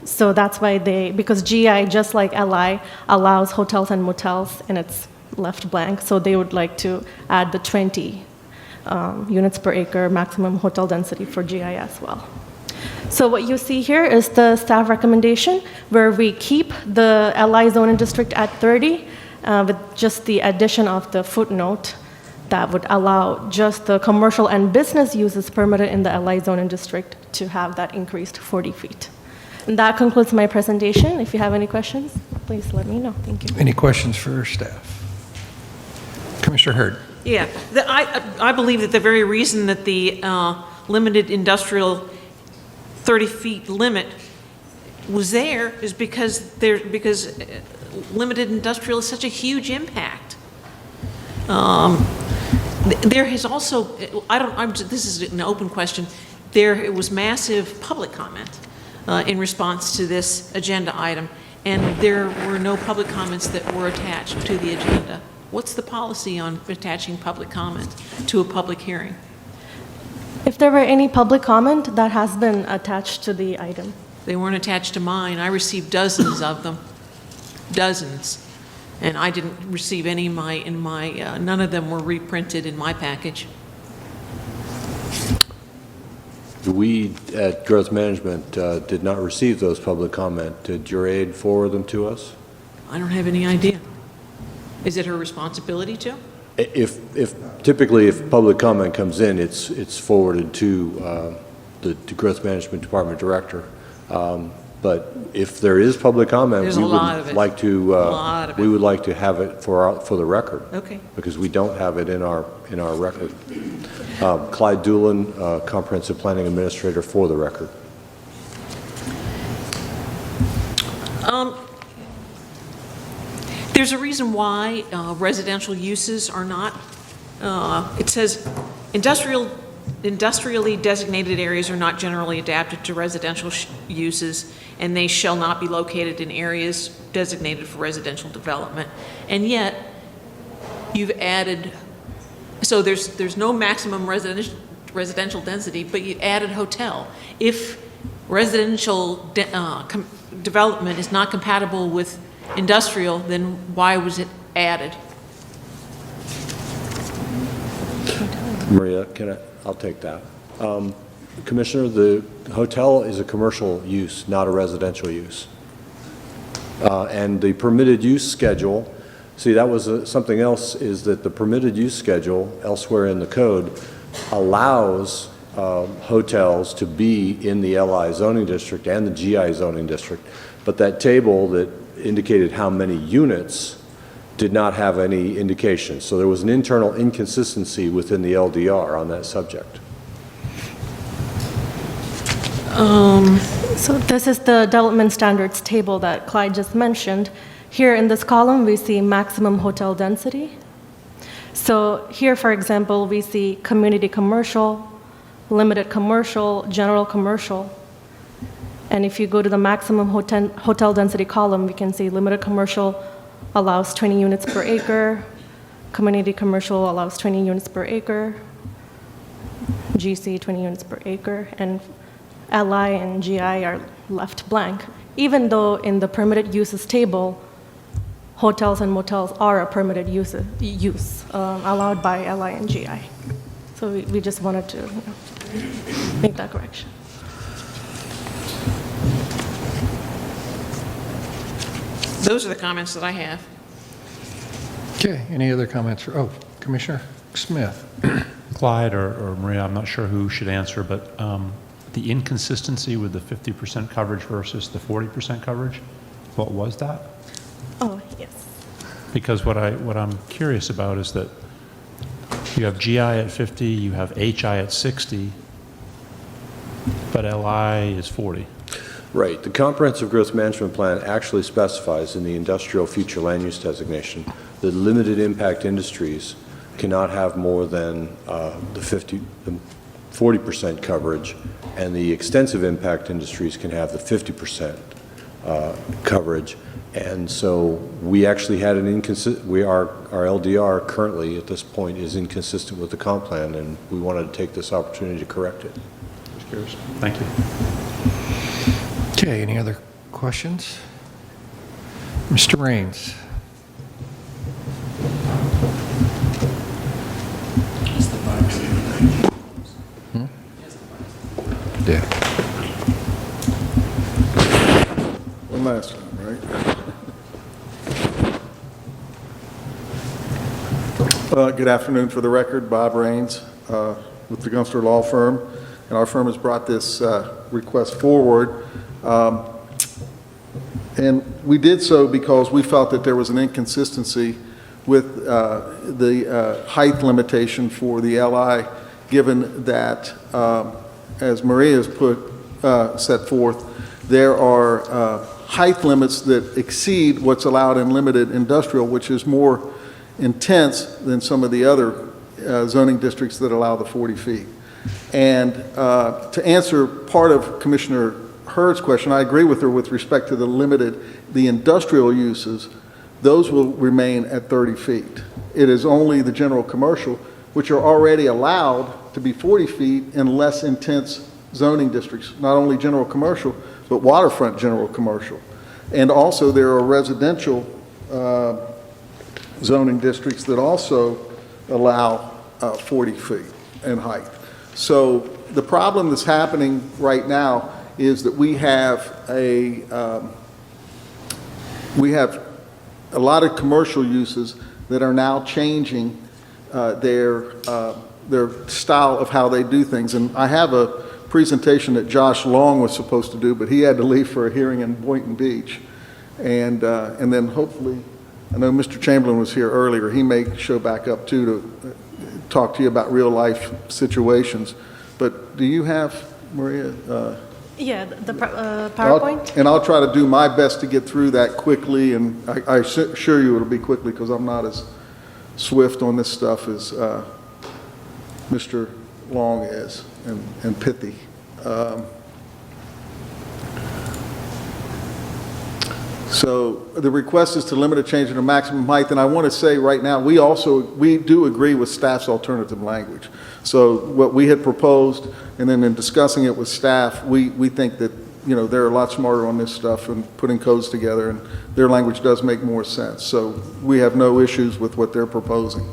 So that's why because GI, just like LI, allows hotels and motels and it's left blank, so they would like to add the 20 units per acre maximum hotel density for GI as well. So what you see here is the staff recommendation where we keep the LI zone and district at 30 with just the addition of the footnote that would allow just the commercial and business uses permitted in the LI zone and district to have that increased 40 feet. And that concludes my presentation. If you have any questions, please let me know. Thank you. Any questions for staff? Commissioner Hurd. Yeah, I believe that the very reason that the limited industrial 30 feet limit was there is because limited industrial is such a huge impact. There has also, this is an open question, there was massive public comment in response to this agenda item, and there were no public comments that were attached to the agenda. What's the policy on attaching public comment to a public hearing? If there were any public comment, that has been attached to the item. They weren't attached to mine. I received dozens of them, dozens. And I didn't receive any in my none of them were reprinted in my package. We at Growth Management did not receive those public comment. Did your aide forward them to us? I don't have any idea. Is it her responsibility to? Typically, if public comment comes in, it's forwarded to the Growth Management Department Director. But if there is public comment, we would like to have it for the record. Okay. Because we don't have it in our record. Clyde Doolin, Comprehensive Planning Administrator, for the record. There's a reason why residential uses are not, it says industrially designated areas are not generally adapted to residential uses, and they shall not be located in areas designated for residential development. And yet, you've added, so there's no maximum residential density, but you added hotel. If residential development is not compatible with industrial, then why was it added? Maria, I'll take that. Commissioner, the hotel is a commercial use, not a residential use. And the permitted use schedule, see, that was something else, is that the permitted use schedule elsewhere in the code allows hotels to be in the LI zoning district and the GI zoning district. But that table that indicated how many units did not have any indication. So there was an internal inconsistency within the LDR on that subject. So this is the development standards table that Clyde just mentioned. Here in this column, we see maximum hotel density. So here, for example, we see community commercial, limited commercial, general commercial. And if you go to the maximum hotel density column, we can see limited commercial allows 20 units per acre, community commercial allows 20 units per acre, GC 20 units per acre, and LI and GI are left blank, even though in the permitted uses table, hotels and motels are a permitted use allowed by LI and GI. So we just wanted to make that correction. Those are the comments that I have. Okay, any other comments? Commissioner Smith. Clyde or Maria, I'm not sure who should answer, but the inconsistency with the 50% coverage versus the 40% coverage, what was that? Oh, yes. Because what I'm curious about is that you have GI at 50, you have HI at 60, but LI is 40. Right. The Comprehensive Growth Management Plan actually specifies in the industrial future land use designation that limited impact industries cannot have more than the 40% coverage, and the extensive impact industries can have the 50% coverage. And so we actually had an our LDR currently at this point is inconsistent with the comp plan, and we wanted to take this opportunity to correct it. Just curious. Thank you. Okay, any other questions? Mr. Raines. Yeah. One last time, right? Good afternoon. For the record, Bob Raines with the Gunster Law Firm, and our firm has brought this request forward. And we did so because we felt that there was an inconsistency with the height limitation for the LI, given that, as Maria has set forth, there are height limits that exceed what's allowed in limited industrial, which is more intense than some of the other zoning districts that allow the 40 feet. And to answer part of Commissioner Hurd's question, I agree with her with respect to the industrial uses, those will remain at 30 feet. It is only the general commercial, which are already allowed to be 40 feet in less intense zoning districts, not only general commercial, but waterfront general commercial. And also there are residential zoning districts that also allow 40 feet in height. So the problem that's happening right now is that we have a lot of commercial uses that are now changing their style of how they do things. And I have a presentation that Josh Long was supposed to do, but he had to leave for a hearing in Boynton Beach. And then hopefully, I know Mr. Chamberlain was here earlier, he may show back up too to talk to you about real life situations. But do you have, Maria? Yeah, the PowerPoint? I'll try to do my best to get through that quickly, and I assure you it'll be quickly because I'm not as swift on this stuff as Mr. Long is, and pithy. So the request is to limit a change in the maximum height, and I want to say right now, we do agree with staff's alternative language. So what we had proposed, and then in discussing it with staff, we think that, you know, they're a lot smarter on this stuff and putting codes together, and their language does make more sense. So we have no issues with what they're proposing.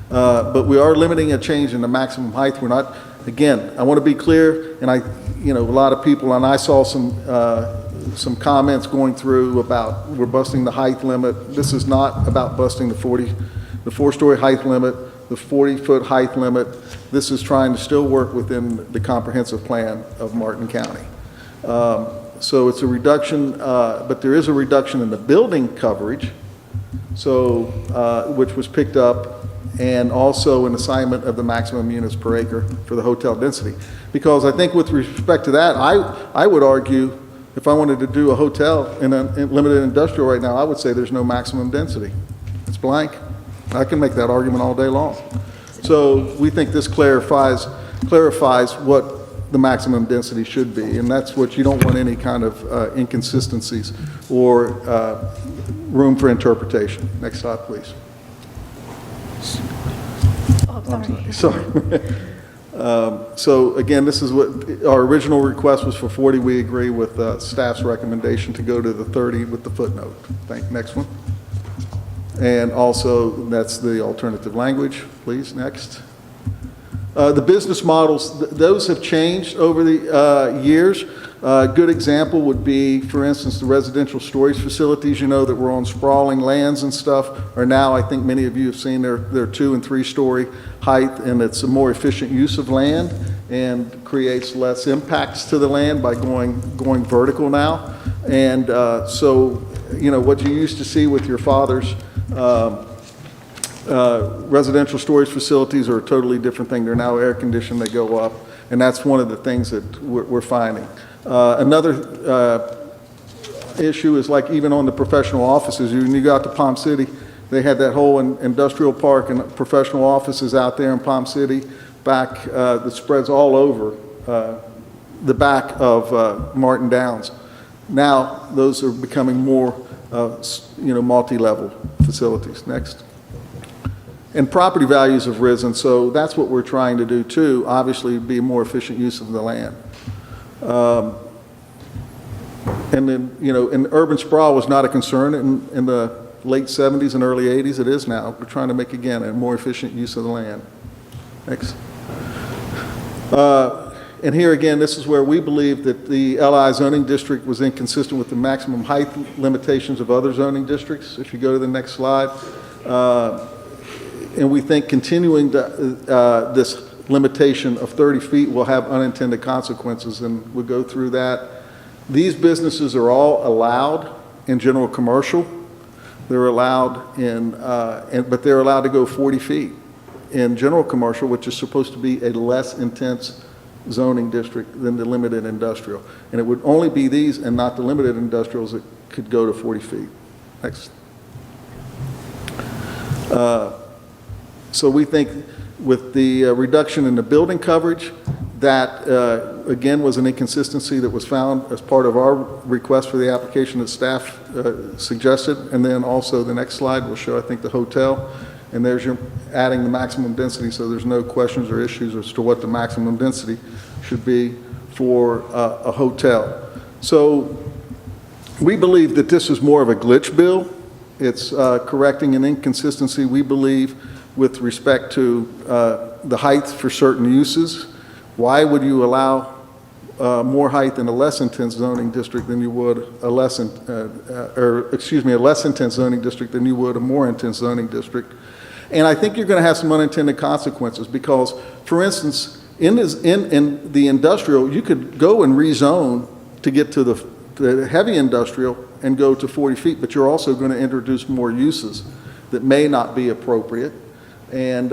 But we are limiting a change in the maximum height. We're not, again, I want to be clear, and a lot of people, and I saw some comments going through about we're busting the height limit. This is not about busting the 4-story height limit, the 40-foot height limit. This is trying to still work within the comprehensive plan of Martin County. So it's a reduction, but there is a reduction in the building coverage, so which was picked up, and also an assignment of the maximum units per acre for the hotel density. Because I think with respect to that, I would argue, if I wanted to do a hotel in limited industrial right now, I would say there's no maximum density. It's blank. I can make that argument all day long. So we think this clarifies what the maximum density should be, and that's what you don't want any kind of inconsistencies or room for interpretation. Next slide, please. Oh, sorry. Sorry. So again, this is what our original request was for 40. We agree with staff's recommendation to go to the 30 with the footnote. Next one. And also, that's the alternative language. Please, next. The business models, those have changed over the years. A good example would be, for instance, the residential storage facilities, you know, that were on sprawling lands and stuff, are now, I think many of you have seen, they're 2- and 3-story height, and it's a more efficient use of land and creates less impacts to the land by going vertical now. And so, you know, what you used to see with your father's residential storage facilities are a totally different thing. They're now air conditioned, they go up, and that's one of the things that we're finding. Another issue is, like, even on the professional offices, when you go out to Palm City, they had that whole industrial park and professional offices out there in Palm City back that spreads all over the back of Martin Downs. Now those are becoming more multi-level facilities. Next. And property values have risen, so that's what we're trying to do too, obviously be a more efficient use of the land. And then, you know, and urban sprawl was not a concern in the late 70s and early 80s. It is now. We're trying to make, again, a more efficient use of the land. Next. And here again, this is where we believe that the LI zoning district was inconsistent with the maximum height limitations of other zoning districts. If you go to the next slide. And we think continuing this limitation of 30 feet will have unintended consequences, and we'll go through that. These businesses are all allowed in general commercial. They're allowed but they're allowed to go 40 feet in general commercial, which is supposed to be a less intense zoning district than the limited industrial. And it would only be these and not the limited industrials that could go to 40 feet. Next. So we think with the reduction in the building coverage, that again was an inconsistency that was found as part of our request for the application that staff suggested. And then also the next slide will show, I think, the hotel. And there's your adding the maximum density, so there's no questions or issues as to what the maximum density should be for a hotel. So we believe that this is more of a glitch bill. It's correcting an inconsistency, we believe, with respect to the height for certain uses. Why would you allow more height in a less intense zoning district than you would a less intense zoning district than you would a more intense zoning district? And I think you're going to have some unintended consequences because, for instance, in the industrial, you could go and rezone to get to the heavy industrial and go to 40 feet, but you're also going to introduce more uses that may not be appropriate. And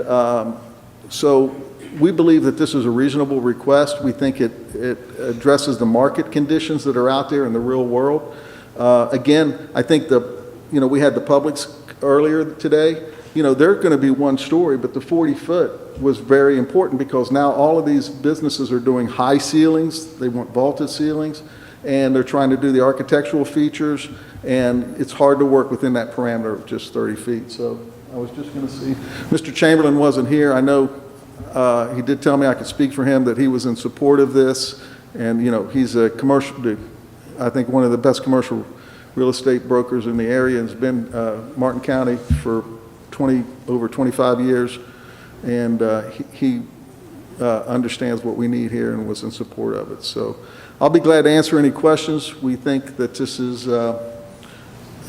so we believe that this is a reasonable request. We think it addresses the market conditions that are out there in the real world. Again, I think we had the Publix earlier today. You know, they're going to be one story, but the 40-foot was very important because now all of these businesses are doing high ceilings. They want vaulted ceilings. and they're trying to do the architectural features, and it's hard to work within that parameter of just 30 feet. So I was just going to see, Mr. Chamberlain wasn't here. I know he did tell me I could speak for him, that he was in support of this, and, you know, he's a commercial, I think one of the best commercial real estate brokers in the area, and has been Martin County for over 25 years, and he understands what we need here and was in support of it. So I'll be glad to answer any questions. We think that this is a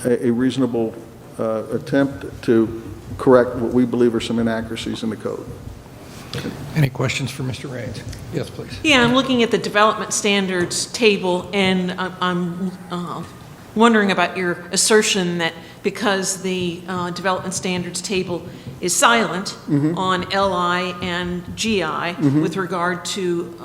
reasonable attempt to correct what we believe are some inaccuracies in the code. Any questions for Mr. Raines? Yes, please. Yeah, I'm looking at the development standards table, and I'm wondering about your assertion that because the development standards table is silent on LI and GI with regard to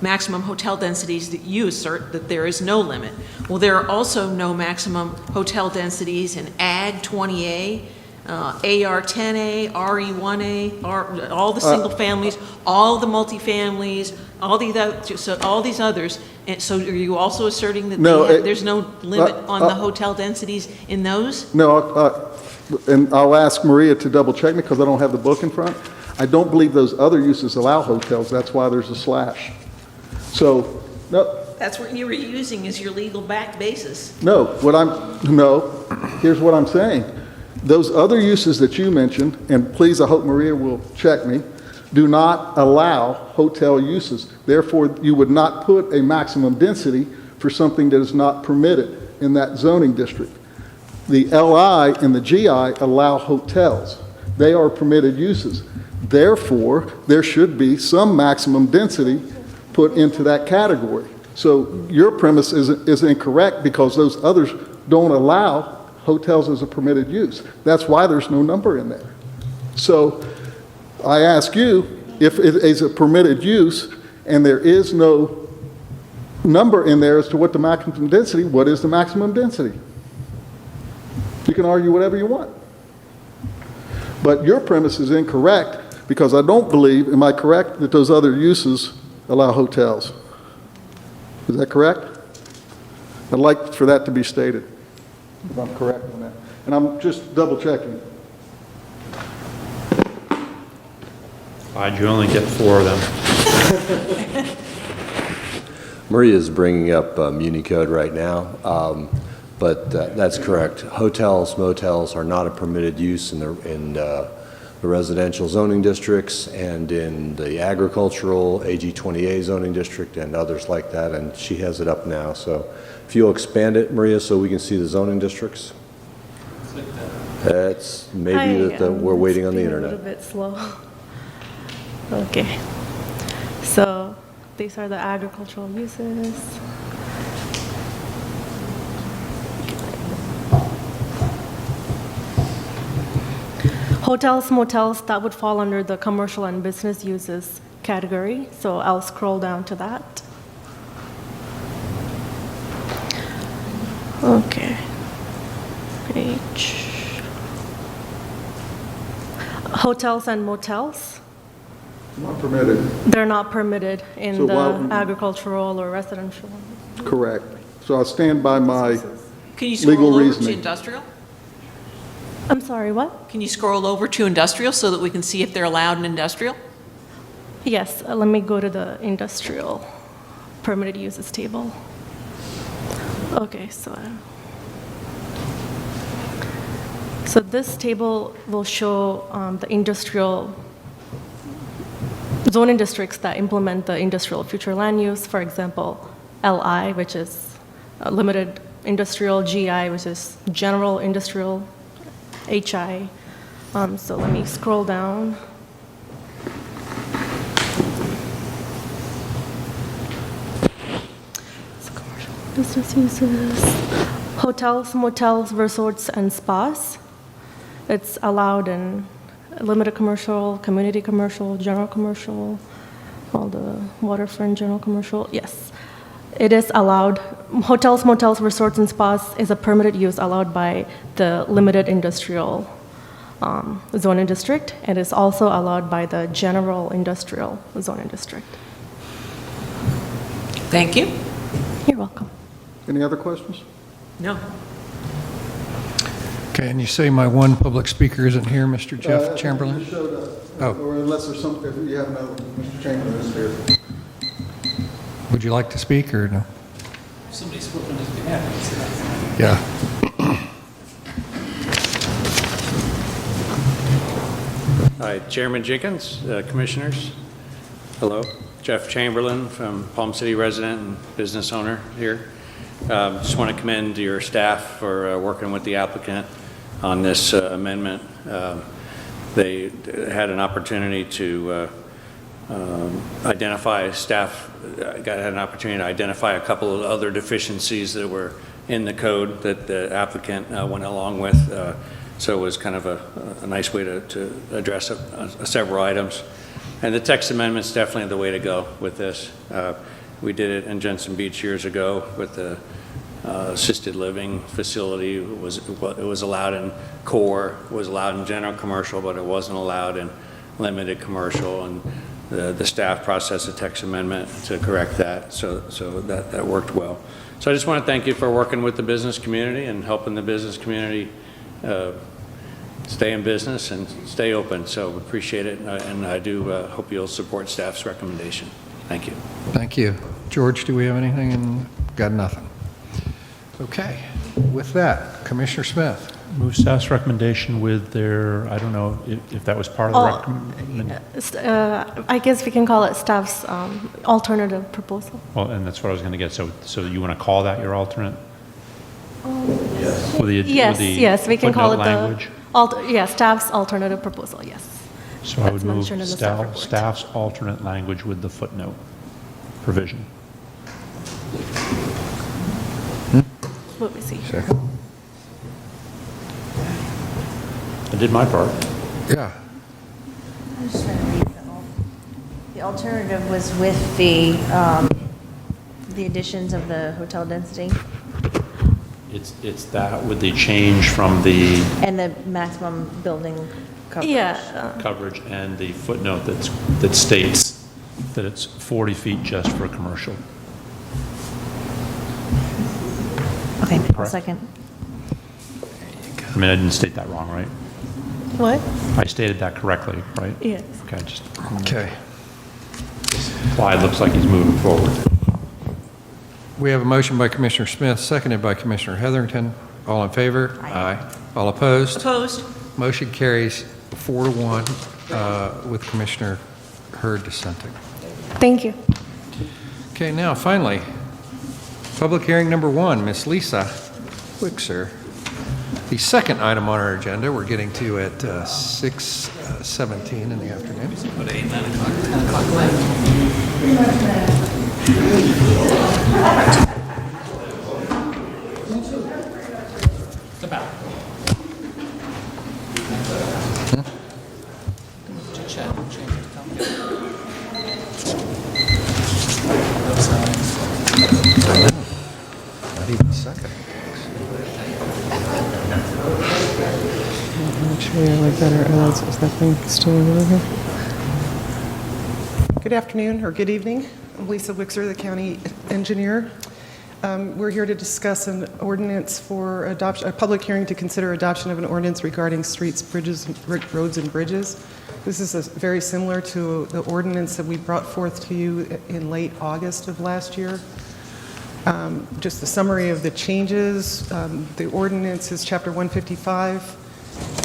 maximum hotel densities, that you assert that there is no limit. Well, there are also no maximum hotel densities in AG 20A, AR 10A, RE 1A, all the single families, all the multifamilies, all these others. And so are you also asserting that there's no limit on the hotel densities in those? No, and I'll ask Maria to double check me because I don't have the book in front. I don't believe those other uses allow hotels. That's why there's a slash. So, no. That's what you were using as your legal back basis. No, here's what I'm saying. Those other uses that you mentioned, and please, I hope Maria will check me, do not allow hotel uses. Therefore, you would not put a maximum density for something that is not permitted in that zoning district. The LI and the GI allow hotels. They are permitted uses. Therefore, there should be some maximum density put into that category. So your premise is incorrect because those others don't allow hotels as a permitted use. That's why there's no number in there. So I ask you, if it is a permitted use and there is no number in there as to what the maximum density, what is the maximum density? You can argue whatever you want. But your premise is incorrect because I don't believe, am I correct, that those other uses allow hotels? Is that correct? I'd like for that to be stated, if I'm correct on that. And I'm just double checking. Why'd you only get 4 of them? Maria's bringing up Muni Code right now, but that's correct. Hotels, motels are not a permitted use in the residential zoning districts and in the agricultural AG 20A zoning district and others like that, and she has it up now. So if you'll expand it, Maria, so we can see the zoning districts. That's maybe that we're waiting on the internet. A little bit slow. Okay. So these are the agricultural uses. Hotels, motels, that would fall under the commercial and business uses category. So I'll scroll down to that. Okay. Page. Hotels and motels. Not permitted. They're not permitted in So the why- agricultural or residential. Correct. So I stand by my Can you legal scroll over to reasoning. industrial? I'm sorry, what? Can you scroll over to industrial so that we can see if they're allowed in industrial? Yes, let me go to the industrial permitted uses table. Okay, so this table will show the industrial zoning districts that implement the industrial future land use. For example, LI, which is limited industrial, GI, which is general industrial, HI. So let me scroll down. So commercial business uses. Hotels, motels, resorts, and spas. It's allowed in limited commercial, community commercial, general commercial, all the waterfront general commercial. Yes, it is allowed. Hotels, motels, resorts, and spas is a permitted use allowed by the limited industrial zoning district. It is also allowed by the general industrial zoning district. Thank you. You're welcome. Any other questions? No. Okay, and you say my one public speaker isn't here, Mr. Jeff Chamberlain? Just showed up. Oh. Or unless there's some, if you have another, Mr. Chamberlain is here. Would you like to speak or no? Somebody's flipping his behalf. Yeah. Hi, Chairman Jenkins, Commissioners. Hello, Jeff Chamberlain from Palm City resident and business owner here. Just want to commend your staff for working with the applicant on this amendment. They had an opportunity to identify, staff had an opportunity to identify a couple of other deficiencies that were in the code that the applicant went along with. So it was kind of a nice way to address several items. And the text amendment's definitely the way to go with this. We did it in Jensen Beach years ago with the assisted living facility. It was allowed in core, it was allowed in general commercial, but it wasn't allowed in limited commercial. And the staff processed a text amendment to correct that, so that worked well. So I just want to thank you for working with the business community and helping the business community stay in business and stay open. So appreciate it, and I do hope you'll support staff's recommendation. Thank you. Thank you. George, do we have anything? And got nothing. Okay. With that, Commissioner Smith. Move staff's recommendation with their, I don't know if that was part of the recommendation. I guess we can call it staff's alternative proposal. Well, and that's what I was going to get. So you want to call that your alternate? Yes. With the, yes, we can call it language? Staff's alternative proposal, yes. So I would That's move mentioned in the staff report. staff's alternate language with the footnote provision. Let me see. Sure. I did my part. Yeah. I'm just trying to read the alternative was with the additions of the hotel density It's that with the change from the and the maximum building coverage. Yeah. coverage and the footnote that states that it's 40 feet just for commercial. Okay, I'll Correct. second. I mean, I didn't state that wrong, right? What? I stated that correctly, right? Yes. Okay, just Okay. Clyde looks like he's moving forward. We have a motion by Commissioner Smith, seconded by Commissioner Heatherington. All in favor? Aye. All opposed? Opposed? Motion carries 4-1 with Commissioner Hurd dissenting. Thank you. Okay, now finally, public hearing number 1, Ms. Lisa Wixer. The second item on our agenda, we're getting to at 6:17 in the afternoon. About 8, 9 o'clock, 10 o'clock left. About. Chit-chat, change the topic. Not even second. Make sure you like better ads. Is that thing still over here? Good afternoon or good evening. I'm Lisa Wixer, the county engineer. We're here to discuss an ordinance for adoption, a public hearing to consider adoption of an ordinance regarding streets, bridges, roads, and bridges. This is very similar to the ordinance that we brought forth to you in late August of last year. Just a summary of the changes. The ordinance is Chapter 155.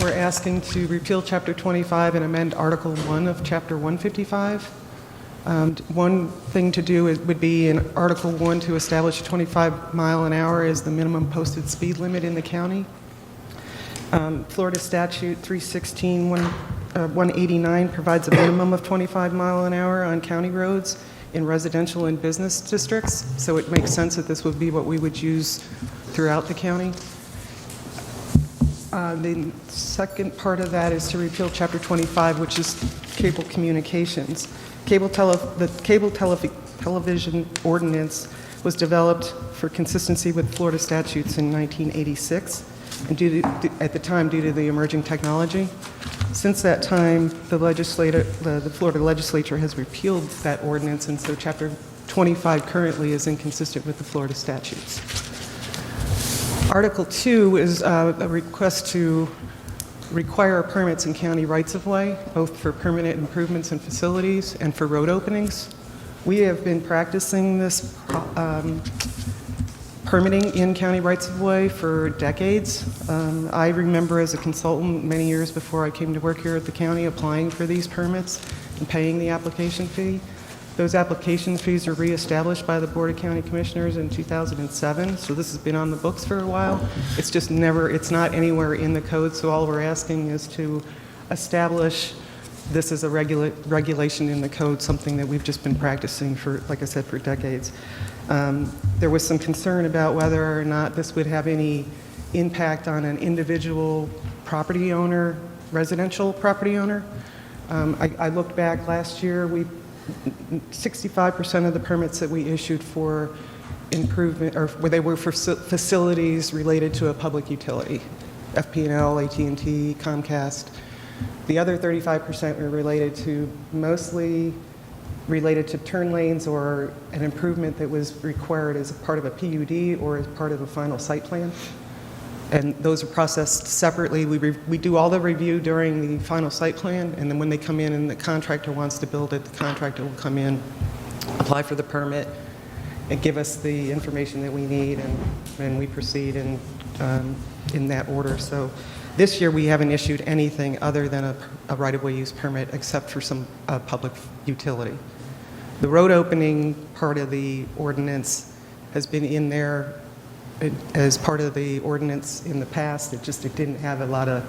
We're asking to repeal Chapter 25 and amend Article 1 of Chapter 155. One thing to do would be in Article 1 to establish 25 mile an hour as the minimum posted speed limit in the county. Florida Statute 316-189 provides a minimum of 25 mile an hour on county roads in residential and business districts, so it makes sense that this would be what we would use throughout the county. The second part of that is to repeal Chapter 25, which is cable communications. The cable television ordinance was developed for consistency with Florida statutes in 1986, and at the time due to the emerging technology. Since that time, the Florida legislature has repealed that ordinance, and so Chapter 25 currently is inconsistent with the Florida statutes. Article 2 is a request to require permits in county rights-of-way, both for permanent improvements in facilities and for road openings. We have been practicing this permitting in county rights-of-way for decades. I remember as a consultant many years before I came to work here at the county applying for these permits and paying the application fee. Those application fees were reestablished by the Board of County Commissioners in 2007, so this has been on the books for a while. It's just never, it's not anywhere in the code, so all we're asking is to establish this as a regulation in the code, something that we've just been practicing for, like I said, for decades. There was some concern about whether or not this would have any impact on an individual property owner, residential property owner. I looked back last year, 65% of the permits that we issued for improvement, or where they were for facilities related to a public utility, FP&L, AT&T, Comcast. The other 35% were related to, mostly related to turn lanes or an improvement that was required as a part of a PUD or as part of a final site plan. And those are processed separately. We do all the review during the final site plan, and then when they come in and the contractor wants to build it, the contractor will come in, apply for the permit, and give us the information that we need, and we proceed in that order. So this year we haven't issued anything other than a right-of-way use permit except for some public utility. The road opening part of the ordinance has been in there as part of the ordinance in the past. It didn't have a lot of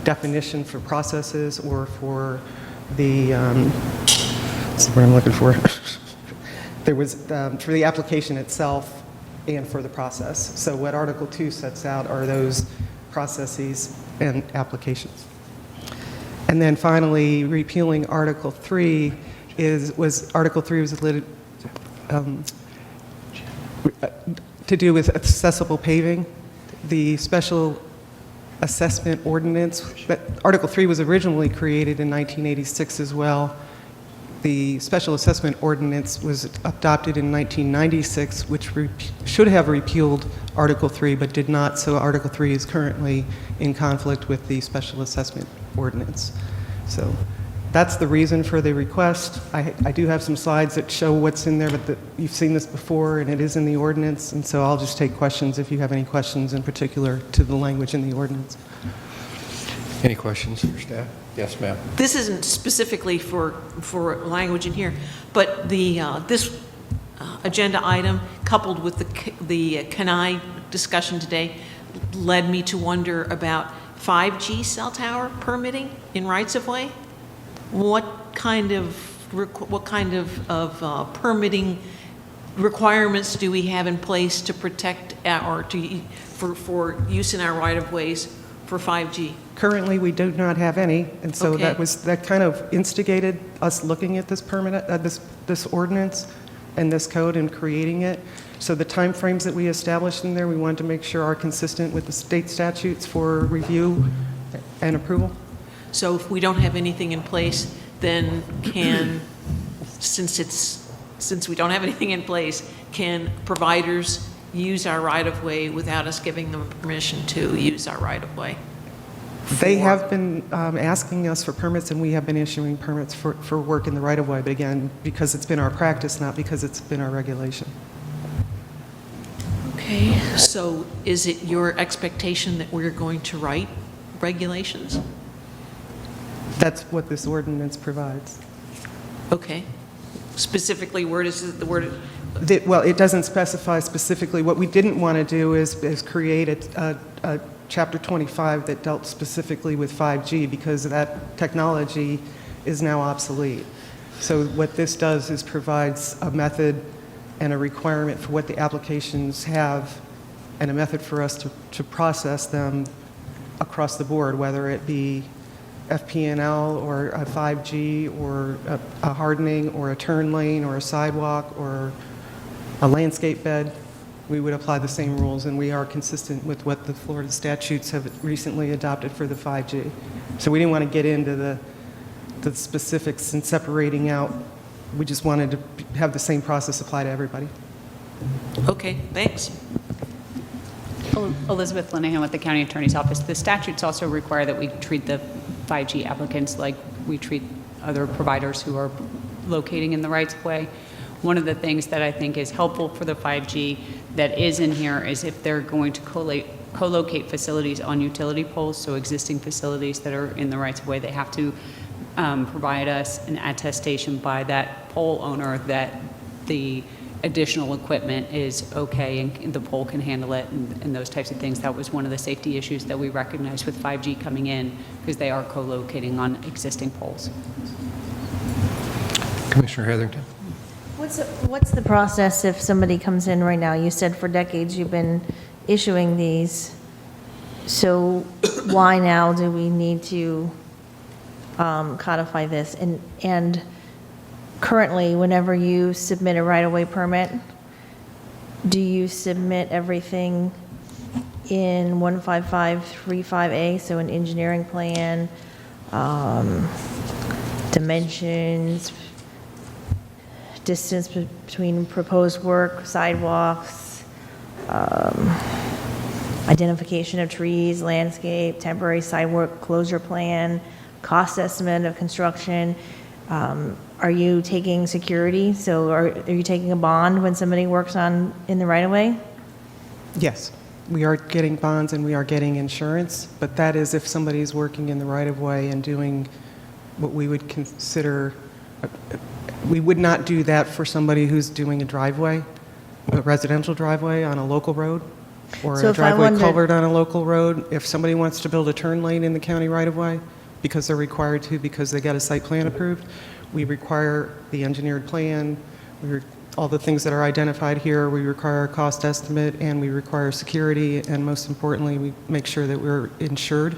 definition for processes or for the, that's what I'm looking for. There was, for the application itself and for the process. So what Article 2 sets out are those processes and applications. And then finally, repealing Article 3 was to do with accessible paving. The special assessment ordinance, Article 3 was originally created in 1986 as well. The special assessment ordinance was adopted in 1996, which should have repealed Article 3, but did not, so Article 3 is currently in conflict with the special assessment ordinance. So that's the reason for the request. I do have some slides that show what's in there, but you've seen this before, and it is in the ordinance, and so I'll just take questions if you have any questions in particular to the language in the ordinance. Any questions for staff? Yes, ma'am. This isn't specifically for language in here, but this agenda item, coupled with the Kenai discussion today, led me to wonder about 5G cell tower permitting in rights-of-way. What kind of permitting requirements do we have in place to protect for use in our right-of-ways for 5G? Currently, we do not have any, and so Okay. that kind of instigated us looking at this this ordinance and this code and creating it. So the timeframes that we established in there, we wanted to make sure are consistent with the state statutes for review and approval. So if we don't have anything in place, then since we don't have anything in place, can providers use our right-of-way without us giving them permission to use our right-of-way? They have been asking us for permits, and we have been issuing permits for work in the right-of-way, but again, because it's been our practice, not because it's been our regulation. Okay, so is it your expectation that we're going to write regulations? That's what this ordinance provides. Okay. Specifically, where does the word? Well, it doesn't specify specifically. What we didn't want to do is create a Chapter 25 that dealt specifically with 5G, because that technology is now obsolete. So what this does is provides a method and a requirement for what the applications have, and a method for us to process them across the board, whether it be FP&L or a 5G or a hardening or a turn lane or a sidewalk or a landscape bed. We would apply the same rules, and we are consistent with what the Florida statutes have recently adopted for the 5G. So we didn't want to get into the specifics and separating out we just wanted to have the same process apply to everybody. Okay, thanks. Elizabeth Linehan with the County Attorney's Office. The statutes also require that we treat the 5G applicants like we treat other providers who are locating in the rights of way. One of the things that I think is helpful for the 5G that is in here is if they're going to co-locate facilities on utility poles, so existing facilities that are in the rights of way, they have to provide us an attestation by that pole owner that the additional equipment is okay and the pole can handle it and those types of things. That was one of the safety issues that we recognized with 5G coming in because they are co-locating on existing poles. Commissioner Heatherington. What's the process if somebody comes in right now? You said for decades you've been issuing these. So why now do we need to codify this? And currently, whenever you submit a right-of-way permit, do you submit everything in 15535A, so an engineering plan, dimensions, distance between proposed work, sidewalks, identification of trees, landscape, temporary sidewalk closure plan, cost estimate of construction? Are you taking security? So are you taking a bond when somebody works in the right-of-way? Yes, we are getting bonds and we are getting insurance, but that is if somebody's working in the right-of-way and doing what we would consider, we would not do that for somebody who's doing a driveway, a residential driveway on a local road, or So a if I driveway wanted- culvert on a local road. If somebody wants to build a turn lane in the county right-of-way, because they're required to, because they got a site plan approved, we require the engineered plan, all the things that are identified here. We require a cost estimate, and we require security, and most importantly, we make sure that we're insured.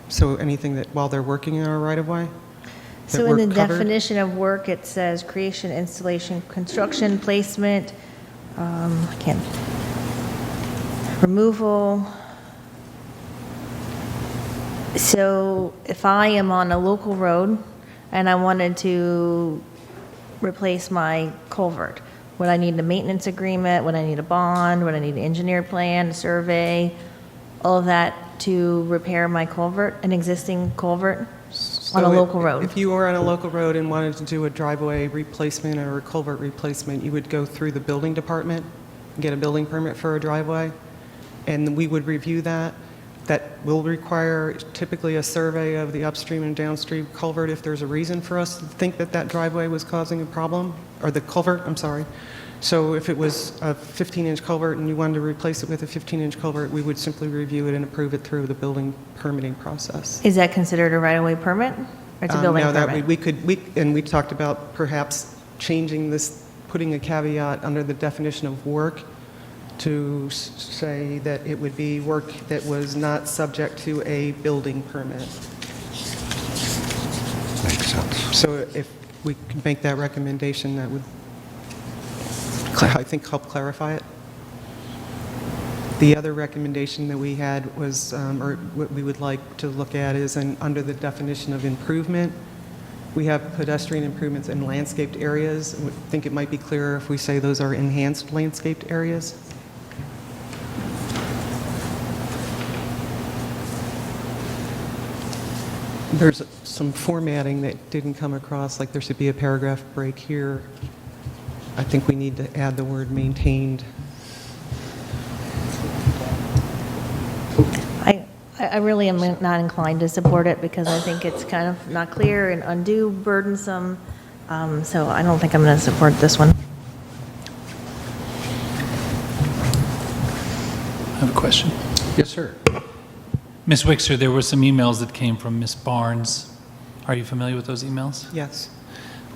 So anything that, while they're working in our right-of-way, that So in we're the covered. definition of work, it says creation, installation, construction, placement, removal. So if I am on a local road and I wanted to replace my culvert, would I need a maintenance agreement? Would I need a bond? Would I need an engineered plan, a survey, all of that to repair my culvert, an existing culvert on a So local road? If you were on a local road and wanted to do a driveway replacement or a culvert replacement, you would go through the building department, get a building permit for a driveway, and we would review that. That will require typically a survey of the upstream and downstream culvert if there's a reason for us to think that that driveway was causing a problem, or the culvert, I'm sorry. So if it was a 15-inch culvert and you wanted to replace it with a 15-inch culvert, we would simply review it and approve it through the building permitting process. Is that considered a right-of-way permit? Or it's a building No, that permit? we talked about perhaps changing this, putting a caveat under the definition of work to say that it would be work that was not subject to a building permit. Makes sense. So if we could make that recommendation, that would, I think, help clarify it. The other recommendation that we had was, or what we would like to look at is under the definition of improvement. We have pedestrian improvements in landscaped areas. I think it might be clearer if we say those are enhanced landscaped areas. There's some formatting that didn't come across, like there should be a paragraph break here. I think we need to add the word maintained. I really am not inclined to support it because I think it's kind of not clear and undue burdensome. So I don't think I'm going to support this one. I have a question. Yes, sir. Ms. Wixer, there were some emails that came from Ms. Barnes. Are you familiar with those emails? Yes.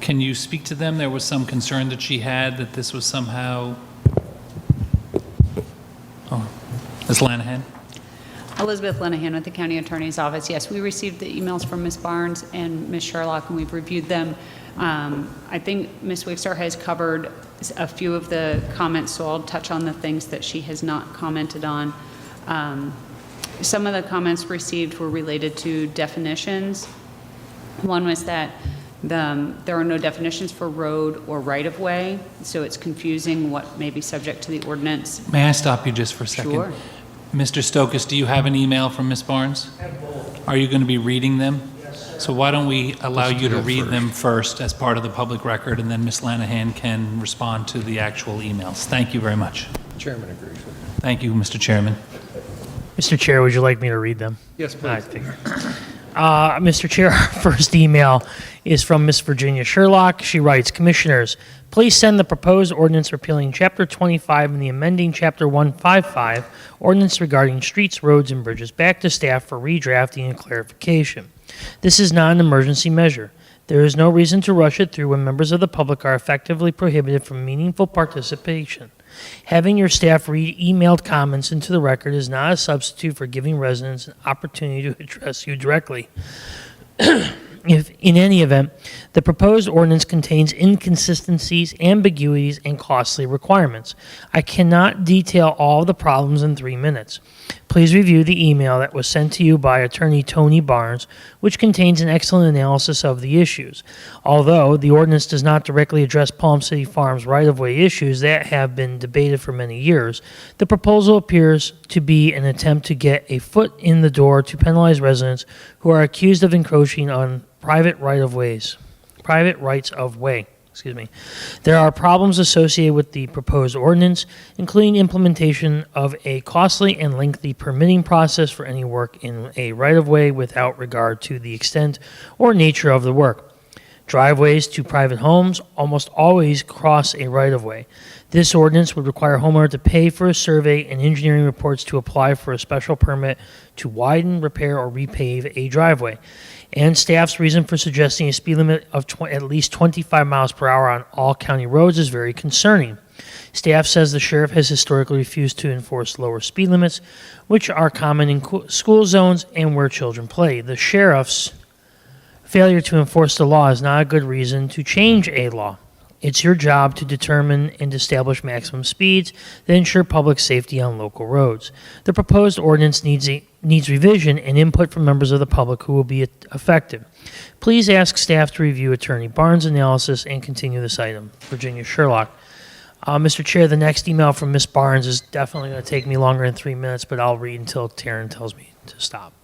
Can you speak to them? There was some concern that she had that this was somehow... Oh, Ms. Lanahan? Elizabeth Linehan with the County Attorney's Office. Yes, we received the emails from Ms. Barnes and Ms. Sherlock, and we've reviewed them. I think Ms. Wixer has covered a few of the comments, so I'll touch on the things that she has not commented on. Some of the comments received were related to definitions. One was that There are no definitions for road or right-of-way, so it's confusing what may be subject to the ordinance. May I stop you just for a second? Sure. Mr. Stokas, do you have an email from Ms. Barnes? Are you going to be reading them? So why don't we allow you to read them first as part of the public record, and then Ms. Lanahan can respond to the actual emails. Thank you very much. Chairman agrees with you. Thank you, Mr. Chairman. Mr. Chair, would you like me to read them? Yes, please. I figured. Mr. Chair, our first email is from Ms. Virginia Sherlock. She writes, Commissioners, please send the proposed ordinance repealing Chapter 25 and the amending Chapter 155, ordinance regarding streets, roads, and bridges, back to staff for redrafting and clarification. This is not an emergency measure. There is no reason to rush it through when members of the public are effectively prohibited from meaningful participation. Having your staff read emailed comments into the record is not a substitute for giving residents an opportunity to address you directly. If, in any event, the proposed ordinance contains inconsistencies, ambiguities, and costly requirements. I cannot detail all the problems in 3 minutes. Please review the email that was sent to you by Attorney Tony Barnes, which contains an excellent analysis of the issues. Although the ordinance does not directly address Palm City Farms right-of-way issues that have been debated for many years, the proposal appears to be an attempt to get a foot in the door to penalize residents who are accused of encroaching on private rights of way. There are problems associated with the proposed ordinance, including implementation of a costly and lengthy permitting process for any work in a right-of-way without regard to the extent or nature of the work. Driveways to private homes almost always cross a right-of-way. This ordinance would require a homeowner to pay for a survey and engineering reports to apply for a special permit to widen, repair, or repave a driveway. And staff's reason for suggesting a speed limit of at least 25 miles per hour on all county roads is very concerning. Staff says the sheriff has historically refused to enforce lower speed limits, which are common in school zones and where children play. The sheriff's failure to enforce the law is not a good reason to change a law. It's your job to determine and establish maximum speeds that ensure public safety on local roads. The proposed ordinance needs revision and input from members of the public who will be affected. Please ask staff to review Attorney Barnes' analysis and continue this item. Virginia Sherlock. Mr. Chair, the next email from Ms. Barnes is definitely going to take me longer than 3 minutes, but I'll read until Taryn tells me to stop.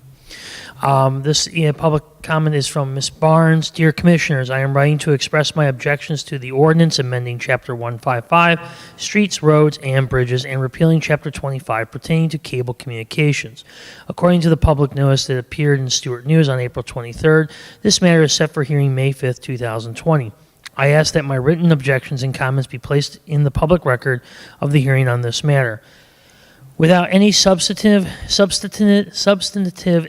This public comment is from Ms. Barnes. Dear Commissioners, I am writing to express my objections to the ordinance amending Chapter 155, Streets, Roads, and Bridges, and repealing Chapter 25 pertaining to cable communications. According to the public notice that appeared in Stuart News on April 23rd, this matter is set for hearing May 5th, 2020. I ask that my written objections and comments be placed in the public record of the hearing on this matter. Without any substantive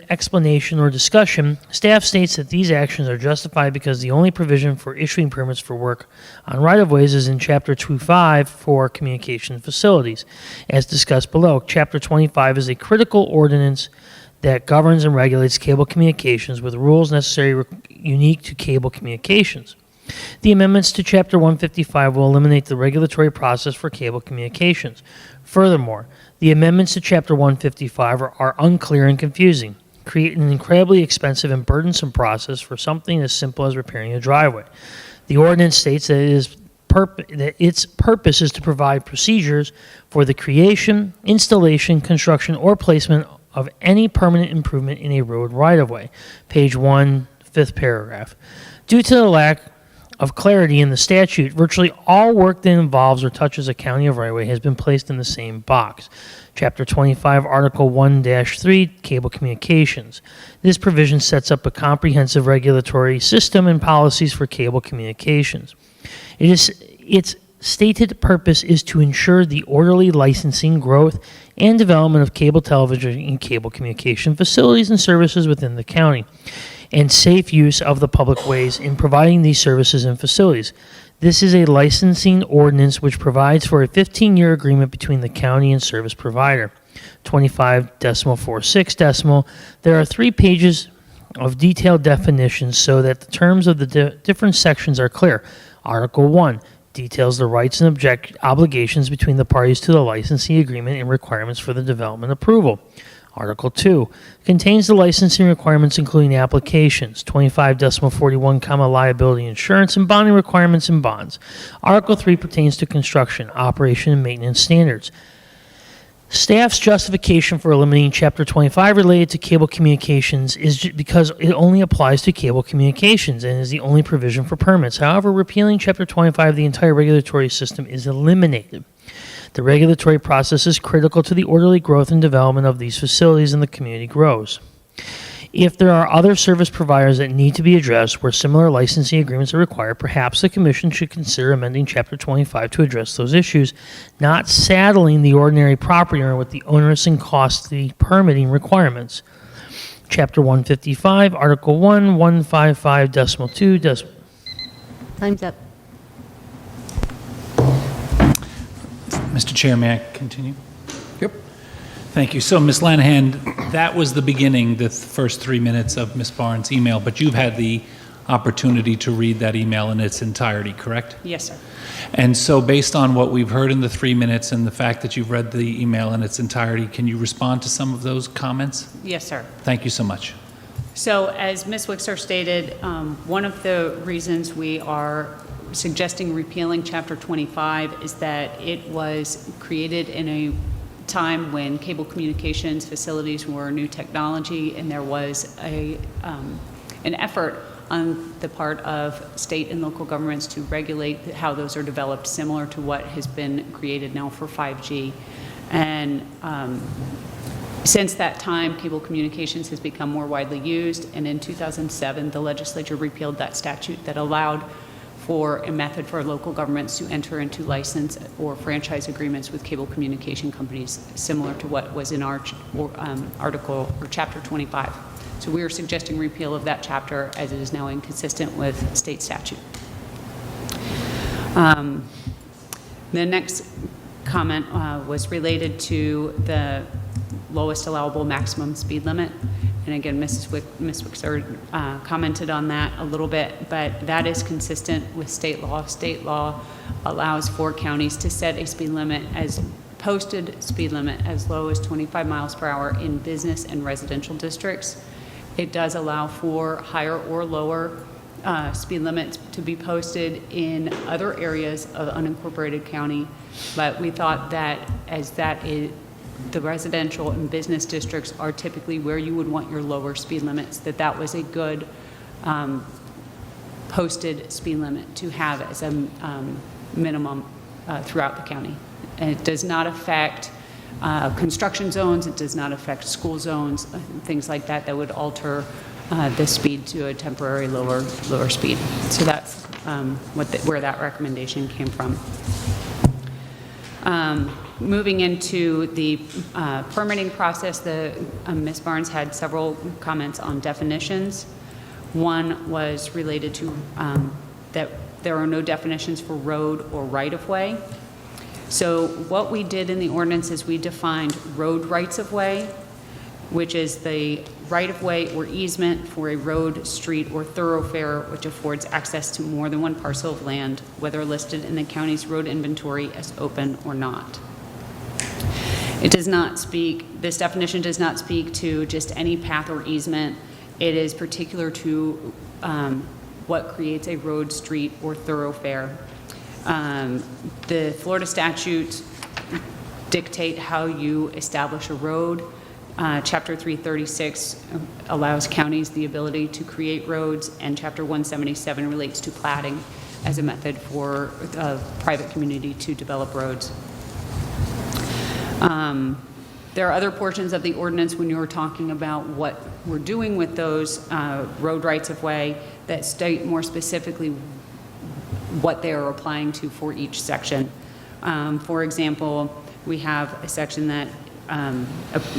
explanation or discussion, staff states that these actions are justified because the only provision for issuing permits for work on right-of-ways is in Chapter 25 for communication facilities. As discussed below, Chapter 25 is a critical ordinance that governs and regulates cable communications with rules necessary unique to cable communications. The amendments to Chapter 155 will eliminate the regulatory process for cable communications. Furthermore, the amendments to Chapter 155 are unclear and confusing, creating an incredibly expensive and burdensome process for something as simple as repairing a driveway. The ordinance states that its purpose is to provide procedures for the creation, installation, construction, or placement of any permanent improvement in a road right-of-way. Page 1, 5th paragraph. Due to the lack of clarity in the statute, virtually all work that involves or touches a county of right-of-way has been placed in the same box. Chapter 25, Article 1-3, Cable Communications. This provision sets up a comprehensive regulatory system and policies for cable communications. Its stated purpose is to ensure the orderly licensing, growth, and development of cable television and cable communication facilities and services within the county, and safe use of the public ways in providing these services and facilities. This is a licensing ordinance which provides for a 15-year agreement between the county and service provider. 25.46. There are 3 pages of detailed definitions so that the terms of the different sections are clear. Article 1 details the rights and obligations between the parties to the licensing agreement and requirements for the development approval. Article 2 contains the licensing requirements, including applications, 25.41, liability insurance, and bonding requirements and bonds. Article 3 pertains to construction, operation, and maintenance standards. Staff's justification for eliminating Chapter 25 related to cable communications is because it only applies to cable communications and is the only provision for permits. However, repealing Chapter 25, the entire regulatory system is eliminated. The regulatory process is critical to the orderly growth and development of these facilities, and the community grows. If there are other service providers that need to be addressed where similar licensing agreements are required, perhaps the Commission should consider amending Chapter 25 to address those issues, not saddling the ordinary property owner with the onerous and costly permitting requirements. Chapter 155, Article 1, 155.2. Time's up. Mr. Chair, may I continue? Yep. Thank you. So, Ms. Lanahan, that was the beginning, the first 3 minutes of Ms. Barnes' email, but you've had the opportunity to read that email in its entirety, correct? Yes, sir. And so based on what we've heard in the 3 minutes and the fact that you've read the email in its entirety, can you respond to some of those comments? Yes, sir. Thank you so much. So as Ms. Wixler stated, one of the reasons we are suggesting repealing Chapter 25 is that it was created in a time when cable communications facilities were new technology, and there was an effort on the part of state and local governments to regulate how those are developed, similar to what has been created now for 5G. And since that time, cable communications has become more widely used, and in 2007, the legislature repealed that statute that allowed for a method for local governments to enter into license or franchise agreements with cable communication companies, similar to what was in our article or Chapter 25. So we are suggesting repeal of that chapter as it is now inconsistent with state statute. The next comment was related to the lowest allowable maximum speed limit. And again, Ms. Wixler commented on that a little bit, but that is consistent with state law. State law allows for counties to set a speed limit as posted speed limit as low as 25 miles per hour in business and residential districts. It does allow for higher or lower speed limits to be posted in other areas of unincorporated county, but we thought that as that is the residential and business districts are typically where you would want your lower speed limits, that was a good posted speed limit to have as a minimum throughout the county. And it does not affect construction zones, it does not affect school zones, things like that that would alter the speed to a temporary lower speed. So that's where that recommendation came from. Moving into the permitting process, Ms. Barnes had several comments on definitions. One was related to that there are no definitions for road or right-of-way. So what we did in the ordinance is we defined road rights-of-way, which is the right-of-way or easement for a road, street, or thoroughfare which affords access to more than one parcel of land, whether listed in the county's road inventory as open or not. It does not speak, this definition does not speak to just any path or easement. It is particular to what creates a road, street, or thoroughfare. The Florida statutes dictate how you establish a road. Chapter 336 allows counties the ability to create roads, and Chapter 177 relates to platting as a method for a private community to develop roads. There are other portions of the ordinance when you were talking about what we're doing with those road rights-of-way that state more specifically what they are applying to for each section. For example, we have a section that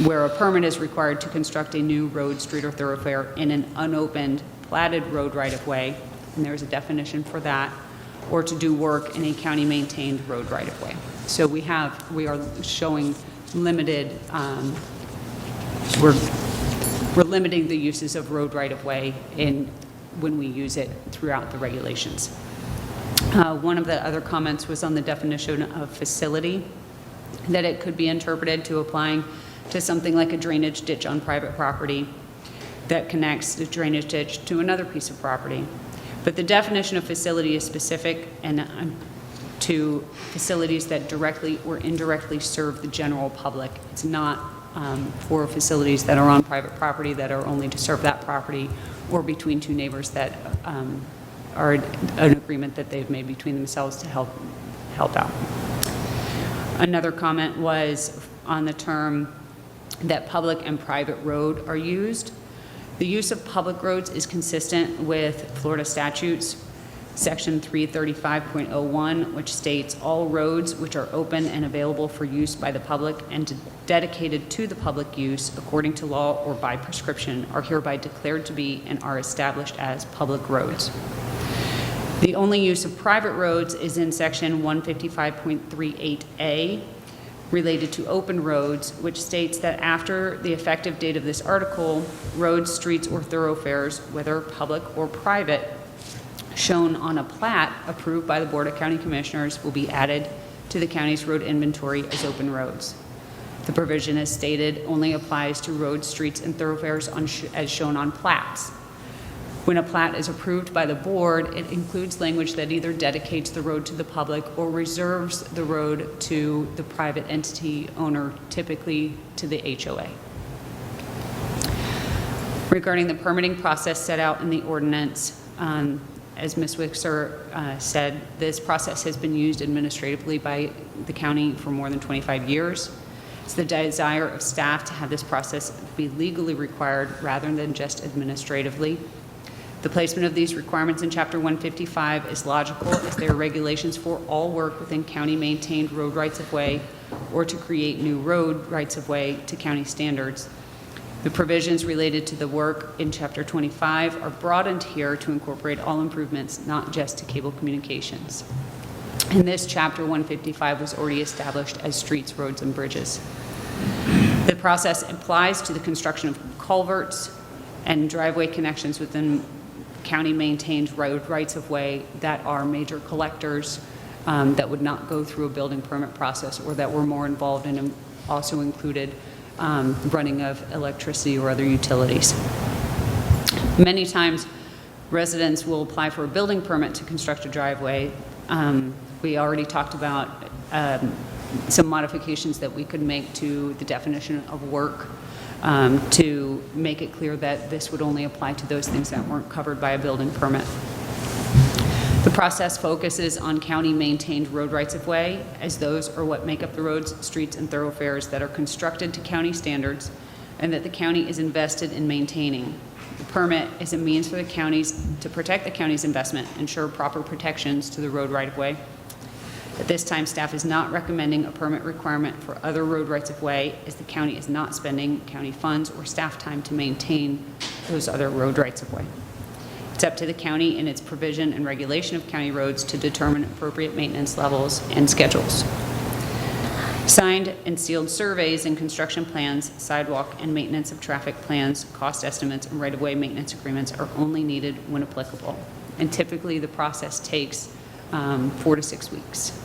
where a permit is required to construct a new road, street, or thoroughfare in an unopened, platted road right-of-way, and there's a definition for that, or to do work in a county-maintained road right-of-way. So we are showing limited, we're limiting the uses of road right-of-way when we use it throughout the regulations. One of the other comments was on the definition of facility, that it could be interpreted to applying to something like a drainage ditch on private property that connects the drainage ditch to another piece of property. But the definition of facility is specific and to facilities that directly or indirectly serve the general public. It's not for facilities that are on private property that are only to serve that property, or between two neighbors that are an agreement that they've made between themselves to help out. Another comment was on the term that public and private road are used. The use of public roads is consistent with Florida statutes, Section 335.01, which states all roads which are open and available for use by the public and dedicated to the public use according to law or by prescription are hereby declared to be and are established as public roads. The only use of private roads is in Section 155.38A, related to open roads, which states that after the effective date of this article, roads, streets, or thoroughfares, whether public or private, shown on a plat approved by the Board of County Commissioners will be added to the county's road inventory as open roads. The provision, as stated, only applies to roads, streets, and thoroughfares as shown on plats. When a plat is approved by the board, it includes language that either dedicates the road to the public or reserves the road to the private entity owner, typically to the HOA. Regarding the permitting process set out in the ordinance, as Ms. Wickser said, this process has been used administratively by the county for more than 25 years. It's the desire of staff to have this process be legally required rather than just administratively. The placement of these requirements in Chapter 155 is logical, as they are regulations for all work within county-maintained road rights-of-way or to create new road rights-of-way to county standards. The provisions related to the work in Chapter 25 are broadened here to incorporate all improvements, not just to cable communications. In this Chapter 155 was already established as streets, roads, and bridges. The process applies to the construction of culverts and driveway connections within county-maintained road rights-of-way that are major collectors that would not go through a building permit process or that were more involved in and also included running of electricity or other utilities. Many times, residents will apply for a building permit to construct a driveway. We already talked about some modifications that we could make to the definition of work to make it clear that this would only apply to those things that weren't covered by a building permit. The process focuses on county-maintained road rights-of-way, as those are what make up the roads, streets, and thoroughfares that are constructed to county standards and that the county is invested in maintaining. The permit is a means for the counties to protect the county's investment, ensure proper protections to the road right-of-way. At this time, staff is not recommending a permit requirement for other road rights-of-way, as the county is not spending county funds or staff time to maintain those other road rights-of-way. It's up to the county in its provision and regulation of county roads to determine appropriate maintenance levels and schedules. Signed and sealed surveys and construction plans, sidewalk and maintenance of traffic plans, cost estimates, and right-of-way maintenance agreements are only needed when applicable. And typically, the process takes 4 to 6 weeks.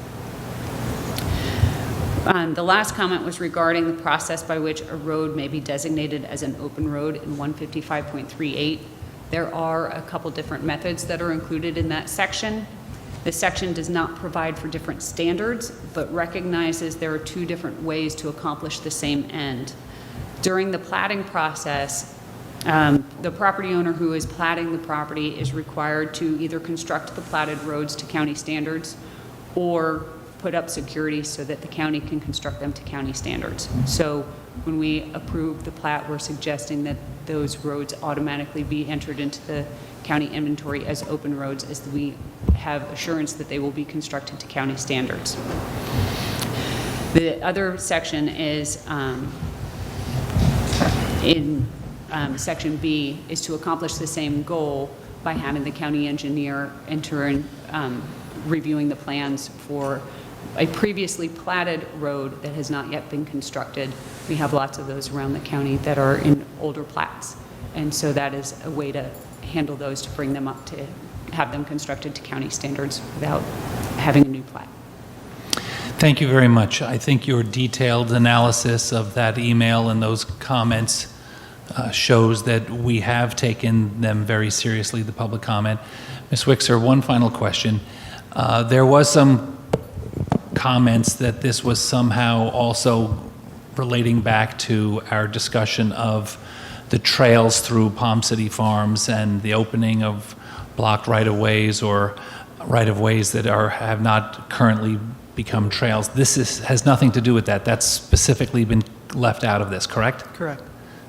The last comment was regarding the process by which a road may be designated as an open road in 155.38. There are a couple different methods that are included in that section. This section does not provide for different standards, but recognizes there are 2 different ways to accomplish the same end. During the platting process, the property owner who is platting the property is required to either construct the platted roads to county standards or put up security so that the county can construct them to county standards. So when we approve the plat, we're suggesting that those roads automatically be entered into the county inventory as open roads, as we have assurance that they will be constructed to county standards. The other section is in Section B, is to accomplish the same goal by having the county engineer enter in reviewing the plans for a previously platted road that has not yet been constructed. We have lots of those around the county that are in older plats. And so that is a way to handle those, to bring them up to have them constructed to county standards without having a new plat. Thank you very much. I think your detailed analysis of that email and those comments shows that we have taken them very seriously, the public comment. Ms. Wixer, one final question. There was some comments that this was somehow also relating back to our discussion of the trails through Palm City Farms and the opening of blocked right-of-ways or right-of-ways that have not currently become trails. This has nothing to do with that. That's specifically been left out of this, correct? Correct.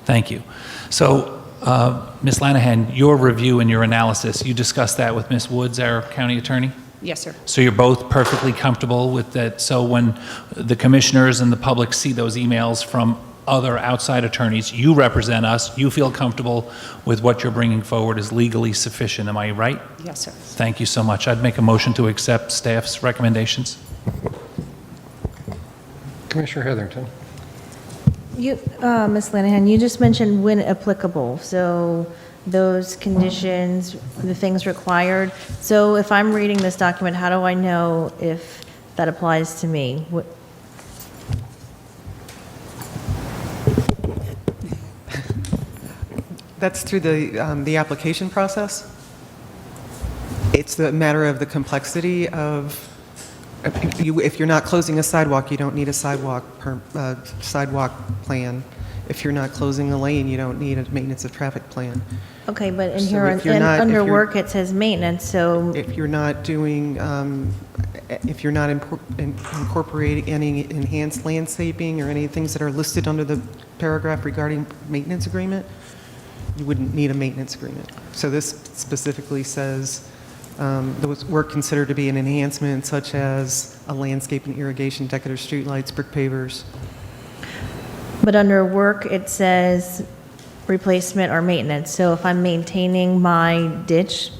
Thank you. So, Ms. Lanahan, your review and your analysis, you discussed that with Ms. Woods, our county attorney? Yes, sir. So you're both perfectly comfortable with that? So when the commissioners and the public see those emails from other outside attorneys, you represent us, you feel comfortable with what you're bringing forward is legally sufficient, am I right? Yes, sir. Thank you so much. I'd make a motion to accept staff's recommendations. Commissioner Heatherington. You, Ms. Lanahan, you just mentioned when applicable, so those conditions, the things required. So if I'm reading this document, how do I know if that applies to me? That's through the application process. It's the matter of the complexity of, if you're not closing a sidewalk, you don't need a sidewalk plan. If you're not closing a lane, you don't need a maintenance of traffic plan. Okay, but in So here, if you're and not- under if you're- work, it says maintenance, so If you're not doing, if you're not incorporating any enhanced landscaping or any things that are listed under the paragraph regarding maintenance agreement, you wouldn't need a maintenance agreement. So this specifically says those work considered to be an enhancement such as a landscape and irrigation, decorative streetlights, brick pavers. but under work, it says replacement or maintenance. So if I'm maintaining my ditch,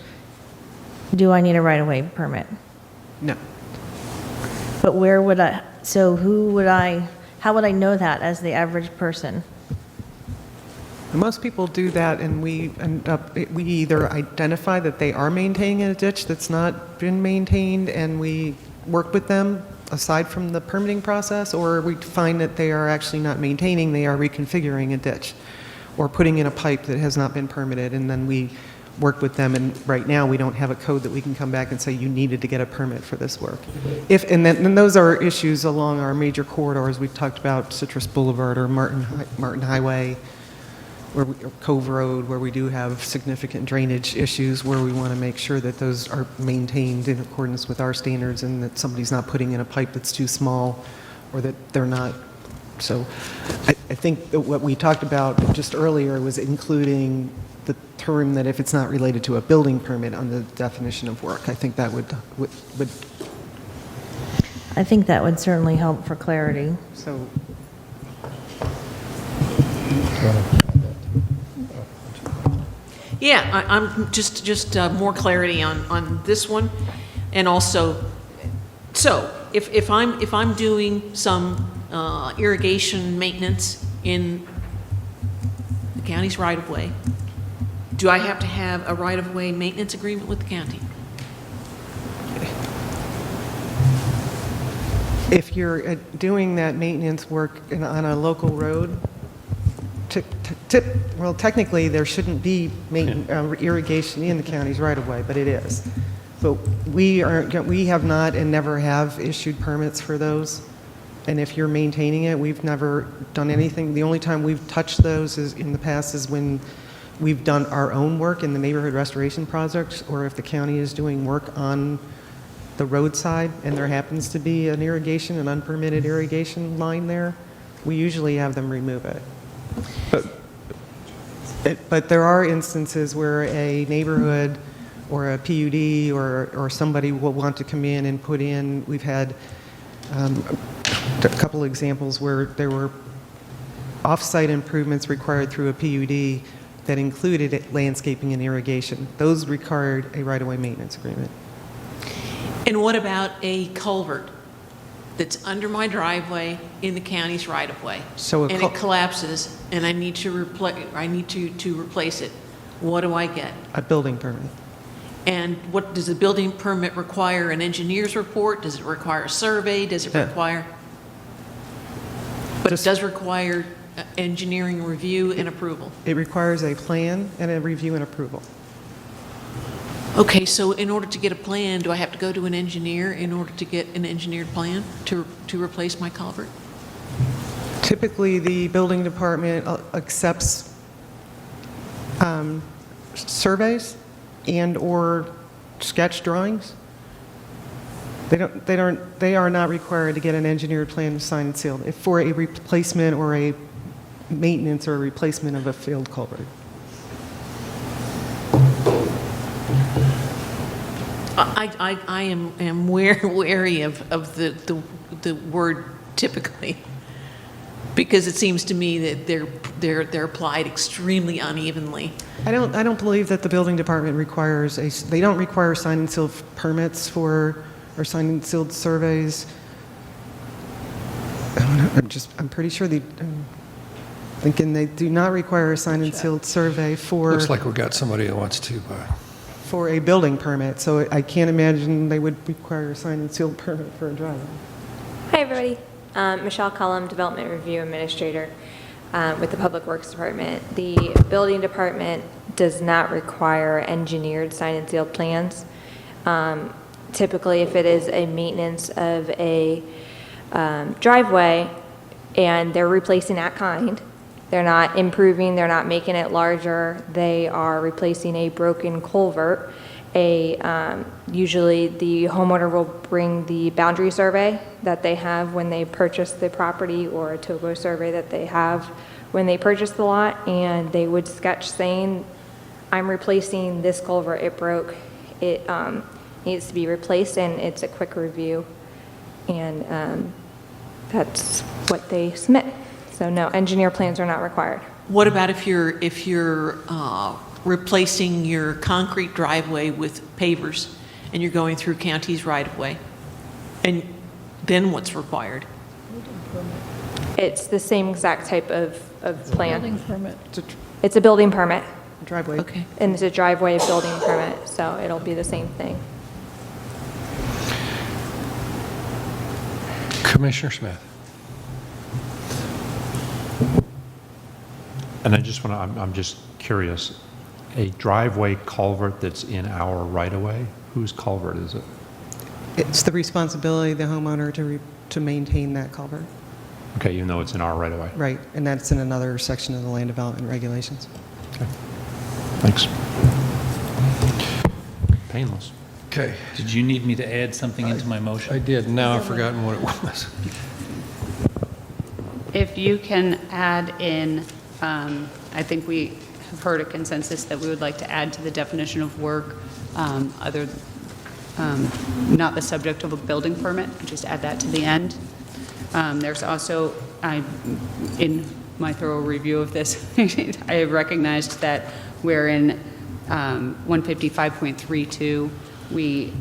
do I need a right-of-way permit? No. But where would I, so how would I know that as the average person? Most people do that, and we either identify that they are maintaining a ditch that's not been maintained, and we work with them aside from the permitting process, or we find that they are actually not maintaining, they are reconfiguring a ditch or putting in a pipe that has not been permitted, and then we work with them, and right now we don't have a code that we can come back and say you needed to get a permit for this work. And those are issues along our major corridors. We've talked about Citrus Boulevard or Martin Highway, or Cove Road, where we do have significant drainage issues, where we want to make sure that those are maintained in accordance with our standards and that somebody's not putting in a pipe that's too small or that they're not. So I think that what we talked about just earlier was including the term that if it's not related to a building permit on the definition of work. I think that would I think that would certainly help for clarity. so. Yeah, I'm just more clarity on this one, and also, so if I'm doing some irrigation maintenance in the county's right-of-way, do I have to have a right-of-way maintenance agreement with the county? If you're doing that maintenance work on a local road, well, technically, there shouldn't be irrigation in the county's right-of-way, but it is. But we have not and never have issued permits for those. And if you're maintaining it, we've never done anything. The only time we've touched those in the past is when we've done our own work in the neighborhood restoration projects, or if the county is doing work on the roadside and there happens to be an unpermitted irrigation line there, we usually have them remove it. But there are instances where a neighborhood or a PUD or somebody will want to come in and put in, we've had a couple examples where there were off-site improvements required through a PUD that included landscaping and irrigation. Those required a right-of-way maintenance agreement. And what about a culvert that's under my driveway in the county's right-of-way? So and it collapses, and I need to replace it. What do I get? A building permit. And what, does the building permit require an engineer's report? Does it require a survey? Does it require? But it does require engineering review and approval. It requires a plan and a review and approval. Okay, so in order to get a plan, do I have to go to an engineer in order to get an engineered plan to replace my culvert? Typically, the building department accepts surveys and/or sketch drawings. They are not required to get an engineered plan signed and sealed if for a replacement or a maintenance or a replacement of a failed culvert. I am wary of the word typically, because it seems to me that they're applied extremely unevenly. I don't believe that the building department requires they don't require signed and sealed permits for, or signed and sealed surveys. I'm pretty sure I'm thinking they do not require a signed and sealed survey for. Looks like we got somebody that wants to. For a building permit, so I can't imagine they would require a signed and sealed permit for a driveway. Hi, everybody. Michelle Cullum, Development Review Administrator with the Public Works Department. The building department does not require engineered signed and sealed plans. Typically, if it is a maintenance of a driveway and they're replacing that kind, they're not improving, they're not making it larger, they are replacing a broken culvert. Usually the homeowner will bring the boundary survey that they have when they purchase the property, or a TOPO survey that they have when they purchase the lot, and they would sketch saying, I'm replacing this culvert, it broke, it needs to be replaced, and it's a quick review, and that's what they submit. So no, engineer plans are not required. What about if you're replacing your concrete driveway with pavers and you're going through county's right-of-way? And then what's required? It's the same exact type of plan. Building permit. It's a building permit. Driveway. Okay. And it's a driveway building permit, so it'll be the same thing. Commissioner Smith. And I'm just curious, a driveway culvert that's in our right-of-way, whose culvert is it? It's the responsibility of the homeowner to maintain that culvert. Okay, even though it's in our right-of-way. Right, and that's in another section of the land development regulations. Okay. Thanks. Painless. Okay. Did you need me to add something into my motion? I did. Now I've forgotten what it was. If you can add in, I think we have heard a consensus that we would like to add to the definition of work, not the subject of a building permit, just add that to the end. There's also, in my thorough review of this, I have recognized that where in 155.32, we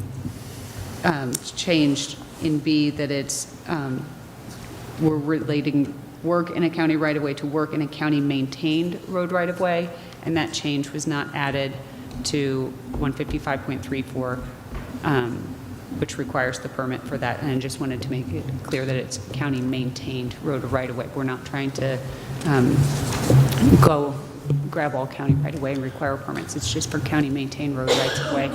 changed in B that it's, we're relating work in a county right-of-way to work in a county-maintained road right-of-way, and that change was not added to 155.34, which requires the permit for that, and I just wanted to make it clear that it's county-maintained road right-of-way. We're not trying to go grab all county right-of-way and require permits. It's just for county-maintained road rights-of-way.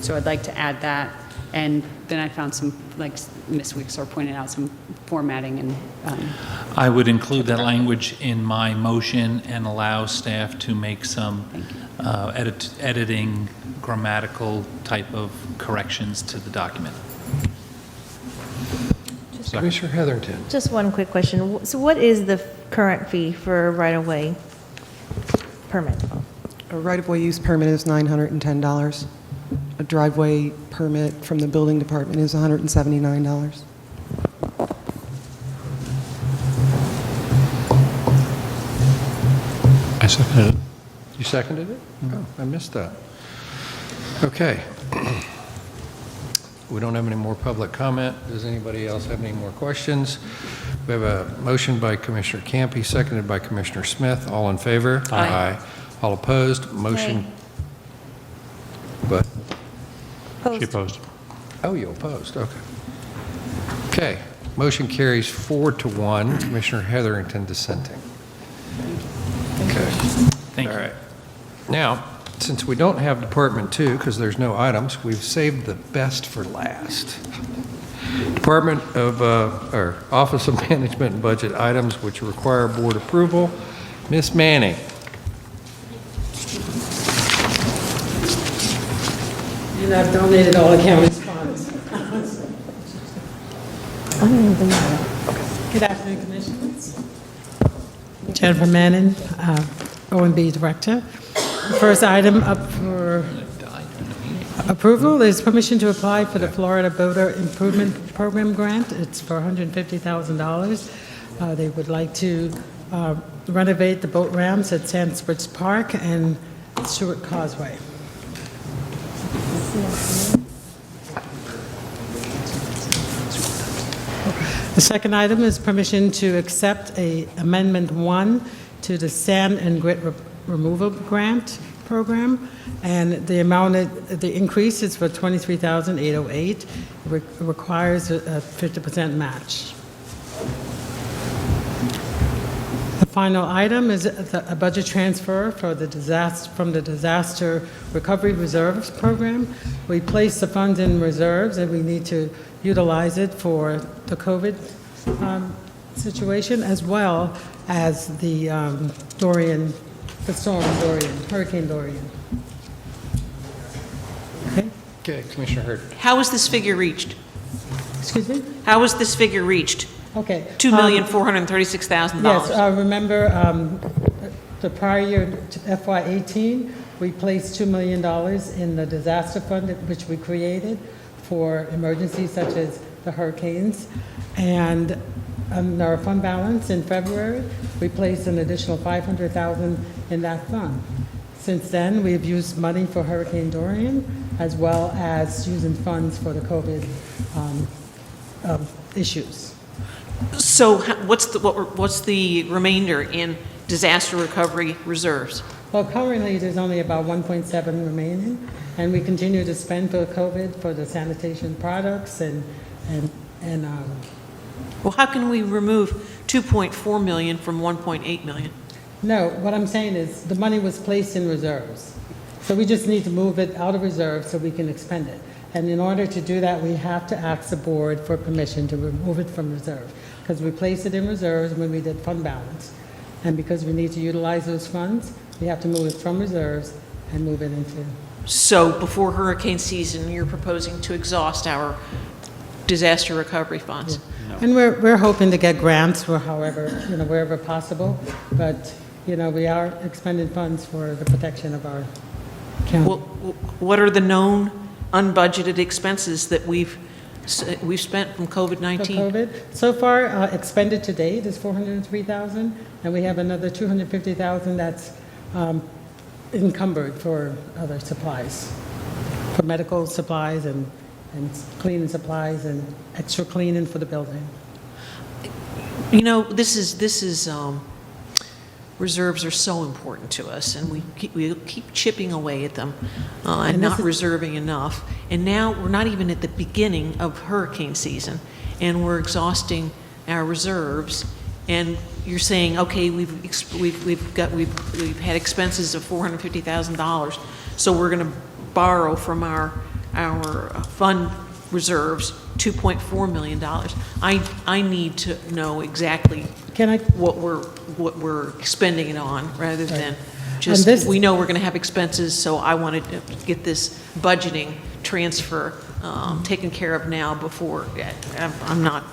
So I'd like to add that. And then I found some, like Ms. Wixler pointed out, some formatting and... I would include that language in my motion and allow staff to make some editing, grammatical type of corrections to the document. Commissioner Heatherington. Just one quick question. So what is the current fee for a right-of-way permit? A right-of-way use permit is $910. A driveway permit from the building department is $179. I seconded it. You seconded it? Oh, I missed that. Okay. We don't have any more public comment. Does anybody else have any more questions? We have a motion by Commissioner Campy, seconded by Commissioner Smith. All in favor? Aye. All opposed? Motion. But She opposed. Oh, you opposed, okay. Okay, motion carries 4-1. Commissioner Heatherington dissenting. Okay. Thank you. All right. Now, since we don't have Department 2, because there's no items, we've saved the best for last. Department of, or Office of Management and Budget items which require board approval. Ms. Manning. And I've donated all the county's funds. Good afternoon, Commissioners. Jennifer Manning, OMB Director. The first item up for approval is permission to apply for the Florida Boater Improvement Program grant. It's for $150,000. They would like to renovate the boat ramps at Sandspits Park and Stewart Causeway. The second item is permission to accept Amendment 1 to the Sand and Grit Removal Grant Program, and the amount, the increase is for $23,808. It requires a 50% match. The final item is a budget transfer for the from the Disaster Recovery Reserves Program. We place the funds in reserves, and we need to utilize it for the COVID situation, as well as the storm Dorian, Hurricane Dorian. Okay? Okay, Commissioner Hurd. How was this figure reached? Excuse me? How was this figure reached? Okay. $2,436,000. Yes, remember the prior year, FY18, we placed $2 million in the disaster fund, which we created for emergencies such as the hurricanes. And our fund balance in February, we placed an additional $500,000 in that fund. Since then, we've used money for Hurricane Dorian, as well as using funds for the COVID issues. So what's the remainder in disaster recovery reserves? Well, currently, there's only about 1.7 remaining, and we continue to spend for COVID for the sanitation products Well, how can we remove $2.4 million from $1.8 million? No, what I'm saying is the money was placed in reserves. So we just need to move it out of reserve so we can expend it. And in order to do that, we have to ask the board for permission to remove it from reserve, because we placed it in reserves when we did fund balance. And because we need to utilize those funds, we have to move it from reserves and move it into. So before hurricane season, you're proposing to exhaust our disaster recovery funds? Yeah. And we're hoping to get grants for however, wherever possible. But, we are expending funds for the protection of our county. Well, what are the known unbudgeted expenses that we've spent from COVID-19? For COVID, so far expended to date is $403,000, and we have another $250,000 that's encumbered for other supplies, for medical supplies and cleaning supplies and extra cleaning for the building. This is reserves are so important to us, and we keep chipping away at them and not reserving enough. And now we're not even at the beginning of hurricane season, and we're exhausting our reserves. And you're saying, okay, we've had expenses of $450,000, so we're going to borrow from our fund reserves $2.4 million. I need to know exactly what we're expending it on, rather than just we know we're going to have expenses. So I wanted to get this budgeting transfer taken care of now before I'm not.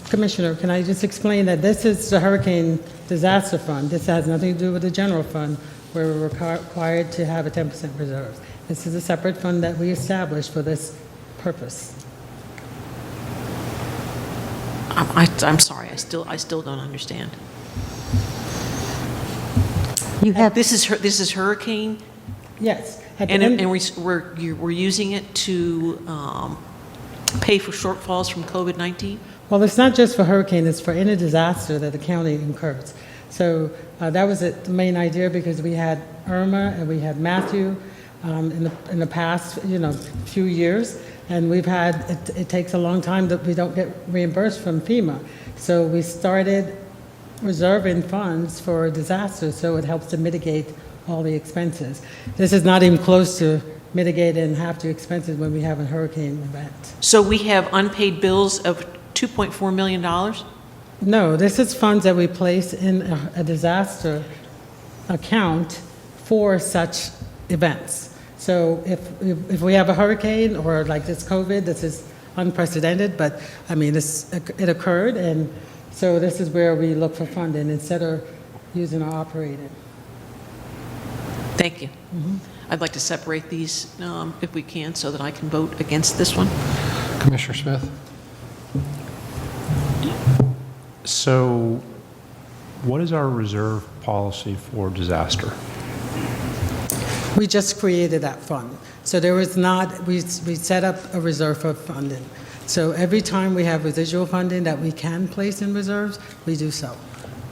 Commissioner, can I just explain that this is the Hurricane Disaster Fund. This has nothing to do with the general fund, where we're required to have a 10% reserve. This is a separate fund that we established for this purpose. I'm sorry. I still don't understand. You have this is hurricane. Yes. And we're using it to pay for shortfalls from COVID-19? Well, it's not just for hurricane, it's for any disaster that the county incurs. So that was the main idea, because we had Irma and we had Matthew. in the past, few years, and we've had, it takes a long time that we don't get reimbursed from FEMA. So we started reserving funds for disasters, so it helps to mitigate all the expenses. This is not even close to mitigating half the expenses when we have a hurricane event. So we have unpaid bills of $2.4 million? No, this is funds that we place in a disaster account for such events. So if we have a hurricane or like this COVID, this is unprecedented, but I mean, it occurred, and so this is where we look for funding instead of using our operating. Thank you. I'd like to separate these if we can so that I can vote against this one. Commissioner Smith? So what is our reserve policy for disaster? We just created that fund. So there was not, we set up a reserve for funding. So every time we have residual funding that we can place in reserves, we do so.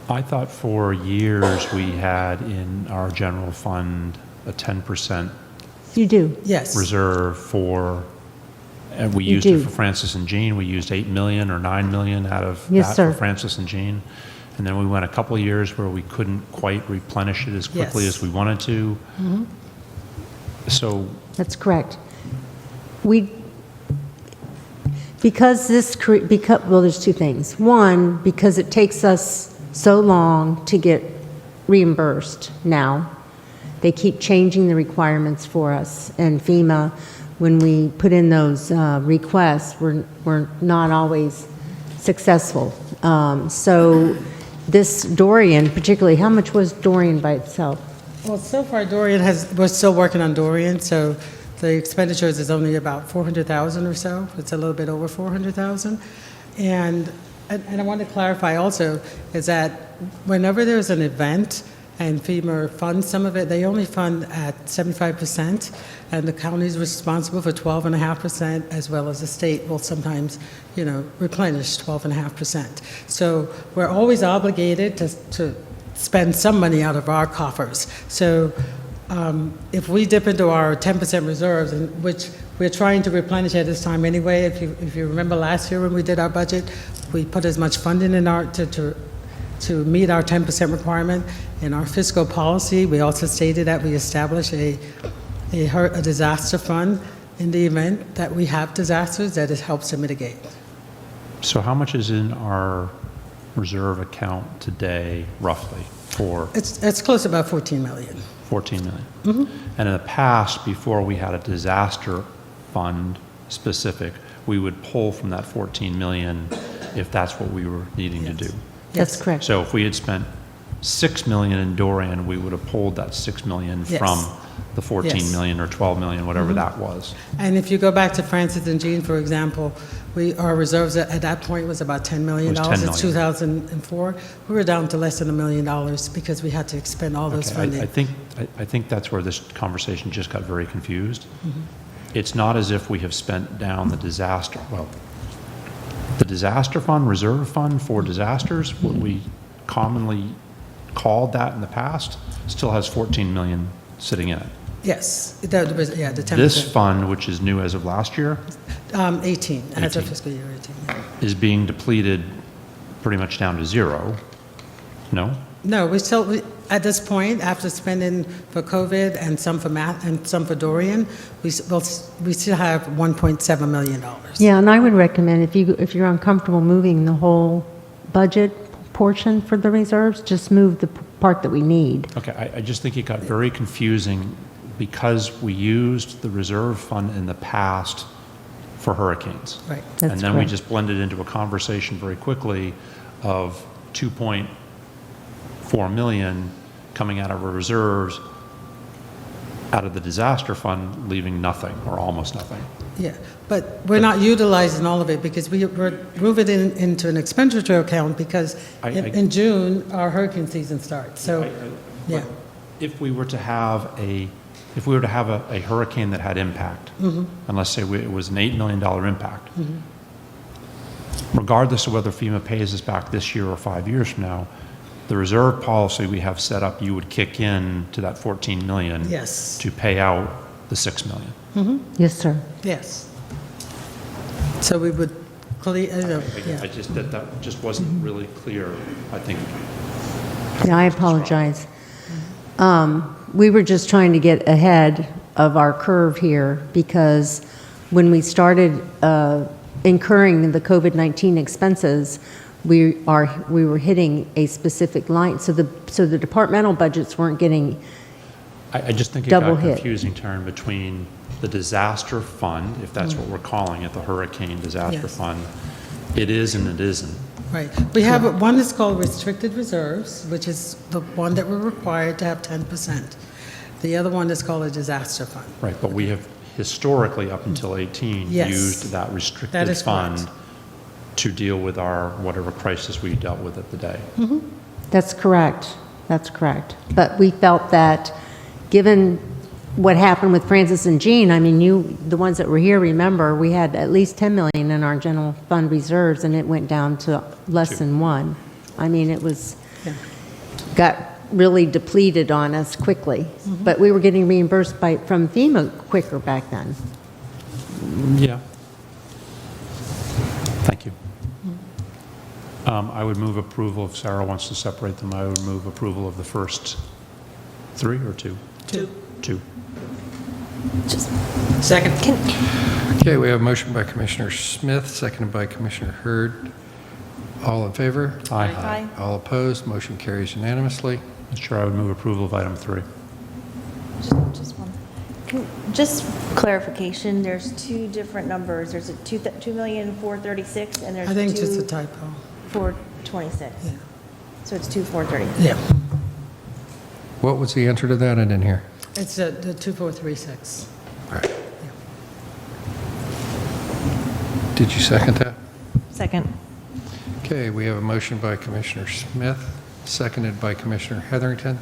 I thought for years we had in our general fund a 10% You do. Yes. reserve for, and we You used do. it for Francis and Jean. We used 8 million or 9 million out of Yes, that sir. for Francis and Jean. And then we went a couple of years where we couldn't quite replenish it as quickly Yes. as we wanted to. So That's correct. Because well, there's two things. One, because it takes us so long to get reimbursed now. They keep changing the requirements for us. And FEMA, when we put in those requests, we're not always successful. So this Dorian, particularly, how much was Dorian by itself? Well, so far Dorian we're still working on Dorian, so the expenditures is only about 400,000 or so. It's a little bit over 400,000. And I want to clarify also is that whenever there's an event and FEMA funds some of it, they only fund at 75%, and the county is responsible for 12.5%, as well as the state will sometimes, replenish 12.5%. So we're always obligated to spend some money out of our coffers. So if we dip into our 10% reserves, which we're trying to replenish at this time anyway, if you remember last year when we did our budget, we put as much funding in to meet our 10% requirement. In our fiscal policy, we also stated that we establish a disaster fund in the event that we have disasters that it helps to mitigate. So how much is in our reserve account today, roughly, for It's close to about 14 million. 14 million? And in the past, before we had a disaster fund specific, we would pull from that 14 million if that's what we were needing to do. That's correct. So if we had spent 6 million in Dorian, we would have pulled that 6 million Yes. from the 14 Yes. million or 12 million, whatever that was. And if you go back to Francis and Jean, for example, our reserves at that point was about $10 million. It was $10 It's 2004. We were down to less than $1 million because we had to expend all those Okay, funding. I think that's where this conversation just got very confused. It's not as if we have spent down the disaster, the disaster fund, reserve fund for disasters, what we commonly called that in the past, still has 14 million sitting in it. Yes, the 10%. This fund, which is new as of last year, 18, as of 18. fiscal year 18. yeah. is being depleted pretty much down to zero. No? No, at this point, after spending for COVID and some for math and some for Dorian, we still have $1.7 million. Yeah, and I would recommend if you're uncomfortable moving the whole budget portion for the reserves, just move the part that we need. Okay, I just think it got very confusing because we used the reserve fund in the past for hurricanes. Right. That's And then we correct. just blended into a conversation very quickly of 2.4 million coming out of our reserves, out of the disaster fund, leaving nothing or almost nothing. Yeah, but we're not utilizing all of it because we're moving it into an expenditure account because in June, our hurricane season starts. So, yeah. If we were to have a hurricane that had impact, and let's say it was an $8 million impact, regardless of whether FEMA pays us back this year or 5 years from now, the reserve policy we have set up, you would kick in to that 14 million Yes. to pay out the 6 million. Yes, sir. Yes. So we would clear, yeah. I just, that just wasn't really clear, I think. Yeah, I apologize. We were just trying to get ahead of our curve here because when we started incurring the COVID-19 expenses, we were hitting a specific line. So the departmental budgets weren't getting I just think it double got hit. confusing term between the disaster fund, if that's what we're calling it, the hurricane disaster Yes. fund. It is and it isn't. Right. We have, one is called restricted reserves, which is the one that we're required to have 10%. The other one is called a disaster fund. Right, but we have historically, up until 18, Yes. used that That restricted is fund correct. to deal with our, whatever crisis we dealt with at the day. That's correct. That's correct. But we felt that, given what happened with Francis and Jean, I mean, the ones that were here, remember, we had at least 10 million in our general fund reserves, and it went down to less than 1. I mean, it was, got really depleted on us quickly. But we were getting reimbursed from FEMA quicker back then. Yeah. Thank you. I would move approval, if Sarah wants to separate them, I would move approval of the first 3 or 2? 2. 2. Second. Okay, we have a motion by Commissioner Smith, seconded by Commissioner Hurd. All in favor? Aye. Aye. All opposed? Motion carries unanimously. Mr. Chair, I would move approval of item 3. Just one. Just clarification, there's 2 different numbers. There's a 2,436,000 and there's I think just a 2 typo. 426. Yeah. So it's 2,430. Yeah. What was the answer to that? I didn't hear. It's the 2436. Did you second that? Second. Okay, we have a motion by Commissioner Smith, seconded by Commissioner Heatherington.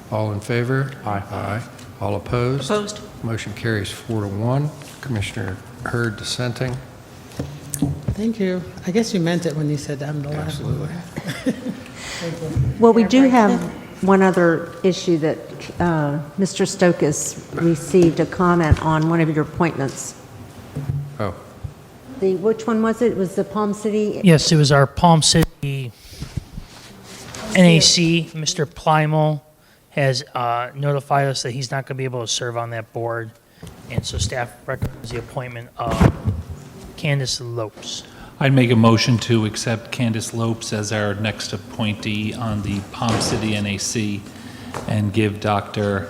All in favor? Aye. Aye. All opposed? Opposed. Motion carries 4-1. Commissioner Hurd dissenting. Thank you. I guess you meant it when you said I'm the last one. Absolutely. Thank you. Well, we do have one other issue that Mr. Stokes received a comment on one of your appointments. Oh, Which one was it? It was the Palm City? Yes, it was our Palm City NAC. Mr. Plymel has notified us that he's not going to be able to serve on that board, and so staff recommends the appointment of Candace Lopes. I'd make a motion to accept Candace Lopes as our next appointee on the Palm City NAC and give Dr.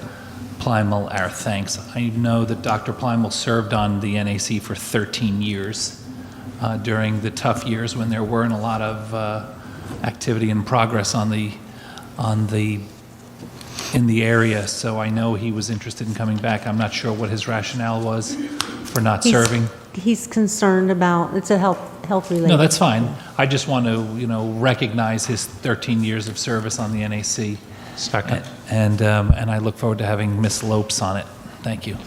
Plymel our thanks. I know that Dr. Plymel served on the NAC for 13 years during the tough years when there weren't a lot of activity and progress in the area. So I know he was interested in coming back. I'm not sure what his rationale was for not serving. He's concerned about, it's a health related. No, that's fine. I just want to, recognize his 13 years of service on the NAC. Second. And I look forward to having Ms. Lopes on it. Thank you.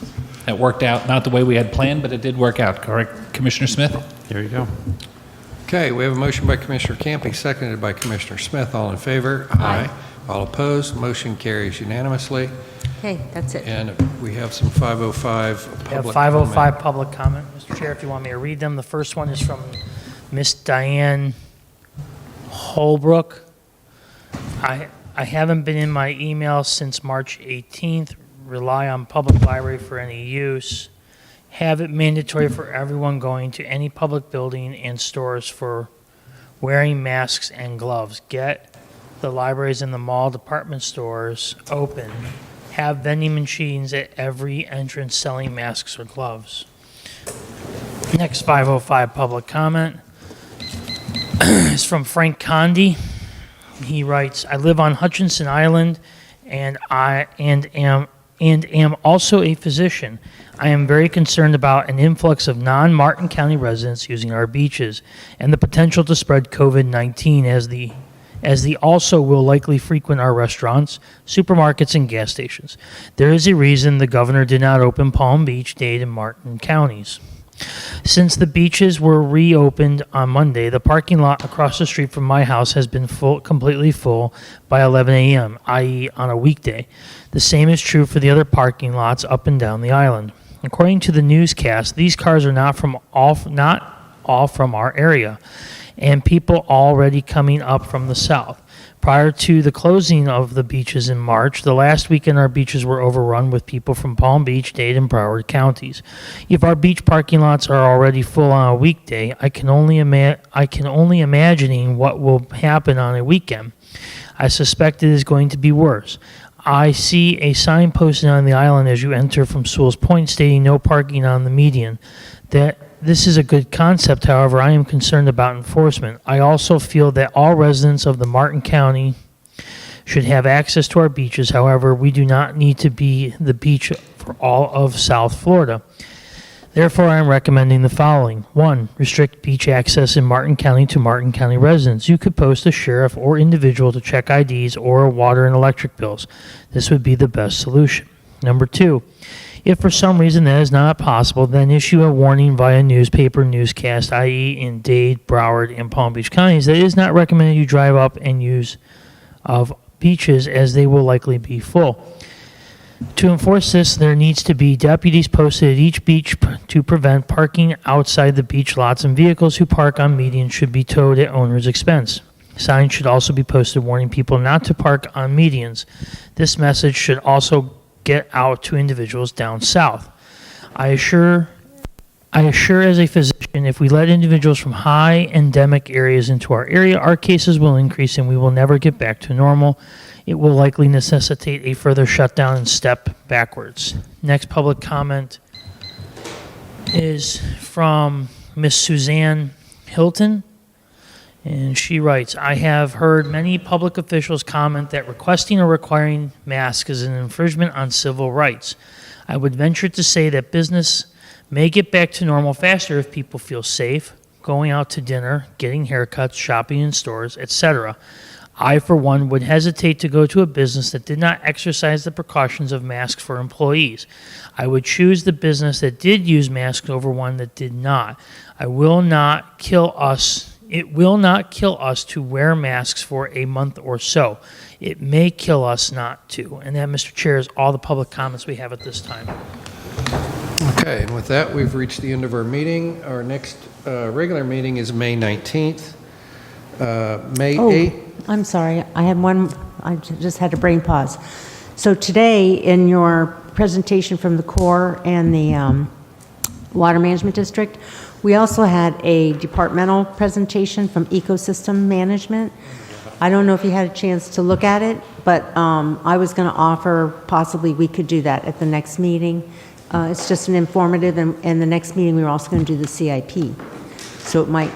It worked out, not the way we had planned, but it did work out, correct, Commissioner Smith? There you go. okay, we have a motion by Commissioner Camping, seconded by Commissioner Smith. All in favor? Aye. All opposed? Motion carries unanimously. Okay, that's it. And we have some 505 We have public 505 comment. public comment, Mr. Chair, if you want me to read them. The first one is from Miss Diane Holbrook. I haven't been in my email since March 18th. Rely on public library for any use. Have it mandatory for everyone going to any public building and stores for wearing masks and gloves. Get the libraries and the mall department stores open. Have vending machines at every entrance selling masks or gloves. Next 505 public comment is from Frank Condi. He writes, I live on Hutchinson Island and am also a physician. I am very concerned about an influx of non-Martin County residents using our beaches and the potential to spread COVID-19 as the also will likely frequent our restaurants, supermarkets, and gas stations. There is a reason the governor did not open Palm Beach, Dade, and Martin counties. Since the beaches were reopened on Monday, the parking lot across the street from my house has been completely full by 11 a.m., i.e. on a weekday. The same is true for the other parking lots up and down the island. According to the newscast, these cars are not all from our area, and people already coming up from the south. Prior to the closing of the beaches in March, the last weekend our beaches were overrun with people from Palm Beach, Dade, and Broward counties. If our beach parking lots are already full on a weekday, I can only imagine what will happen on a weekend. I suspect it is going to be worse. I see a sign posted on the island as you enter from Sewell's Point stating no parking on the median. This is a good concept, however, I am concerned about enforcement. I also feel that all residents of the Martin County should have access to our beaches. However, we do not need to be the beach for all of South Florida. Therefore, I am recommending the following. 1. Restrict beach access in Martin County to Martin County residents. You could post a sheriff or individual to check IDs or water and electric bills. This would be the best solution. Number 2. If for some reason that is not possible, then issue a warning via newspaper newscast, i.e. in Dade, Broward, and Palm Beach counties, that it is not recommended you drive up and use of beaches as they will likely be full. To enforce this, there needs to be deputies posted at each beach to prevent parking outside the beach lots, and vehicles who park on medians should be towed at owner's expense. Signs should also be posted warning people not to park on medians. This message should also get out to individuals down south. I assure as a physician, if we let individuals from high endemic areas into our area, our cases will increase and we will never get back to normal. It will likely necessitate a further shutdown and step backwards. Next public comment is from Miss Suzanne Hilton. And she writes, I have heard many public officials comment that requesting or requiring masks is an infringement on civil rights. I would venture to say that business may get back to normal faster if people feel safe, going out to dinner, getting haircuts, shopping in stores, etc. I, for one, would hesitate to go to a business that did not exercise the precautions of masks for employees. I would choose the business that did use masks over one that did not. It will not kill us to wear masks for a month or so. It may kill us not to. And that, Mr. Chair, is all the public comments we have at this time. Okay, and with that, we've reached the end of our meeting. Our next regular meeting is May 19th. May 8th. I'm sorry. I had one. I just had a brain pause. So today, in your presentation from the Corps and the Water Management District, we also had a departmental presentation from Ecosystem Management. I don't know if you had a chance to look at it, but I was going to offer possibly we could do that at the next meeting. It's just an informative, and the next meeting we were also going to do the CIP. So it might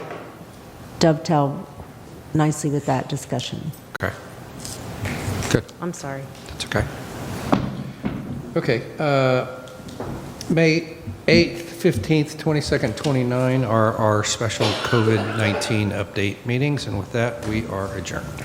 dovetail nicely with that discussion. Okay. Good. I'm sorry. That's okay. Okay. May 8th, 15th, 22nd, 29th are our special COVID-19 update meetings, and with that, we are adjourned.